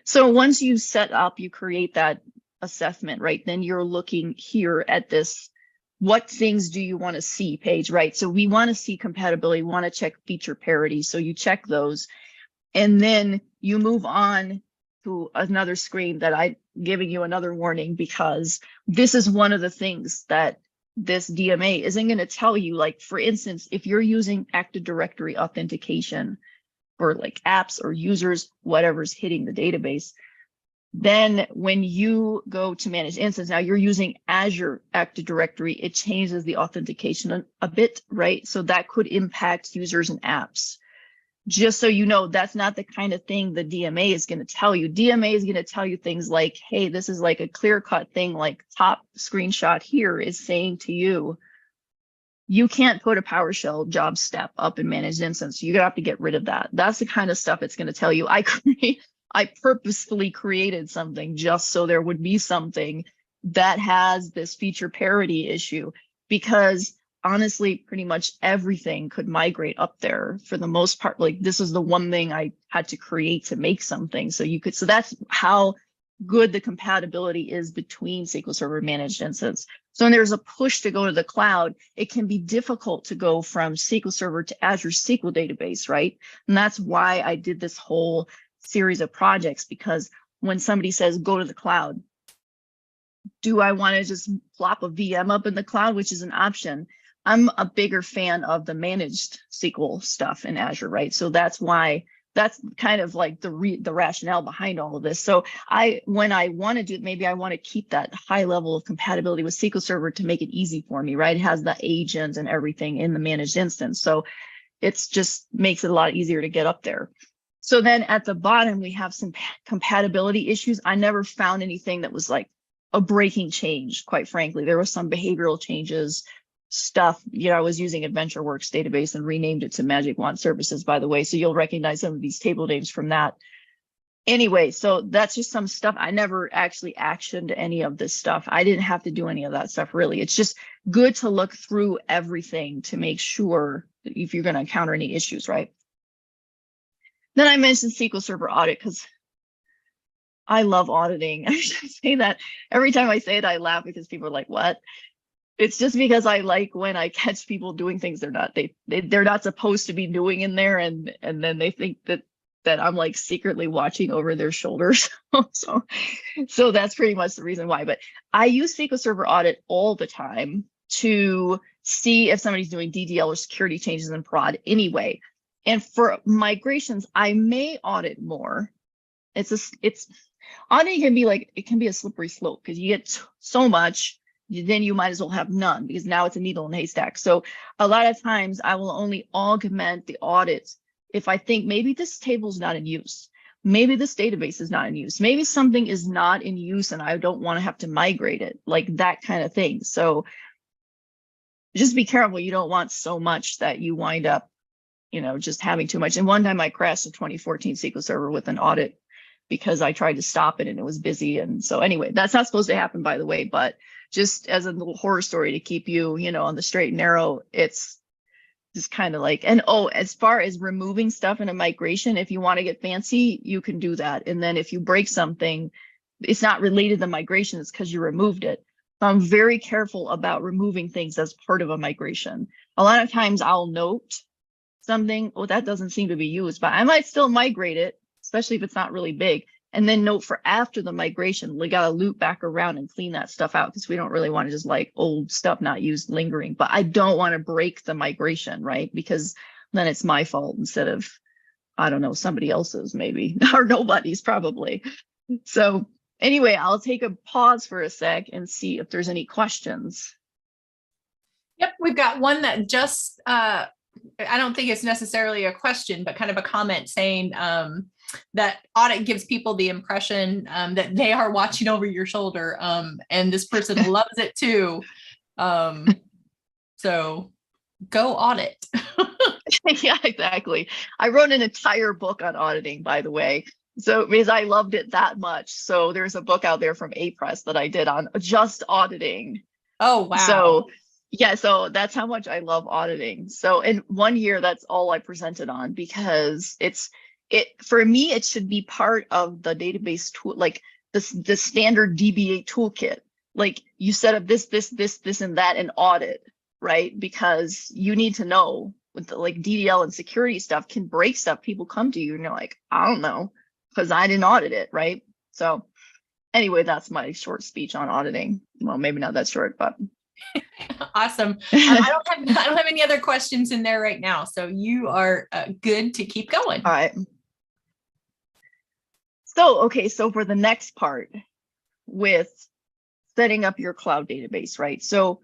So once you set up, you create that assessment, right? Then you're looking here at this, what things do you want to see page, right? So we want to see compatibility, we want to check feature parity. So you check those, and then you move on to another screen that I'm giving you another warning, because this is one of the things that this DMA isn't going to tell you. Like, for instance, if you're using Active Directory authentication for like apps or users, whatever's hitting the database, then when you go to manage instance, now you're using Azure Active Directory, it changes the authentication a bit, right? So that could impact users and apps. Just so you know, that's not the kind of thing the DMA is going to tell you. DMA is going to tell you things like, hey, this is like a clear-cut thing, like top screenshot here is saying to you, you can't put a PowerShell job step up in managed instance. You're gonna have to get rid of that. That's the kind of stuff it's going to tell you. I purposefully created something just so there would be something that has this feature parity issue, because honestly, pretty much everything could migrate up there for the most part. Like, this is the one thing I had to create to make something. So that's how good the compatibility is between SQL Server managed instance. So when there's a push to go to the cloud, it can be difficult to go from SQL Server to Azure SQL database, right? And that's why I did this whole series of projects, because when somebody says go to the cloud, do I want to just plop a VM up in the cloud, which is an option? I'm a bigger fan of the managed SQL stuff in Azure, right? So that's why, that's kind of like the rationale behind all of this. So when I want to do it, maybe I want to keep that high level of compatibility with SQL Server to make it easy for me, right? It has the agent and everything in the managed instance. So it's just makes it a lot easier to get up there. So then at the bottom, we have some compatibility issues. I never found anything that was like a breaking change, quite frankly. There was some behavioral changes, stuff. You know, I was using AdventureWorks database and renamed it to Magic Wand Services, by the way. So you'll recognize some of these table names from that. Anyway, so that's just some stuff. I never actually actioned any of this stuff. I didn't have to do any of that stuff, really. It's just good to look through everything to make sure that if you're going to encounter any issues, right? Then I mentioned SQL Server Audit because I love auditing. I should say that every time I say it, I laugh because people are like, what? It's just because I like when I catch people doing things they're not supposed to be doing in there, and then they think that I'm like secretly watching over their shoulders. so that's pretty much the reason why. But I use SQL Server Audit all the time to see if somebody's doing DDL or security changes in prod anyway. And for migrations, I may audit more. Auditing can be like, it can be a slippery slope because you get so much, then you might as well have none, because now it's a needle in a haystack. So a lot of times I will only augment the audit if I think maybe this table is not in use. Maybe this database is not in use. Maybe something is not in use and I don't want to have to migrate it, like that kind of thing. So just be careful. You don't want so much that you wind up, just having too much. And one time I crashed a 2014 SQL Server with an audit because I tried to stop it and it was busy. And so anyway, that's not supposed to happen, by the way, but just as a little horror story to keep you, on the straight and narrow, it's just kind of like, and as far as removing stuff in a migration, if you want to get fancy, you can do that. And then if you break something, it's not related to the migration, it's because you removed it. So I'm very careful about removing things as part of a migration. A lot of times I'll note something, that doesn't seem to be used, but I might still migrate it, especially if it's not really big. And then note for after the migration, we got to loop back around and clean that stuff out, because we don't really want to just like old stuff not used lingering. But I don't want to break the migration, right? Because then it's my fault instead of, I don't know, somebody else's maybe, or nobody's probably. So anyway, I'll take a pause for a sec and see if there's any questions. Yep, we've got one that just, I don't think it's necessarily a question, but kind of a comment saying that audit gives people the impression that they are watching over your shoulder, and this person loves it too. So go audit. Yeah, exactly. I wrote an entire book on auditing, by the way. So because I loved it that much. So there's a book out there from A-Press that I did on just auditing. Oh, wow. So yeah, so that's how much I love auditing. So in 1 year, that's all I presented on, because for me, it should be part of the database tool, like the standard DBA toolkit. Like you set up this, and that, and audit, right? Because you need to know with the like DDL and security stuff can break stuff. People come to you and you're like, I don't know. because I didn't audit it, right? So anyway, that's my short speech on auditing. Well, maybe not that short, but awesome. I don't have any other questions in there right now, so you are good to keep going. All right. So okay, so for the next part with setting up your cloud database, right? So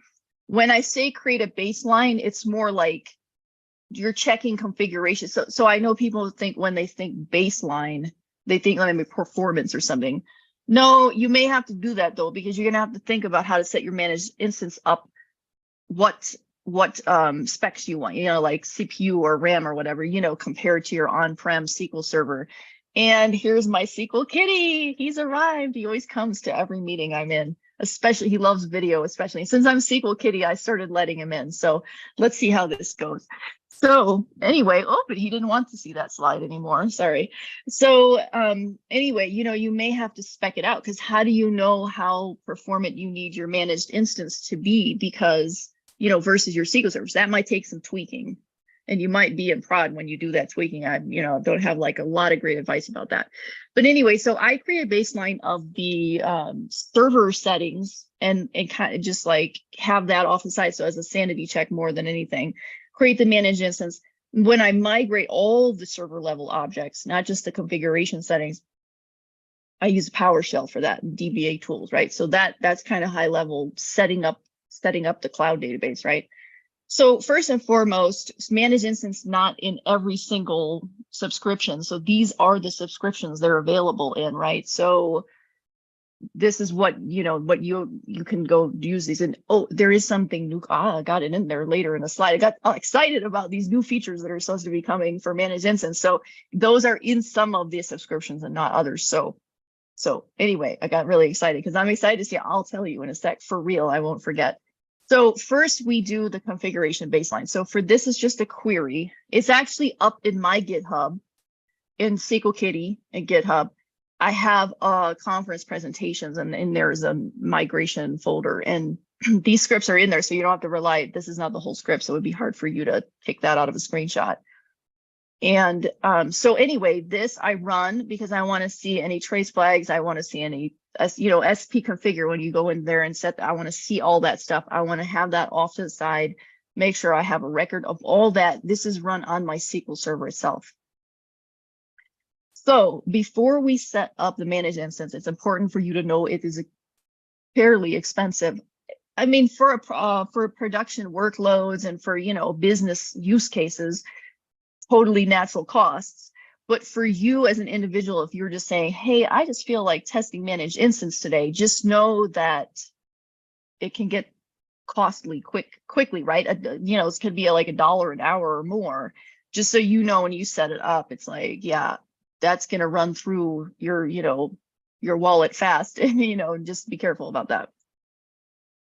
when I say create a baseline, it's more like you're checking configuration. So I know people think when they think baseline, they think maybe performance or something. No, you may have to do that though, because you're gonna have to think about how to set your managed instance up, what specs you want, like CPU or RAM or whatever, compared to your on-prem SQL server. And here's my SQL kitty. He's arrived. He always comes to every meeting I'm in. Especially, he loves video, especially since I'm SQL kitty, I started letting him in. So let's see how this goes. So anyway, but he didn't want to see that slide anymore. Sorry. So anyway, you may have to spec it out, because how do you know how performant you need your managed instance to be? Because, versus your SQL servers, that might take some tweaking. And you might be in prod when you do that tweaking. I, don't have like a lot of great advice about that. But anyway, so I create a baseline of the server settings and kind of just like have that off the side. So as a sanity check more than anything, create the managed instance. When I migrate all the server level objects, not just the configuration settings, I use PowerShell for that, DBA tools, right? So that's kind of high level setting up the cloud database, right? So first and foremost, managed instance not in every single subscription. So these are the subscriptions they're available in, right? So this is what you can go use these. And there is something new. I got it in there later in the slide. I got excited about these new features that are supposed to be coming for managed instance. So those are in some of the subscriptions and not others. So anyway, I got really excited because I'm excited to see. I'll tell you in a sec, for real, I won't forget. So first we do the configuration baseline. So for this is just a query. It's actually up in my GitHub, in SQL Kitty and GitHub. I have conference presentations, and there's a migration folder, and these scripts are in there. So you don't have to rely, this is not the whole script. So it would be hard for you to pick that out of a screenshot. And so anyway, this I run because I want to see any trace flags. I want to see any, SP configure when you go in there and set that. I want to see all that stuff. I want to have that off to the side, make sure I have a record of all that. This is run on my SQL server itself. So before we set up the managed instance, it's important for you to know it is fairly expensive. I mean, for production workloads and for, business use cases, totally natural costs. But for you as an individual, if you're just saying, hey, I just feel like testing managed instance today, just know that it can get costly quickly, right? It could be like $1 an hour or more. Just so you know, when you set it up, it's like, yeah, that's going to run through your wallet fast, and just be careful about that.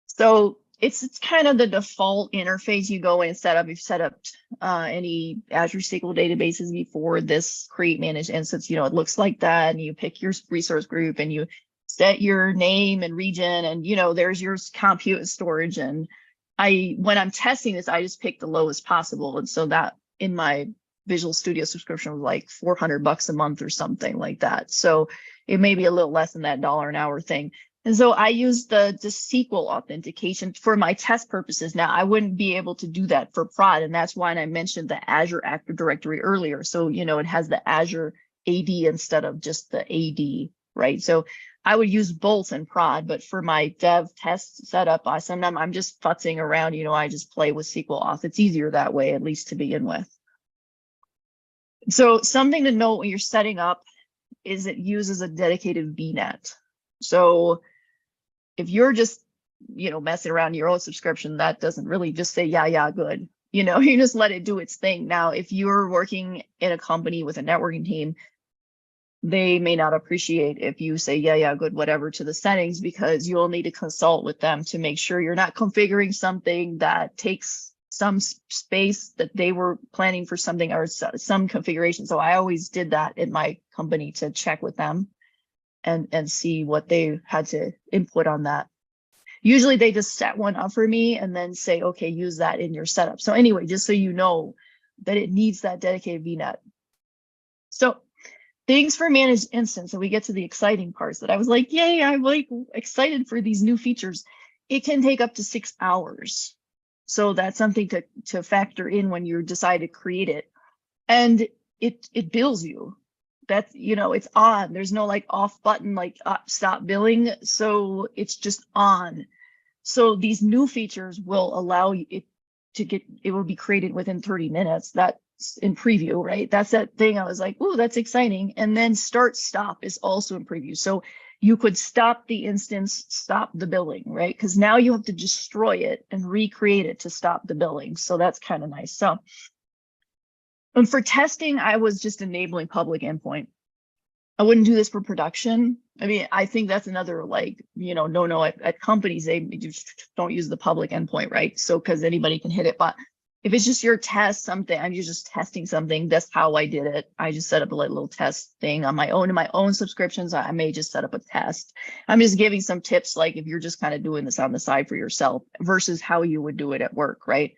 So it's kind of the default interface you go in and set up. You've set up any Azure SQL databases before this create managed instance, it looks like that, and you pick your resource group and you set your name and region, and there's your compute and storage. And when I'm testing this, I just pick the lowest possible. And so that in my Visual Studio subscription was like $400 a month or something like that. So it may be a little less than that $1 an hour thing. And so I use the SQL authentication for my test purposes. Now, I wouldn't be able to do that for prod, and that's why I mentioned the Azure Active Directory earlier. So, it has the Azure AD instead of just the AD, right? So I would use both in prod, but for my dev test setup, sometimes I'm just futzing around, I just play with SQL auth. It's easier that way, at least to begin with. So something to note when you're setting up is it uses a dedicated VNet. So if you're just, messing around your own subscription, that doesn't really just say, yeah, good. You just let it do its thing. Now, if you're working in a company with a networking team, they may not appreciate if you say, yeah, good, whatever to the settings, because you'll need to consult with them to make sure you're not configuring something that takes some space that they were planning for something or some configuration. So I always did that in my company to check with them and see what they had to input on that. Usually they just set one up for me and then say, okay, use that in your setup. So anyway, just so you know that it needs that dedicated VNet. So things for managed instance. And we get to the exciting parts that I was like, yay, I'm like excited for these new features. It can take up to 6 hours. So that's something to factor in when you decide to create it. And it bills you. That's, it's on. There's no like off button, like stop billing. So it's just on. So these new features will allow you it will be created within 30 minutes. That's in preview, right? That's that thing I was like, oh, that's exciting. And then start stop is also in preview. So you could stop the instance, stop the billing, right? Because now you have to destroy it and recreate it to stop the billing. So that's kind of nice. So, and for testing, I was just enabling public endpoint. I wouldn't do this for production. I mean, I think that's another like, no, at companies, they just don't use the public endpoint, right? So, because anybody can hit it. But if it's just your test something, and you're just testing something, that's how I did it. I just set up a little test thing on my own. In my own subscriptions, I may just set up a test. I'm just giving some tips, like if you're just kind of doing this on the side for yourself versus how you would do it at work, right?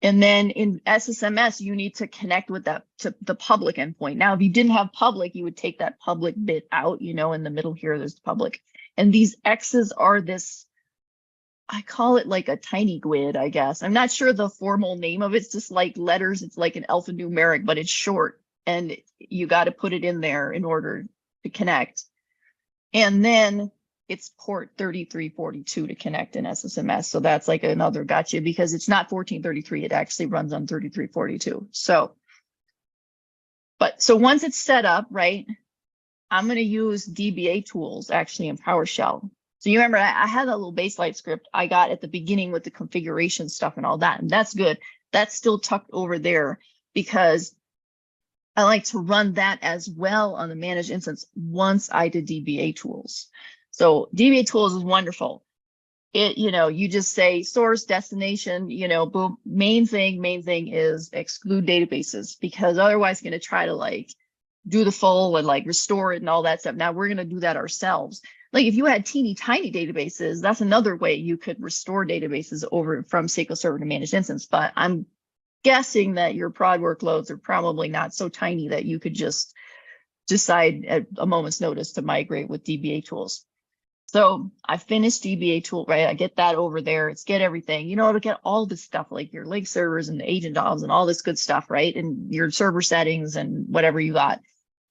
And then in SSMS, you need to connect with that to the public endpoint. Now, if you didn't have public, you would take that public bit out, in the middle here, there's public. And these X's are this, I call it like a tiny GUID, I guess. I'm not sure the formal name of it. It's just like letters. It's like an alphanumeric, but it's short. And you got to put it in there in order to connect. And then it's port 3342 to connect in SSMS. So that's like another gotcha, because it's not 1433. It actually runs on 3342. So once it's set up, right, I'm going to use DBA tools actually in PowerShell. So you remember I had a little baseline script I got at the beginning with the configuration stuff and all that. And that's good. That's still tucked over there because I like to run that as well on the managed instance once I did DBA tools. So DBA tools is wonderful. You just say source, destination, boom. Main thing is exclude databases, because otherwise it's going to try to like do the full and like restore it and all that stuff. Now we're going to do that ourselves. Like if you had teeny tiny databases, that's another way you could restore databases over from SQL Server to managed instance. But I'm guessing that your prod workloads are probably not so tiny that you could just decide at a moment's notice to migrate with DBA tools. So I finished DBA tool, right? I get that over there. It's get everything, to get all this stuff like your link servers and the agent jobs and all this good stuff, right? And your server settings and whatever you got.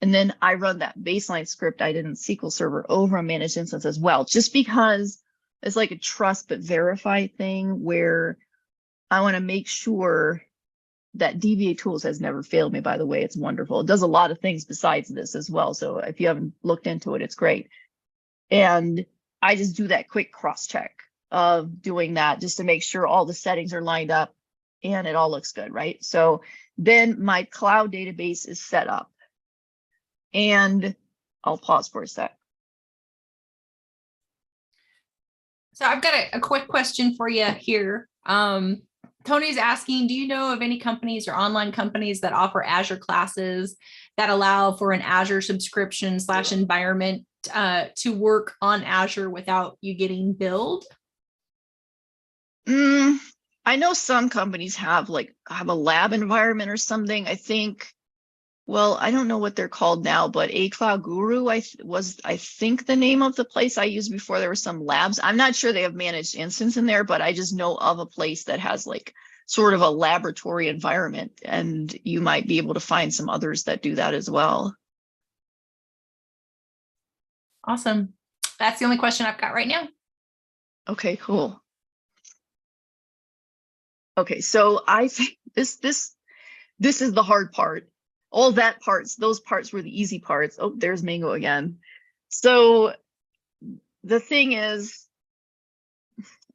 And then I run that baseline script I did in SQL Server over a managed instance as well, just because it's like a trust but verify thing where I want to make sure that DBA tools has never failed me, by the way. It's wonderful. It does a lot of things besides this as well. So if you haven't looked into it, it's great. And I just do that quick cross check of doing that just to make sure all the settings are lined up and it all looks good, right? So then my cloud database is set up. And I'll pause for a sec. So I've got a quick question for you here. Tony's asking, do you know of any companies or online companies that offer Azure classes that allow for an Azure subscription / environment to work on Azure without you getting billed? I know some companies have a lab environment or something. I think, well, I don't know what they're called now, but A Cloud Guru I think the name of the place I used before. There were some labs. I'm not sure they have managed instance in there, but I just know of a place that has like sort of a laboratory environment, and you might be able to find some others that do that as well. Awesome. That's the only question I've got right now. Okay, cool. Okay, so I think this is the hard part. All that parts, those parts were the easy parts. Oh, there's Mango again. So the thing is,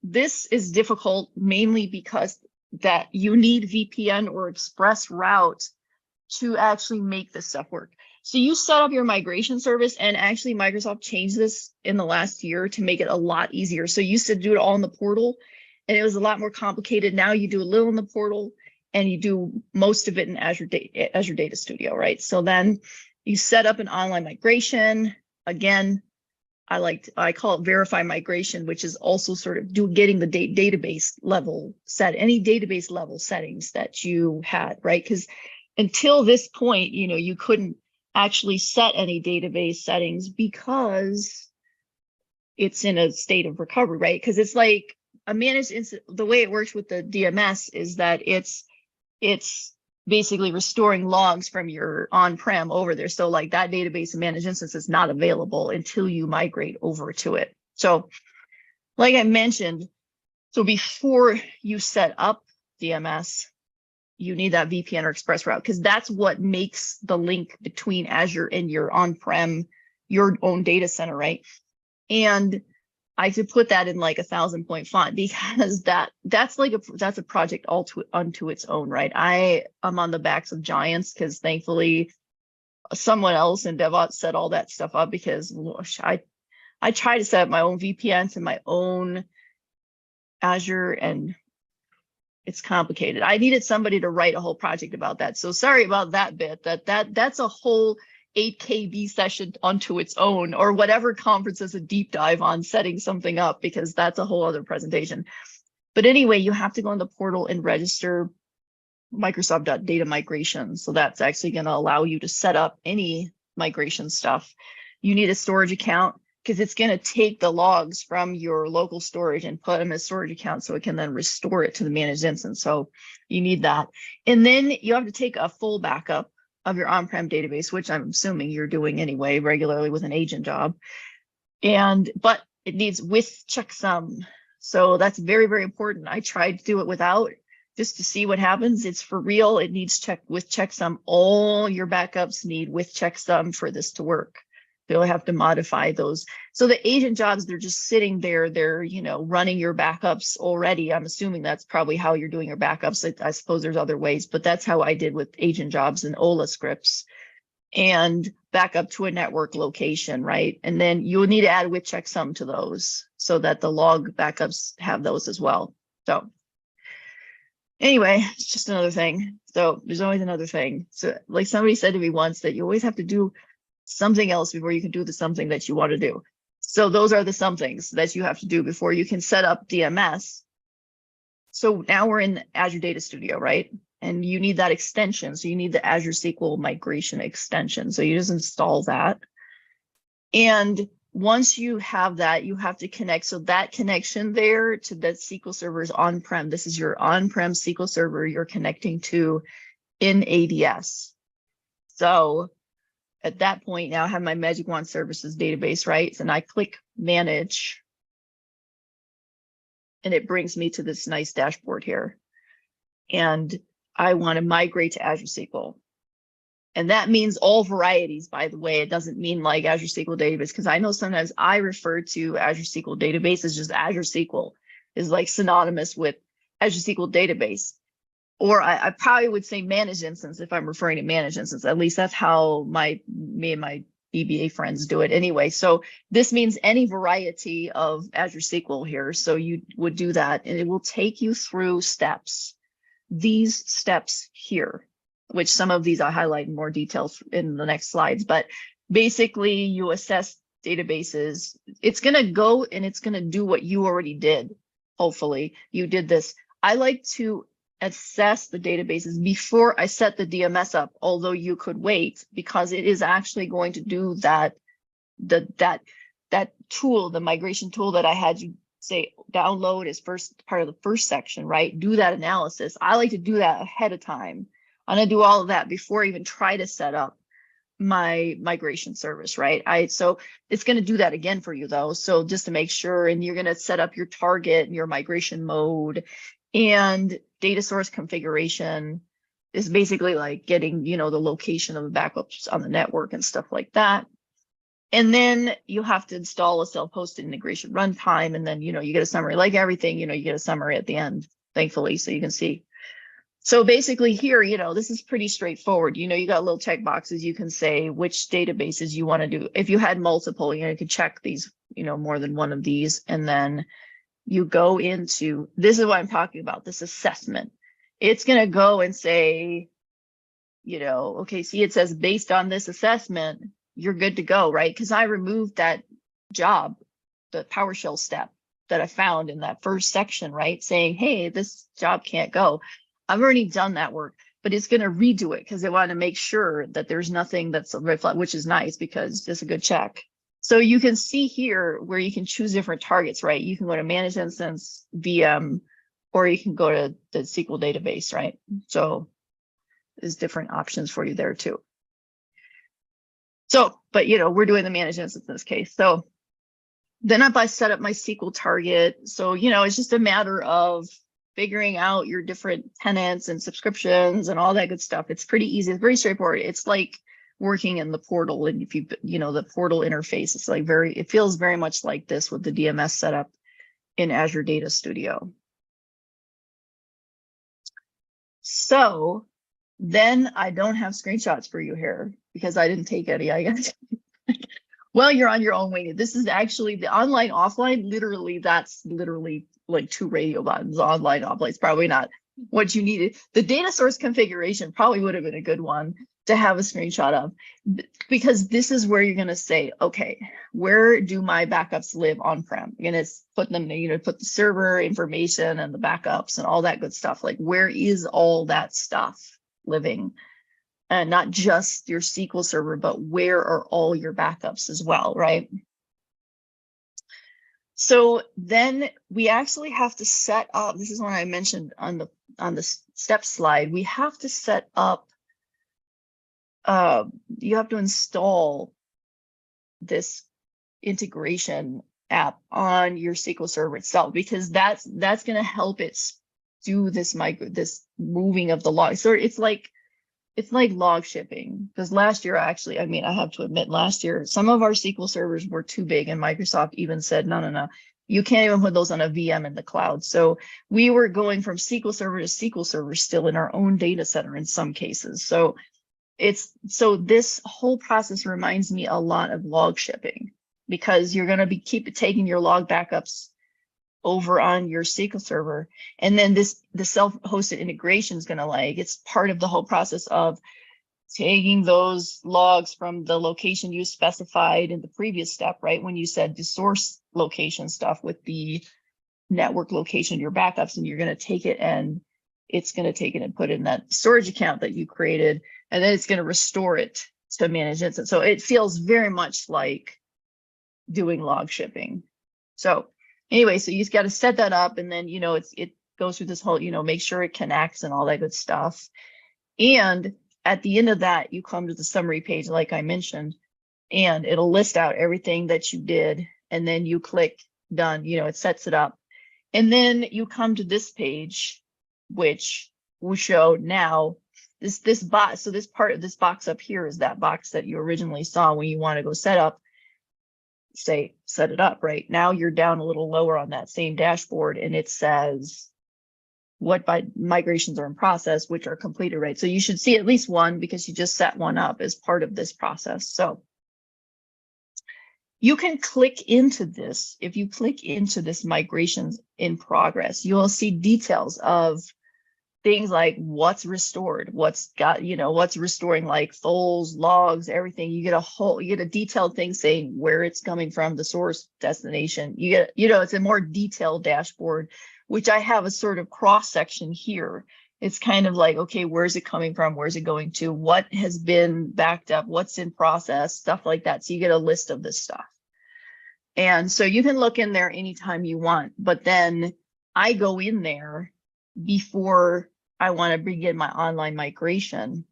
this is difficult mainly because that you need VPN or express route to actually make this stuff work. So you set up your migration service, and actually Microsoft changed this in the last year to make it a lot easier. So you used to do it all in the portal, and it was a lot more complicated. Now you do a little in the portal, and you do most of it in Azure Data Studio, right? So then you set up an online migration. Again, I call it verify migration, which is also sort of getting the database level any database level settings that you had, right? Because until this point, you couldn't actually set any database settings because it's in a state of recovery, right? Because it's like a managed instance. The way it works with the DMS is that it's basically restoring logs from your on-prem over there. So like that database and managed instance is not available until you migrate over to it. So like I mentioned, so before you set up DMS, you need that VPN or express route, because that's what makes the link between Azure and your on-prem, your own data center, right? And I could put that in like 1,000-point font, because that's a project all unto its own, right? I am on the backs of giants, because thankfully someone else in DevOps set all that stuff up, because I try to set up my own VPNs and my own Azure, and it's complicated. I needed somebody to write a whole project about that. So sorry about that bit. That's a whole 8KB session unto its own, or whatever conference is a deep dive on setting something up, because that's a whole other presentation. But anyway, you have to go in the portal and register Microsoft.data migration. So that's actually going to allow you to set up any migration stuff. You need a storage account, because it's going to take the logs from your local storage and put them in a storage account so it can then restore it to the managed instance. So you need that. And then you have to take a full backup of your on-prem database, which I'm assuming you're doing anyway regularly with an agent job. But it needs with checksum. So that's very, very important. I tried to do it without, just to see what happens. It's for real. It needs with checksum. All your backups need with checksum for this to work. They'll have to modify those. So the agent jobs, they're just sitting there. They're, running your backups already. I'm assuming that's probably how you're doing your backups. I suppose there's other ways, but that's how I did with agent jobs and OLA scripts, and backup to a network location, right? And then you'll need to add with checksum to those so that the log backups have those as well. So anyway, it's just another thing. So there's always another thing. So like somebody said to me once, that you always have to do something else before you can do the something that you want to do. So those are the somethings that you have to do before you can set up DMS. So now we're in Azure Data Studio, right? And you need that extension. So you need the Azure SQL migration extension. So you just install that. And once you have that, you have to connect. So that connection there to that SQL server is on-prem. This is your on-prem SQL server you're connecting to in ADS. So at that point, now I have my Magic Wand Services database, right? And I click Manage, and it brings me to this nice dashboard here. And I want to migrate to Azure SQL. And that means all varieties, by the way. It doesn't mean like Azure SQL Database, because I know sometimes I refer to Azure SQL Database as just Azure SQL, is like synonymous with Azure SQL Database. Or I probably would say managed instance if I'm referring to managed instance. At least that's how me and my DBA friends do it anyway. So this means any variety of Azure SQL here. So you would do that, and it will take you through steps. These steps here, which some of these I highlight in more details in the next slides. But basically, you assess databases. It's going to go and it's going to do what you already did. Hopefully, you did this. I like to assess the databases before I set the DMS up, although you could wait, because it is actually going to do that tool, the migration tool that I had you say download as first part of the first section, right? Do that analysis. I like to do that ahead of time. I'm gonna do all of that before I even try to set up my migration service, right? So it's going to do that again for you though. So just to make sure, and you're going to set up your target and your migration mode, and data source configuration is basically like getting, the location of the backups on the network and stuff like that. And then you have to install a self-hosted integration runtime. And then, you get a summary, like everything, you get a summary at the end, thankfully, so you can see. So basically here, this is pretty straightforward. You got little check boxes. You can say which databases you want to do. If you had multiple, you could check these, more than one of these. And then you go into, this is what I'm talking about, this assessment. It's going to go and say, okay, see, it says based on this assessment, you're good to go, right? Because I removed that job, the PowerShell step that I found in that first section, right? Saying, hey, this job can't go. I've already done that work. but it's going to redo it because they want to make sure that there's nothing that's a red flag, which is nice because it's a good check. So you can see here where you can choose different targets, right? You can go to manage instance, VM, or you can go to the SQL database, right? So there's different options for you there too. So, but you know, we're doing the manage instance in this case. So then if I set up my SQL target, so, you know, it's just a matter of figuring out your different tenants and subscriptions and all that good stuff. It's pretty easy. It's very straightforward. It's like working in the portal. And if you know, the portal interface, it's like it feels very much like this with the DMS setup in Azure Data Studio. So then I don't have screenshots for you here because I didn't take any, I guess. Well, you're on your own wing. This is actually the online offline. Literally, that's literally like 2 radio buttons. Online offline. It's probably not what you needed. The data source configuration probably would have been a good one to have a screenshot of, because this is where you're going to say, okay, where do my backups live on-prem? You're going to put them, you know, put the server information and the backups and all that good stuff. Like, where is all that stuff living? And not just your SQL server, but where are all your backups as well, right? So then we actually have to set up, this is what I mentioned on the step slide, we have to set up, you have to install this integration app on your SQL server itself, because that's going to help it do this moving of the log. So it's like log shipping, because last year, actually, I mean, I have to admit, last year, some of our SQL servers were too big, and Microsoft even said, no, you can't even put those on a VM in the cloud. So we were going from SQL server to SQL server still in our own data center in some cases. So this whole process reminds me a lot of log shipping, because you're going to be taking your log backups over on your SQL server. And then the self-hosted integration is going to it's part of the whole process of taking those logs from the location you specified in the previous step, right? When you said the source location stuff with the network location, your backups, and you're going to take it and it's going to take it and put it in that storage account that you created, and then it's going to restore it to manage instance. So it feels very much like doing log shipping. So anyway, so you just got to set that up, and then, you know, it goes through this whole, you know, make sure it connects and all that good stuff. And at the end of that, you come to the summary page, like I mentioned, and it'll list out everything that you did. And then you click done, you know, it sets it up. And then you come to this page, which will show now this box. So this part of this box up here is that box that you originally saw when you want to go set it up, right? Now you're down a little lower on that same dashboard, and it says what migrations are in process, which are completed, right? So you should see at least one, because you just set one up as part of this process. So you can click into this. If you click into this migrations in progress, you'll see details of things like what's restored, what's restoring, like folders, logs, everything. You get a detailed thing saying where it's coming from, the source, destination. You get, you know, it's a more detailed dashboard, which I have a sort of cross section here. It's kind of like, okay, where's it coming from? Where's it going to? What has been backed up? What's in process? Stuff like that. So you get a list of this stuff. And so you can look in there anytime you want, but then I go in there before I want to begin my online migration,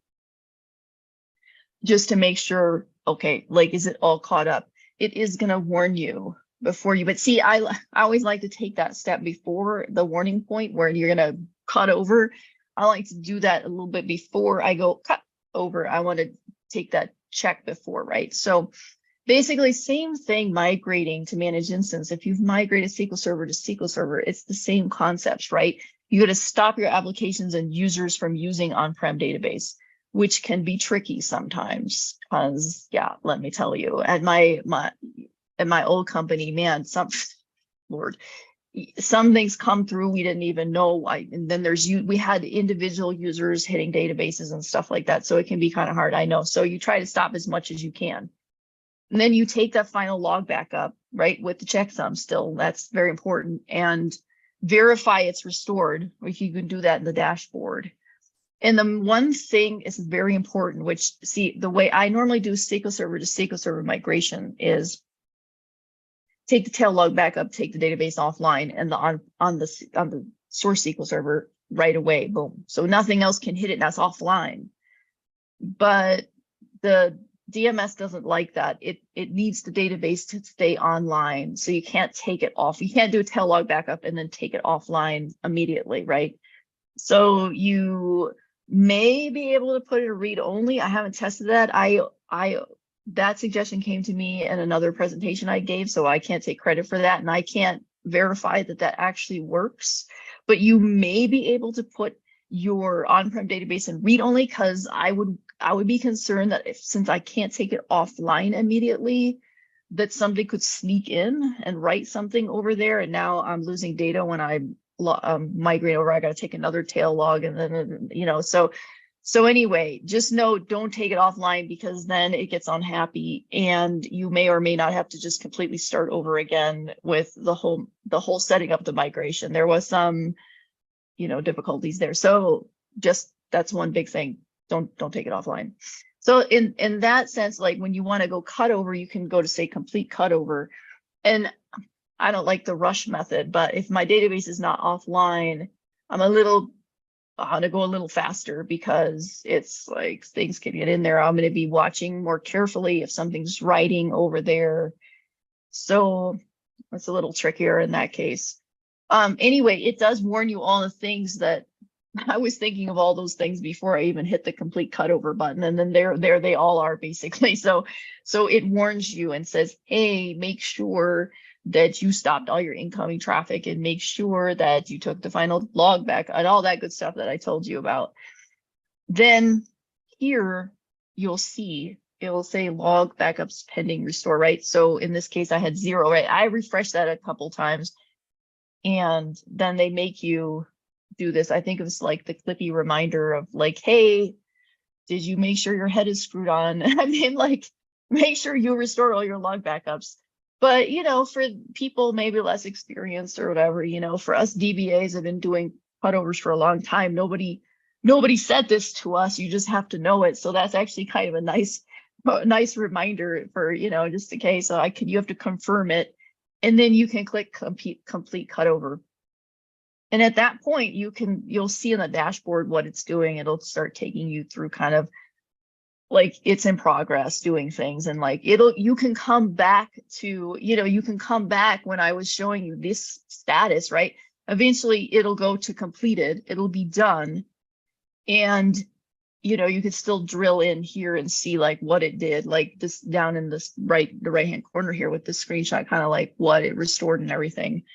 just to make sure, okay, like, is it all caught up? It is going to warn you before you, but see, I always like to take that step before the warning point where you're going to cut over. I like to do that a little bit before I go cut over. I want to take that check before, right? So basically, same thing, migrating to managed instance. If you've migrated SQL Server to SQL Server, it's the same concepts, right? You got to stop your applications and users from using on-prem database, which can be tricky sometimes. Because, yeah, let me tell you, at my old company, man, some things come through we didn't even know. And then we had individual users hitting databases and stuff like that, so it can be kind of hard. I know. So you try to stop as much as you can. And then you take that final log back up, right, with the checksum still. That's very important. And verify it's restored, or you can do that in the dashboard. And the one thing is very important, which see the way I normally do SQL Server to SQL Server migration is take the tail log backup, take the database offline, and on the source SQL Server right away, boom. So nothing else can hit it, and that's offline. But the DMS doesn't like that. It needs the database to stay online, so you can't take it off. You can't do a tail log backup and then take it offline immediately, right? So you may be able to put it a read only. I haven't tested that. That suggestion came to me in another presentation I gave, so I can't take credit for that, and I can't verify that that actually works. But you may be able to put your on-prem database in read only, because I would be concerned that since I can't take it offline immediately, that somebody could sneak in and write something over there, and now I'm losing data when I migrate over. I got to take another tail log, and then so anyway, just know, don't take it offline, because then it gets unhappy and you may or may not have to just completely start over again with the whole setting up the migration. There was some, difficulties there. So just, that's one big thing. Don't take it offline. So in that sense, like when you want to go cutover, you can go to say complete cutover. And I don't like the rush method, but if my database is not offline, I'm going to go a little faster, because it's like things can get in there. I'm going to be watching more carefully if something's writing over there. So it's a little trickier in that case. Anyway, it does warn you all the things that I was thinking of, all those things before I even hit the complete cutover button. And then there they all are basically. So it warns you and says, hey, make sure that you stopped all your incoming traffic, and make sure that you took the final log back, and all that good stuff that I told you about. Then here you'll see, it will say log backups pending restore, right? So in this case, I had 0, right? I refreshed that a couple times, and then they make you do this. I think it was like the Clippy reminder of like, hey, did you make sure your head is screwed on? I mean, like, make sure you restore all your log backups. But, for people maybe less experienced or whatever, for us DBAs have been doing cutovers for a long time. Nobody said this to us. You just have to know it. So that's actually kind of a nice reminder for, just in case. So you have to confirm it, and then you can click complete cutover. And at that point, you'll see in the dashboard what it's doing. It'll start taking you through kind of like it's in progress doing things, and like you can come back to, you can come back when I was showing you this status, right? Eventually it'll go to completed, it'll be done. And, you could still drill in here and see like what it did, like this down in the right-hand corner here with the screenshot, kind of like what it restored and everything.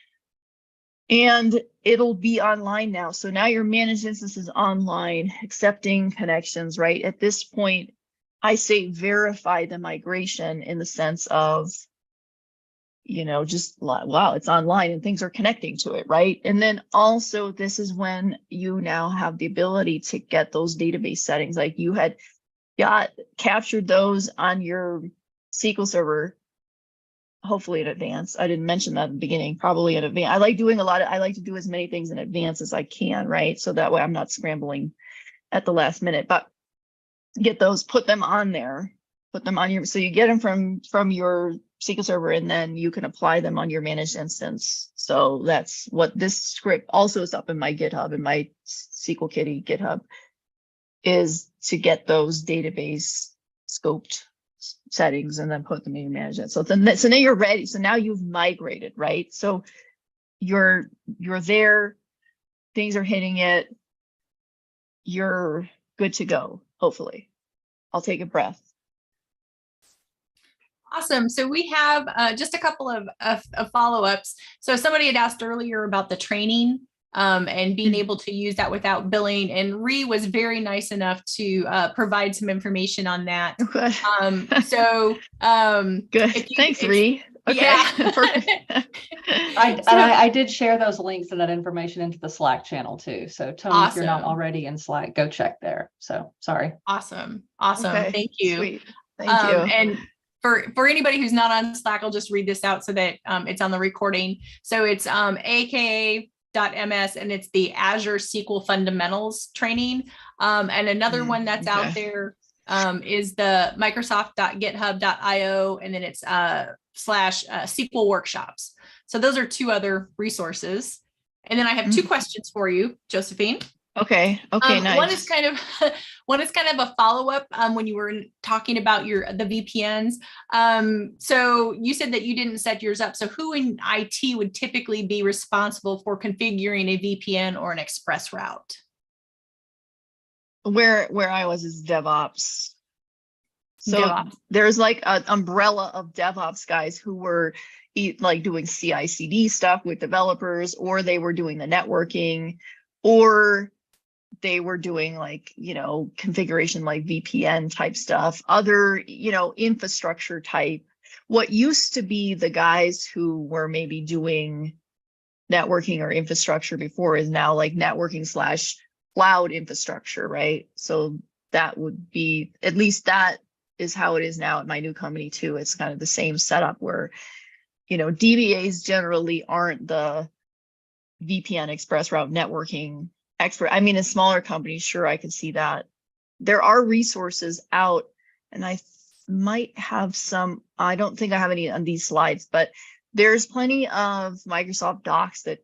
And it'll be online now. So now your managed instance is online, accepting connections, right? At this point, I say verify the migration in the sense of, just wow, it's online and things are connecting to it, right? And then also this is when you now have the ability to get those database settings. Like you had captured those on your SQL Server, hopefully in advance. I didn't mention that in the beginning, probably in advance. I like to do as many things in advance as I can, right? So that way I'm not scrambling at the last minute, but get those, put them on there, put them on your, so you get them from your SQL Server, and then you can apply them on your managed instance. So that's what this script also is up in my GitHub, in my SQL Kitty GitHub, is to get those database scoped settings and then put them in your management. So now you're ready. So now you've migrated, right? So you're there, things are hitting it, you're good to go, hopefully. I'll take a breath. Awesome. So we have just a couple of follow-ups. So somebody had asked earlier about the training and being able to use that without billing. And Ree was very nice enough to provide some information on that. Okay. Good. Thanks, Ree. Okay. Yeah. I did share those links and that information into the Slack channel too. So Tony, awesome. If you're not already in Slack, go check there. So sorry. Awesome. Okay. Thank you. Sweet. Thank you. And for anybody who's not on Slack, I'll just read this out so that it's on the recording. So it's AKA .ms, and it's the Azure SQL Fundamentals training. And another one that's out there is the Microsoft.github.io, and then it's slash SQL workshops. So those are two other resources. And then I have two questions for you, Josephine. Okay. Nice. One is kind of a follow-up when you were talking about the VPNs. So you said that you didn't set yours up. So who in IT would typically be responsible for configuring a VPN or an express route? Where I was is DevOps. So DevOps. There's like an umbrella of DevOps guys who were like doing CI/CD stuff with developers, or they were doing the networking, or they were doing like, configuration like VPN type stuff, other, infrastructure type. What used to be the guys who were maybe doing networking or infrastructure before is now like networking / cloud infrastructure, right? So that would be, at least that is how it is now at my new company too. It's kind of the same setup where, DBAs generally aren't the VPN express route networking expert. I mean, in smaller companies, sure, I can see that. There are resources out, and I might have some, I don't think I have any on these slides, but there's plenty of Microsoft Docs that,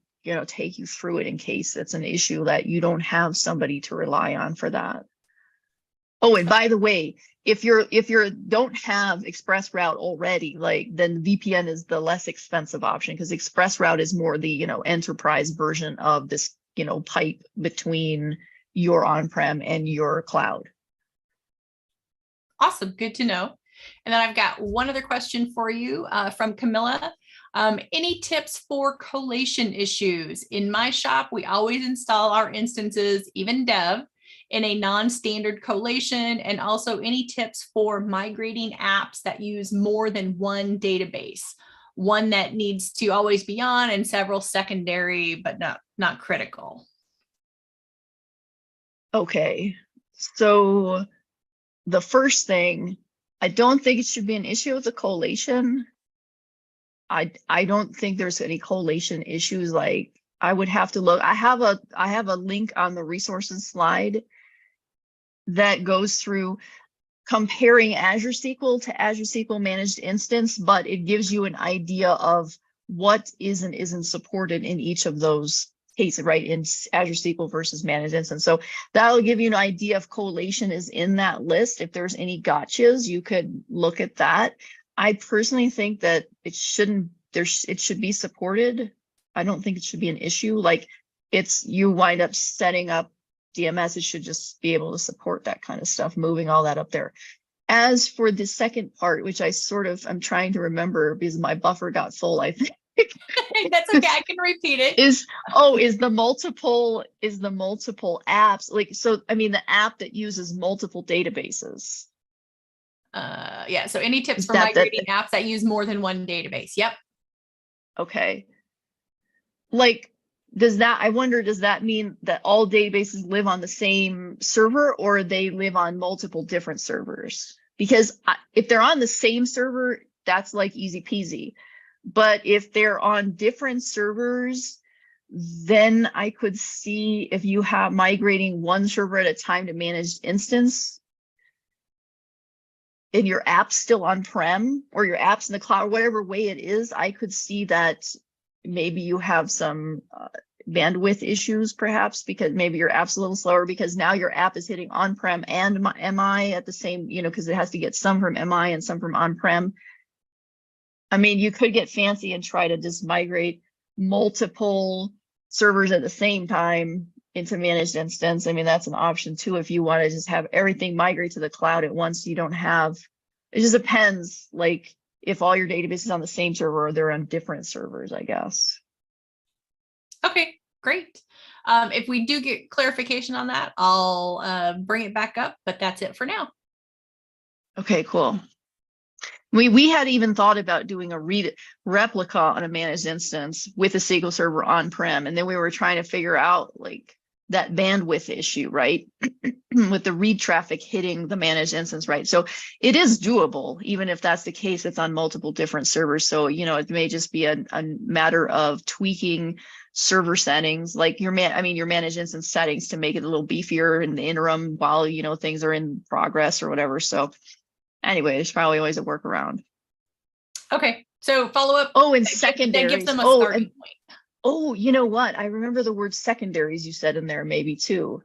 take you through it in case it's an issue that you don't have somebody to rely on for that. Oh, and by the way, if you don't have express route already, then VPN is the less expensive option, because express route is more the, enterprise version of this, pipe between your on-prem and your cloud. Awesome. Good to know. And then I've got one other question for you from Camilla. Any tips for collation issues? In my shop, we always install our instances, even dev, in a non-standard collation, and also any tips for migrating apps that use more than one database, one that needs to always be on and several secondary, but not critical. Okay, so the first thing, I don't think it should be an issue with the collation. I don't think there's any collation issues. Like, I would have to look. I have a link on the resources slide that goes through comparing Azure SQL to Azure SQL managed instance, but it gives you an idea of what is and isn't supported in each of those cases, right? In Azure SQL versus managed instance. So that'll give you an idea if collation is in that list. If there's any gotchas, you could look at that. I personally think that it should be supported. I don't think it should be an issue. Like, you wind up setting up DMS, it should just be able to support that kind of stuff, moving all that up there. As for the second part, which I'm trying to remember because my buffer got full, I think. That's okay, I can repeat it. Is the multiple apps, like, so, I mean, the app that uses multiple databases. Yeah, so any tips for migrating apps that use more than one database? Yep. Okay. Like, does that mean that all databases live on the same server, or they live on multiple different servers? Because if they're on the same server, that's like easy peasy. But if they're on different servers, then I could see if you have migrating one server at a time to managed instance, and your app's still on-prem, or your app's in the cloud, whatever way it is, I could see that maybe you have some bandwidth issues, perhaps, because maybe your app's a little slower because now your app is hitting on-prem and MI at the same, because it has to get some from MI and some from on-prem. I mean, you could get fancy and try to just migrate multiple servers at the same time into managed instance. I mean, that's an option too. If you want to just have everything migrate to the cloud at once, you don't have, it just depends, like, if all your database is on the same server or they're on different servers, I guess. Okay, great. If we do get clarification on that, I'll bring it back up, but that's it for now. Okay, cool. We had even thought about doing a replica on a managed instance with a SQL server on-prem, and then we were trying to figure out, like, bandwidth issue, right? With the read traffic hitting the managed instance, right? So it is doable, even if that's the case, it's on multiple different servers. So, you know, it may just be a matter of tweaking server settings, like your managed instance settings, to make it a little beefier in the interim while, you know, things are in progress or whatever. So anyway, there's probably always a workaround. Okay, so follow up. Oh, and secondaries. That gives them a starting point. Oh, you know what? I remember the word secondaries you said in there maybe too.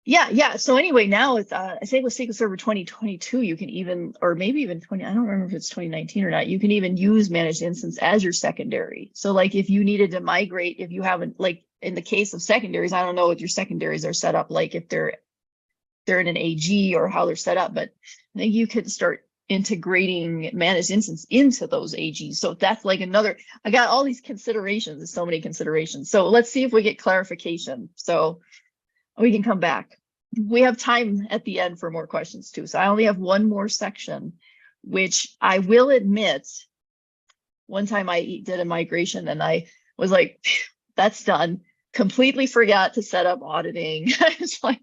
Yeah. So anyway, now it's I say with SQL Server 2022, you can even, or maybe even 20, I don't remember if it's 2019 or not, you can even use managed instance as your secondary. So like if you needed to migrate, if you haven't, like in the case of secondaries, I don't know what your secondaries are set up, like if they're in an AG or how they're set up, but I think you could start integrating managed instance into those AGs. So that's like another, I got all these considerations, there's so many considerations. So let's see if we get clarification. So we can come back. We have time at the end for more questions too. So I only have one more section, which I will admit, one time I did a migration and I was like, that's done. Completely forgot to set up auditing. It's like,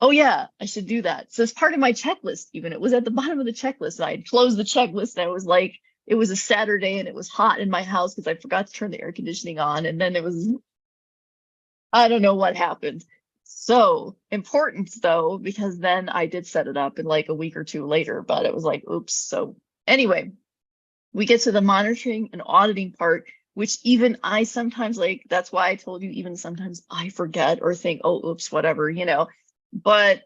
oh yeah, I should do that. So it's part of my checklist, even. It was at the bottom of the checklist. I had closed the checklist and I was like, it was a Saturday and it was hot in my house because I forgot to turn the air conditioning on. And then it was, I don't know what happened. So important though, because then I did set it up in like a week or two later, but it was like, oops. So anyway, we get to the monitoring and auditing part, which even I sometimes, like, that's why I told you, even sometimes I forget or think, oh, oops, whatever, you know, but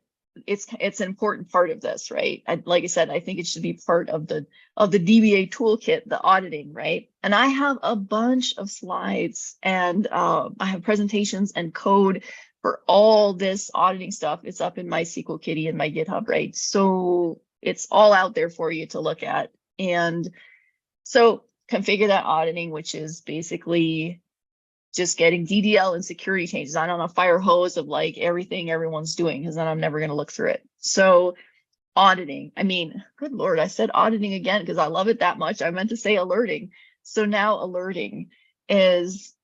it's an important part of this, right? Like I said, I think it should be part of the DBA toolkit, the auditing, right? And I have a bunch of slides and I have presentations and code for all this auditing stuff. It's up in my SQL Kitty and my GitHub, right? So it's all out there for you to look at. And so configure that auditing, which is basically just getting DDL and security changes. I don't know, fire hose of like everything everyone's doing, because then I'm never going to look through it. So auditing, I mean, good Lord, I said auditing again because I love it that much. I meant to say alerting. So now alerting is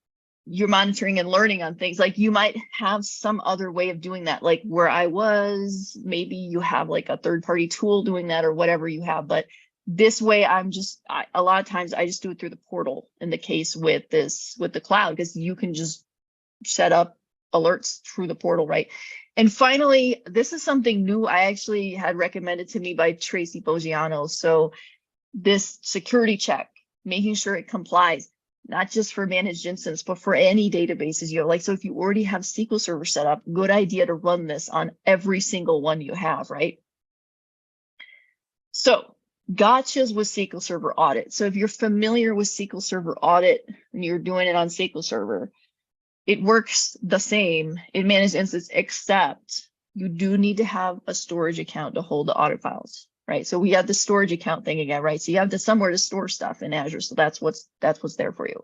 you're monitoring and learning on things. Like you might have some other way of doing that, like where I was, maybe you have like a third-party tool doing that or whatever you have. But this way, a lot of times I just do it through the portal in the case with the cloud, because you can just set up alerts through the portal, right? And finally, this is something new I actually had recommended to me by Tracy Boggiano. So this security check, making sure it complies, not just for managed instance, but for any databases you have. Like, so if you already have SQL Server set up, good idea to run this on every single one you have, right? So gotchas with SQL Server Audit. So if you're familiar with SQL Server Audit and you're doing it on SQL Server, it works the same in managed instance, except you do need to have a storage account to hold the audit files, right? So we have the storage account thing again, right? So you have to somewhere to store stuff in Azure. So that's what's there for you.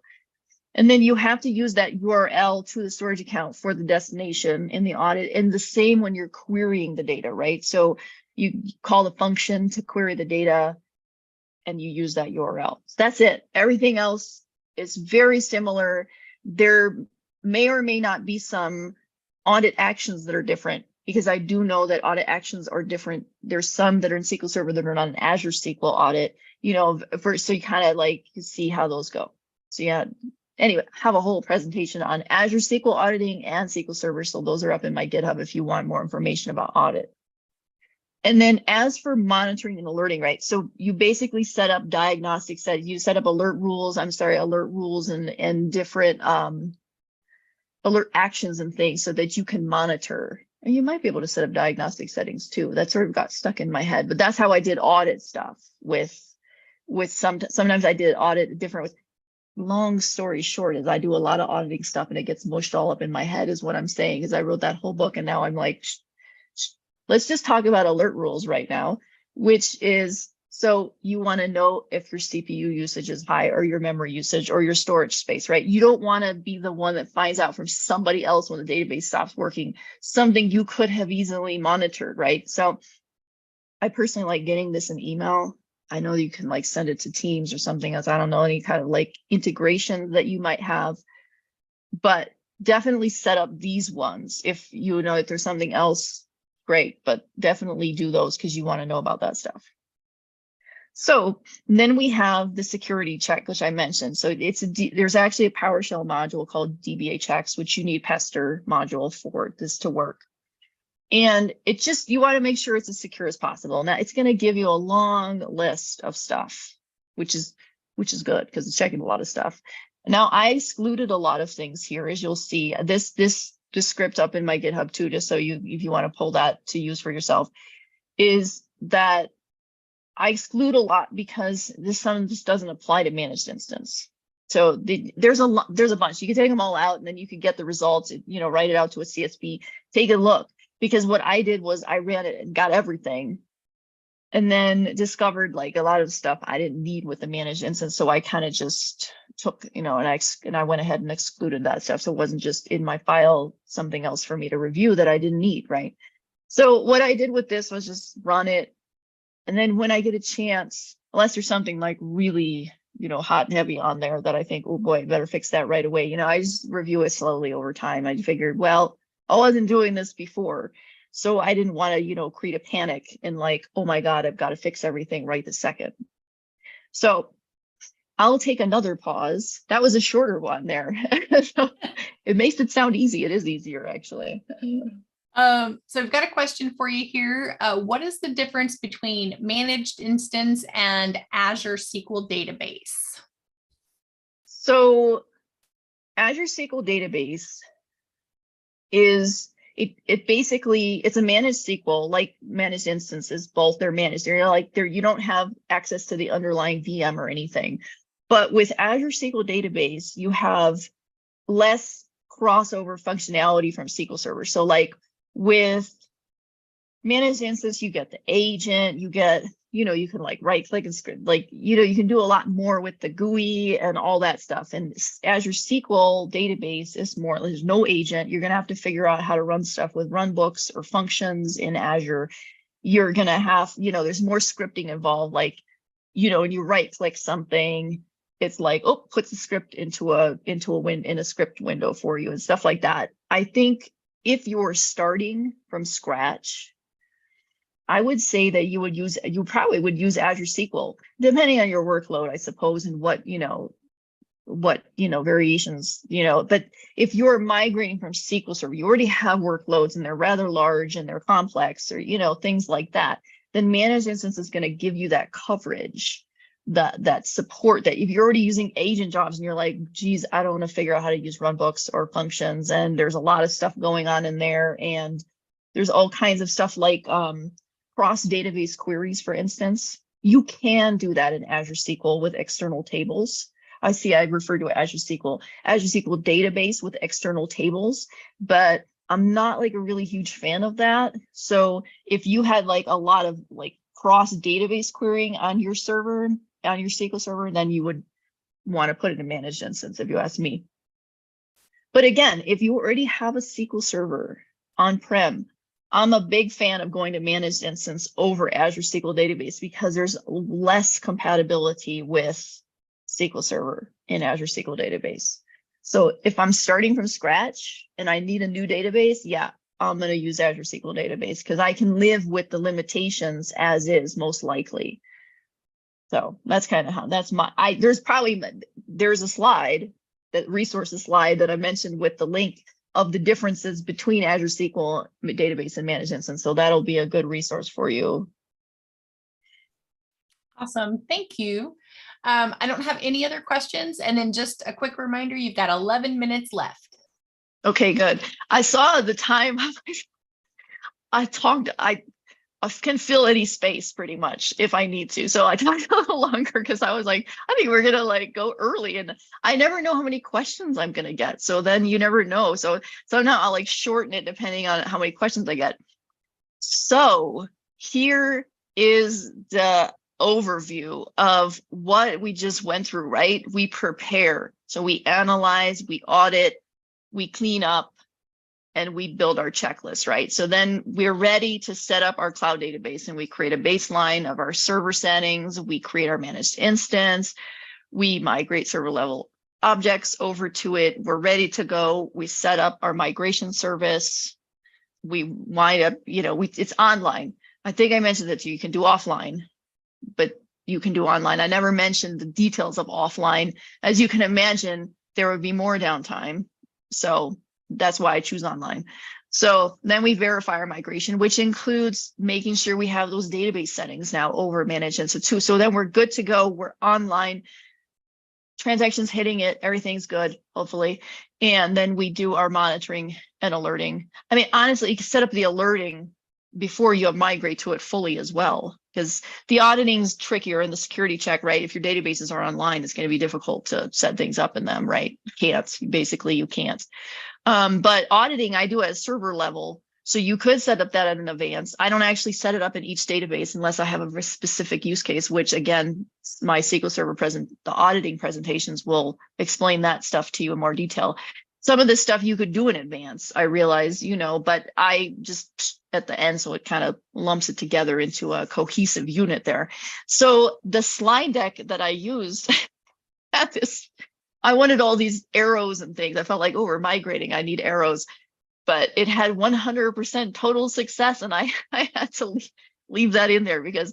And then you have to use that URL to the storage account for the destination in the audit, and the same when you're querying the data, right? So you call the function to query the data and you use that URL. So that's it. Everything else is very similar. There may or may not be some audit actions that are different, because I do know that audit actions are different. There's some that are in SQL Server that are not an Azure SQL audit, you know, so you kind of like see how those go. So yeah, anyway, have a whole presentation on Azure SQL auditing and SQL Server. So those are up in my GitHub if you want more information about audit. And then as for monitoring and alerting, right? So you basically set up diagnostic settings. You set up alert rules and different alert actions and things so that you can monitor. And you might be able to set up diagnostic settings too. That sort of got stuck in my head, but that's how I did audit stuff with sometimes I did audit different with. Long story short is I do a lot of auditing stuff and it gets mushed all up in my head is what I'm saying, because I wrote that whole book and now I'm like, let's just talk about alert rules right now, which is, so you want to know if your CPU usage is high or your memory usage or your storage space, right? You don't want to be the one that finds out from somebody else when the database stops working, something you could have easily monitored, right? So I personally like getting this in email. I know you can like send it to Teams or something else. I don't know, any kind of like integration that you might have, but definitely set up these ones. If you know if there's something else, great, but definitely do those because you want to know about that stuff. So then we have the security check, which I mentioned. So there's actually a PowerShell module called DBA checks, which you need Pester module for this to work. And it just, you want to make sure it's as secure as possible. Now it's going to give you a long list of stuff, which is good because it's checking a lot of stuff. Now I excluded a lot of things here, as you'll see. This script up in my GitHub too, just so if you want to pull that to use for yourself, is that I exclude a lot because some of this doesn't apply to managed instance. So there's a bunch. You can take them all out and then you can get the results, write it out to a CSV, take a look. Because what I did was I ran it and got everything and then discovered like a lot of stuff I didn't need with the managed instance. So I kind of just took, and I went ahead and excluded that stuff. So it wasn't just in my file, something else for me to review that I didn't need, right? So what I did with this was just run it. And then when I get a chance, unless there's something like really, hot and heavy on there that I think, oh boy, better fix that right away. I just review it slowly over time. I figured, well, I wasn't doing this before. So I didn't want to, create a panic and like, oh my God, I've got to fix everything right this second. So I'll take another pause. That was a shorter one there. So it makes it sound easy. It is easier actually. So I've got a question for you here. What is the difference between managed instance and Azure SQL database? So Azure SQL database is it basically, it's a managed SQL, like managed instances, both they're managed. You don't have access to the underlying VM or anything. But with Azure SQL database, you have less crossover functionality from SQL Server. So like with managed instance, you get the agent, you get, you can like right click and script, like, you can do a lot more with the GUI and all that stuff. And Azure SQL database is more, there's no agent. You're going to have to figure out how to run stuff with runbooks or functions in Azure. You're going to have, there's more scripting involved. Like, when you right click something, it's like, oh, puts the script in a script window for you and stuff like that. I think if you're starting from scratch, I would say that you probably would use Azure SQL, depending on your workload, I suppose, and what variations, but if you're migrating from SQL Server, you already have workloads and they're rather large and they're complex or, things like that, then managed instance is going to give you that coverage, that support, that if you're already using agent jobs and you're like, geez, I don't want to figure out how to use runbooks or functions. And there's a lot of stuff going on in there. And there's all kinds of stuff like cross database queries, for instance. You can do that in Azure SQL with external tables. I refer to Azure SQL database with external tables, but I'm not like a really huge fan of that. So if you had like a lot of like cross database querying on your server, on your SQL server, then you would want to put it in managed instance, if you ask me. But again, if you already have a SQL server on-prem, I'm a big fan of going to managed instance over Azure SQL database because there's less compatibility with SQL Server in Azure SQL database. So if I'm starting from scratch and I need a new database, yeah, I'm going to use Azure SQL database because I can live with the limitations as is, most likely. So that's kind of how there's a slide, that resources slide that I mentioned with the link of the differences between Azure SQL database and managed instance. So that'll be a good resource for you. Awesome. Thank you. I don't have any other questions. And then just a quick reminder, you've got 11 minutes left. Okay, good. I saw the time. I can fill any space pretty much if I need to. So I talked a little longer because I was like, I think we're going to like go early and I never know how many questions I'm going to get. So then you never know. So now I'll like shorten it depending on how many questions I get. So here is the overview of what we just went through, right? We prepare. So we analyze, we audit, we clean up, and we build our checklist, right? So then we're ready to set up our cloud database and we create a baseline of our server settings. We create our managed instance. We migrate server level objects over to it. We're ready to go. We set up our migration service. We wind up, it's online. I think I mentioned that you can do offline, but you can do online. I never mentioned the details of offline. As you can imagine, there would be more downtime. So that's why I choose online. So then we verify our migration, which includes making sure we have those database settings now over managed instance too. So then we're good to go. We're online. Transactions hitting it, everything's good, hopefully. And then we do our monitoring and alerting. I mean, honestly, you can set up the alerting before you migrate to it fully as well, because the auditing is trickier in the security check, right? If your databases are online, it's going to be difficult to set things up in them, right? You can't. But auditing, I do at a server level. So you could set up that in advance. I don't actually set it up in each database unless I have a specific use case, which again, my SQL Server the auditing presentations will explain that stuff to you in more detail. Some of this stuff you could do in advance, I realize, but I just at the end, so it kind of lumps it together into a cohesive unit there. So the slide deck that I used had this, I wanted all these arrows and things. I felt like, oh, we're migrating, I need arrows. But it had 100% total success. And I had to leave that in there because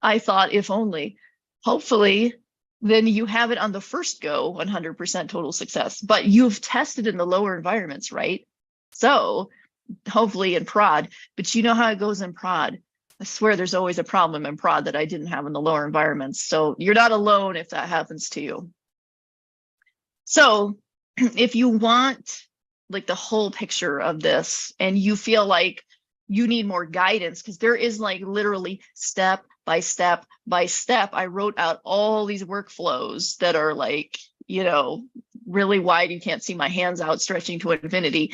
I thought if only, hopefully, then you have it on the first go, 100% total success. But you've tested in the lower environments, right? So hopefully in prod, but you know how it goes in prod. I swear there's always a problem in prod that I didn't have in the lower environments. So you're not alone if that happens to you. So if you want like the whole picture of this and you feel like you need more guidance, because there is like literally step by step by step, I wrote out all these workflows that are like, really wide. You can't see my hands out stretching to infinity.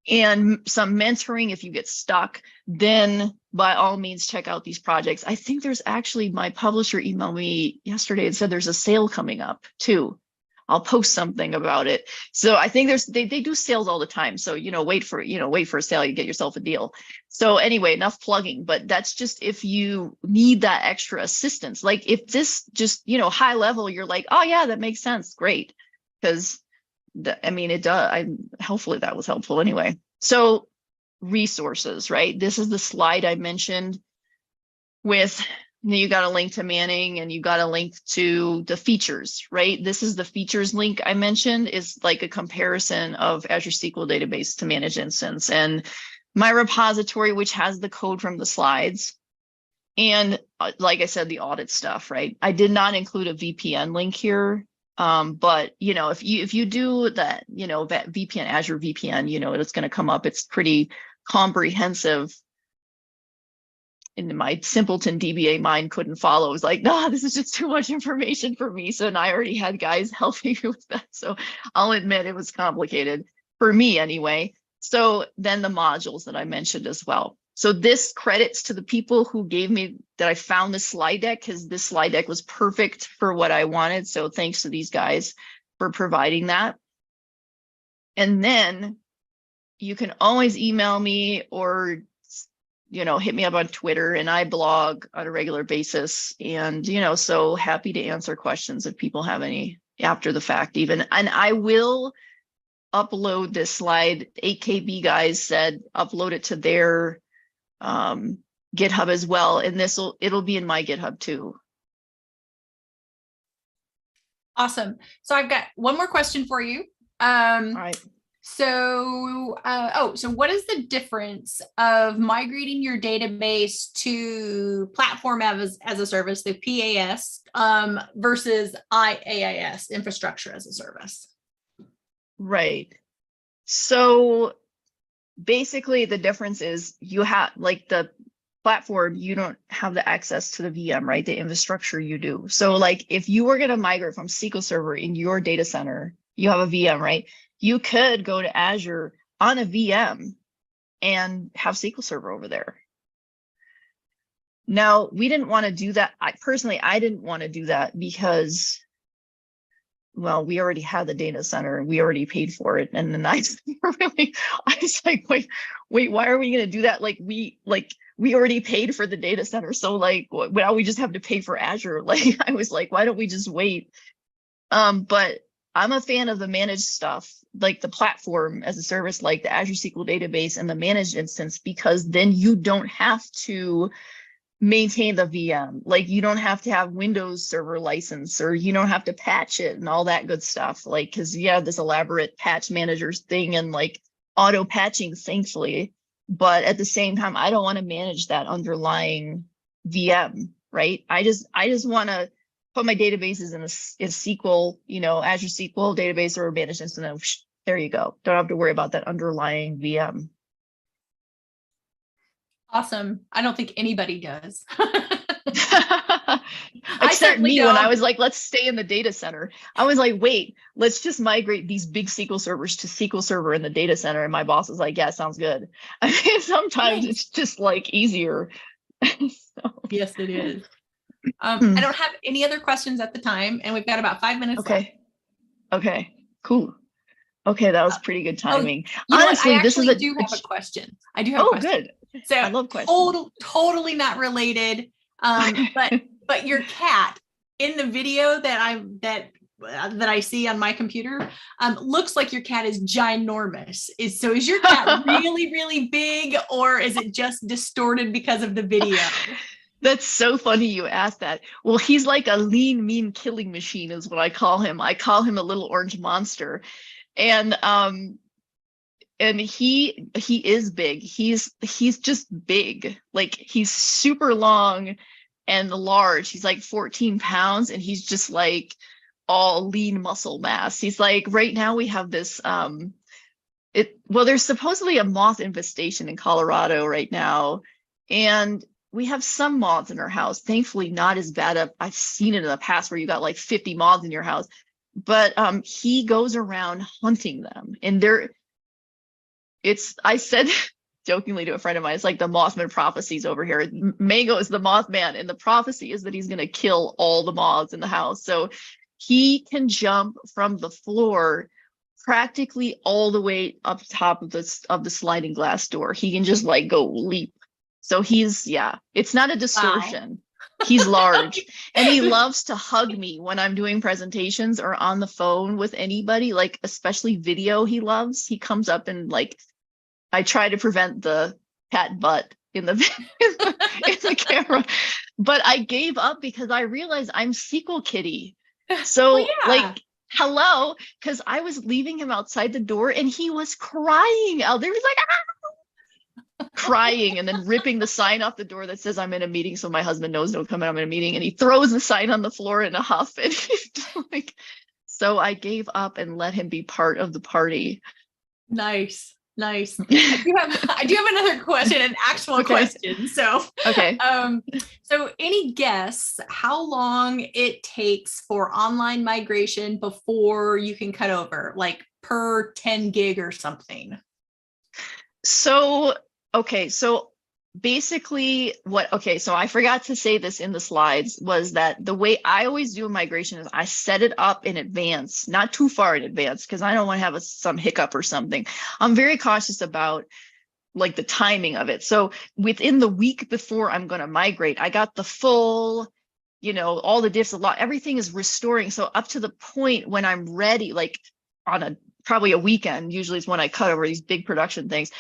And some mentoring if you get stuck, then by all means check out these projects. I think there's actually, my publisher emailed me yesterday and said there's a sale coming up too. I'll post something about it. So I think they do sales all the time. So, wait for a sale, you get yourself a deal. So anyway, enough plugging, but that's just if you need that extra assistance. Like if this just, high level, you're like, oh yeah, that makes sense. Great. Because it does. Hopefully that was helpful anyway. So resources, right? This is the slide I mentioned with, you got a link to Manning and you got a link to the features, right? This is the features link I mentioned, is like a comparison of Azure SQL database to managed instance, and my repository, which has the code from the slides. And like I said, the audit stuff, right? I did not include a VPN link here. But if you do that, that VPN, Azure VPN, it's going to come up. It's pretty comprehensive. And my simpleton DBA mind couldn't follow. It was like, no, this is just too much information for me. So, and I already had guys helping me with that. So I'll admit it was complicated for me anyway. So then the modules that I mentioned as well. So this credits to the people who gave me that I found this slide deck, because this slide deck was perfect for what I wanted. So thanks to these guys for providing that. And then you can always email me or hit me up on Twitter, and I blog on a regular basis. And, so happy to answer questions if people have any after the fact even. And I will upload this slide. 8KB guys said upload it to their GitHub as well. And it'll be in my GitHub too. Awesome. So I've got one more question for you. All right. So, so what is the difference of migrating your database to platform as a service, the PaaS, versus IaaS, infrastructure as a service? Right. So basically the difference is you have like the platform, you don't have the access to the VM, right? The infrastructure you do. So like if you were going to migrate from SQL Server in your data center, you have a VM, right? You could go to Azure on a VM and have SQL Server over there. Now, we didn't want to do that. I didn't want to do that because, well, we already had the data center. We already paid for it. And then I was like, wait, why are we going to do that? We already paid for the data center. So now we just have to pay for Azure. I was like, why don't we just wait? But I'm a fan of the managed stuff, like the platform as a service, like the Azure SQL database and the managed instance, because then you don't have to maintain the VM. Like you don't have to have Windows Server license, or you don't have to patch it and all that good stuff. Like, because you have this elaborate patch managers thing and like auto patching, thankfully. But at the same time, I don't want to manage that underlying VM, right? I just want to put my databases in SQL, Azure SQL database or managed instance, and then there you go. Don't have to worry about that underlying VM. Awesome. I don't think anybody does. Except me don't. When I was like, let's stay in the data center. I was like, wait, let's just migrate these big SQL servers to SQL Server in the data center. And my boss was like, yeah, sounds good. I mean, sometimes it's just like easier. So. Yes, it is. I don't have any other questions at the time, and we've got about 5 minutes left. Okay, cool. Okay, that was pretty good timing. Honestly, I actually do have a question. I do have a question. Good. So I love questions. Totally not related. But your cat in the video that I see on my computer looks like your cat is ginormous. Is your cat really, really big, or is it just distorted because of the video? That's so funny you asked that. Well, he's like a lean, mean killing machine is what I call him. I call him a little orange monster. And he is big. He's just big. Like he's super long and large. He's like 14 pounds, and he's just like all lean muscle mass. He's like, right now we have this there's supposedly a moth infestation in Colorado right now, and we have some moths in our house. Thankfully, not as bad. I've seen it in the past where you got like 50 moths in your house, but he goes around hunting them, and I said jokingly to a friend of mine, it's like the Mothman prophecies over here. Mango is the Mothman, and the prophecy is that he's going to kill all the moths in the house. So he can jump from the floor practically all the way up top of the sliding glass door. He can just like go leap. So it's not a distortion. Wow. He's large and he loves to hug me when I'm doing presentations or on the phone with anybody, like especially video he loves. He comes up and like, I try to prevent the cat butt in the camera, but I gave up because I realized I'm SQL Kitty. So like, hello, because I was leaving him outside the door and he was crying out there. He was like, crying, and then ripping the sign off the door that says I'm in a meeting, so my husband knows don't come in, I'm in a meeting, and he throws the sign on the floor in a huff, and he's like, so I gave up and let him be part of the party. Nice. I do have another question, an actual question. So so any guess how long it takes for online migration before you can cut over, like per 10 gig or something? So basically so I forgot to say this in the slides, was that the way I always do a migration is I set it up in advance, not too far in advance, because I don't want to have some hiccup or something. I'm very cautious about like the timing of it. So within the week before I'm going to migrate, I got the full, all the diffs, everything is restoring. So up to the point when I'm ready, like on probably a weekend, usually is when I cut over these big production things,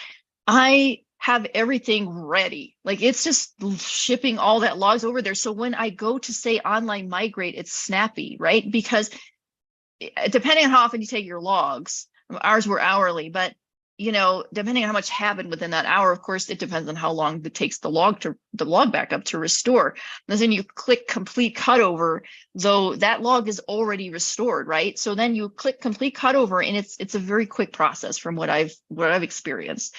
I have everything ready. Like it's just shipping all that logs over there. So when I go to say online migrate, it's snappy, right? Because depending on how often you take your logs, ours were hourly, but depending on how much happened within that hour, of course, it depends on how long it takes the log backup to restore. And then you click complete cutover, though that log is already restored, right? So then you click complete cutover, and it's a very quick process from what I've experienced.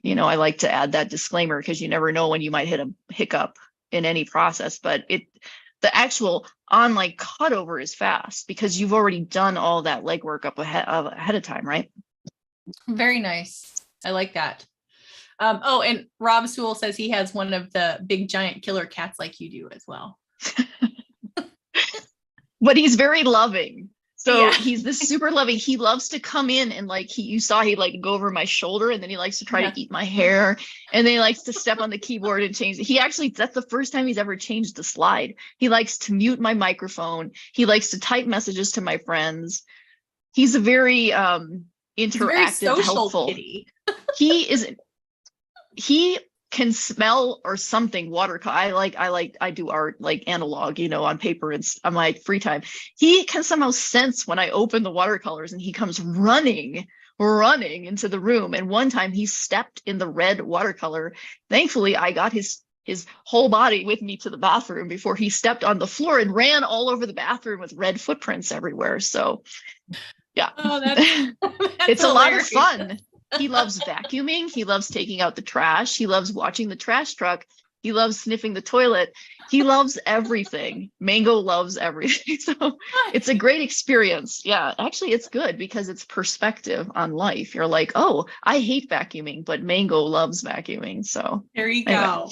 I like to add that disclaimer because you never know when you might hit a hiccup in any process, but the actual online cutover is fast because you've already done all that legwork up ahead of time, right? Very nice. I like that. And Rob Sewell says he has one of the big giant killer cats like you do as well. But he's very loving. So he's this super loving. He loves to come in and like you saw he like go over my shoulder, and then he likes to try to eat my hair, and then he likes to step on the keyboard and change it. That's the first time he's ever changed the slide. He likes to mute my microphone. He likes to type messages to my friends. He's a very He's a very interactive, social helpful. kitty. He can smell or something watercolor. I do art like analog, on paper and on my free time. He can somehow sense when I open the watercolors, and he comes running into the room. And one time he stepped in the red watercolor. Thankfully, I got his whole body with me to the bathroom before he stepped on the floor and ran all over the bathroom with red footprints everywhere. So yeah, Oh, that's it's hilarious. a lot of fun. He loves vacuuming. He loves taking out the trash. He loves watching the trash truck. He loves sniffing the toilet. He loves everything. Mango loves everything. So it's a great experience. Yeah, actually, it's good because it's perspective on life. You're like, oh, I hate vacuuming, but Mango loves vacuuming. So There you anyway.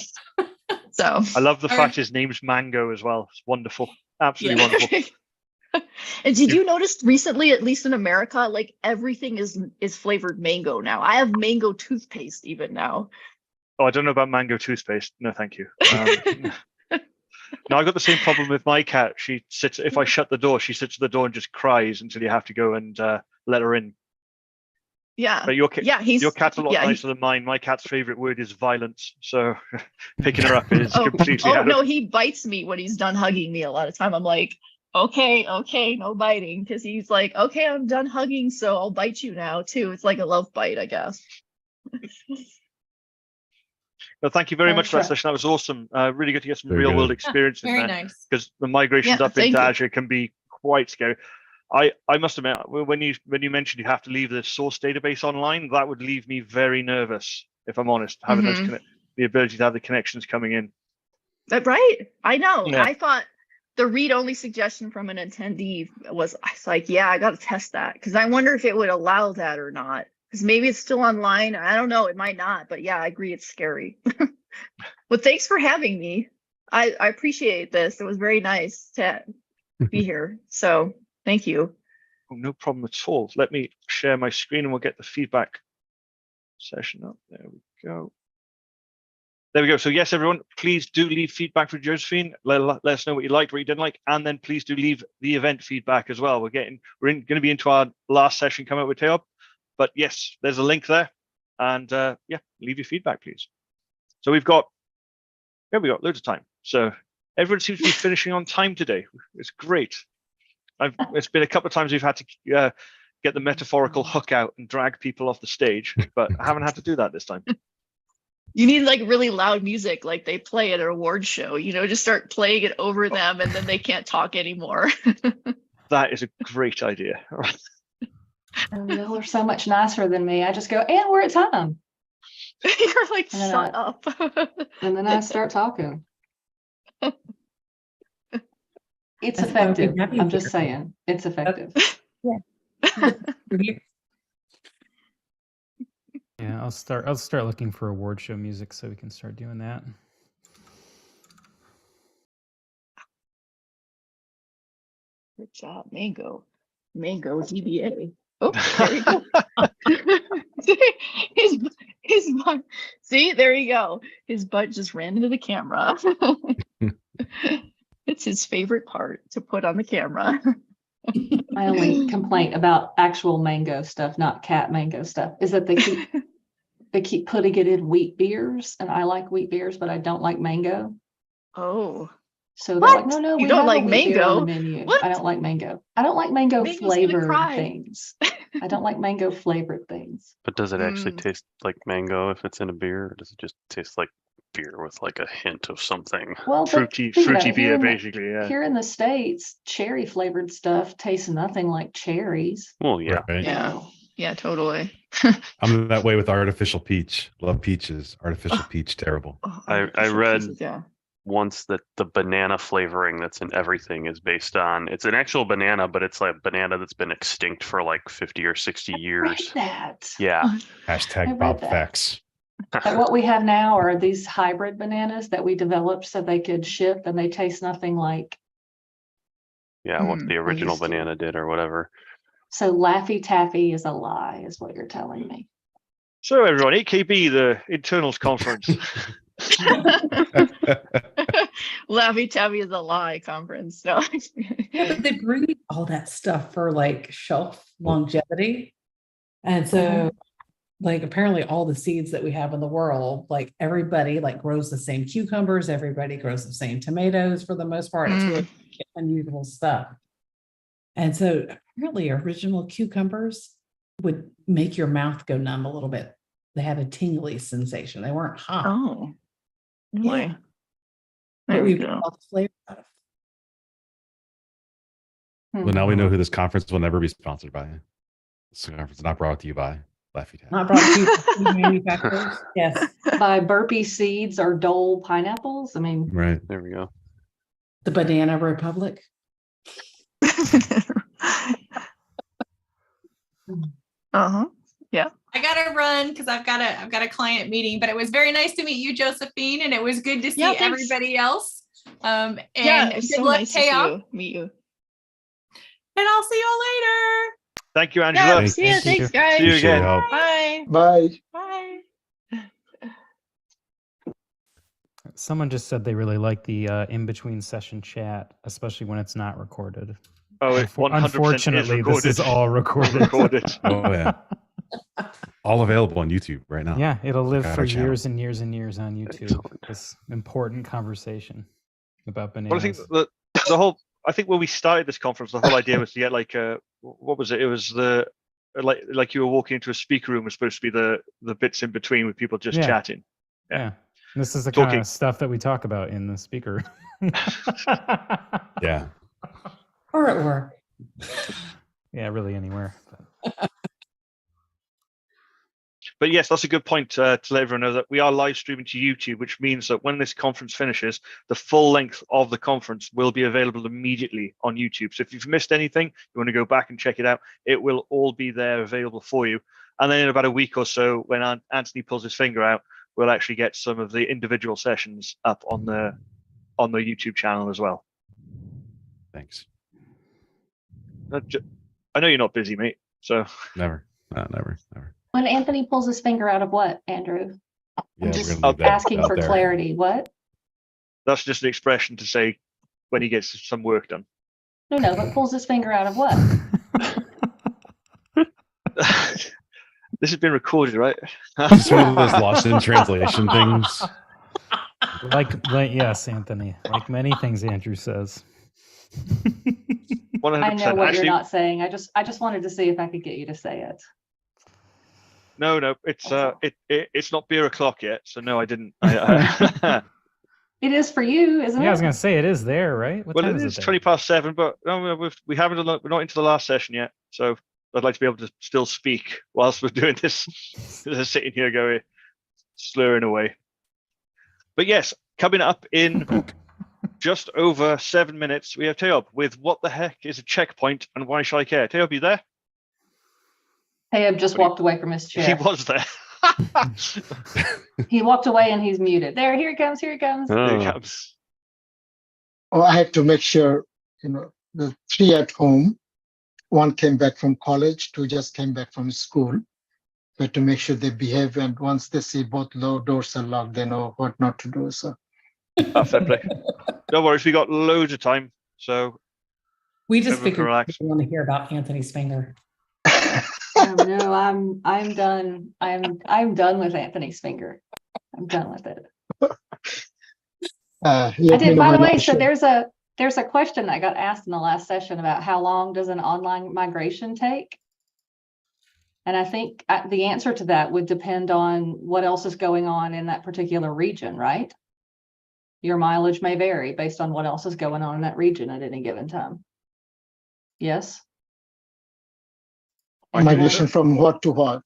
go. So I love the All fact right. his name's Mango as well. It's wonderful. Absolutely Yeah. wonderful. And did you notice recently, at least in America, like everything is flavored mango now? I have mango toothpaste even now. Oh, I don't know about mango toothpaste. No, thank you. No, I got the same problem with my cat. She sits, if I shut the door, she sits at the door and just cries until you have to go and let her in. Yeah. But your cat's a lot yeah, nicer than mine. My cat's favorite word is violence. So picking her up is completely out no, of... he bites me when he's done hugging me a lot of time. I'm like, okay, no biting, because he's like, okay, I'm done hugging, so I'll bite you now too. It's like a love bite, I guess. Well, thank you very much for that Sure. session. That was awesome. Really good to get some Very real world good. experience in Very there, nice. because the migrations Yeah, up thank into you. Azure can be quite scary. I must admit, when you mentioned you have to leave the source database online, that would leave me very nervous, if I'm honest, having the ability to have the connections coming in. Right? I know. Yeah. I thought the read-only suggestion from an attendee was, I was like, yeah, I got to test that, because I wonder if it would allow that or not. Because maybe it's still online. I don't know. It might not. But yeah, I agree. It's scary. Well, thanks for having me. I appreciate this. It was very nice to be here. So thank you. Oh, no problem at all. Let me share my screen and we'll get the feedback session up. There we go. There we go. So yes, everyone, please do leave feedback for Josephine. Let us know what you liked, what you didn't like, and then please do leave the event feedback as well. We're going to be into our last session coming up with Teob, but yes, there's a link there, and yeah, leave your feedback, please. So we got loads of time. So everyone seems to be finishing on time today. It's great. It's been a couple of times we've had to get the metaphorical hook out and drag people off the stage, but I haven't had to do that this time. You need like really loud music, like they play at an award show, just start playing it over them and then they can't talk anymore. That is a great idea. Y'all are so much nicer than me. I just go, and we're at time. You're like, shut up. And then I start talking. It's That's why we effective. have you I'm just here. saying, it's effective. Yeah, I'll start looking for award show music so we can start doing that. Good job, Mango DBA. Oh, there you go. his butt. See, there you go. His butt just ran into the camera. It's his favorite part to put on the camera. My only complaint about actual mango stuff, not cat mango stuff, is that they keep putting it in wheat beers, and I like wheat beers, but I don't like mango. Oh. So they're What? like, no, You we don't have a like wheat beer on mango? the menu. What? I don't like mango. I don't like mango Mango's gonna flavored cry. things. I don't like mango flavored things. But does it actually taste like mango if it's in a beer, or does it just taste like beer with like a hint of something? Well, Fruity fruity beer, basically. Yeah. Here in the States, cherry flavored stuff tastes nothing like cherries. Well, yeah. Right. Yeah, totally. I'm that way with artificial peach. Love peaches. Artificial peach, terrible. I read once that the banana flavoring that's in everything is based on, it's an actual banana, but it's like banana that's been extinct for like 50 or 60 years. That. Yeah. Hashtag Bob Facts. And what we have now are these hybrid bananas that we developed so they could ship, and they taste nothing like. Yeah, what the original banana did or whatever. So Laffy Taffy is a lie, is what you're telling me. So everyone, 8KB, the internals conference. Laffy Taffy is a lie conference. So Yeah, but they breed all that stuff for like shelf longevity. And so like apparently all the seeds that we have in the world, like everybody like grows the same cucumbers, everybody grows the same tomatoes for the most part. It's really unusual stuff. And so apparently original cucumbers would make your mouth go numb a little bit. They had a tingly sensation. They weren't hot. oh, Yeah. really? But There we we put go. all the flavor out of. Well, now we know who this conference will never be sponsored by. This conference is not brought to you by Laffy Taffy. Not brought to you by food manufacturers. Yes. By Burpee seeds or Dole pineapples. I mean, Right. There we go. The Banana Republic. Yeah. I gotta run because I've got a client meeting, but it was very nice to meet you, Josephine, and it was good to see Yeah, thanks. everybody else. And Yeah, it was good so luck, nice to Taya. meet you. And I'll see you all later. Thank you, Angela. Yeah, see you. Thanks, guys. See you Appreciate again. your help. Bye. Bye. Bye. Someone just said they really like the in-between session chat, especially when it's not recorded. Oh, it 100% Unfortunately, is this is recorded. all recorded. Recorded. Oh yeah. All available on YouTube right now. Yeah, it'll live Check out for our channel. years and years and years on YouTube. Excellent. This important conversation about bananas. Well, I think the whole. I think when we started this conference, the whole idea was to get like what was it? It was the like you were walking into a speaker room was supposed to be the bits in between with people just Yeah. chatting. Yeah. This is the Talking. kind of stuff that we talk about in the speaker. Yeah. Or at work. Yeah, really anywhere. But yes, that's a good point to let everyone know that we are live streaming to YouTube, which means that when this conference finishes, the full length of the conference will be available immediately on YouTube. So if you've missed anything, you want to go back and check it out, it will all be there available for you. And then in about a week or so, when Anthony pulls his finger out, we'll actually get some of the individual sessions up on the YouTube channel as well. Thanks. I know you're not busy, mate. So Never. Never. when Anthony pulls his finger out of what, Andrew? Yeah, I'm we're just gonna leave that asking out for there. clarity. What? that's just an expression to say when he gets some work done. No, but pulls his finger out of what? This has been recorded, right? It's one of those lost in translation things. Like yes, Anthony. Like many things Andrew says. 100%. I know what Actually, you're not saying. I just wanted to see if I could get you to say it. No, it's not beer o'clock yet, so no, I didn't. It is for you, isn't it? Yeah, I was gonna say it is there, right? What Well, time it is is there? 20 past 7, but no, we haven't. We're not into the last session yet, so I'd like to be able to still speak whilst we're doing this. Just sitting here going, slurring away. But yes, coming up in just over 7 minutes, we have Teob with what the heck is a checkpoint and why should I care? Teob, you there? Hey, I've just walked away from his chair. He was there. He walked away and he's muted. There, here he comes. Here he comes. Here he comes. Oh, I had to make sure, the 3 at home, 1 came back from college, 2 just came back from school. But to make sure they behave, and once they see both doors are locked, they know what not to do. So, Fair play. Don't worry, we got loads of time. So we just everyone figured relax. we want to hear about Anthony's finger. Oh, no, I'm done. I'm done with Anthony's finger. I'm done with it. I By the way, so there's a question that got asked in the last session about how long does an online migration take? And I think the answer to that would depend on what else is going on in that particular region, right? Your mileage may vary based on what else is going on in that region at any given time. Yes? Migration from what to what?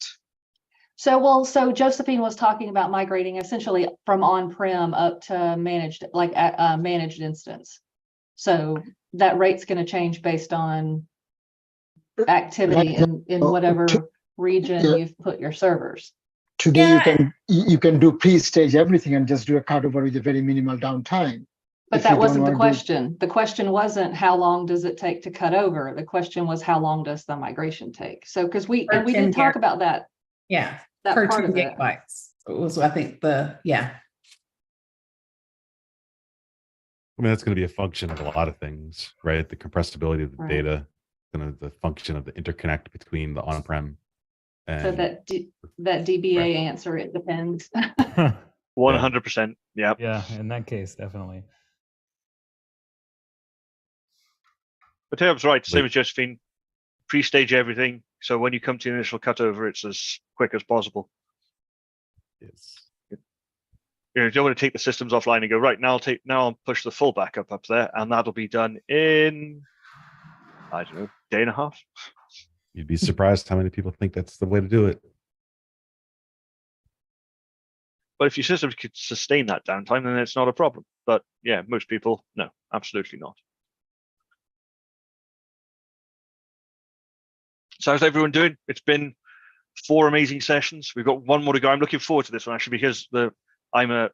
So Josephine was talking about migrating essentially from on-prem up to managed, like a managed instance. So that rate's going to change based on activity in whatever region you've put your servers. Today you can do pre-stage everything and just do a cutover with a very minimal downtime. But that wasn't the question. The question wasn't how long does it take to cut over. The question was how long does the migration take? So because we did talk about that. Yeah, that per part 2 of it. gigabytes. It was, I think, I mean, that's going to be a function of a lot of things, right? The compressibility of the Right. data, kind of the function of the interconnect between the on-prem and So that DBA answer, it depends. 100%. Yeah. Yeah, in that case, definitely. But Taylor's right. Same as Josephine. Pre-stage everything, so when you come to the initial cutover, it's as quick as possible. Yes. You don't want to take the systems offline and go, right, now I'll push the full backup up there, and that'll be done in, I don't know, day and a half. You'd be surprised how many people think that's the way to do it. But if your systems could sustain that downtime, then it's not a problem. But yeah, most people, no, absolutely not. So how's everyone doing? It's been 4 amazing sessions. We've got one more to go. I'm looking forward to this one actually, because I'm a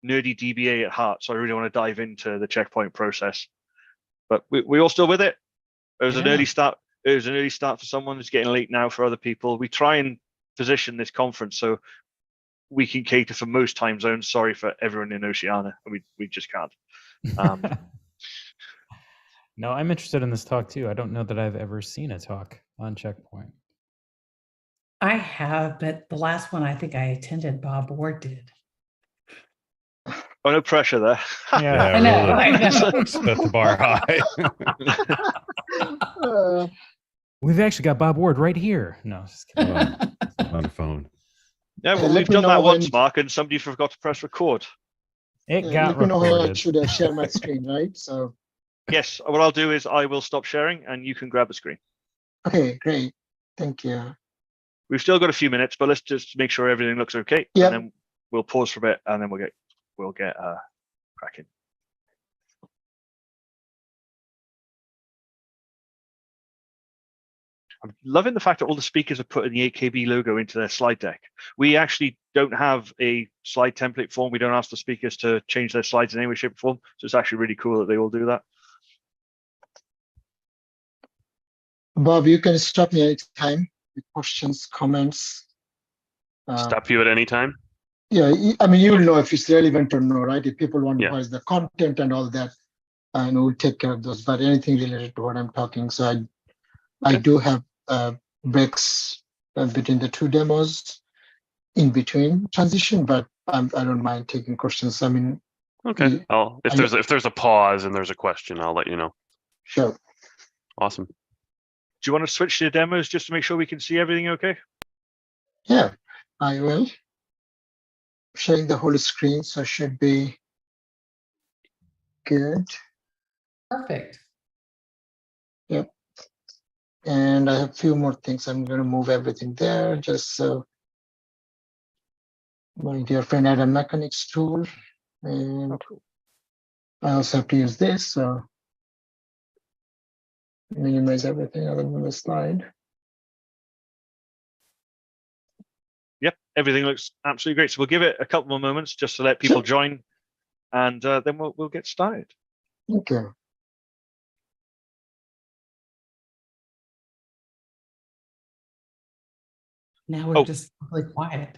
nerdy DBA at heart, so I really want to dive into the checkpoint process. But we all still with it. It was an early start. It was an early start for someone. It's getting late now for other people. We try and position this conference so we can cater for most time zones. Sorry for everyone in Oceania. We just can't. No, I'm interested in this talk too. I don't know that I've ever seen a talk on checkpoint. I have, but the last one I think I attended, Bob Ward did. Oh, no pressure there. Yeah, I know. I know. Set the bar high. We've actually got Bob Ward right here. No, just kidding. On the phone. Yeah, well, let we've me done know that once, when- Mark, and somebody forgot to press record. It Let got me know how I recorded. should share my screen, right? So, Yes, what I'll do is I will stop sharing, and you can grab the screen. okay, great. Thank you. We've still got a few minutes, but let's just make sure everything looks okay. Yep. And then we'll pause for a bit, and then we'll get cracking. I'm loving the fact that all the speakers are putting the 8KB logo into their slide deck. We actually don't have a slide template form. We don't ask the speakers to change their slides in any way, shape, or form. So it's actually really cool that they all do that. Bob, you can stop me anytime with questions, comments. Stop you at any time. Yeah, I mean, you'll know if it's relevant or no, right? If people want to Yeah. watch the content and all that, and we'll take care of those. But anything related to what I'm talking, so I do have breaks between the 2 demos in between transition, but I don't mind taking questions. I mean, Okay. If there's a pause and there's a question, I'll let you know. sure. Awesome. Do you want to switch to the demos just to make sure we can see everything okay? Yeah, I will. Sharing the whole screen, so should be good. Perfect. Yep. And I have a few more things. I'm going to move everything there just so my dear friend had a mechanics tool. And I also have to use this, so minimize everything other than the slide. Yep, everything looks absolutely great. So we'll give it a couple more moments just to let people join, and then we'll get started. Okay. Now we're just really quiet.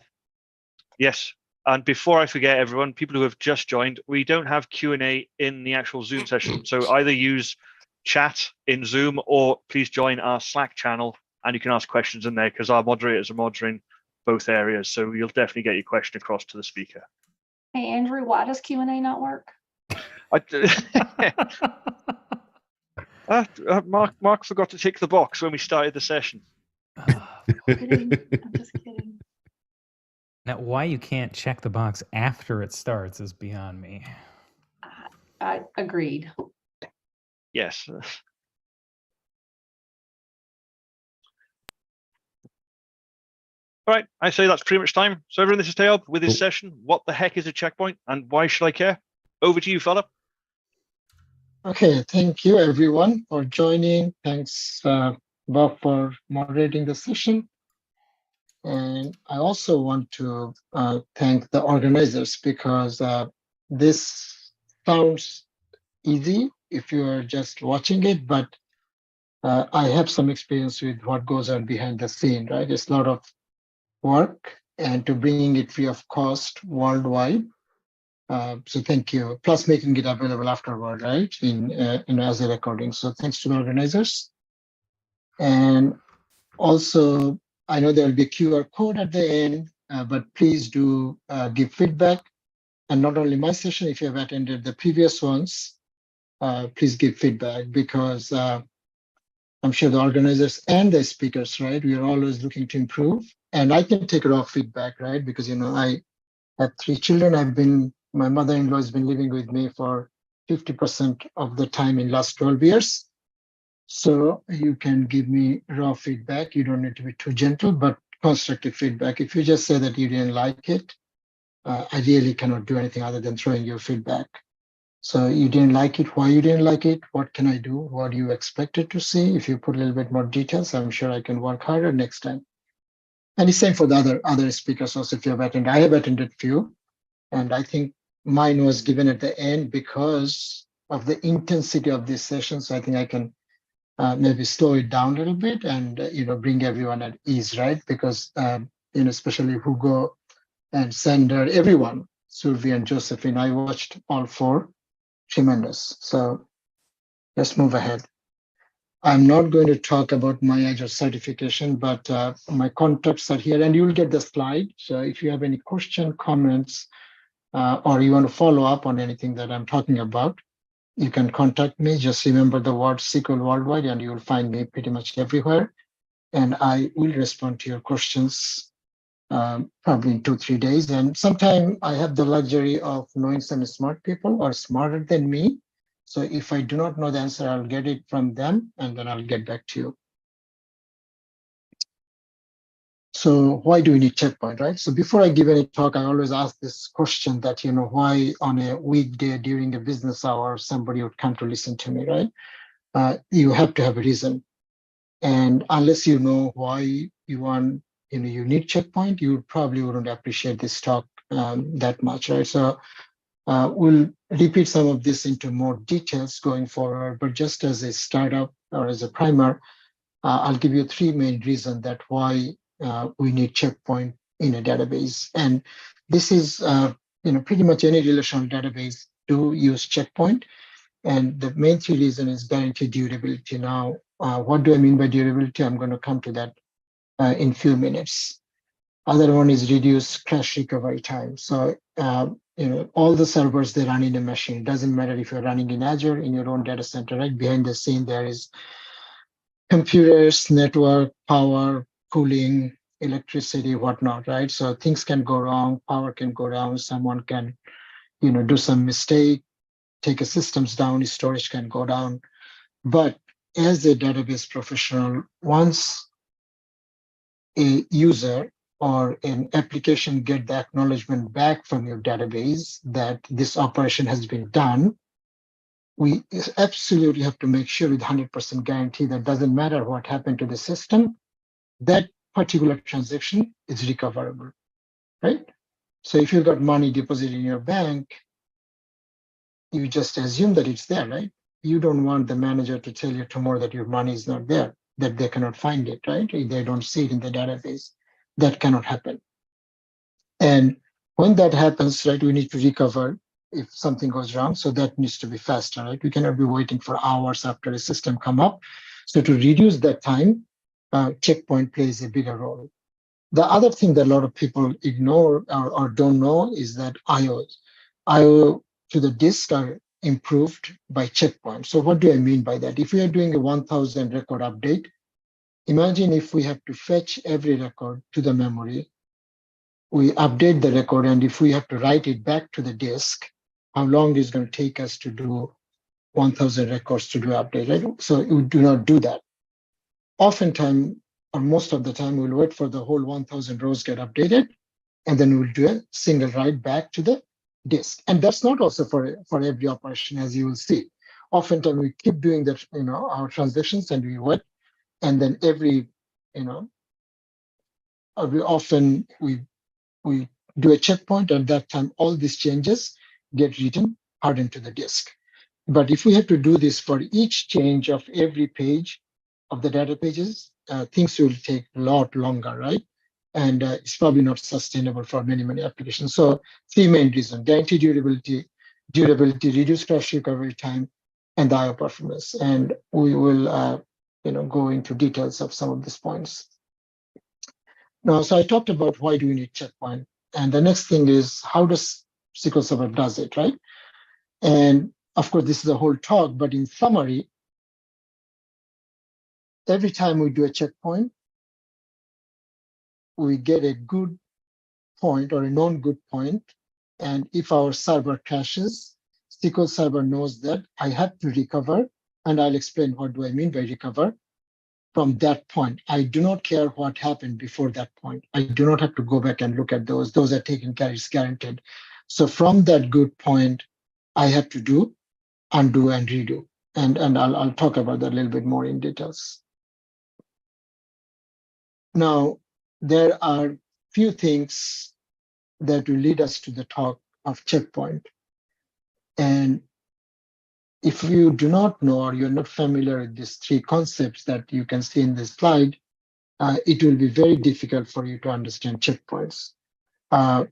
Yes, and before I forget, everyone, people who have just joined, we don't have Q&A in the actual Zoom session. So either use chat in Zoom or please join our Slack channel, and you can ask questions in there because our moderators are monitoring both areas. So you'll definitely get your question across to the speaker. Hey, Andrew, why does Q&A not work? Mark forgot to tick the box when we started the session. I'm just kidding. Now, why you can't check the box after it starts is beyond me. I agreed. Yes. All right, I say that's pretty much time. So everyone, this is Tayob with this session. What the heck is a checkpoint and why should I care? Over to you, fella. Okay, thank you everyone for joining. Thanks, Bob, for moderating the session. And I also want to thank the organizers because this sounds easy if you are just watching it, but I have some experience with what goes on behind the scene, right? It's a lot of work, and to bringing it free of cost worldwide So thank you. Plus making it available afterward, right? As a recording. So thanks to the organizers. And also, I know there will be a QR code at the end, but please do give feedback. And not only my session, if you have attended the previous ones, please give feedback, because I'm sure the organizers and the speakers, right, we are always looking to improve. And I can take raw feedback, right? Because, I have 3 children. My mother-in-law has been living with me for 50% of the time in last 12 years. So you can give me raw feedback. You don't need to be too gentle, but constructive feedback. If you just say that you didn't like it, I really cannot do anything other than throwing your feedback. So you didn't like it, why you didn't like it, what can I do, what do you expected to see? If you put a little bit more details, I'm sure I can work harder next time. And the same for the other speakers also, if you have attended. I have attended few, and I think mine was given at the end because of the intensity of this session. So I think I can maybe slow it down a little bit and bring everyone at ease, right? Because especially Hugo and Sander, everyone, Sylvie and Josephine, I watched all 4. Tremendous. So let's move ahead. I'm not going to talk about my Azure certification, but my contacts are here, and you'll get the slide. So if you have any question, comments, or you want to follow up on anything that I'm talking about, you can contact me. Just remember the word SQL Worldwide, and you will find me pretty much everywhere. And I will respond to your questions probably in 2-3 days. And sometimes I have the luxury of knowing some smart people or smarter than me. So if I do not know the answer, I'll get it from them, and then I'll get back to you. So why do we need checkpoint, right? So before I give any talk, I always ask this question that, why on a weekday during a business hour, somebody would come to listen to me, right? You have to have a reason. And unless you know why you want, you need checkpoint, you probably wouldn't appreciate this talk that much, right? So we'll repeat some of this into more details going forward, but just as a startup or as a primer, I'll give you 3 main reasons that why we need checkpoint in a database. And this is, pretty much any relational database do use checkpoint. And the main 3 reason is guaranteed durability. Now, what do I mean by durability? I'm going to come to that in few minutes. Other one is reduce crash recovery time. So, all the servers they run in a machine. It doesn't matter if you're running in Azure, in your own data center, right? Behind the scene, there is computers, network, power, cooling, electricity, whatnot, right? So things can go wrong, power can go down, someone can, do some mistake, take a systems down, storage can go down. But as a database professional, once a user or an application get the acknowledgement back from your database that this operation has been done, we absolutely have to make sure with 100% guarantee that doesn't matter what happened to the system, that particular transaction is recoverable, right? So if you've got money deposited in your bank, you just assume that it's there, right? You don't want the manager to tell you tomorrow that your money is not there, that they cannot find it, right? They don't see it in the database. That cannot happen. And when that happens, right, we need to recover if something goes wrong. So that needs to be faster, right? We cannot be waiting for hours after a system come up. So to reduce that time, checkpoint plays a bigger role. The other thing that a lot of people ignore or don't know is that IO to the disk are improved by checkpoint. So what do I mean by that? If we are doing a 1000 record update, imagine if we have to fetch every record to the memory, we update the record, and if we have to write it back to the disk, how long is going to take us to do 1000 records to do update, right? So we do not do that. Oftentimes, or most of the time, we'll wait for the whole 1000 rows get updated, and then we'll do a single write back to the disk. And that's not also for every operation, as you will see. Oftentimes, we keep doing that, our transactions, and we wait, and then every, we do a checkpoint, and that time all these changes get written hard into the disk. But if we have to do this for each change of every page of the data pages, things will take a lot longer, right? and it's probably not sustainable for many applications. So 3 main reasons: guarantee durability, reduce crash recovery time, and the IO performance. And we will go into details of some of these points. Now, so I talked about why do we need checkpoint, and the next thing is how does SQL Server does it, right? And of course, this is a whole talk, but in summary, every time we do a checkpoint, we get a good point or a non-good point. And if our server crashes, SQL Server knows that I have to recover, and I'll explain what do I mean by recover from that point. I do not care what happened before that point. I do not have to go back and look at those. Those are taken care, it's guaranteed. So from that good point, I have to do undo and redo. And I'll talk about that a little bit more in details. Now, there are few things that will lead us to the talk of checkpoint. And if you do not know or you're not familiar with these 3 concepts that you can see in this slide, it will be very difficult for you to understand checkpoints.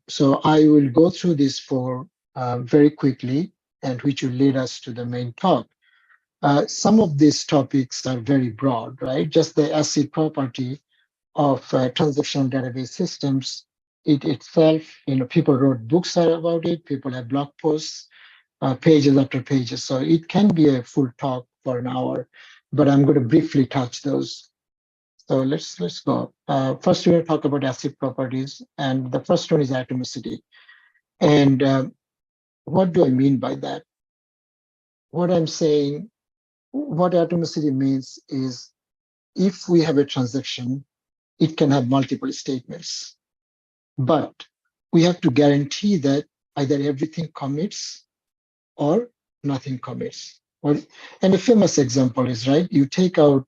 So I will go through this for very quickly, and which will lead us to the main talk. Some of these topics are very broad, right? Just the ACID property of transactional database systems, it itself, people wrote books about it, people have blog posts, pages after pages. So it can be a full talk for an hour, but I'm going to briefly touch those. So let's go. First, we're going to talk about ACID properties, and the first one is atomicity. And what do I mean by that? What I'm saying, what atomicity means is if we have a transaction, it can have multiple statements, but we have to guarantee that either everything commits or nothing commits. And a famous example is, right, you take out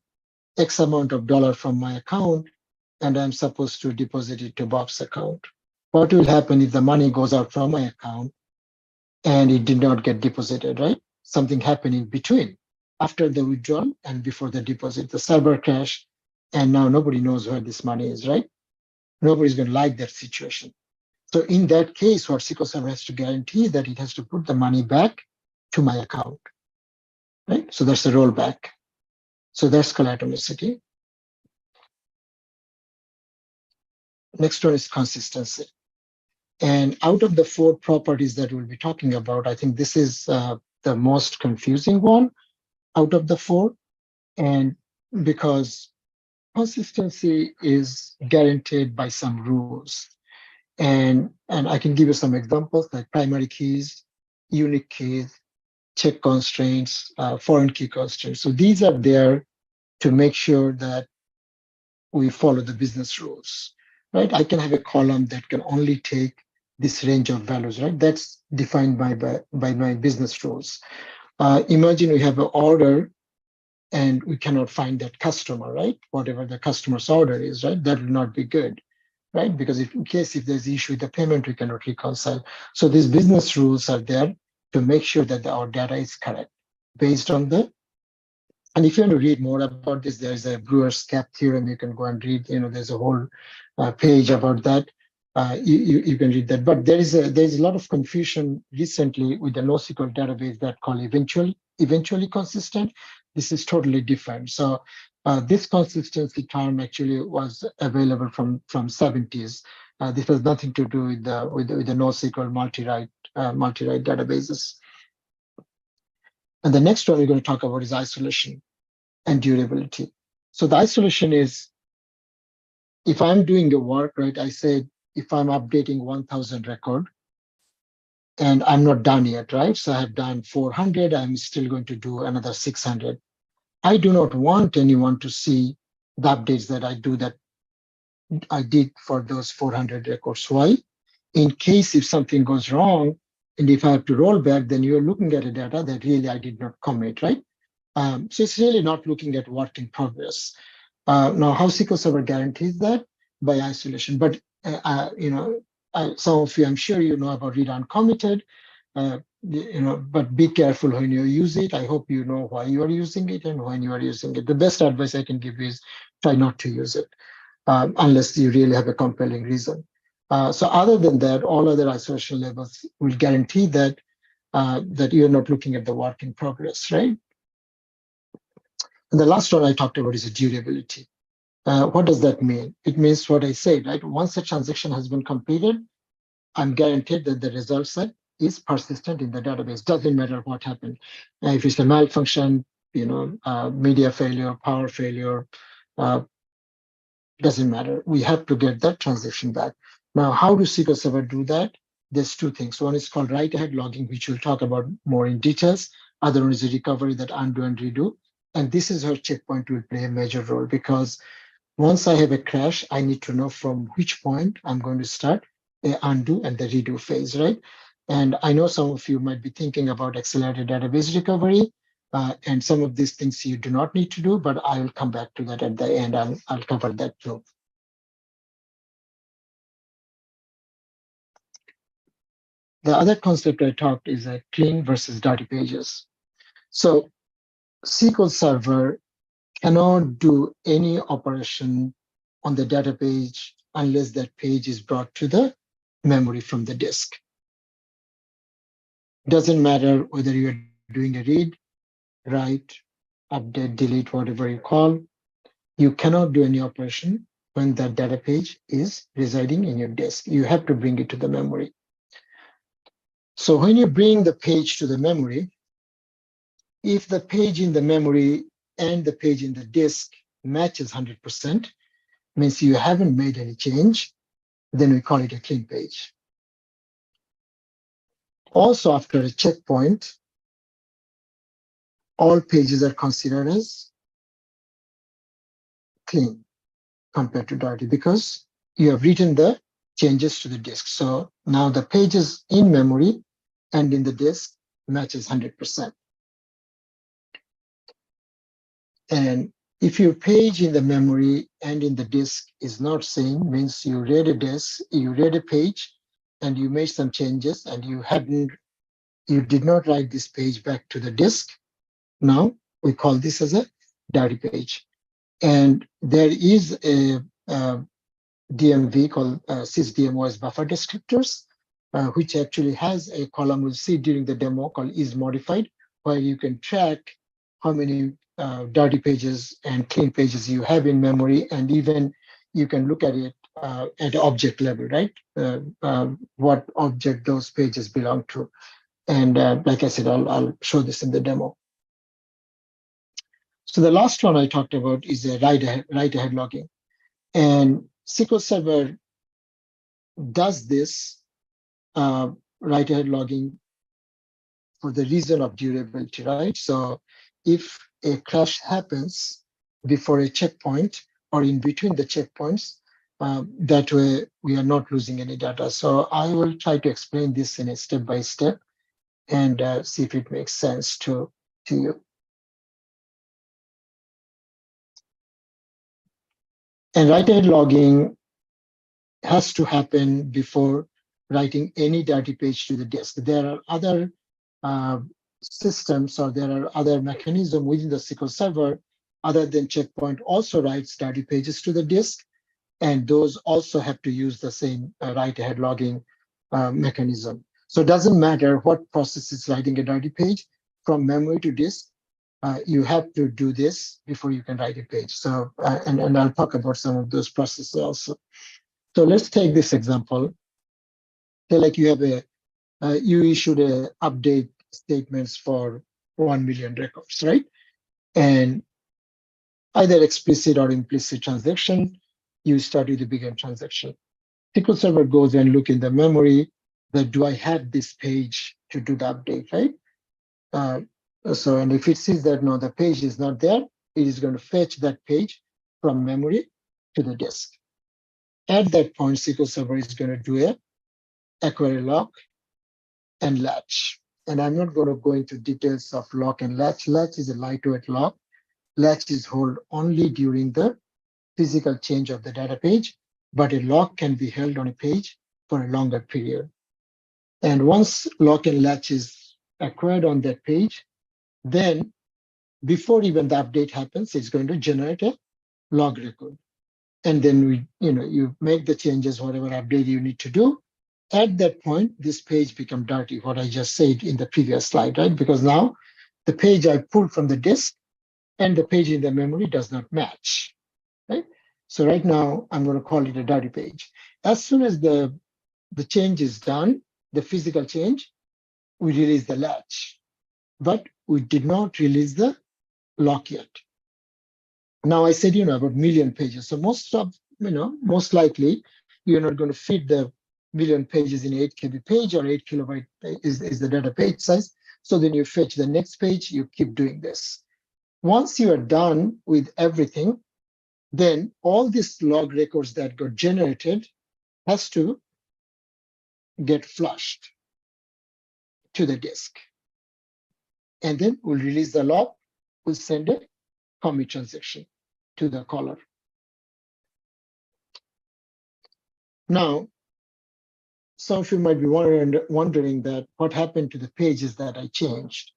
X amount of dollar from my account, and I'm supposed to deposit it to Bob's account. What will happen if the money goes out from my account and it did not get deposited, right? Something happened in between, after the withdrawal and before the deposit, the server crash, and now nobody knows where this money is, right? Nobody's going to like that situation. So in that case, what SQL Server has to guarantee that it has to put the money back to my account, right? So that's the rollback. So that's called atomicity. Next one is consistency. And out of the 4 properties that we'll be talking about, I think this is the most confusing one out of the 4. And because consistency is guaranteed by some rules. And I can give you some examples like primary keys, unique keys, check constraints, foreign key constraints. So these are there to make sure that we follow the business rules, right? I can have a column that can only take this range of values, right? That's defined by my business rules. Imagine we have an order and we cannot find that customer, right? Whatever the customer's order is, right? That will not be good, right? Because if there's issue with the payment, we cannot reconcile. So these business rules are there to make sure that our data is correct based on and if you want to read more about this, there's a Brewer's cap theorem. You can go and read, there's a whole page about that. You can read that. But there's a lot of confusion recently with the NoSQL database that call eventually consistent. This is totally different. So this consistency term actually was available from 70s. This has nothing to do with the NoSQL multi-write databases. And the next one we're going to talk about is isolation and durability. So the isolation is, if I'm doing the work, right, I said, if I'm updating 1,000 record and I'm not done yet, right? So I have done 400, I'm still going to do another 600. I do not want anyone to see the updates that I did for those 400 records. Why? In case if something goes wrong, and if I have to roll back, then you're looking at a data that really I did not commit, right? So it's really not looking at work in progress. Now, how SQL Server guarantees that? By isolation. But some of you, I'm sure you know about read uncommitted. But be careful when you use it. I hope you know why you are using it and when you are using it. The best advice I can give is try not to use it. unless you really have a compelling reason. So other than that, all other isolation levels will guarantee that that you're not looking at the work in progress, right? And the last one I talked about is the durability. What does that mean? It means what I said, right? Once a transaction has been completed, I'm guaranteed that the result set is persistent in the database. Doesn't matter what happened. If it's a malfunction, media failure, power failure, doesn't matter. We have to get that transaction back. Now, how do SQL Server do that? There's two things. One is called write-ahead logging, which we'll talk about more in details. Other one is a recovery, that undo and redo. And this is where checkpoint will play a major role, because once I have a crash, I need to know from which point I'm going to start the undo and the redo phase, right? And I know some of you might be thinking about accelerated database recovery, and some of these things you do not need to do, but I will come back to that at the end. I'll cover that too. The other concept I talked is clean versus dirty pages. So SQL Server cannot do any operation on the data page unless that page is brought to the memory from the disk. Doesn't matter whether you're doing a read, write, update, delete, whatever you call. You cannot do any operation when that data page is residing in your disk. You have to bring it to the memory. So when you bring the page to the memory, if the page in the memory and the page in the disk matches 100%, means you haven't made any change, then we call it a clean page. Also, after a checkpoint, all pages are considered as clean compared to dirty, because you have written the changes to the disk. So now the pages in memory and in the disk matches 100%. And if your page in the memory and in the disk is not same, means you read a page and you made some changes and you did not write this page back to the disk. Now we call this as a dirty page. And there is a DMV called sysdmo as buffer descriptors, which actually has a column we'll see during the demo called is modified, where you can track how many dirty pages and clean pages you have in memory, and even you can look at it at object level, right? What object those pages belong to. And like I said, I'll show this in the demo. So the last one I talked about is a write-ahead logging. And SQL Server does this write-ahead logging for the reason of durability, right? So if a crash happens before a checkpoint or in between the checkpoints, that way we are not losing any data. So I will try to explain this in a step-by-step and see if it makes sense to you. And write-ahead logging has to happen before writing any dirty page to the disk. There are other systems, or there are other mechanisms within the SQL Server other than checkpoint also writes dirty pages to the disk, and those also have to use the same write-ahead logging mechanism. So it doesn't matter what process is writing a dirty page from memory to disk. You have to do this before you can write a page. So, and I'll talk about some of those processes also. So let's take this example. Say like you have you issued a update statements for 1 million records, right? And either explicit or implicit transaction, you start with the begin transaction. SQL Server goes and look in the memory that do I have this page to do the update, right? And if it sees that no, the page is not there, it is going to fetch that page from memory to the disk. At that point, SQL Server is going to do a query lock and latch. And I'm not going to go into details of lock and latch. Latch is a lightweight lock. Latch is held only during the physical change of the data page, but a lock can be held on a page for a longer period. And once lock and latch is acquired on that page, then before even the update happens, it's going to generate a log record. and then you make the changes, whatever update you need to do. At that point, this page become dirty, what I just said in the previous slide, right? Because now the page I pulled from the disk and the page in the memory does not match, right? So right now I'm going to call it a dirty page. As soon as the change is done, the physical change, we release the latch, but we did not release the lock yet. Now I said, about million pages. So most likely you're not going to fit the million pages in 8KB page, or 8 kilobyte is the data page size. So then you fetch the next page, you keep doing this. Once you are done with everything, then all these log records that got generated has to get flushed to the disk. And then we'll release the log, we'll send a commit transaction to the caller. Now, some of you might be wondering that what happened to the pages that I changed.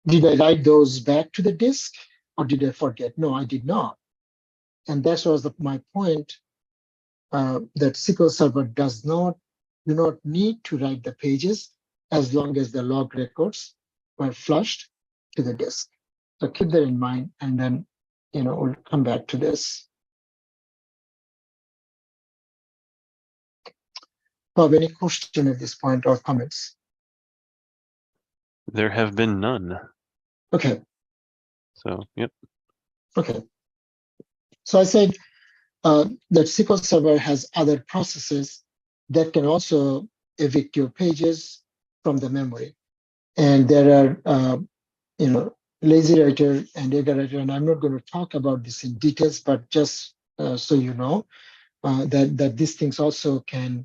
Did I write those back to the disk, or did I forget? No, I did not. And that was my point, that SQL Server do not need to write the pages as long as the log records were flushed to the disk. So keep that in mind, and then we'll come back to this. Bob, any question at this point or comments? There have been none. Okay. So, yep. Okay. So I said that SQL Server has other processes that can also evict your pages from the memory. And there are, lazy writer and eager writer, and I'm not going to talk about this in details, but just so you know, that these things also can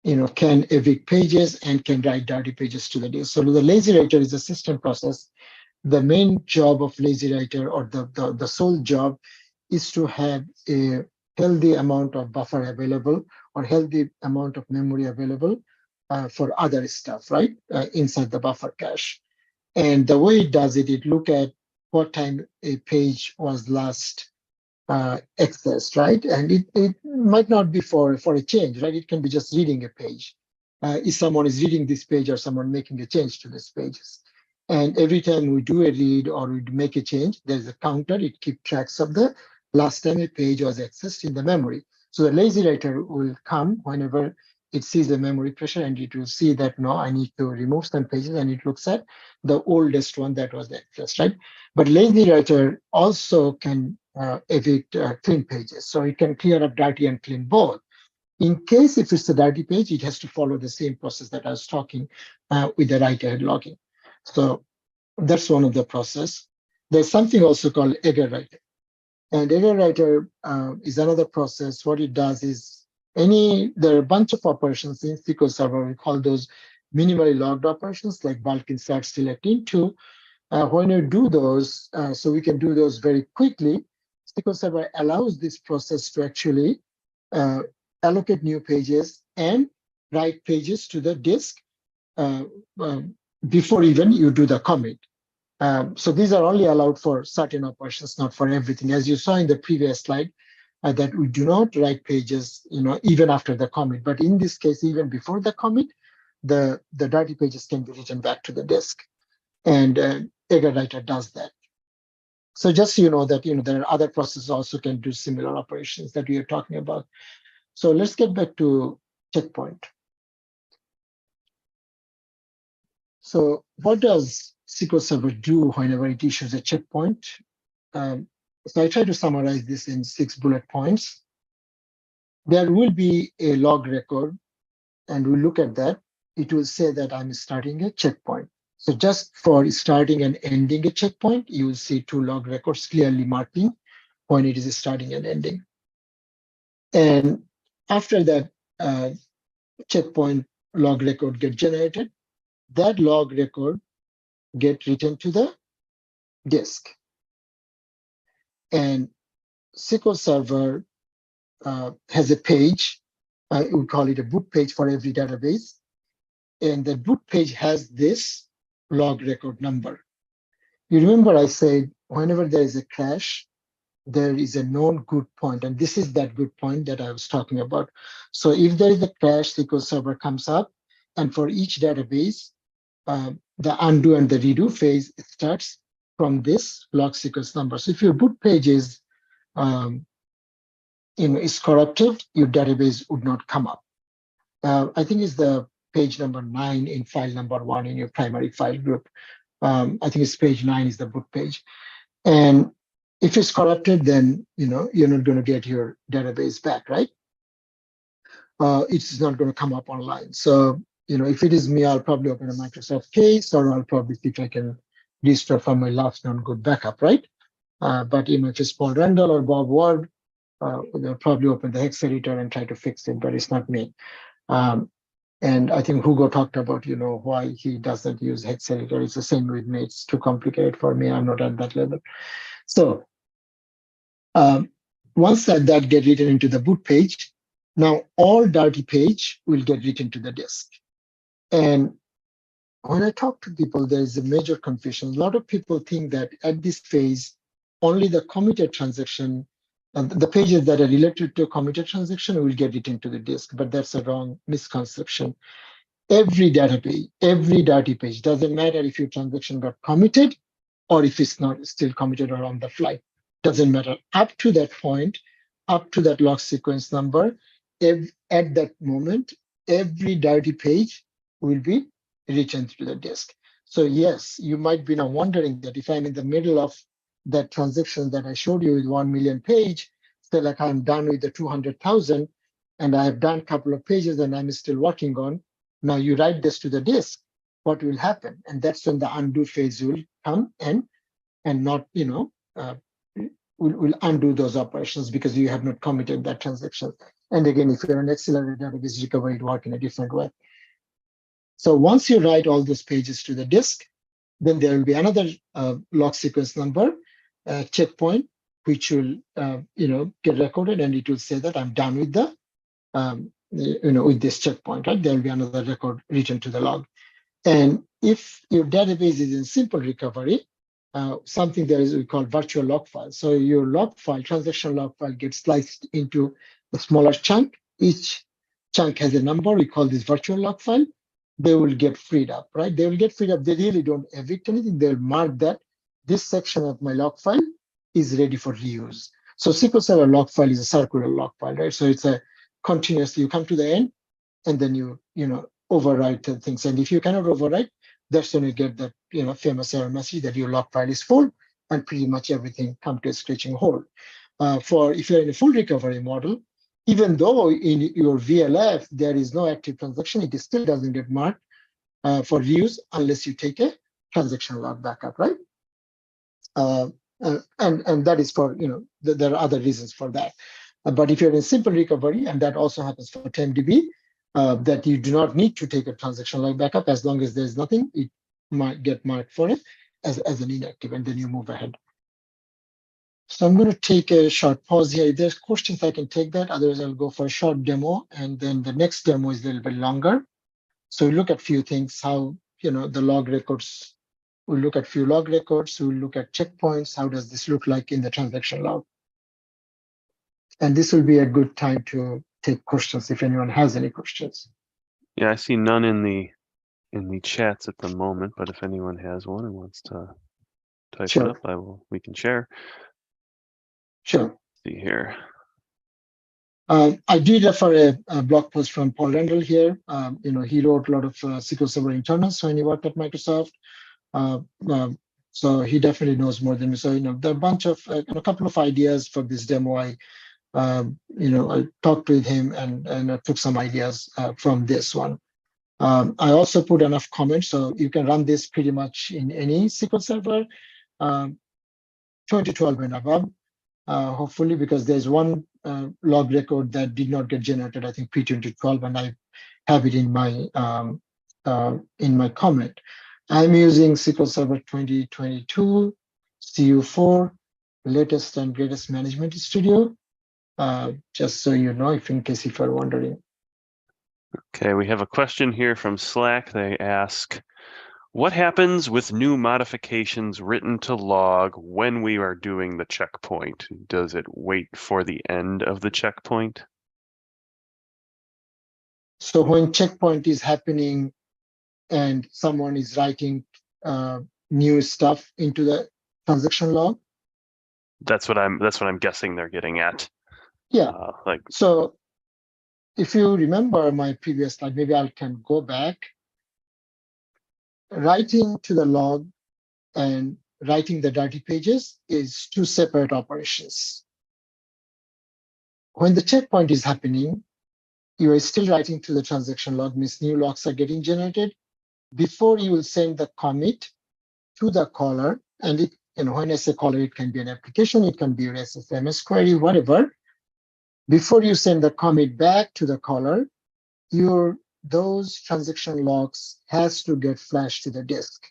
evict pages and can write dirty pages to the disk. So the lazy writer is a system process. The main job of lazy writer, or the sole job, is to have a healthy amount of buffer available, or healthy amount of memory available for other stuff, right? Inside the buffer cache. And the way it does it, it look at what time a page was last accessed, right? And it might not be for a change, right? It can be just reading a page. If someone is reading this page, or someone making a change to this pages. And every time we do a read or we make a change, there's a counter. It keeps tracks of the last time a page was accessed in the memory. So the lazy writer will come whenever it sees the memory pressure, and it will see that, no, I need to remove some pages, and it looks at the oldest one that was accessed, right? But lazy writer also can evict clean pages. So it can clear up dirty and clean both. In case if it's a dirty page, it has to follow the same process that I was talking with the write-ahead logging. So that's one of the process. There's something also called eager writer. And eager writer is another process. What it does is there are a bunch of operations in SQL Server. We call those minimally logged operations, like bulk insert, select into. When you do those, so we can do those very quickly, SQL Server allows this process to actually allocate new pages and write pages to the disk before even you do the commit. So these are only allowed for certain operations, not for everything. As you saw in the previous slide, that we do not write pages, even after the commit. But in this case, even before the commit, the dirty pages can be written back to the disk. And eager writer does that. So just so you know that there are other processes also can do similar operations that we are talking about. So let's get back to checkpoint. So what does SQL Server do whenever it issues a checkpoint? So I try to summarize this in 6 bullet points. There will be a log record, and we'll look at that. It will say that I'm starting a checkpoint. So just for starting and ending a checkpoint, you will see 2 log records clearly marking when it is starting and ending. And after that checkpoint log record get generated, that log record get written to the disk. And SQL Server has a page, we call it a boot page for every database. And the boot page has this log record number. You remember I said, whenever there is a crash, there is a known good point, and this is that good point that I was talking about. So if there is a crash, SQL Server comes up, and for each database, the undo and the redo phase starts from this log sequence number. So if your boot page is is corrupted, your database would not come up. I think it's the page number 9 in file number 1 in your primary file group. I think it's page 9 is the boot page. And if it's corrupted, then you're not going to get your database back, right? It's not going to come up online. So if it is me, I'll probably open a Microsoft case, or I'll probably see if I can restore from my last known good backup, right? But if it's Paul Randall or Bob Ward, they'll probably open the hex editor and try to fix it, but it's not me. And I think Hugo talked about, why he doesn't use hex editor. It's the same with me. It's too complicated for me. I'm not at that level. So once that get written into the boot page, now all dirty page will get written to the disk. And when I talk to people, there is a major confusion. A lot of people think that at this phase, only the committed transaction, the pages that are related to a committed transaction will get written to the disk, but that's a wrong misconception. Every database, every dirty page, doesn't matter if your transaction got committed or if it's not still committed or on the fly. Doesn't matter. Up to that point, up to that log sequence number, at that moment, every dirty page will be written to the disk. So yes, you might be now wondering that if I'm in the middle of that transaction that I showed you with 1 million page, so like I'm done with the 200,000 and I have done a couple of pages and I'm still working on, now you write this to the disk, what will happen? And that's when the undo phase will come and not, will undo those operations because you have not committed that transaction. And again, if you're an accelerated database recovery, it works in a different way. So once you write all those pages to the disk, then there will be another log sequence number, checkpoint, which will get recorded, and it will say that I'm done with the with this checkpoint, right? There will be another record written to the log. And if your database is in simple recovery, something there is we call virtual log file. So your log file, transaction log file, gets sliced into a smaller chunk. Each chunk has a number. We call this virtual log file. They will get freed up, right? They will get freed up. They really don't evict anything. They'll mark that this section of my log file is ready for reuse. So SQL Server log file is a circular log file, right? So it's a continuously, you come to the end and then you overwrite the things. And if you cannot overwrite, that's when you get that famous error message that your log file is full and pretty much everything come to a screeching halt. For if you're in a full recovery model, even though in your VLF there is no active transaction, it still doesn't get marked for reuse unless you take a transaction log backup, right? And that is for there are other reasons for that. But if you're in simple recovery, and that also happens for 10DB, that you do not need to take a transaction log backup as long as there's nothing, it might get marked for it as an inactive, and then you move ahead. So I'm going to take a short pause here. If there's questions, I can take that. Otherwise, I'll go for a short demo, and then the next demo is a little bit longer. So we look at a few things, how the log records. We'll look at few log records. We'll look at checkpoints. How does this look like in the transaction log? And this will be a good time to take questions if anyone has any questions. Yeah, I see none in the chats at the moment, but if anyone has one and wants to type it up, we can share. Sure. Let's see here. I did refer a blog post from Paul Randall here. He wrote a lot of SQL Server internals when he worked at Microsoft. So he definitely knows more than me. So there are a bunch of a couple of ideas for this demo. I talked with him and I took some ideas from this one. I also put enough comments, so you can run this pretty much in any SQL Server 2012 and above, hopefully, because there's one log record that did not get generated, I think pre-2012, and I have it in my comment. I'm using SQL Server 2022, CU4, latest and greatest management studio. Just so you know, if you're wondering. Okay, we have a question here from Slack. They ask, What happens with new modifications written to log when we are doing the checkpoint? Does it wait for the end of the checkpoint? So when checkpoint is happening and someone is writing new stuff into the transaction log. That's what I'm guessing they're getting at. Yeah. Like, so if you remember my previous slide, maybe I can go back. Writing to the log and writing the dirty pages is two separate operations. When the checkpoint is happening, you are still writing to the transaction log, means new logs are getting generated before you will send the commit to the caller. And it, when I say caller, it can be an application, it can be your SSMS query, whatever. Before you send the commit back to the caller, those transaction logs has to get flashed to the disk.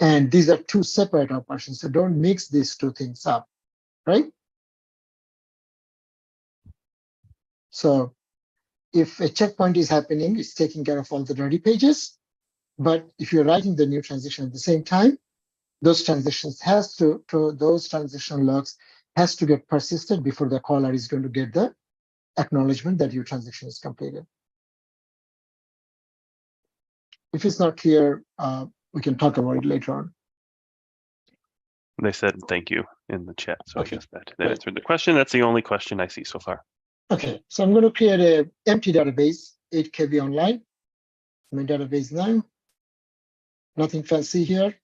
And these are two separate operations, so don't mix these two things up, right? So if a checkpoint is happening, it's taking care of all the dirty pages. But if you're writing the new transaction at the same time, those transitions those transaction logs has to get persisted before the caller is going to get the acknowledgement that your transaction is completed. If it's not clear, we can talk about it later on. they said thank you in the chat, so Okay. I guess that answered the question. That's the only question I see so far. Okay, so I'm going to create an empty database, 8KB online. My database now. Nothing fancy here.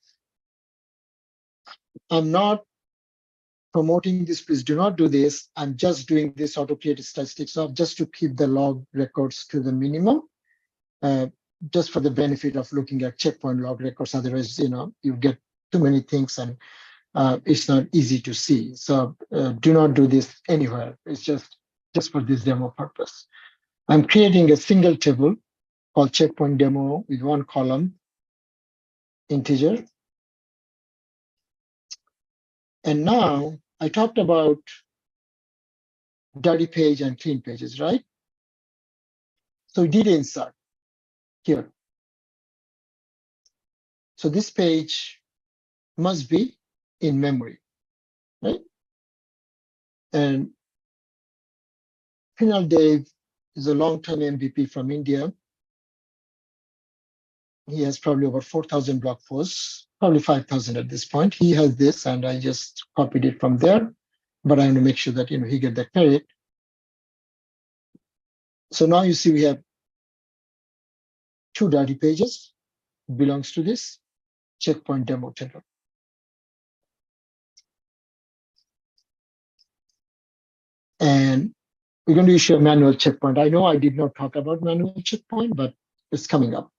I'm not promoting this, please do not do this. I'm just doing this auto create statistics off just to keep the log records to the minimum, just for the benefit of looking at checkpoint log records. Otherwise, you get too many things and it's not easy to see. So do not do this anywhere. It's just for this demo purpose. I'm creating a single table called checkpoint demo with one column, integer. And now I talked about dirty page and clean pages, right? So we did insert here. So this page must be in memory, right? And Pinal Dave is a long-term MVP from India. He has probably over 4,000 blog posts, probably 5,000 at this point. He has this, and I just copied it from there. But I want to make sure that he get the credit. So now you see we have two dirty pages. It belongs to this checkpoint demo table. And we're going to issue a manual checkpoint. I know I did not talk about manual checkpoint, but it's coming up.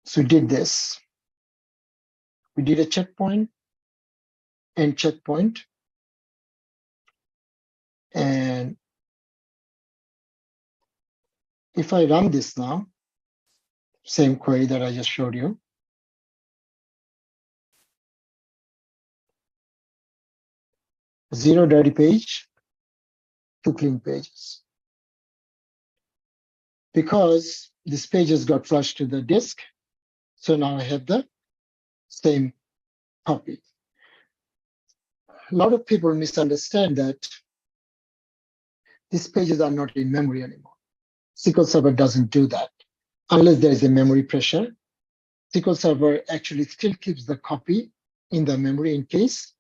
So we did this. We did a checkpoint and checkpoint. And if I run this now, same query that I just showed you, zero dirty page, two clean pages. Because this page has got flushed to the disk, so now I have the same copy. A lot of people misunderstand that these pages are not in memory anymore. SQL Server doesn't do that. Unless there is a memory pressure, SQL Server actually still keeps the copy in the memory in case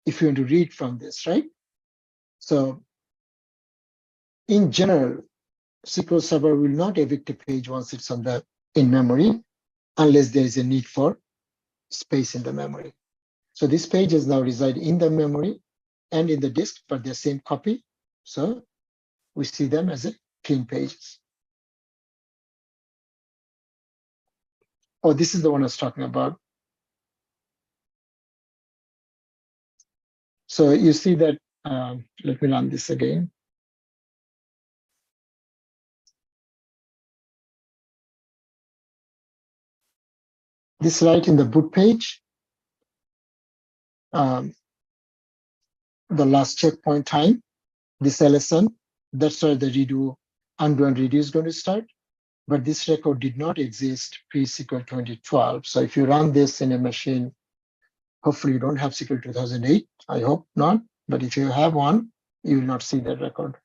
if you want to read from this, right? So in general, SQL Server will not evict a page once it's in memory, unless there is a need for space in the memory. So these pages now reside in the memory and in the disk, but they're same copy. So we see them as clean pages. Oh, this is the one I was talking about. So you see that, let me run this again. This right in the boot page, the last checkpoint time, this LSN, that's where the redo, undo and redo is going to start. But this record did not exist pre-SQL 2012. So if you run this in a machine, hopefully you don't have SQL 2008. I hope not. But if you have one, you will not see that record.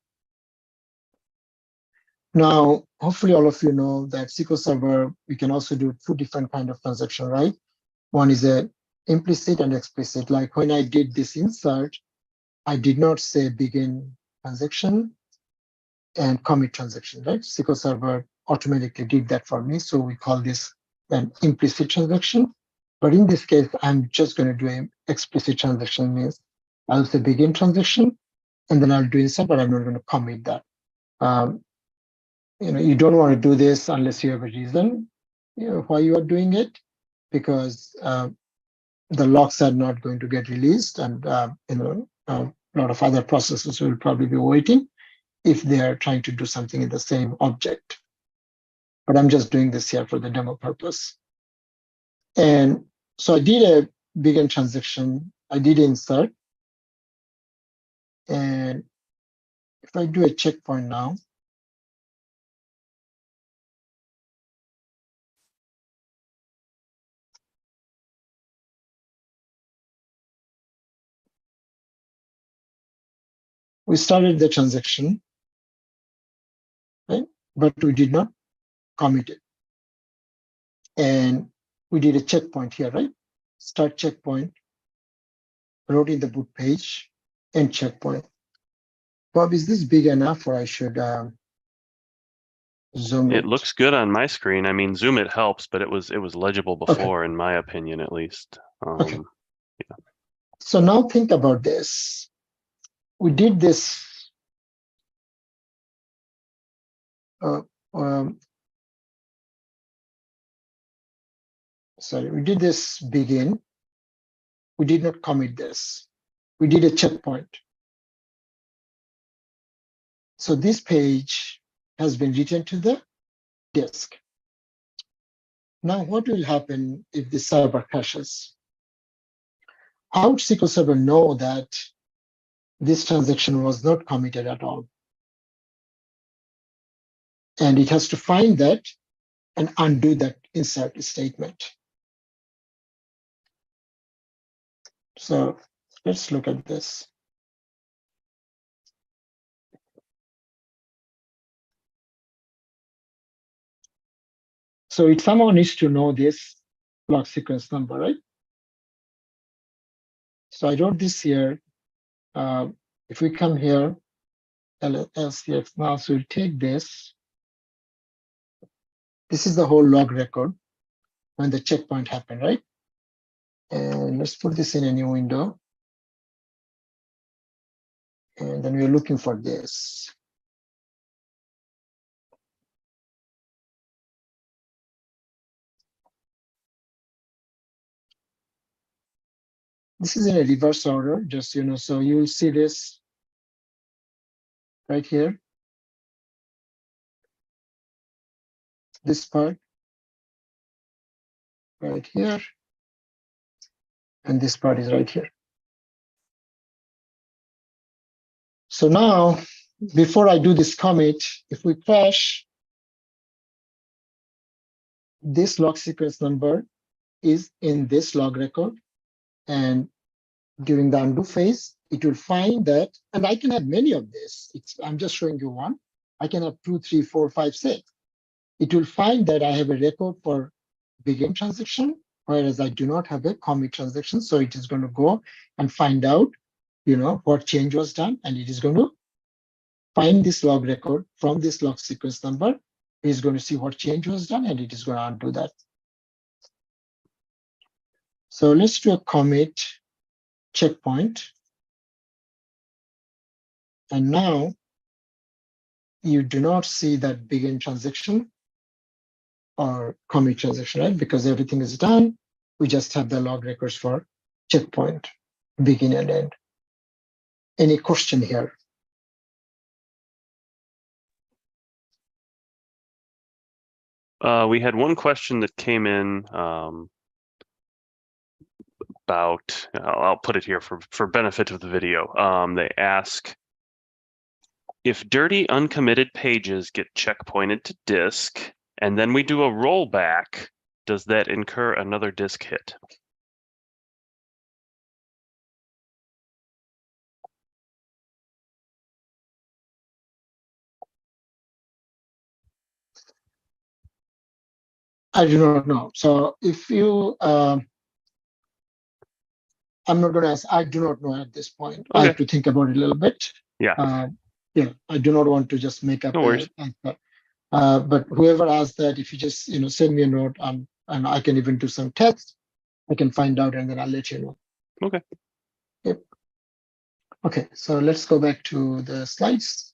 Now, hopefully all of you know that SQL Server, we can also do two different kind of transaction, right? One is a implicit and explicit. Like when I did this insert, I did not say begin transaction and commit transaction, right? SQL Server automatically did that for me. So we call this an implicit transaction. But in this case, I'm just going to do an explicit transaction, means I'll say begin transaction, and then I'll do insert, but I'm not going to commit that. You don't want to do this unless you have a reason, why you are doing it, because the locks are not going to get released, and a lot of other processes will probably be waiting if they are trying to do something in the same object. But I'm just doing this here for the demo purpose. And so I did a begin transaction. I did insert. And if I do a checkpoint now, we started the transaction, right? But we did not commit it. And we did a checkpoint here, right? Start checkpoint, wrote in the boot page, and checkpoint. Bob, is this big enough, or I should zoom It looks good on my screen. I mean, zoom it helps, but it was legible before, in my opinion, at least. Okay. Yeah. So now think about this. We did this. Sorry, we did this begin. We did not commit this. We did a checkpoint. So this page has been written to the disk. Now, what will happen if the server crashes? How would SQL Server know that this transaction was not committed at all? And it has to find that and undo that insert statement. So let's look at this. So it somehow needs to know this block sequence number, right? So I wrote this here. If we come here, LCX now, so we'll take this. This is the whole log record when the checkpoint happened, right? And let's put this in a new window. And then we're looking for this. This is in a reverse order, just, so you'll see this right here. This part right here. And this part is right here. So now, before I do this commit, if we crash, this log sequence number is in this log record. And during the undo phase, it will find that, and I can have many of this. I'm just showing you one. I can have 2, 3, 4, 5, 6. It will find that I have a record for begin transaction, whereas I do not have a commit transaction. So it is going to go and find out, what change was done, and it is going to find this log record from this log sequence number. It is going to see what change was done, and it is going to undo that. So let's do a commit checkpoint. And now you do not see that begin transaction or commit transaction, right? Because everything is done. We just have the log records for checkpoint, begin and end. Any question here? We had one question that came in about, I'll put it here for benefit of the video. They ask, If dirty uncommitted pages get checkpointed to disk, and then we do a rollback, does that incur another disk hit? I do not know. So if you, I'm not going to ask, I do not know at this point. I have to think about it a little bit. Yeah. Yeah, I do not want to just make up No worries. an answer. But whoever asked that, if you just send me a note, and I can even do some tests, I can find out and then I'll let you know. Okay. Yep. Okay, so let's go back to the slides.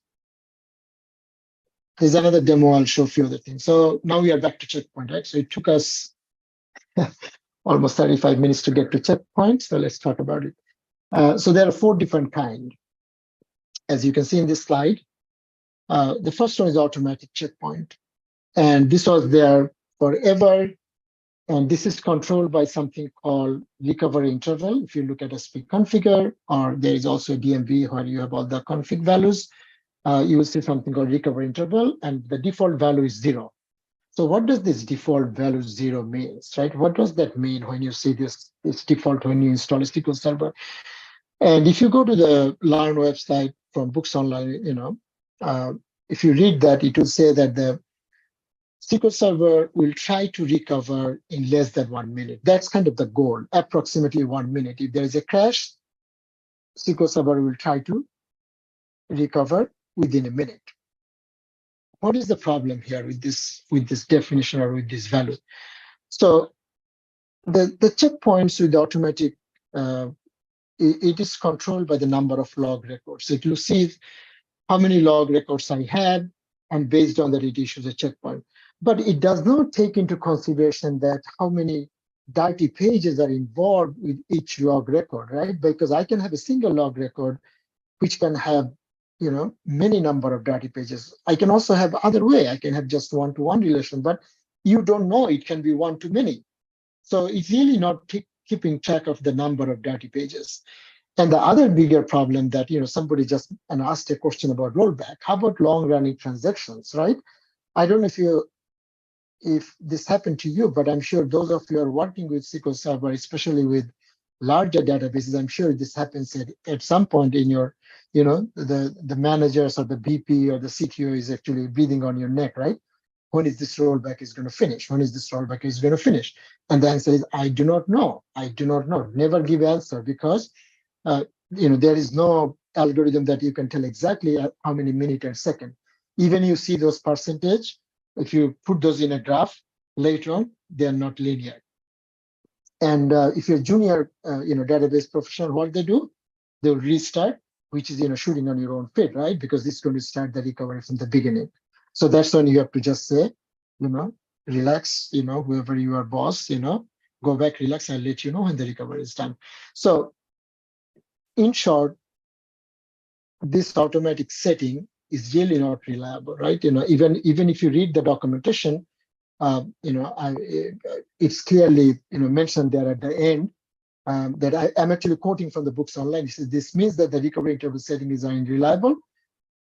There's another demo. I'll show a few other things. So now we are back to checkpoint, right? So it took us almost 35 minutes to get to checkpoint. So let's talk about it. So there are 4 different kinds. As you can see in this slide, the first one is automatic checkpoint. And this was there forever. And this is controlled by something called recovery interval. If you look at SP configure, or there is also a DMV where you have all the config values, you will see something called recovery interval, and the default value is 0. So what does this default value 0 means, right? What does that mean when you see this default when you install a SQL Server? And if you go to the Learn website from Books Online, if you read that, it will say that the SQL Server will try to recover in less than 1 minute. That's kind of the goal, approximately 1 minute. If there is a crash, SQL Server will try to recover within a minute. What is the problem here with this definition or with this value? So the checkpoints with automatic, it is controlled by the number of log records. So it will see how many log records I had, and based on that, it issues a checkpoint. But it does not take into consideration that how many dirty pages are involved with each log record, right? Because I can have a single log record which can have many number of dirty pages. I can also have other way. I can have just one-to-one relation, but you don't know, it can be one to many. So it's really not keeping track of the number of dirty pages. And the other bigger problem that somebody just asked a question about rollback. How about long-running transactions, right? I don't know if this happened to you, but I'm sure those of you who are working with SQL Server, especially with larger databases, I'm sure this happens at some point in your, the managers or the BP or the CTO is actually breathing on your neck, right? When is this rollback is going to finish? When is this rollback is going to finish? And the answer is, I do not know. I do not know. Never give answer, because there is no algorithm that you can tell exactly how many minutes and second. Even you see those percentage, if you put those in a graph later on, they are not linear. And if you're a junior, database professional, what they do, they'll restart, which is shooting on your own feet, right? Because it's going to start the recovery from the beginning. So that's when you have to just say, relax, whoever you are boss, go back, relax, I'll let you know when the recovery is done. So in short, this automatic setting is really not reliable, right? Even if you read the documentation, it's clearly mentioned there at the end that I'm actually quoting from the Books Online. It says, this means that the recovery interval setting is unreliable.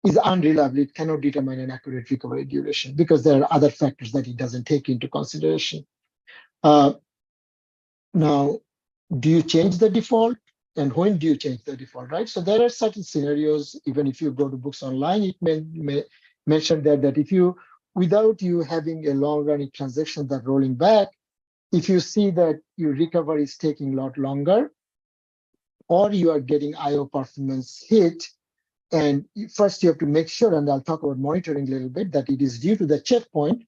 It cannot determine an accurate recovery duration because there are other factors that it doesn't take into consideration. Now, do you change the default? And when do you change the default, right? So there are certain scenarios, even if you go to Books Online, it may mention that if you, without you having a long-running transaction that rolling back, if you see that your recovery is taking a lot longer, or you are getting IO performance hit, and first you have to make sure, and I'll talk about monitoring a little bit, that it is due to the checkpoint.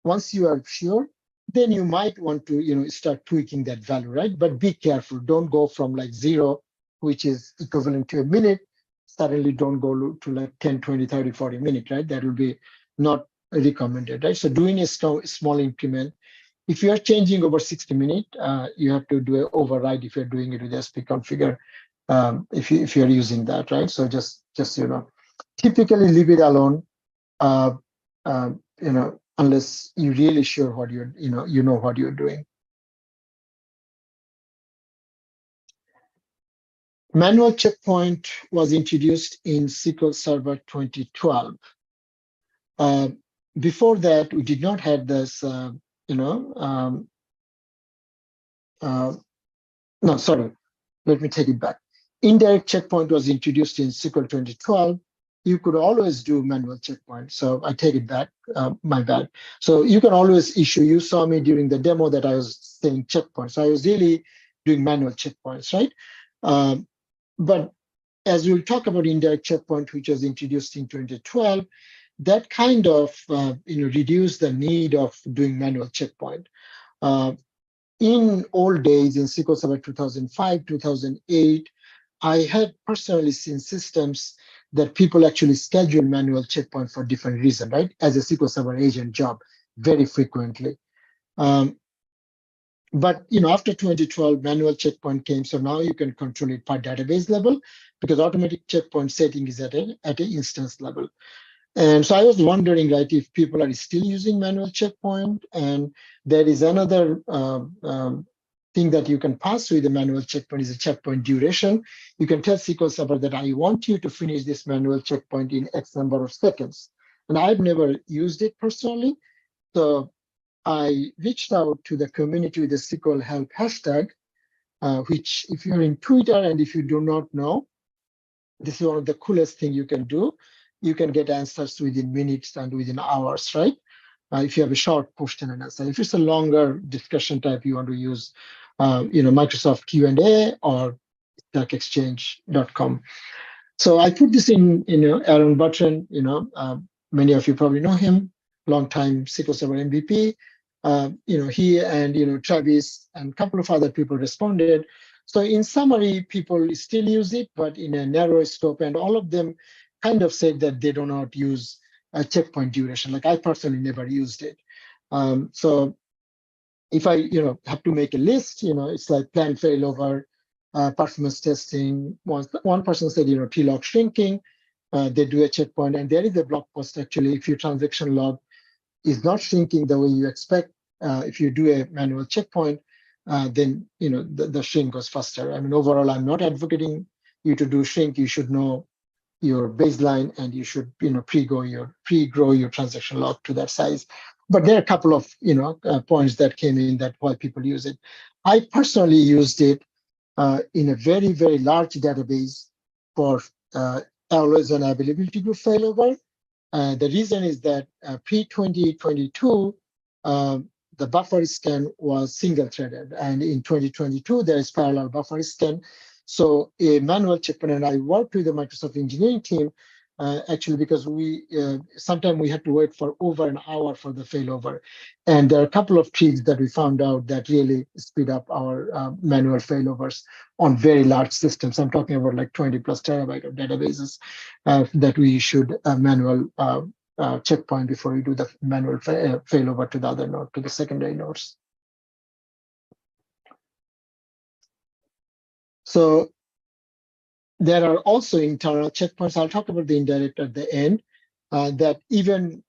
Once you are sure, then you might want to start tweaking that value, right? But be careful. Don't go from like 0, which is equivalent to a minute. Suddenly don't go to like 10, 20, 30, 40 minutes, right? That will be not recommended, right? So doing a small increment. If you are changing over 60 minutes, you have to do an override if you're doing it with SP configure, if you're using that, right? So just typically leave it alone, unless you're really sure what you're, what you're doing. Manual checkpoint was introduced in SQL Server 2012. Before that, we did not have this, no, sorry, let me take it back. Indirect checkpoint was introduced in SQL 2012. You could always do manual checkpoint. So I take it back, my bad. So you can always issue, you saw me during the demo that I was saying checkpoint. So I was really doing manual checkpoints, right? But as we'll talk about indirect checkpoint, which was introduced in 2012, that kind of reduced the need of doing manual checkpoint. In old days, in SQL Server 2005, 2008, I had personally seen systems that people actually schedule manual checkpoint for different reasons, right? As a SQL Server agent job, very frequently. But after 2012, manual checkpoint came, so now you can control it per database level because automatic checkpoint setting is at an instance level. And so I was wondering, right, if people are still using manual checkpoint, and there is another thing that you can pass with the manual checkpoint is a checkpoint duration. You can tell SQL Server that I want you to finish this manual checkpoint in X number of seconds. And I've never used it personally. So I reached out to the community with the SQL help hashtag, which if you're in Twitter and if you do not know, this is one of the coolest things you can do. You can get answers within minutes and within hours, right? If you have a short question and answer. If it's a longer discussion type, you want to use, Microsoft Q&A or stackexchange.com. So I put this in, Aaron Button, many of you probably know him, longtime SQL Server MVP. He and, Travis and a couple of other people responded. So in summary, people still use it, but in a narrow scope, and all of them kind of said that they do not use a checkpoint duration. Like I personally never used it. So if I, have to make a list, it's like plan failover, performance testing. One person said, T-log shrinking, they do a checkpoint, and there is a blog post actually. If your transaction log is not shrinking the way you expect, if you do a manual checkpoint, then the shrink goes faster. I mean, overall, I'm not advocating you to do shrink. You should know your baseline, and you should pre-grow your transaction log to that size. But there are a couple of points that came in that why people use it. I personally used it in a very, very large database for always an availability group failover. The reason is that pre-2022, the buffer scan was single-threaded, and in 2022 there is parallel buffer scan. So a manual checkpoint, and I worked with the Microsoft engineering team actually because sometimes we had to wait for over an hour for the failover, and there are a couple of tricks that we found out that really speed up our manual failovers on very large systems. I'm talking about like 20 plus terabyte of databases that we issued a manual checkpoint before we do the manual failover to the other node, to the secondary nodes. So there are also internal checkpoints. I'll talk about the indirect at the end, that even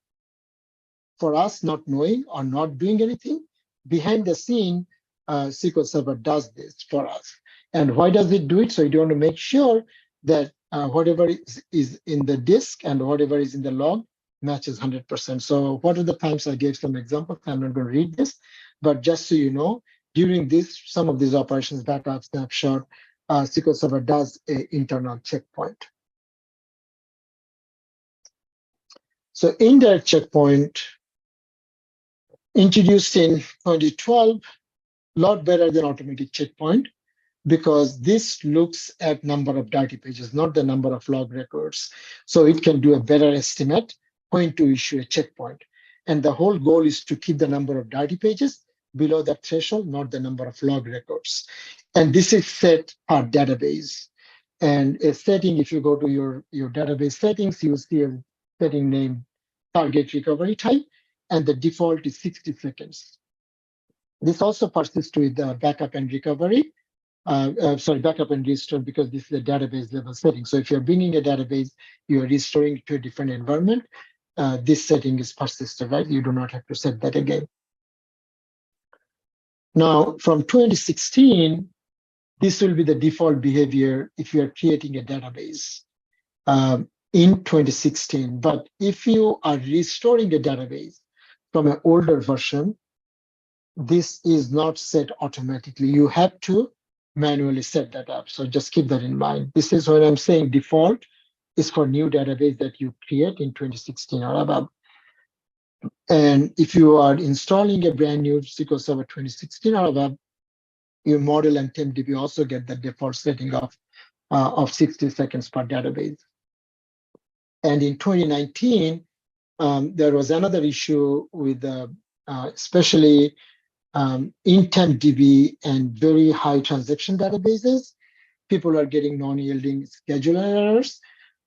for us not knowing or not doing anything, behind the scene, SQL Server does this for us. And why does it do it? So you want to make sure that whatever is in the disk and whatever is in the log matches 100%. So what are the times? I gave some examples. I'm not going to read this, but just so you know, during some of these operations, backup, snapshot, SQL Server does an internal checkpoint. So indirect checkpoint introduced in 2012, a lot better than automatic checkpoint, because this looks at number of dirty pages, not the number of log records. So it can do a better estimate when to issue a checkpoint. And the whole goal is to keep the number of dirty pages below that threshold, not the number of log records. And this is set per database. And a setting, if you go to your database settings, you'll see a setting named target recovery time, and the default is 60 seconds. This also persists with backup and recovery. Backup and restore, because this is a database level setting. So if you're bringing a database, you're restoring it to a different environment, this setting is persistent, right? You do not have to set that again. Now, from 2016, This will be the default behavior if you are creating a database in 2016. But if you are restoring a database from an older version, this is not set automatically. You have to manually set that up. So just keep that in mind. This is when I'm saying default is for new database that you create in 2016 or above. And if you are installing a brand new SQL Server 2016 or above, your model and TempDB also get the default setting of 60 seconds per database. And in 2019, there was another issue with especially in TempDB and very high transaction databases. People are getting non-yielding scheduler errors.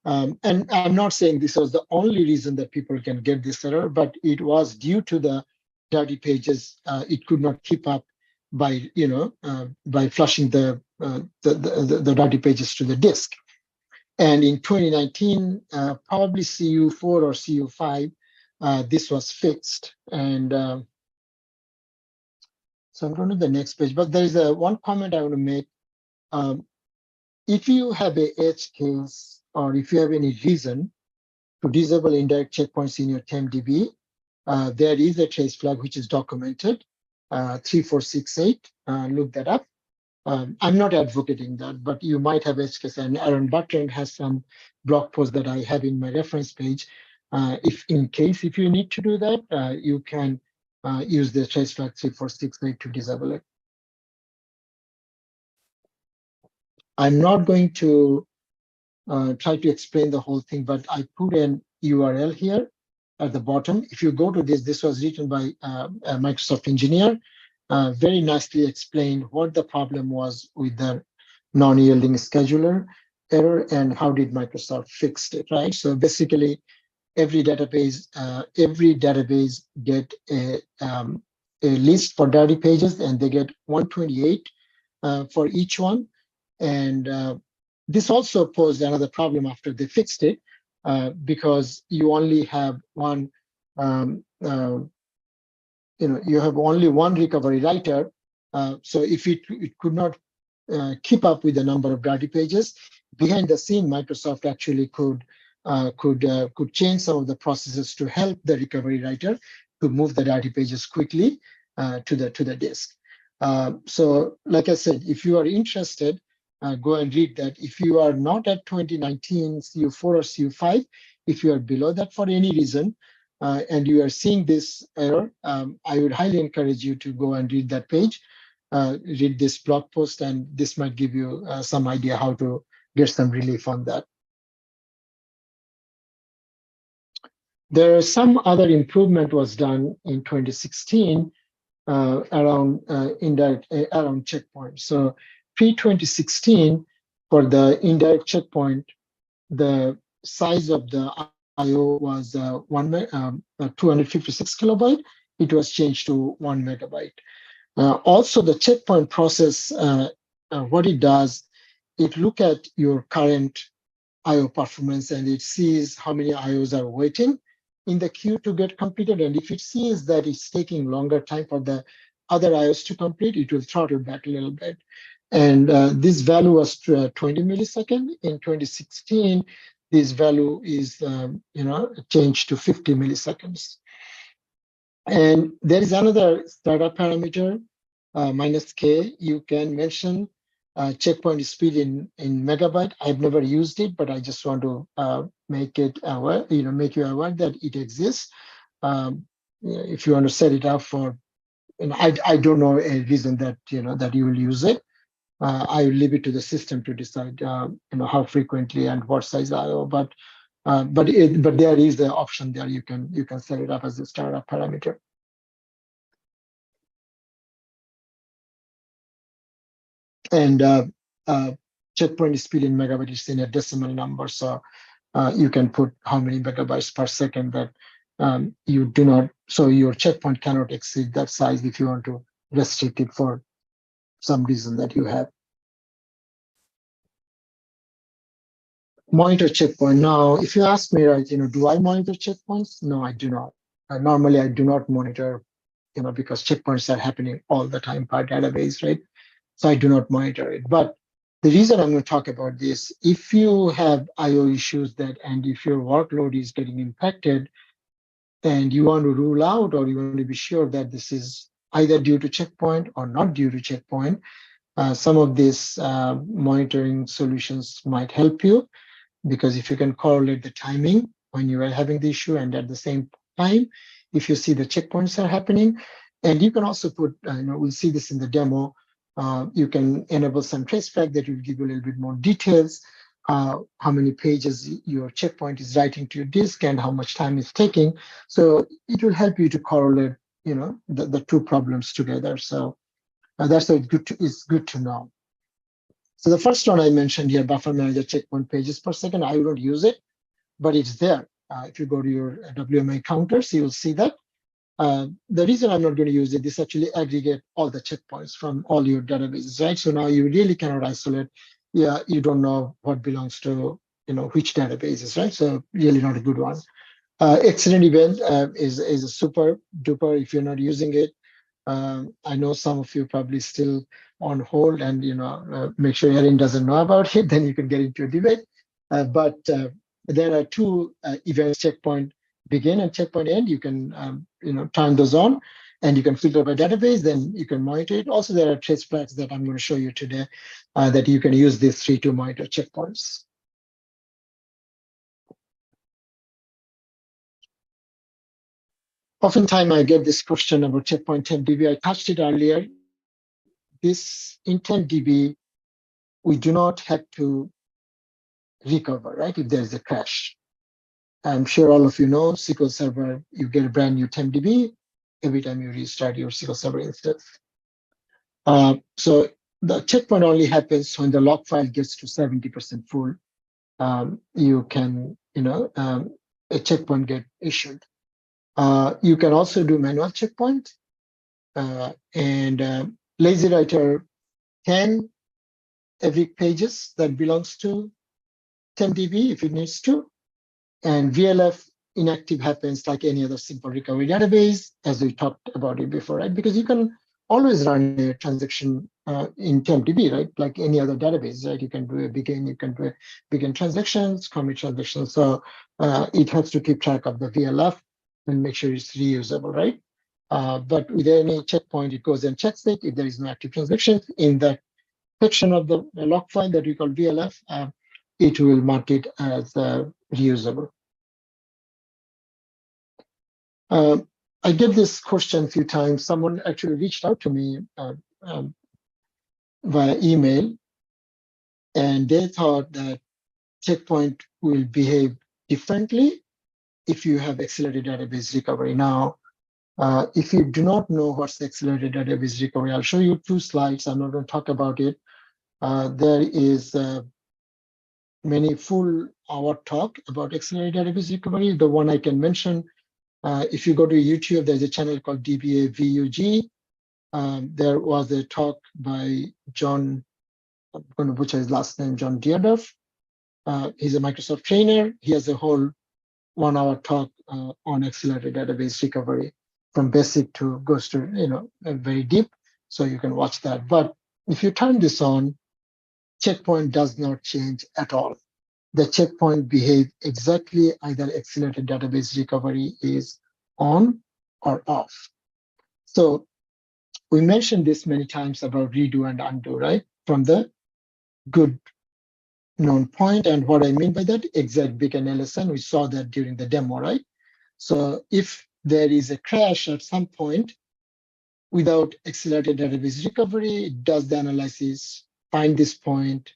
And I'm not saying this was the only reason that people can get this error, but it was due to the dirty pages. It could not keep up by by flushing the dirty pages to the disk. And in 2019, probably CU4 or CU5, this was fixed. And so I'm going to the next page, but there is one comment I want to make. If you have a edge case, or if you have any reason to disable indirect checkpoints in your TempDB, there is a trace flag which is documented, 3468. Look that up. I'm not advocating that, but you might have edge case. And Aaron Butland has some blog posts that I have in my reference page. If you need to do that, you can use the trace flag 3468 to disable it. I'm not going to try to explain the whole thing, but I put an URL here at the bottom. If you go to this was written by a Microsoft engineer, very nicely explained what the problem was with the non-yielding scheduler error and how did Microsoft fix it, right? So basically, every database get a list for dirty pages, and they get 128 for each one. And this also posed another problem after they fixed it, because you only have one, you have only one recovery writer. So if it could not keep up with the number of dirty pages, behind the scene, Microsoft actually could change some of the processes to help the recovery writer to move the dirty pages quickly to the disk. So, like I said, if you are interested, go and read that. If you are not at 2019 CU4 or CU5, if you are below that for any reason, and you are seeing this error, I would highly encourage you to go and read that page, read this blog post, and this might give you some idea how to get some relief on that. There are some other improvement was done in 2016 around around checkpoints. So pre-2016, for the indirect checkpoint, the size of the IO was 256 kilobyte. It was changed to 1 megabyte. Also, the checkpoint process, what it does, it look at your current IO performance, and it sees how many IOs are waiting in the queue to get completed. And if it sees that it's taking longer time for the other IOs to complete, it will throttle back a little bit. And this value was 20 milliseconds. In 2016, this value is changed to 50 milliseconds. And there is another startup parameter, -k. You can mention checkpoint speed in megabyte. I've never used it, but I just want to make it aware, make you aware that it exists. If you want to set it up for, I don't know a reason that that you will use it. I will leave it to the system to decide, how frequently and what size IO. But there is the option there. You can set it up as a startup parameter. And checkpoint speed in megabyte is in a decimal number, so you can put how many megabytes per second that you do not. So your checkpoint cannot exceed that size if you want to restrict it for some reason that you have. Monitor checkpoint. Now, if you ask me, right, do I monitor checkpoints? No, I do not. Normally, I do not monitor, because checkpoints are happening all the time per database, right? so I do not monitor it. But the reason I'm going to talk about this, if you have IO issues and if your workload is getting impacted and you want to rule out or you want to be sure that this is either due to checkpoint or not due to checkpoint, some of these monitoring solutions might help you, because if you can correlate the timing when you are having the issue and at the same time, if you see the checkpoints are happening, and you can also put, we'll see this in the demo, you can enable some trace flag that will give you a little bit more details, how many pages your checkpoint is writing to your disk and how much time it's taking. So it will help you to correlate, the two problems together. So that's why it's good to know. So the first one I mentioned here, buffer manager checkpoint pages per second, I don't use it, but it's there. If you go to your WMI counters, you'll see that. The reason I'm not going to use it, this actually aggregate all the checkpoints from all your databases, right? So now you really cannot isolate. Yeah, you don't know what belongs to, which databases, right? So really not a good one. Accident event is a super duper if you're not using it. I know some of you probably still on hold and make sure Erin doesn't know about it, then you can get into a debate. But there are two events: checkpoint begin and checkpoint end. You can turn those on, and you can filter by database. Then you can monitor it. Also, there are trace flags that I'm going to show you today that you can use these three to monitor checkpoints. Oftentimes I get this question about checkpoint 10dB. I touched it earlier. This in 10dB, we do not have to recover, right, if there's a crash. I'm sure all of you know SQL Server, you get a brand new 10dB every time you restart your SQL Server instance. So the checkpoint only happens when the log file gets to 70% full. You can, a checkpoint get issued. You can also do manual checkpoint, and lazy writer can evict pages that belongs to 10dB if it needs to. And VLF inactive happens like any other simple recovery database, as we talked about it before, right? Because you can always run a transaction in 10dB, right? Like any other database, right? You can do a begin, you can do a begin transactions, commit transactions. So it has to keep track of the VLF and make sure it's reusable, right? But with any checkpoint, it goes and checks it. If there is no active transaction in that section of the log file that we call VLF, it will mark it as reusable. I get this question a few times. Someone actually reached out to me via email, and they thought that checkpoint will behave differently if you have accelerated database recovery. Now, if you do not know what's accelerated database recovery, I'll show you two slides. I'm not going to talk about it. There is many full hour talk about accelerated database recovery. The one I can mention, if you go to YouTube, there's a channel called DBA VUG. There was a talk by John, I'm going to butcher his last name, John Dearduff. He's a Microsoft trainer. He has a whole 1 hour talk on accelerated database recovery from basic to goes to, very deep. So you can watch that. But if you turn this on, checkpoint does not change at all. The checkpoint behaves exactly either accelerated database recovery is on or off. So we mentioned this many times about redo and undo, right? From the good known point. And what I mean by that, exact big and LSN, we saw that during the demo, right? So if there is a crash at some point without accelerated database recovery, it does the analysis, find this point,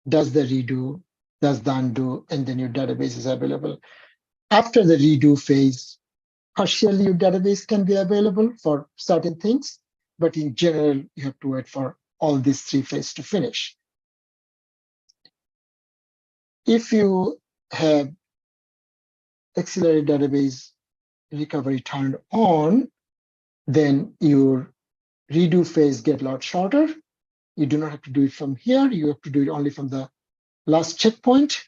does the redo, does the undo, and then your database is available. After the redo phase, partially your database can be available for certain things, but in general, you have to wait for all these three phases to finish. If you have accelerated database recovery turned on, then your redo phase get a lot shorter. You do not have to do it from here. You have to do it only from the last checkpoint,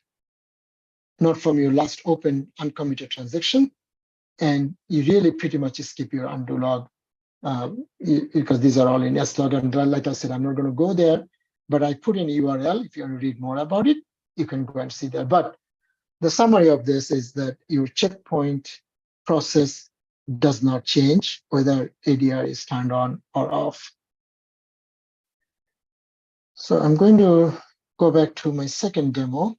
not from your last open uncommitted transaction. And you really pretty much skip your undo log because these are all in slog. And like I said, I'm not going to go there, but I put an URL. If you want to read more about it, you can go and see that. But the summary of this is that your checkpoint process does not change whether ADR is turned on or off. So I'm going to go back to my second demo.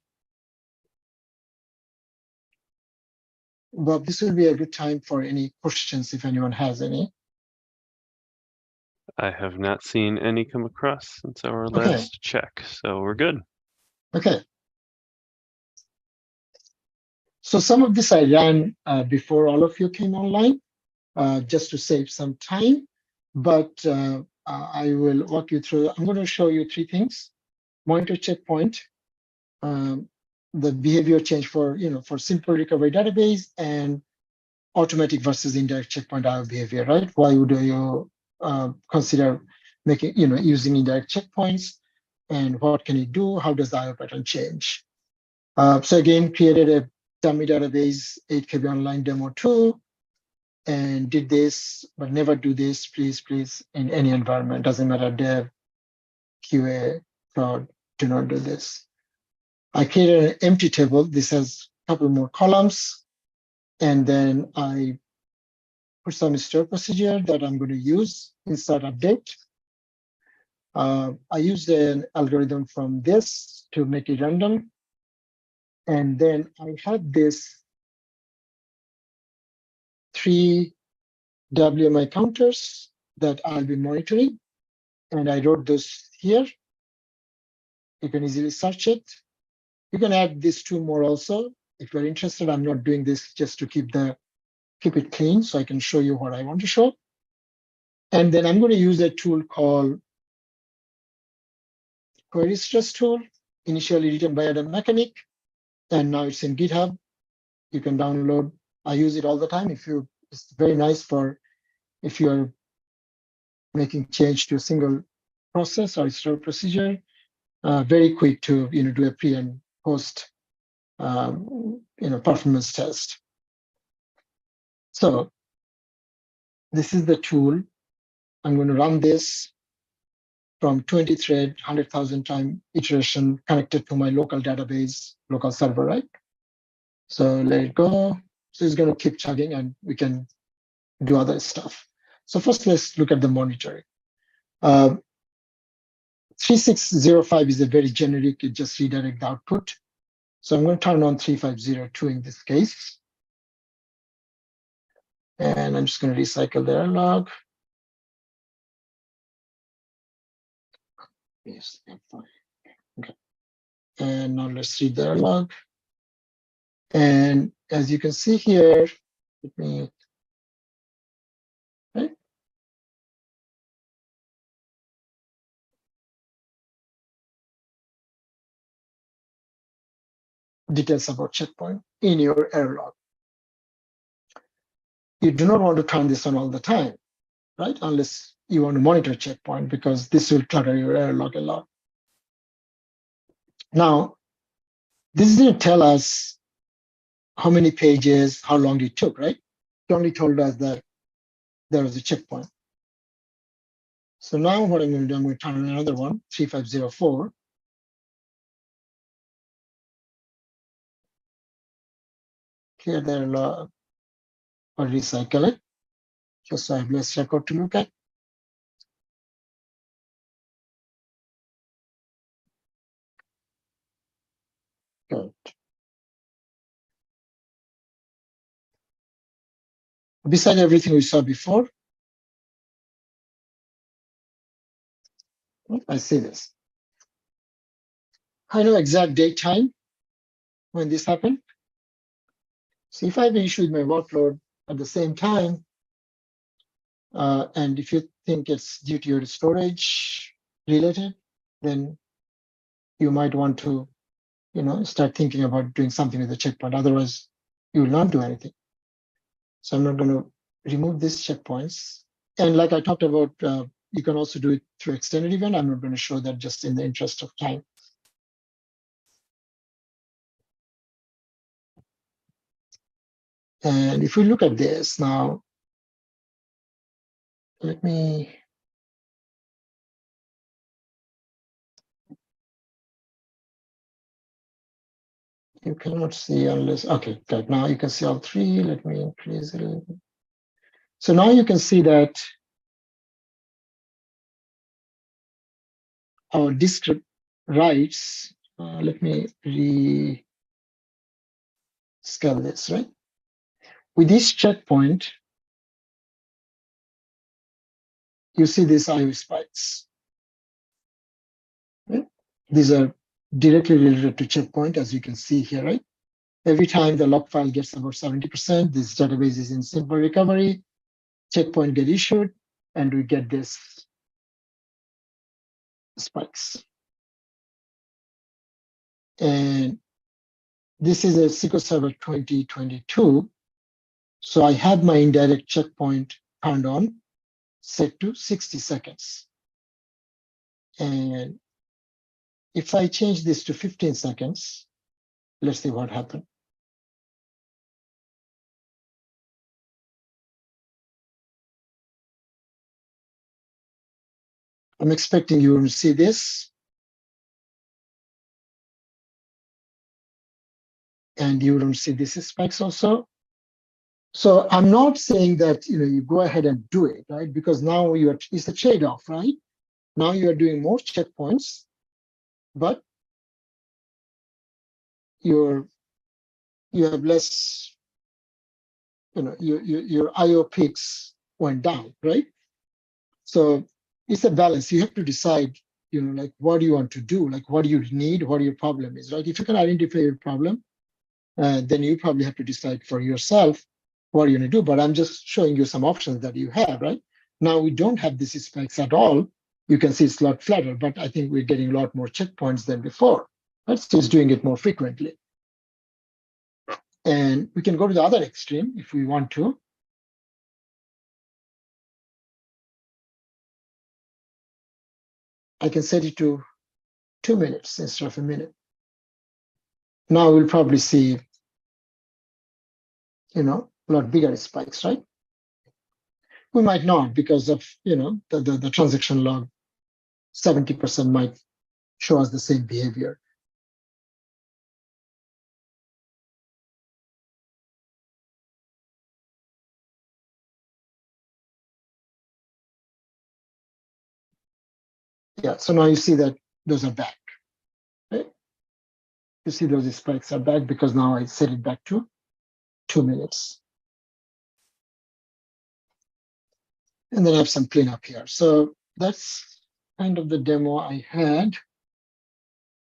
Bob, this will be a good time for any questions if anyone has any. I have not seen any come across since our Okay. last check, so we're good. Okay. So some of this I ran before all of you came online, just to save some time, but I will walk you through. I'm going to show you three things: monitor checkpoint, the behavior change for for simple recovery database, and automatic versus indirect checkpoint IO behavior. Right? Why would you consider making using indirect checkpoints, and what can you do? How does the IO pattern change? So again, created a dummy database 8KB online demo 2 and did this, but never do this, please, in any environment. Doesn't matter, dev, QA, prod, do not do this. I created an empty table. This has a couple more columns. And then I put some store procedure that I'm going to use inside update. I used an algorithm from this to make it random. And then I had this 3 WMI counters that I'll be monitoring. And I wrote those here. You can easily search it. You can add these 2 more also. If you're interested, I'm not doing this just to keep it clean so I can show you what I want to show. And then I'm going to use a tool called Query Stress Tool, initially written by Adam Mechanic, and now it's in GitHub. You can download. I use it all the time. It's very nice for if you are making change to a single process or store procedure. Very quick to do a pre and post performance test. So this is the tool. I'm going to run this from 20 thread, 100,000 time iteration connected to my local database, local server, right? So let it go. So it's going to keep chugging and we can do other stuff. So first, let's look at the monitoring. 3605 is a very generic, it just redirect the output. So I'm going to turn on 3502 in this case. And I'm just going to recycle the error log. Yes, okay. And now let's read the error log. And as you can see here, let me, right? Details about checkpoint in your error log. You do not want to turn this on all the time, right? Unless you want to monitor checkpoint, because this will clutter your error log a lot. Now, this didn't tell us how many pages, how long it took, right? It only told us that there was a checkpoint. So now what I'm going to do, I'm going to turn on another one, 3504. Clear the error log or recycle it, just so I have less record to look at. Good. Beside everything we saw before, I see this. I know exact date time when this happened. So if I have an issue with my workload at the same time, and if you think it's due to your storage related, then you might want to, start thinking about doing something with the checkpoint. Otherwise, you will not do anything. So I'm not going to remove these checkpoints. And like I talked about, you can also do it through extended event. I'm not going to show that just in the interest of time. And if we look at this now, let me. You cannot see unless, okay, good. Now you can see all three. Let me increase it a little bit. So now you can see that our disk writes, let me scale this, right? With this checkpoint, you see these IO spikes. Right? These are directly related to checkpoint, as you can see here, right? Every time the log file gets about 70%, this database is in simple recovery, checkpoint get issued, and we get this spikes. And this is a SQL Server 2022. So I have my indirect checkpoint turned on, set to 60 seconds. And if I change this to 15 seconds, let's see what happened. I'm expecting you to see this. And you don't see this spikes also. So I'm not saying that you go ahead and do it, right? Because now it's a trade-off, right? Now you are doing more checkpoints, but you have less, your IO peaks went down, right? So it's a balance. You have to decide, like what do you want to do? Like what do you need? What your problem is, right? If you can identify your problem, then you probably have to decide for yourself what you're going to do. But I'm just showing you some options that you have, right? Now we don't have these spikes at all. You can see it's a lot flatter, but I think we're getting a lot more checkpoints than before. Right? So it's doing it more frequently. And we can go to the other extreme if we want to. I can set it to 2 minutes instead of a minute. Now we'll probably see, a lot bigger spikes, right? We might not because of, the transaction log, 70% might show us the same behavior. Yeah, so now you see that those are back, right? You see those spikes are back because now I set it back to 2 minutes. And then I have some cleanup here. So that's kind of the demo I had.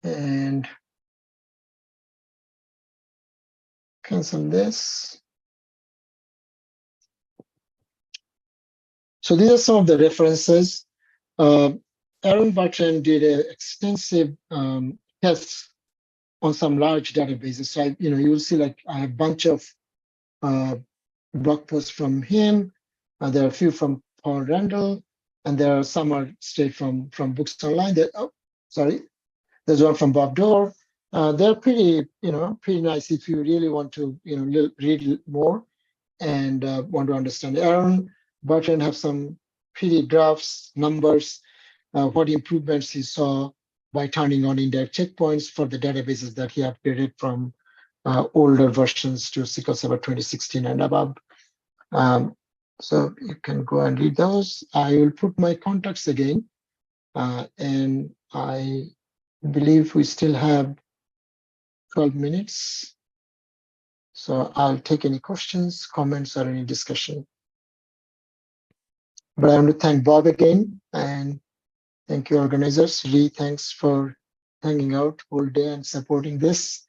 And cancel this. So these are some of the references. Aaron Barton did an extensive tests on some large databases. So you will see like I have a bunch of blog posts from him. There are a few from Paul Randall, and there are some are straight from books online. There's one from Bob Dorr. They're pretty nice if you really want to read more and want to understand. Aaron Barton have some pretty graphs, numbers, what improvements he saw by turning on indirect checkpoints for the databases that he upgraded from older versions to SQL Server 2016 and above. So you can go and read those. I will put my contacts again. And I believe we still have 12 minutes. So I'll take any questions, comments, or any discussion. But I want to thank Bob again, and thank you, organizers. Lee, thanks for hanging out all day and supporting this.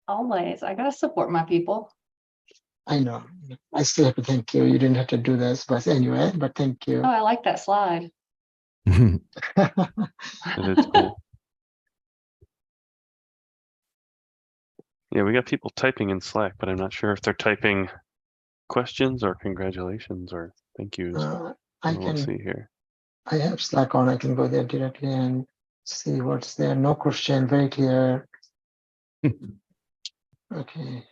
Always. I gotta support my people. I know. I still have to thank you. You didn't have to do this, but anyway, but thank you. Oh, I like that slide. It's cool. Yeah, we got people typing in Slack, but I'm not sure if they're typing questions or congratulations or thank yous. We'll see here. I have Slack on. I can go there directly and see what's there. No question, very clear. Okay.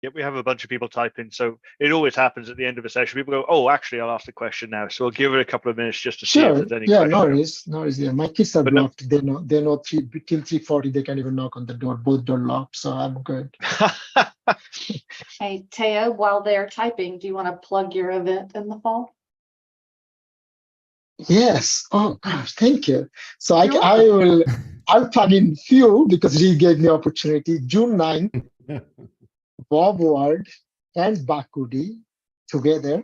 Yep, we have a bunch of people typing, so it always happens at the end of a session. People go, "Oh, actually, I'll ask the question now." So we'll give it a couple of minutes just to see if Sure. there's any Yeah, questions. no worries. Yeah, my kids are But no- blocked. They know till 3:40 they can't even knock on the door. Both door locked, so I'm good. Hey, Teo, while they're typing, do you want to plug your event in the fall? Yes. Oh gosh, thank you. So You're I'll plug in few because he gave me opportunity. June 9th, Bob Ward and Bakudi together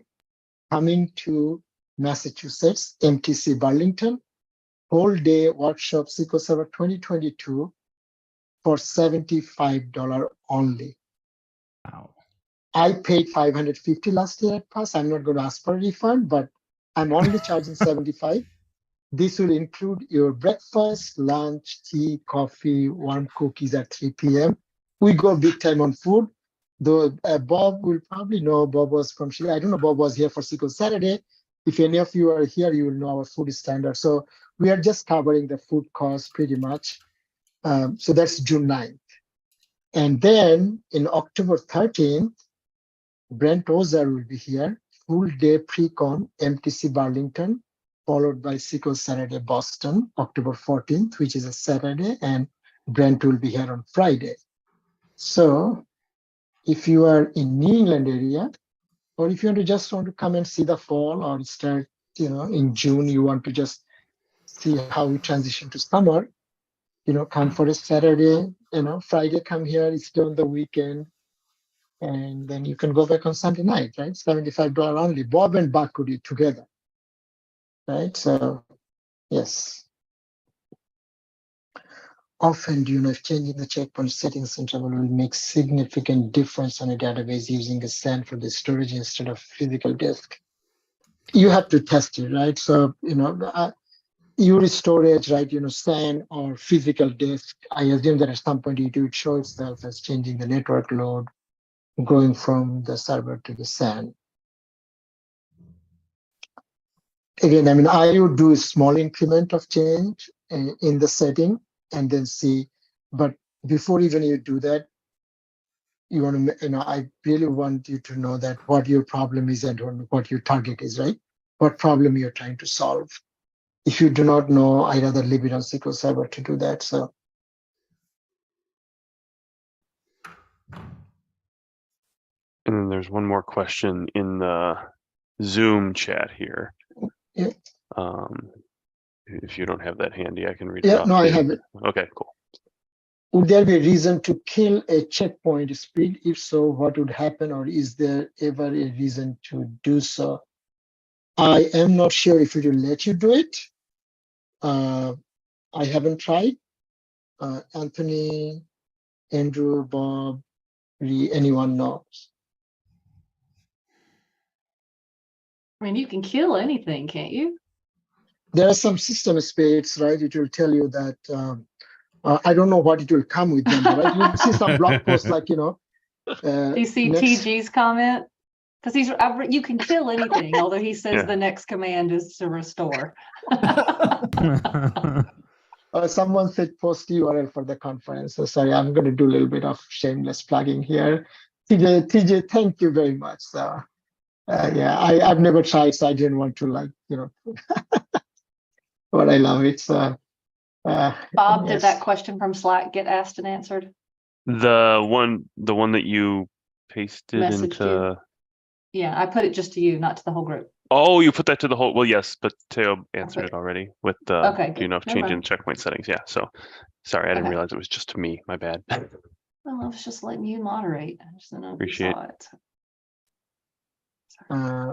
coming to Massachusetts, MTC Burlington, whole day workshop SQL Server 2022 for $75 only. Wow. I paid $550 last year at Pass. I'm not going to ask for a refund, but I'm only charging $75. This will include your breakfast, lunch, tea, coffee, warm cookies at 3 p.m. We go big time on food. Though Bob will probably know. Bob was from Chile. I don't know. Bob was here for SQL Saturday. If any of you are here, you will know our food standard. So we are just covering the food cost pretty much. So that's June 9th. And then in October 13th, Brent Ozer will be here, full day pre-con, MTC Burlington, followed by SQL Saturday Boston, October 14th, which is a Saturday, and Brent will be here on Friday. So if you are in New England area, or if you want to come and see the fall or start, in June, you want to just see how we transition to summer, come for a Saturday, Friday, come here, stay on the weekend, and then you can go back on Sunday night, right? $75 only. Bob and Bakudi together, right? So, yes. Often, if changing the checkpoint settings interval will make significant difference on a database using a SAN for the storage instead of physical disk. You have to test it, right? So, your storage, right? SAN or physical disk. I assume that at some point it would show itself as changing the network load, going from the server to the SAN. Again, I would do a small increment of change in the setting and then see. But before even you do that, you want to, I really want you to know that what your problem is and what your target is, right? What problem you're trying to solve. If you do not know, I'd rather leave it on SQL Server to do that. So. And then there's one more question in the Zoom chat here. Yeah. If you don't have that handy, I can read it Yeah, off. no, I have it. Okay, cool. Would there be a reason to kill a checkpoint speed? If so, what would happen, or is there ever a reason to do so? I am not sure if it will let you do it. I haven't tried. Anthony, Andrew, Bob, anyone knows? You can kill anything, can't you? There are some system speeds, right? It will tell you that. I don't know what it will come with them, right? You see some blog posts like, Do you see TG's comment? Because you can kill anything, although he says the next command is to restore. Someone said post URL for the conference. So sorry, I'm going to do a little bit of shameless plugging here. TJ, thank you very much. So yeah, I've never tried, so I didn't want to but I love it. So Bob, did that question from Slack get asked and answered? The one that you pasted Messaged into. Yeah, I put it just to you, not to the whole group. Oh, you put that to the whole. Well, yes, but Teo answered it already with the. Okay, Do you know if changing checkpoint settings? Yeah. So, sorry, I didn't realize it was just to me. My bad. Well, I was just letting you moderate. I just didn't know if you Appreciate saw it.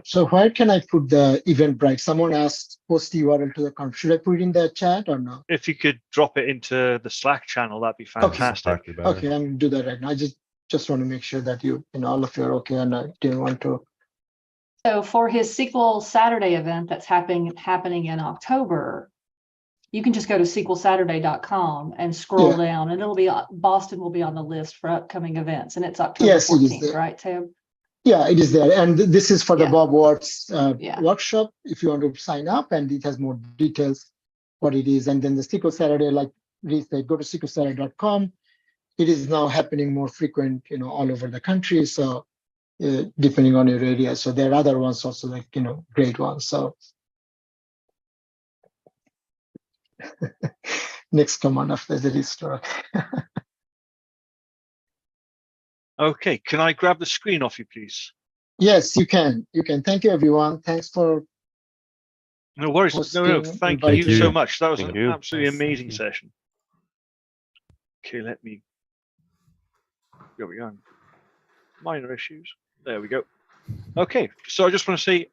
So where can I put the Eventbrite? Someone asked post URL to the conf. Should I put it in the chat or no? If you could drop it into the Slack channel, that'd be fantastic. Okay, I'm gonna do that right now. I just want to make sure that all of you are okay, and I didn't want to. So for his SQL Saturday event that's happening in October, you can just go to SQLSaturday.com and scroll down, and it'll be Boston will be on the list for upcoming events, and it's October 14th, right, Tim? Yeah, it is there, and this is for the Bob Watts workshop. If you want to sign up, and it has more details what it is, and then the SQL Saturday, like Reese said, go to SQLSaturday.com. it is now happening more frequent, all over the country. So depending on your area. So there are other ones also, like, great ones. So next command after the restore. Okay, can I grab the screen off you, please? Yes, you can. You can. Thank you, everyone. Thanks for. No worries. No, thank you so much. That was an absolutely amazing session. Okay, let me. Here we go. Minor issues. There we go. Okay, so I just want to say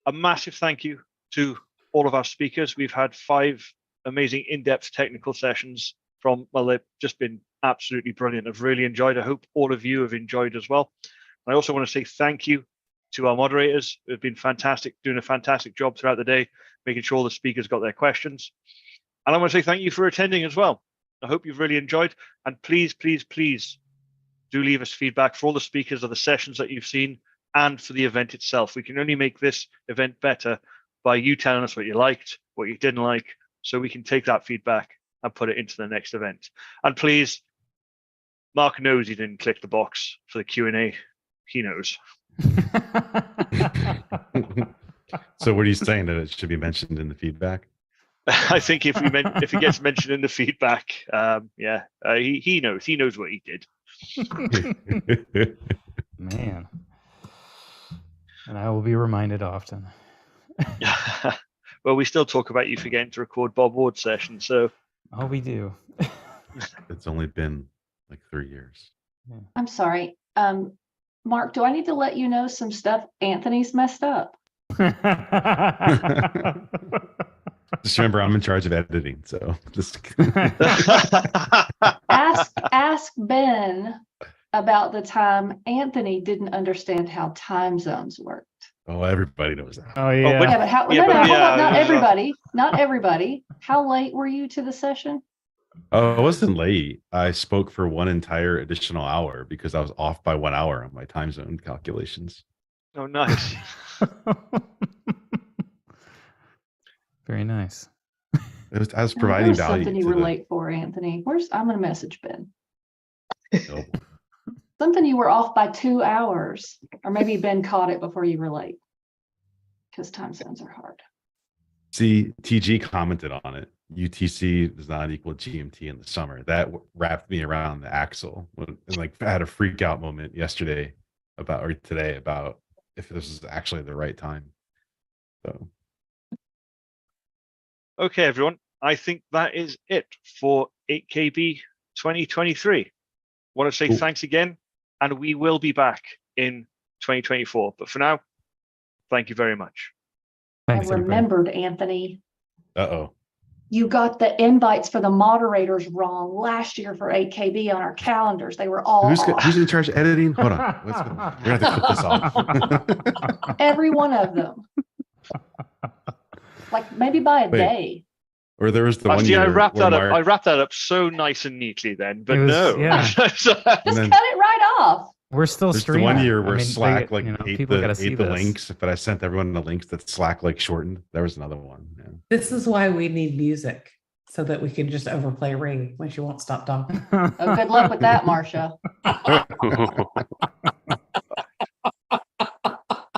a massive thank you to all of our speakers. We've had 5 amazing in-depth technical sessions from, well, they've just been absolutely brilliant. I've really enjoyed. I hope all of you have enjoyed as well. And I also want to say thank you to our moderators who have been fantastic, doing a fantastic job throughout the day, making sure the speakers got their questions. And I want to say thank you for attending as well. I hope you've really enjoyed. And please, please, please do leave us feedback for all the speakers of the sessions that you've seen and for the event itself. We can only make this event better by you telling us what you liked, what you didn't like, so we can take that feedback and put it into the next event. And please, Mark knows he didn't click the box for the Q&A. He knows. So what are you saying, that it should be mentioned in the feedback? I think if it gets mentioned in the feedback, he knows. He knows what he did. Man. And I will be reminded often. Well, we still talk about you forgetting to record Bob Ward's session, so. Oh, we do. It's only been like 3 years. I'm sorry. Mark, do I need to let you know some stuff Anthony's messed up? Just remember, I'm in charge of editing, so just ask Ben about the time Anthony didn't understand how time zones worked. Oh, everybody knows that. Oh yeah. Yeah, but how? Not everybody. Not everybody. How late were you to the session? Oh, I wasn't late. I spoke for 1 entire additional hour because I was off by 1 hour on my time zone calculations. Oh, nice. Very nice. I was providing There was value. Something you were late for, Anthony. I'm going to message Ben. No. Something you were off by 2 hours, or maybe Ben caught it before you were late, because time zones are hard. See, TG commented on it. UTC does not equal GMT in the summer. That wrapped me around the axle, and like I had a freak out moment today about if this is actually the right time. So. Okay, everyone. I think that is it for 8KB 2023. Want to say thanks again, and we will be back in 2024. But for now, thank you very much. Thanks, I remembered, Anthony. Uh-oh. You got the invites for the moderators wrong last year for 8KB on our calendars. They were all Who's in charge of editing? Hold on. We're going to have to clip this off. Every one of them. Like maybe by a day. Or there was the one year I wrapped that up so nice and neatly then, but no. Yeah. Just cut it right off. We're still There's streaming. the 1 year where Slack ate the this. links, but I sent everyone the links that Slack shortened. There was another one. Yeah. This is why we need music, so that we can just overplay Ring when she won't stop talking. Oh, good luck with that, Marcia. I'm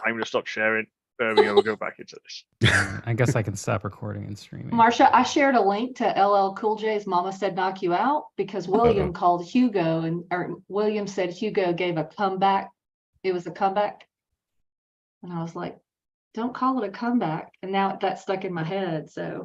going to stop sharing. There we go. We'll go back into this. I guess I can stop recording and streaming. Marcia, I shared a link to LL Cool J's Mama Said Knock You Out because William called Hugo or William said Hugo gave a comeback. It was a comeback. And I was like, don't call it a comeback. And now that's stuck in my head. So